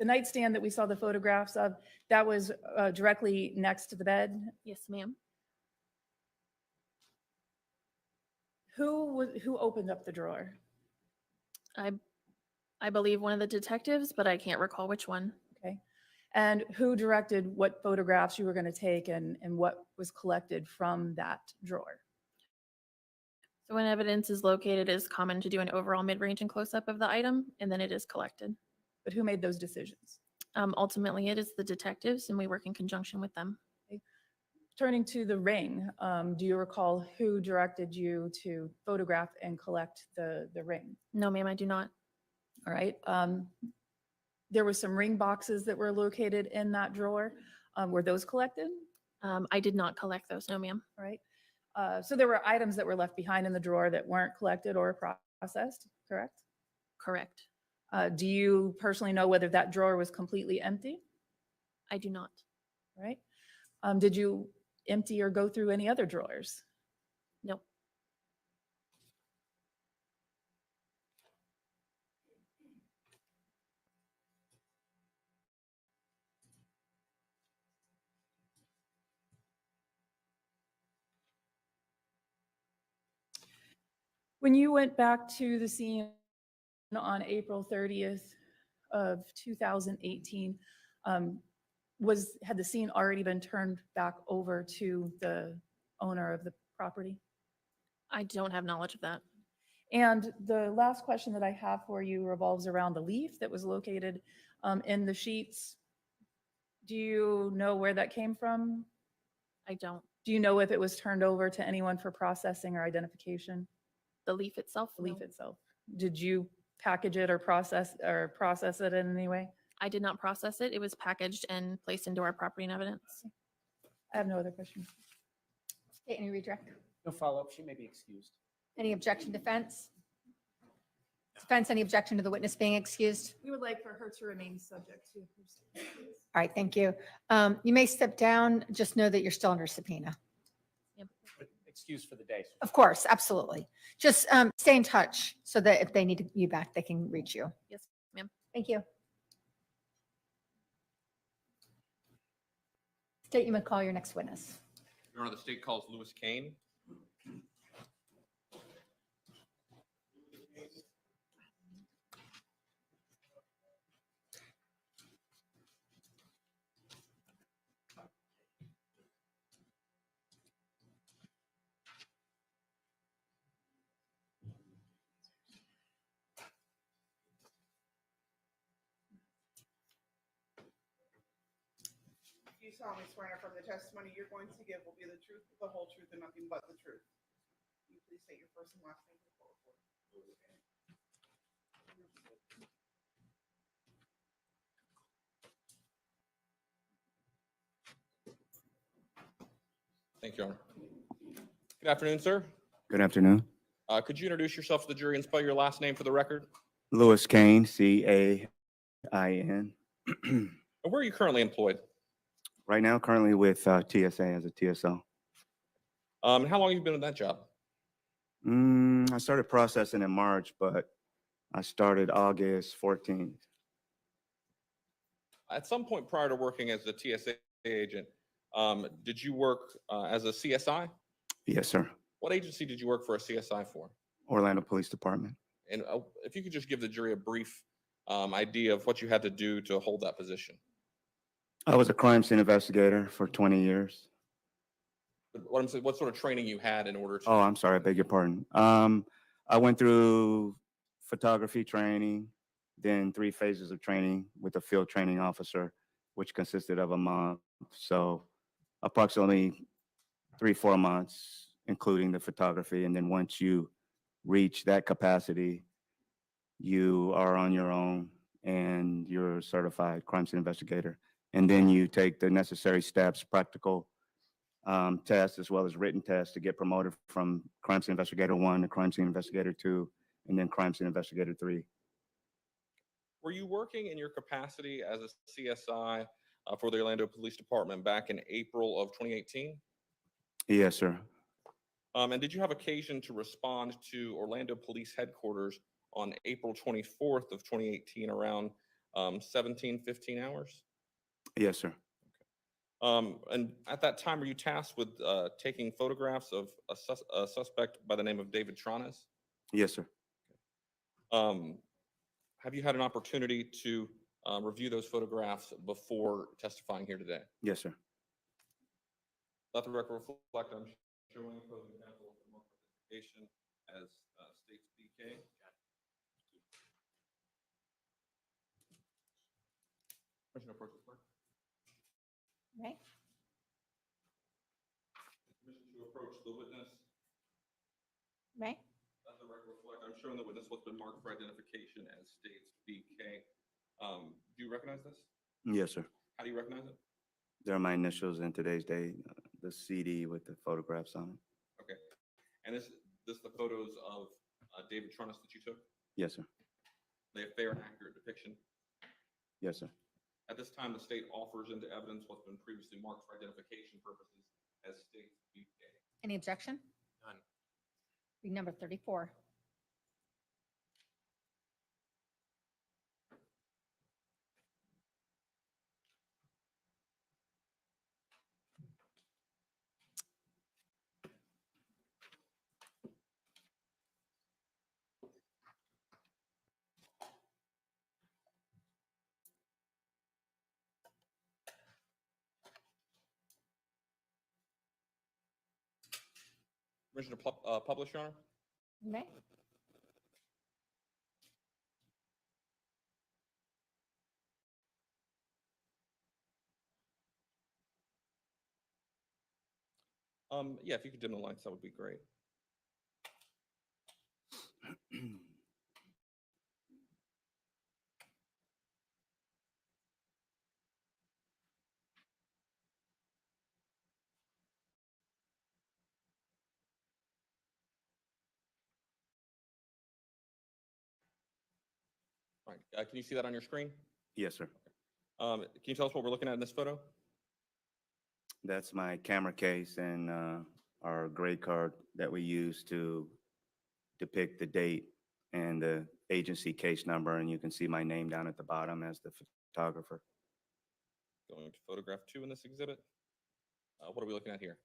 that we saw the photographs of, that was directly next to the bed. Yes, ma'am. Who opened up the drawer? I believe one of the detectives, but I can't recall which one. Okay. And who directed what photographs you were going to take and what was collected from that drawer? So when evidence is located, it is common to do an overall mid-range and close-up of the item, and then it is collected. But who made those decisions? Ultimately, it is the detectives, and we work in conjunction with them. Okay. Turning to the ring, do you recall who directed you to photograph and collect the ring? No, ma'am, I do not. All right. There were some ring boxes that were located in that drawer. Were those collected? I did not collect those, no, ma'am. All right. So there were items that were left behind in the drawer that weren't collected or processed, correct? Correct. Do you personally know whether that drawer was completely empty? I do not. All right. Did you empty or go through any other drawers? No. When you went back to the scene on April 30th of 2018, had the scene already been turned back over to the owner of the property? I don't have knowledge of that. And the last question that I have for you revolves around the leaf that was located in the sheets. Do you know where that came from? I don't. Do you know if it was turned over to anyone for processing or identification? The leaf itself? The leaf No. itself. Did you package it or process it in any way? I did not process it. It was packaged and placed into our property and evidence. I have no other questions. State any redirect? No follow-up. She may be excused. Any objection, defense? Defense, any objection to the witness being excused? We would like for her to remain subject to her statement, please. All right, thank you. You may step down. Just know that you're still under subpoena. Excused for the day. Of course, absolutely. Just stay in touch so that if they need you back, they can reach you. Yes, ma'am. Thank you. State, you may call your next witness. Your Honor, the state calls Lewis Kane. You solemnly swear affirm the testimony you're going to give will be the truth, the whole truth, and nothing but the truth. Can you please state your first and last name for the court reporter? Thank you, Your Honor. Good afternoon, sir. Good afternoon. Could you introduce yourself to the jury and spell your last name for the record? Lewis Kane, Cain. And where are you currently employed? Right now, currently with TSA as a TSO. And how long have you been in that job? I started processing in March, but I started August 14th. At some point prior to working as a TSA agent, did you work as a CSI? Yes, sir. What agency did you work for a CSI for? Orlando Police Department. And if you could just give the jury a brief idea of what you had to do to hold that position. I was a crime scene investigator for 20 years. What I'm saying, what sort of training you had in order to? Oh, I'm sorry. I beg your pardon. I went through photography training, then 3 phases of training with a field training officer, which consisted of a month. So approximately 3-4 months, including the photography. And then once you reach that capacity, you are on your own and you're a certified crime scene investigator. And then you take the necessary steps, practical tests, as well as written tests to get promoted from crime scene investigator 1 to crime scene investigator 2, and then crime scene investigator 3. Were you working in your capacity as a CSI for the Orlando Police Department back in April of 2018? Yes, sir. And did you have occasion to respond to Orlando Police Headquarters on April 24th of 2018 around 17:15 hours? Yes, sir. And at that time, were you tasked with taking photographs of a suspect by the name of David Tronnes? Yes, sir. Have you had an opportunity to review those photographs before testifying here today? Yes, sir. Let the record reflect I'm showing opposing counsel for more participation as state's BK. Commissioner, approach the clerk. Right. Permission to approach the witness. Right. Let the record reflect I'm showing the witness what's been marked for identification as state's BK. Do you recognize this? Yes, sir. How do you recognize it? They're my initials in today's date, the CD with the photographs on it. Okay. And is this the photos of David Tronnes that you took? Yes, sir. They have fair and accurate depiction. Yes, sir. At this time, the state offers into evidence what's been previously marked for identification purposes as state's BK. Any objection? None. Read number 34. Permission to publish, Your Honor? You may. Yeah, if you could dim the lights, that would be great. All right. Can you see that on your screen? Yes, sir. Can you tell us what we're looking at in this photo? That's my camera case and our grade card that we use to depict the date and the agency case number, and you can see my name down at the bottom as the photographer. Going to photograph 2 in this exhibit. What are we looking at here?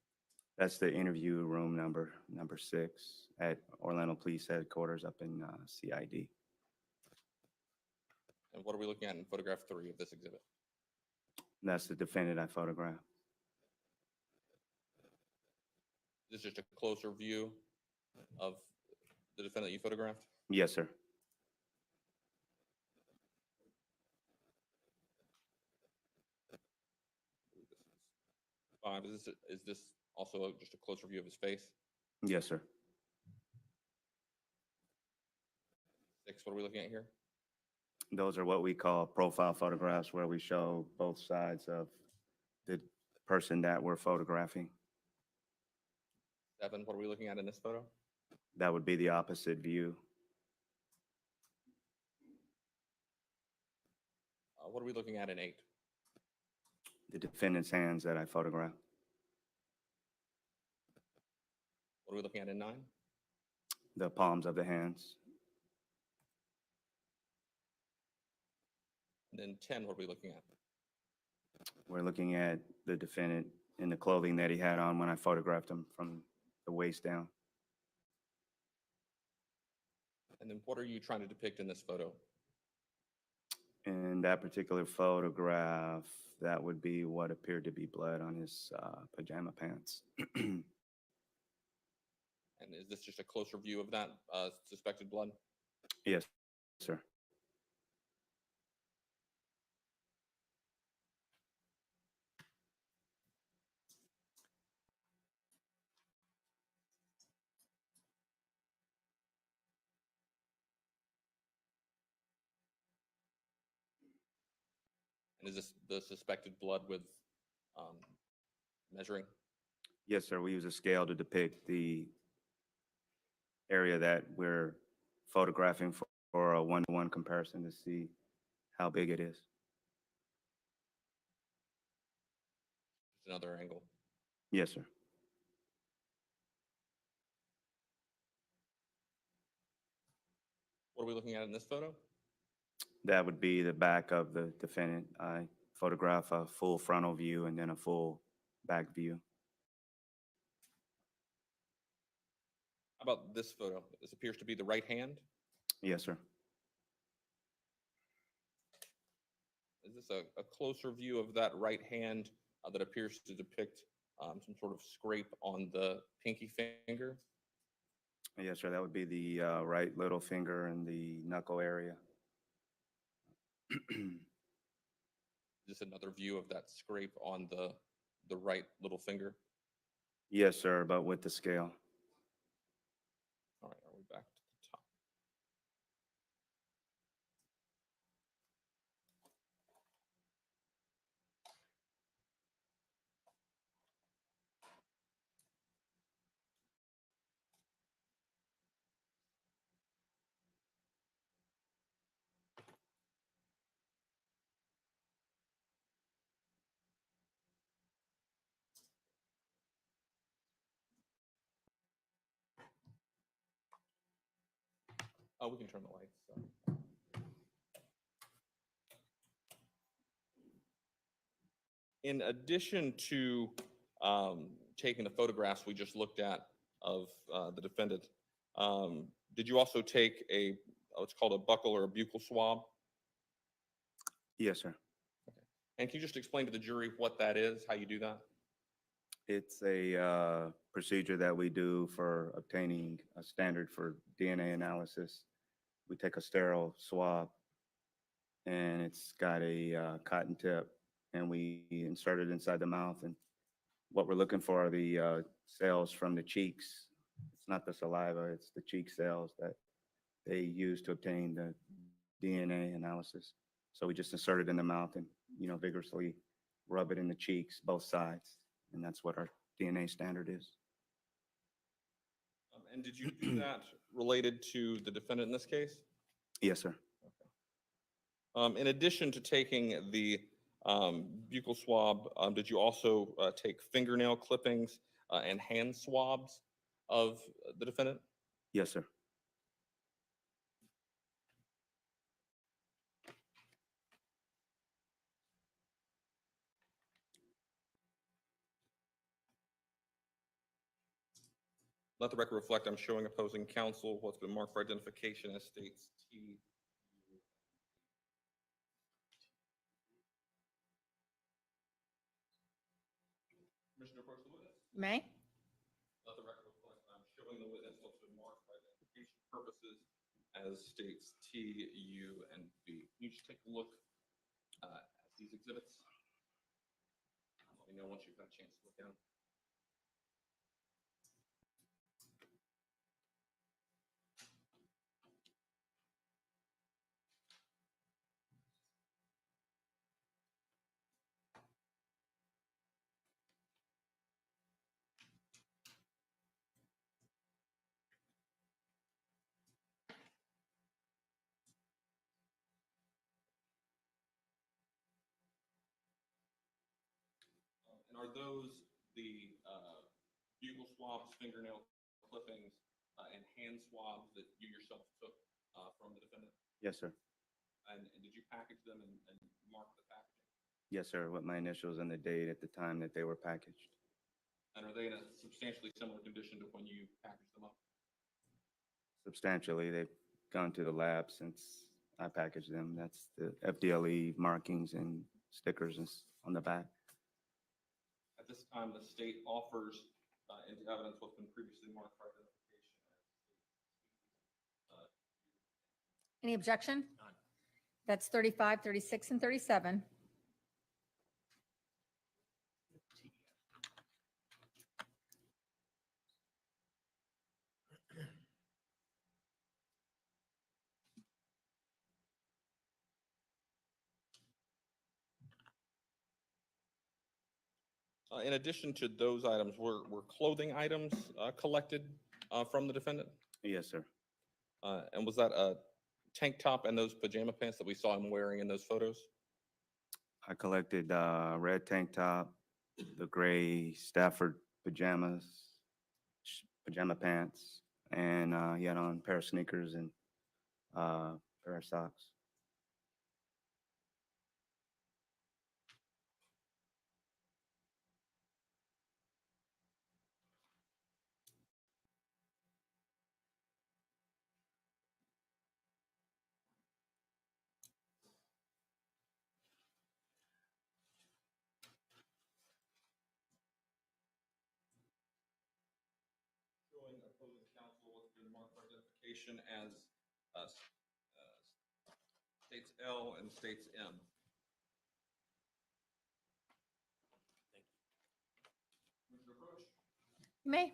That's the interview room number 6 at Orlando Police Headquarters up in CID. And what are we looking at in photograph 3 of this exhibit? That's the defendant I photographed. Is this just a closer view of the defendant you photographed? Yes, sir. Five. Is this also just a closer view of his face? Yes, sir. 6. What are we looking at here? Those are what we call profile photographs, where we show both sides of the person that we're photographing. 7. What are we looking at in this photo? That would be the opposite view. What are we looking at in 8? The defendant's hands that I photographed. What are we looking at in 9? The palms of the hands. And then 10. What are we looking at? We're looking at the defendant in the clothing that he had on when I photographed him from the waist down. And then what are you trying to depict in this photo? In that particular photograph, that would be what appeared to be blood on his pajama pants. And is this just a closer view of that suspected blood? Yes, sir. And is this the suspected blood with measuring? Yes, sir. We use a scale to depict the area that we're photographing for a one-to-one comparison to see how big it is. Just another angle. Yes, sir. What are we looking at in this photo? That would be the back of the defendant. I photograph a full frontal view and then a full back view. How about this photo? This appears to be the right hand. Yes, sir. Is this a closer view of that right hand that appears to depict some sort of scrape on the pinky finger? Yes, sir. That would be the right little finger and the knuckle area. Just another view of that scrape on the right little finger. Yes, sir, but with the scale. All right, are we back to the top? Oh, we can turn the lights. So. In addition to taking the photographs we just looked at of the defendant, did you also take what's called a buccal or a buccal swab? Yes, sir. And can you just explain to the jury what that is, how you do that? It's a procedure that we do for obtaining a standard for DNA analysis. We take a sterile swab and it's got a cotton tip and we insert it inside the mouth. And what we're looking for are the cells from the cheeks. It's not the saliva, it's the cheek cells that they use to obtain the DNA analysis. So we just insert it in the mouth and, vigorously rub it in the cheeks, both sides. And that's what our DNA standard is. And did you do that related to the defendant in this case? Yes, sir. In addition to taking the buccal swab, did you also take fingernail clippings and hand swabs of the defendant? Yes, sir. Let the record reflect, I'm showing opposing counsel what's been marked for identification as states T. Commissioner, approach the witness. May? Let the record reflect, I'm showing the witness what's been marked for identification purposes as states T, U, and V. Can you just take a look at these exhibits? Let me know once you've had a chance to look at them. And are those the buccal swabs, fingernail clippings, and hand swabs that you yourself took from the defendant? Yes, sir. And did you package them and mark the packaging? Yes, sir, with my initials and the date at the time that they were packaged. And are they in a substantially similar condition to when you packaged them up? Substantially, they've gone to the lab since I packaged them. That's the FDLE markings and stickers on the back. At this time, the state offers into evidence what's been previously marked for identification as Any objection? That's 35, 36, and 37. in addition to those items, were clothing items collected from the defendant? Yes, sir. And was that a tank top and those pajama pants that we saw him wearing in those photos? I collected red tank top, the gray Stafford pajamas, pajama pants, and he had on a pair of sneakers and pair of socks. Showing opposing counsel what's been marked for identification as states L and states M. Commissioner Approach. You may.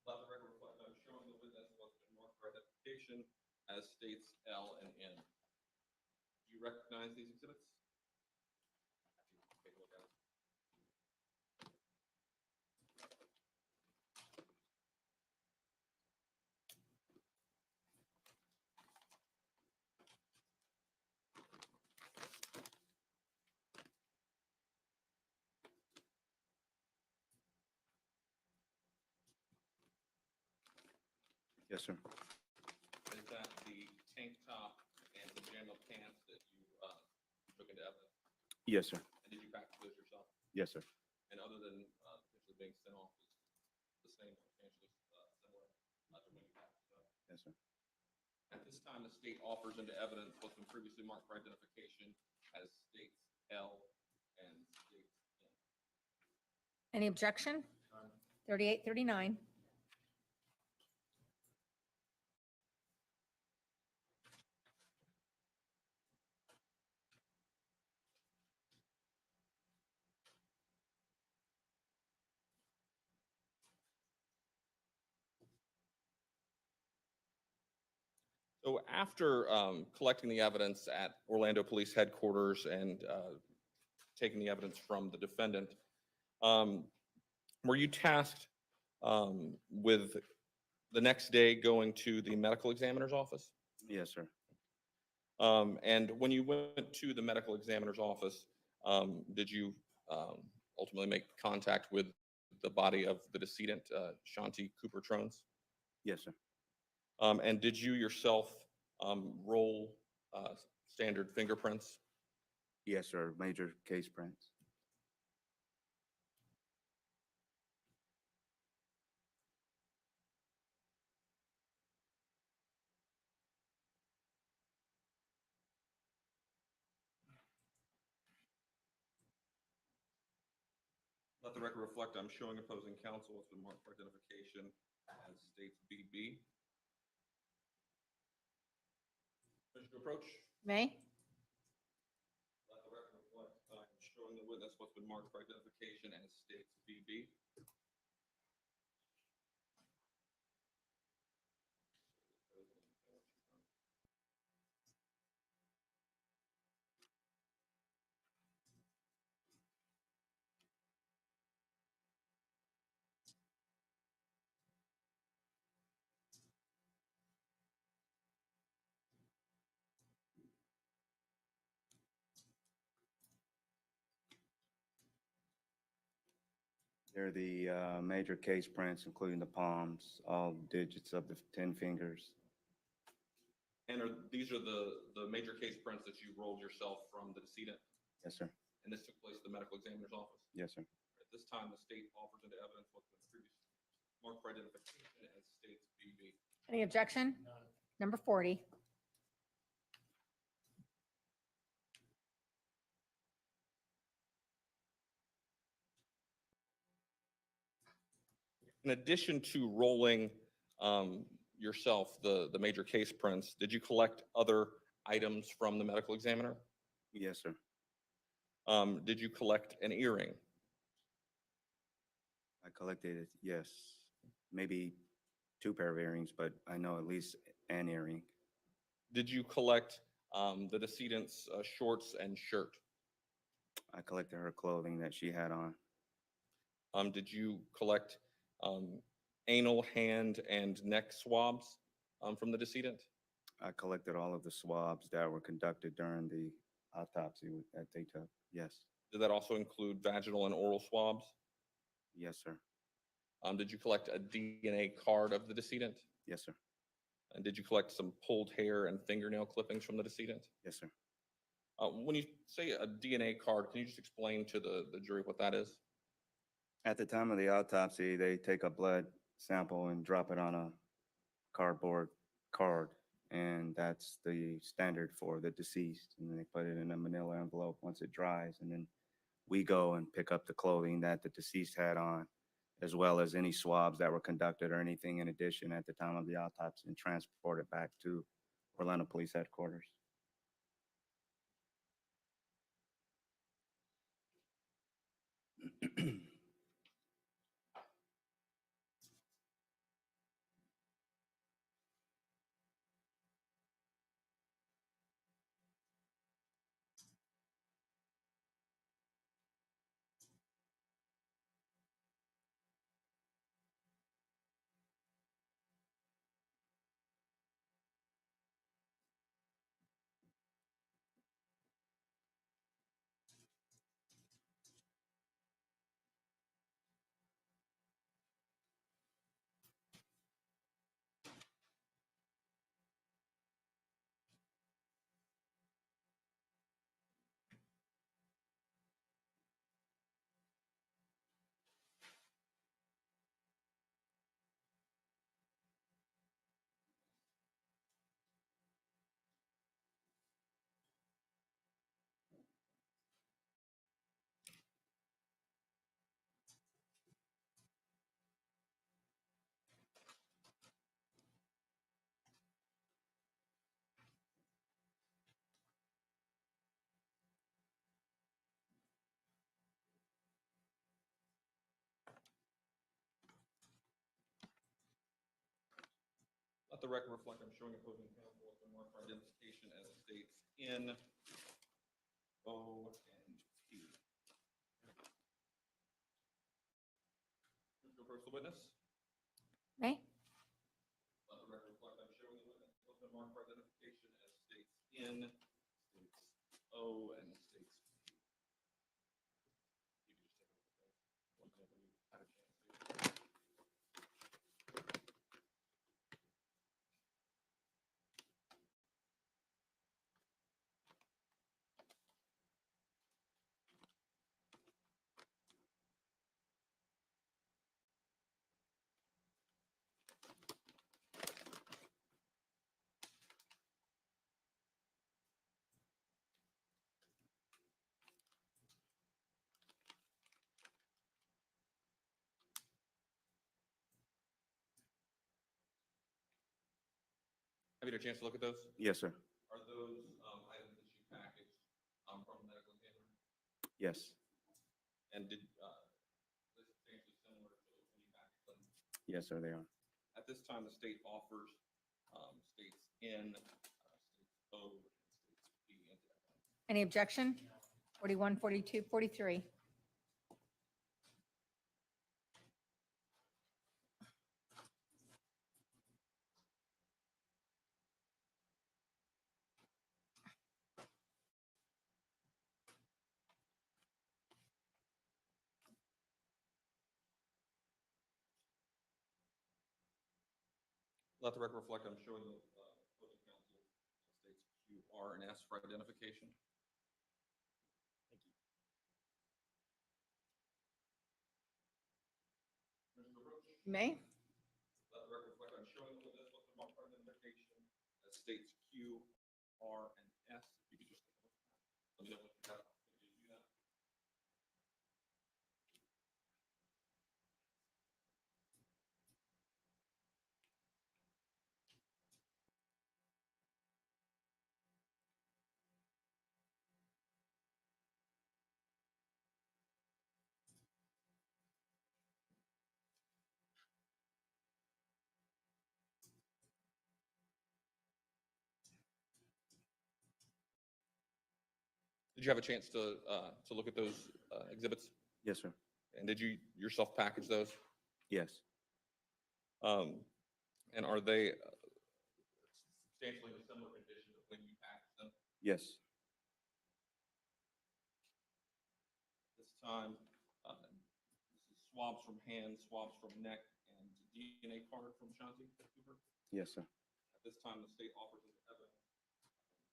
Let the record reflect, I'm showing the witness what's been marked for identification as states L and M. Do you recognize these exhibits? Take a look at them. Yes, sir. Is that the tank top and pajama pants that you took into evidence? Yes, sir. And did you package those yourself? Yes, sir. And other than potentially being sent off, is the same substantially similar to when you packaged them? Yes, sir. At this time, the state offers into evidence what's been previously marked for identification as states L and states M. Any objection? 38, 39. So after collecting the evidence at Orlando Police Headquarters and taking the evidence from the defendant, were you tasked with the next day going to the medical examiner's office? Yes, sir. And when you went to the medical examiner's office, did you ultimately make contact with the body of the decedent, Shanti Cooper Tronnes? Yes, sir. And did you yourself roll standard fingerprints? Yes, sir. Major case prints. Let the record reflect, I'm showing opposing counsel. It's been marked for identification as states BB. Permission to approach? May? Let the record reflect, I'm showing the witness what's been marked for identification as states BB. They're the major case prints, including the palms, all digits of the 10 fingers. And these are the major case prints that you rolled yourself from the decedent? Yes, sir. And this took place at the medical examiner's office? Yes, sir. At this time, the state offers into evidence what's been previously marked for identification as states BB. Any objection? Number 40. In addition to rolling yourself the major case prints, did you collect other items from the medical examiner? Yes, sir. Did you collect an earring? I collected it, yes. Maybe 2 pair of earrings, but I know at least an earring. Did you collect the decedent's shorts and shirt? I collected her clothing that she had on. Did you collect anal, hand, and neck swabs from the decedent? I collected all of the swabs that were conducted during the autopsy that they took. Yes. Did that also include vaginal and oral swabs? Yes, sir. Did you collect a DNA card of the decedent? Yes, sir. And did you collect some pulled hair and fingernail clippings from the decedent? Yes, sir. When you say a DNA card, can you just explain to the jury what that is? At the time of the autopsy, they take a blood sample and drop it on a cardboard card, and that's the standard for the deceased. And then they put it in a manila envelope once it dries, and then we go and pick up the clothing that the deceased had on, as well as any swabs that were conducted or anything in addition at the time of the autopsy, and transport it back to Orlando Police Headquarters. Let the record reflect, I'm showing opposing counsel what's been marked for identification as states N, O, and P. Mr. Approach the witness. May? Let the record reflect, I'm showing the witness what's been marked for identification as states in, states O, and states P. You can just take a look at those whenever you have a chance to. Have you had a chance to look at those? Yes, sir. Are those items that you packaged from the medical examiner? Yes. And did they substantially similar to when you packaged them? Yes, sir, they are. At this time, the state offers states N, states O, and states P into evidence. Any objection? 41, 42, 43. Let the record reflect, I'm showing the opposing counsel states Q, R, and S for identification. Mr. Roach, May? let the record reflect, I'm showing the witness with the mark for identification that states Q, R, and S. If you could just take a look at that. Let me know when you have opportunity to do that. Did you have a chance to look at those exhibits? Yes, sir. And did you yourself package those? Yes. And are they substantially in a similar condition to when you packaged them? Yes. This time, this is swabs from hands, swabs from neck, and DNA card from Shanti Cooper. Yes, sir. At this time, the state offers into evidence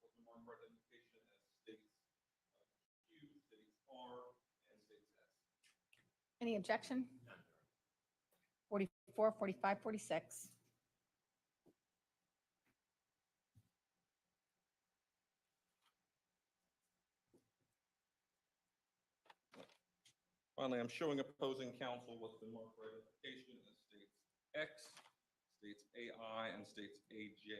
with the mark for identification as states Q, states R, and states S. Any objection? 44, 45, 46. Finally, I'm showing opposing counsel with the mark for identification as states X, states AI, and states AJ.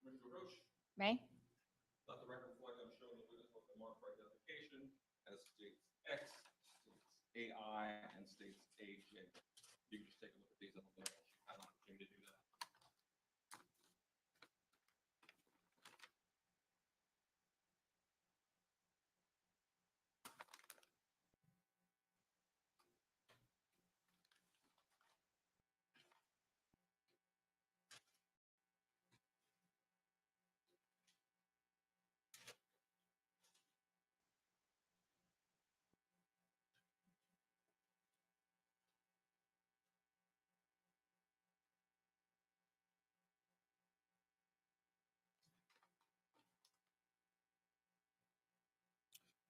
Mr. Roach, May? let the record reflect, I'm showing the witness with the mark for identification as states X, states AI, and states AJ. You can just take a look at these and let me know if you have an opportunity to do that.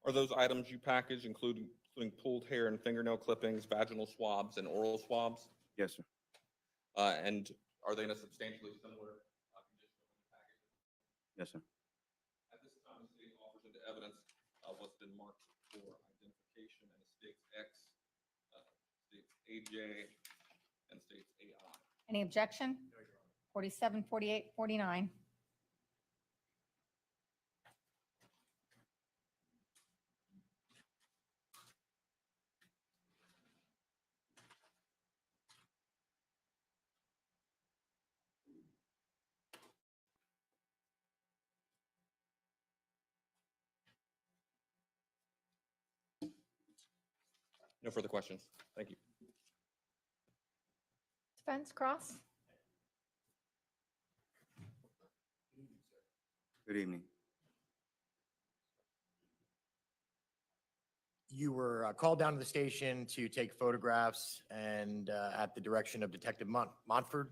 Are those items you package, including pulled hair and fingernail clippings, vaginal swabs, and oral swabs? Yes, sir. And are they in a substantially similar condition when you package them? Yes, sir. At this time, the state offers into evidence what's been marked for identification as states X, states AJ, and states AI. Any objection? 47, 48, 49. No further questions. Thank you. Defense, cross? Good evening. You were called down to the station to take photographs and at the direction of Detective Montford,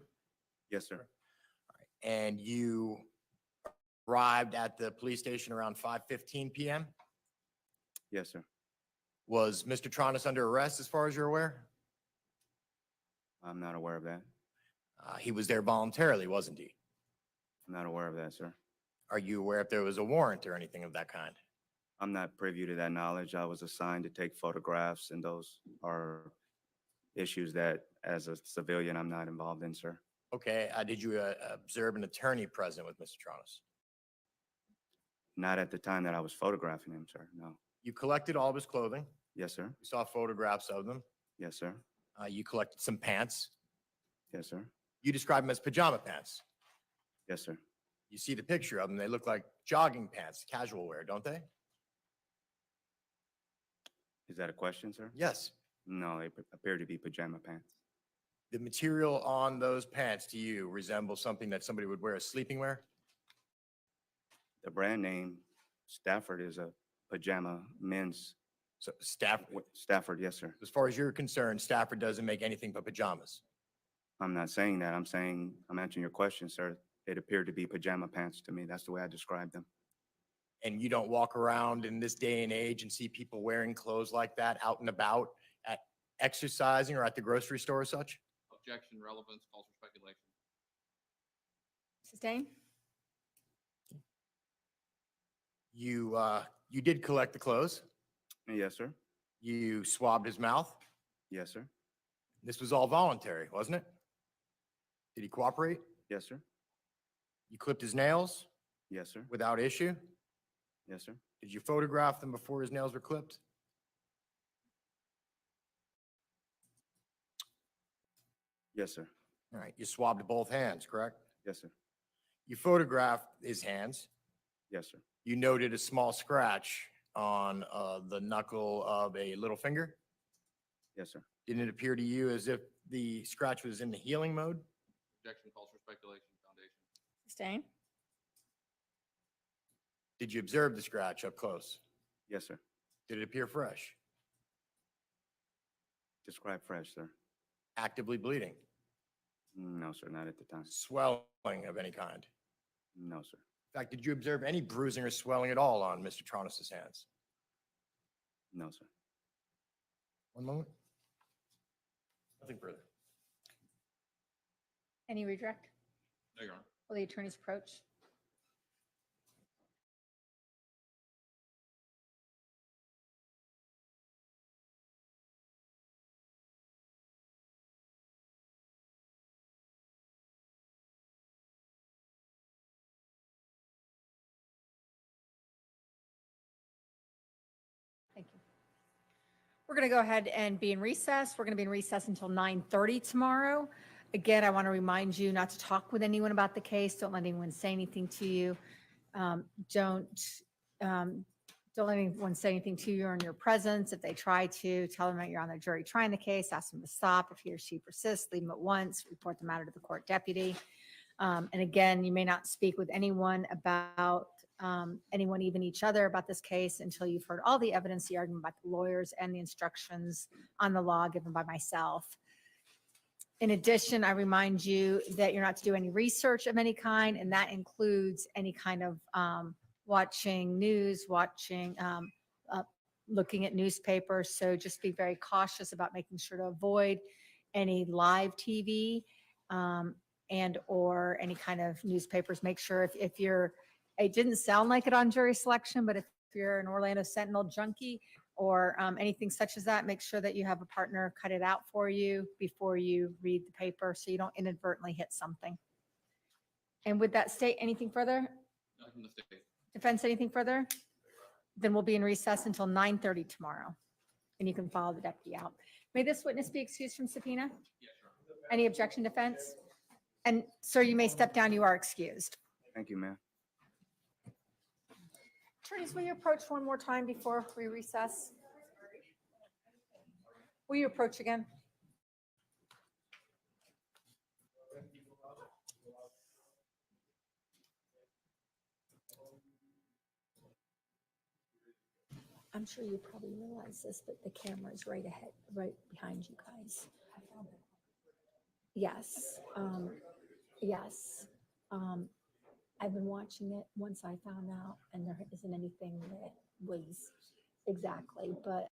Yes, sir. and you arrived at the police station around 5:15 p.m. Yes, sir. Was Mr. Tronnes under arrest as far as you're aware? I'm not aware of that. He was there voluntarily, wasn't he? I'm not aware of that, sir. Are you aware if there was a warrant or anything of that kind? I'm not privy to that knowledge. I was assigned to take photographs, and those are issues that, as a civilian, I'm not involved in, sir. Okay, did you observe an attorney present with Mr. Tronnes? Not at the time that I was photographing him, sir. No. You collected all of his clothing. Yes, sir. You saw photographs of them. Yes, sir. You collected some pants. Yes, sir. You describe them as pajama pants. Yes, sir. You see the picture of them. They look like jogging pants, casual wear, don't they? Is that a question, sir? Yes. No, they appear to be pajama pants. The material on those pants to you resembles something that somebody would wear as sleeping wear? The brand name Stafford is a pajama men's. So Stafford, Stafford, yes, sir. as far as you're concerned, Stafford doesn't make anything but pajamas. I'm not saying that. I'm saying, I'm answering your question, sir. It appeared to be pajama pants to me. That's the way I described them. And you don't walk around in this day and age and see people wearing clothes like that out and about at exercising or at the grocery store or such? Objection, relevance, calls for speculation. Sustain? You did collect the clothes. Yes, sir. You swabbed his mouth. Yes, sir. This was all voluntary, wasn't it? Did he cooperate? Yes, sir. You clipped his nails Yes, sir. without issue? Yes, sir. Did you photograph them before his nails were clipped? Yes, sir. All right, you swabbed both hands, correct? Yes, sir. You photographed his hands. Yes, sir. You noted a small scratch on the knuckle of a little finger. Yes, sir. Didn't it appear to you as if the scratch was in the healing mode? Objection, calls for speculation, foundation. Sustain? Did you observe the scratch up close? Yes, sir. Did it appear fresh? Describe fresh, sir. Actively bleeding? No, sir. Not at the time. Swelling of any kind? No, sir. In fact, did you observe any bruising or swelling at all on Mr. Tronnes' hands? No, sir. One moment. Nothing further. Any redirect? No, Your Honor. Will the attorneys approach? Thank you. We're going to go ahead and be in recess. We're going to be in recess until 9:30 tomorrow. Again, I want to remind you not to talk with anyone about the case. Don't let anyone say anything to you. Don't let anyone say anything to you in your presence. If they try to, tell them that you're on the jury trying the case. Ask them to stop. If he or she persists, leave them at once. Report the matter to the court deputy. And again, you may not speak with anyone about anyone, even each other, about this case until you've heard all the evidence, the argument by the lawyers, and the instructions on the law given by myself. In addition, I remind you that you're not to do any research of any kind, and that includes any kind of watching news, looking at newspapers. So just be very cautious about making sure to avoid any live TV and or any kind of newspapers. Make sure if you're, it didn't sound like it on jury selection, but if you're an Orlando Sentinel junkie or anything such as that, make sure that you have a partner cut it out for you before you read the paper so you don't inadvertently hit something. And with that, state anything further? Nothing from the state. Defense, anything further? Then we'll be in recess until 9:30 tomorrow, and you can follow the deputy out. May this witness be excused from subpoena? Yes, Your Honor. Any objection, defense? And sir, you may step down. You are excused. Thank you, ma'am. Attorneys, will you approach one more time before we recess? Will you approach again? I'm sure you probably realize this, but the camera is right ahead, right behind you guys. Yes, yes. I've been watching it once I found out, and there isn't anything that was exactly, but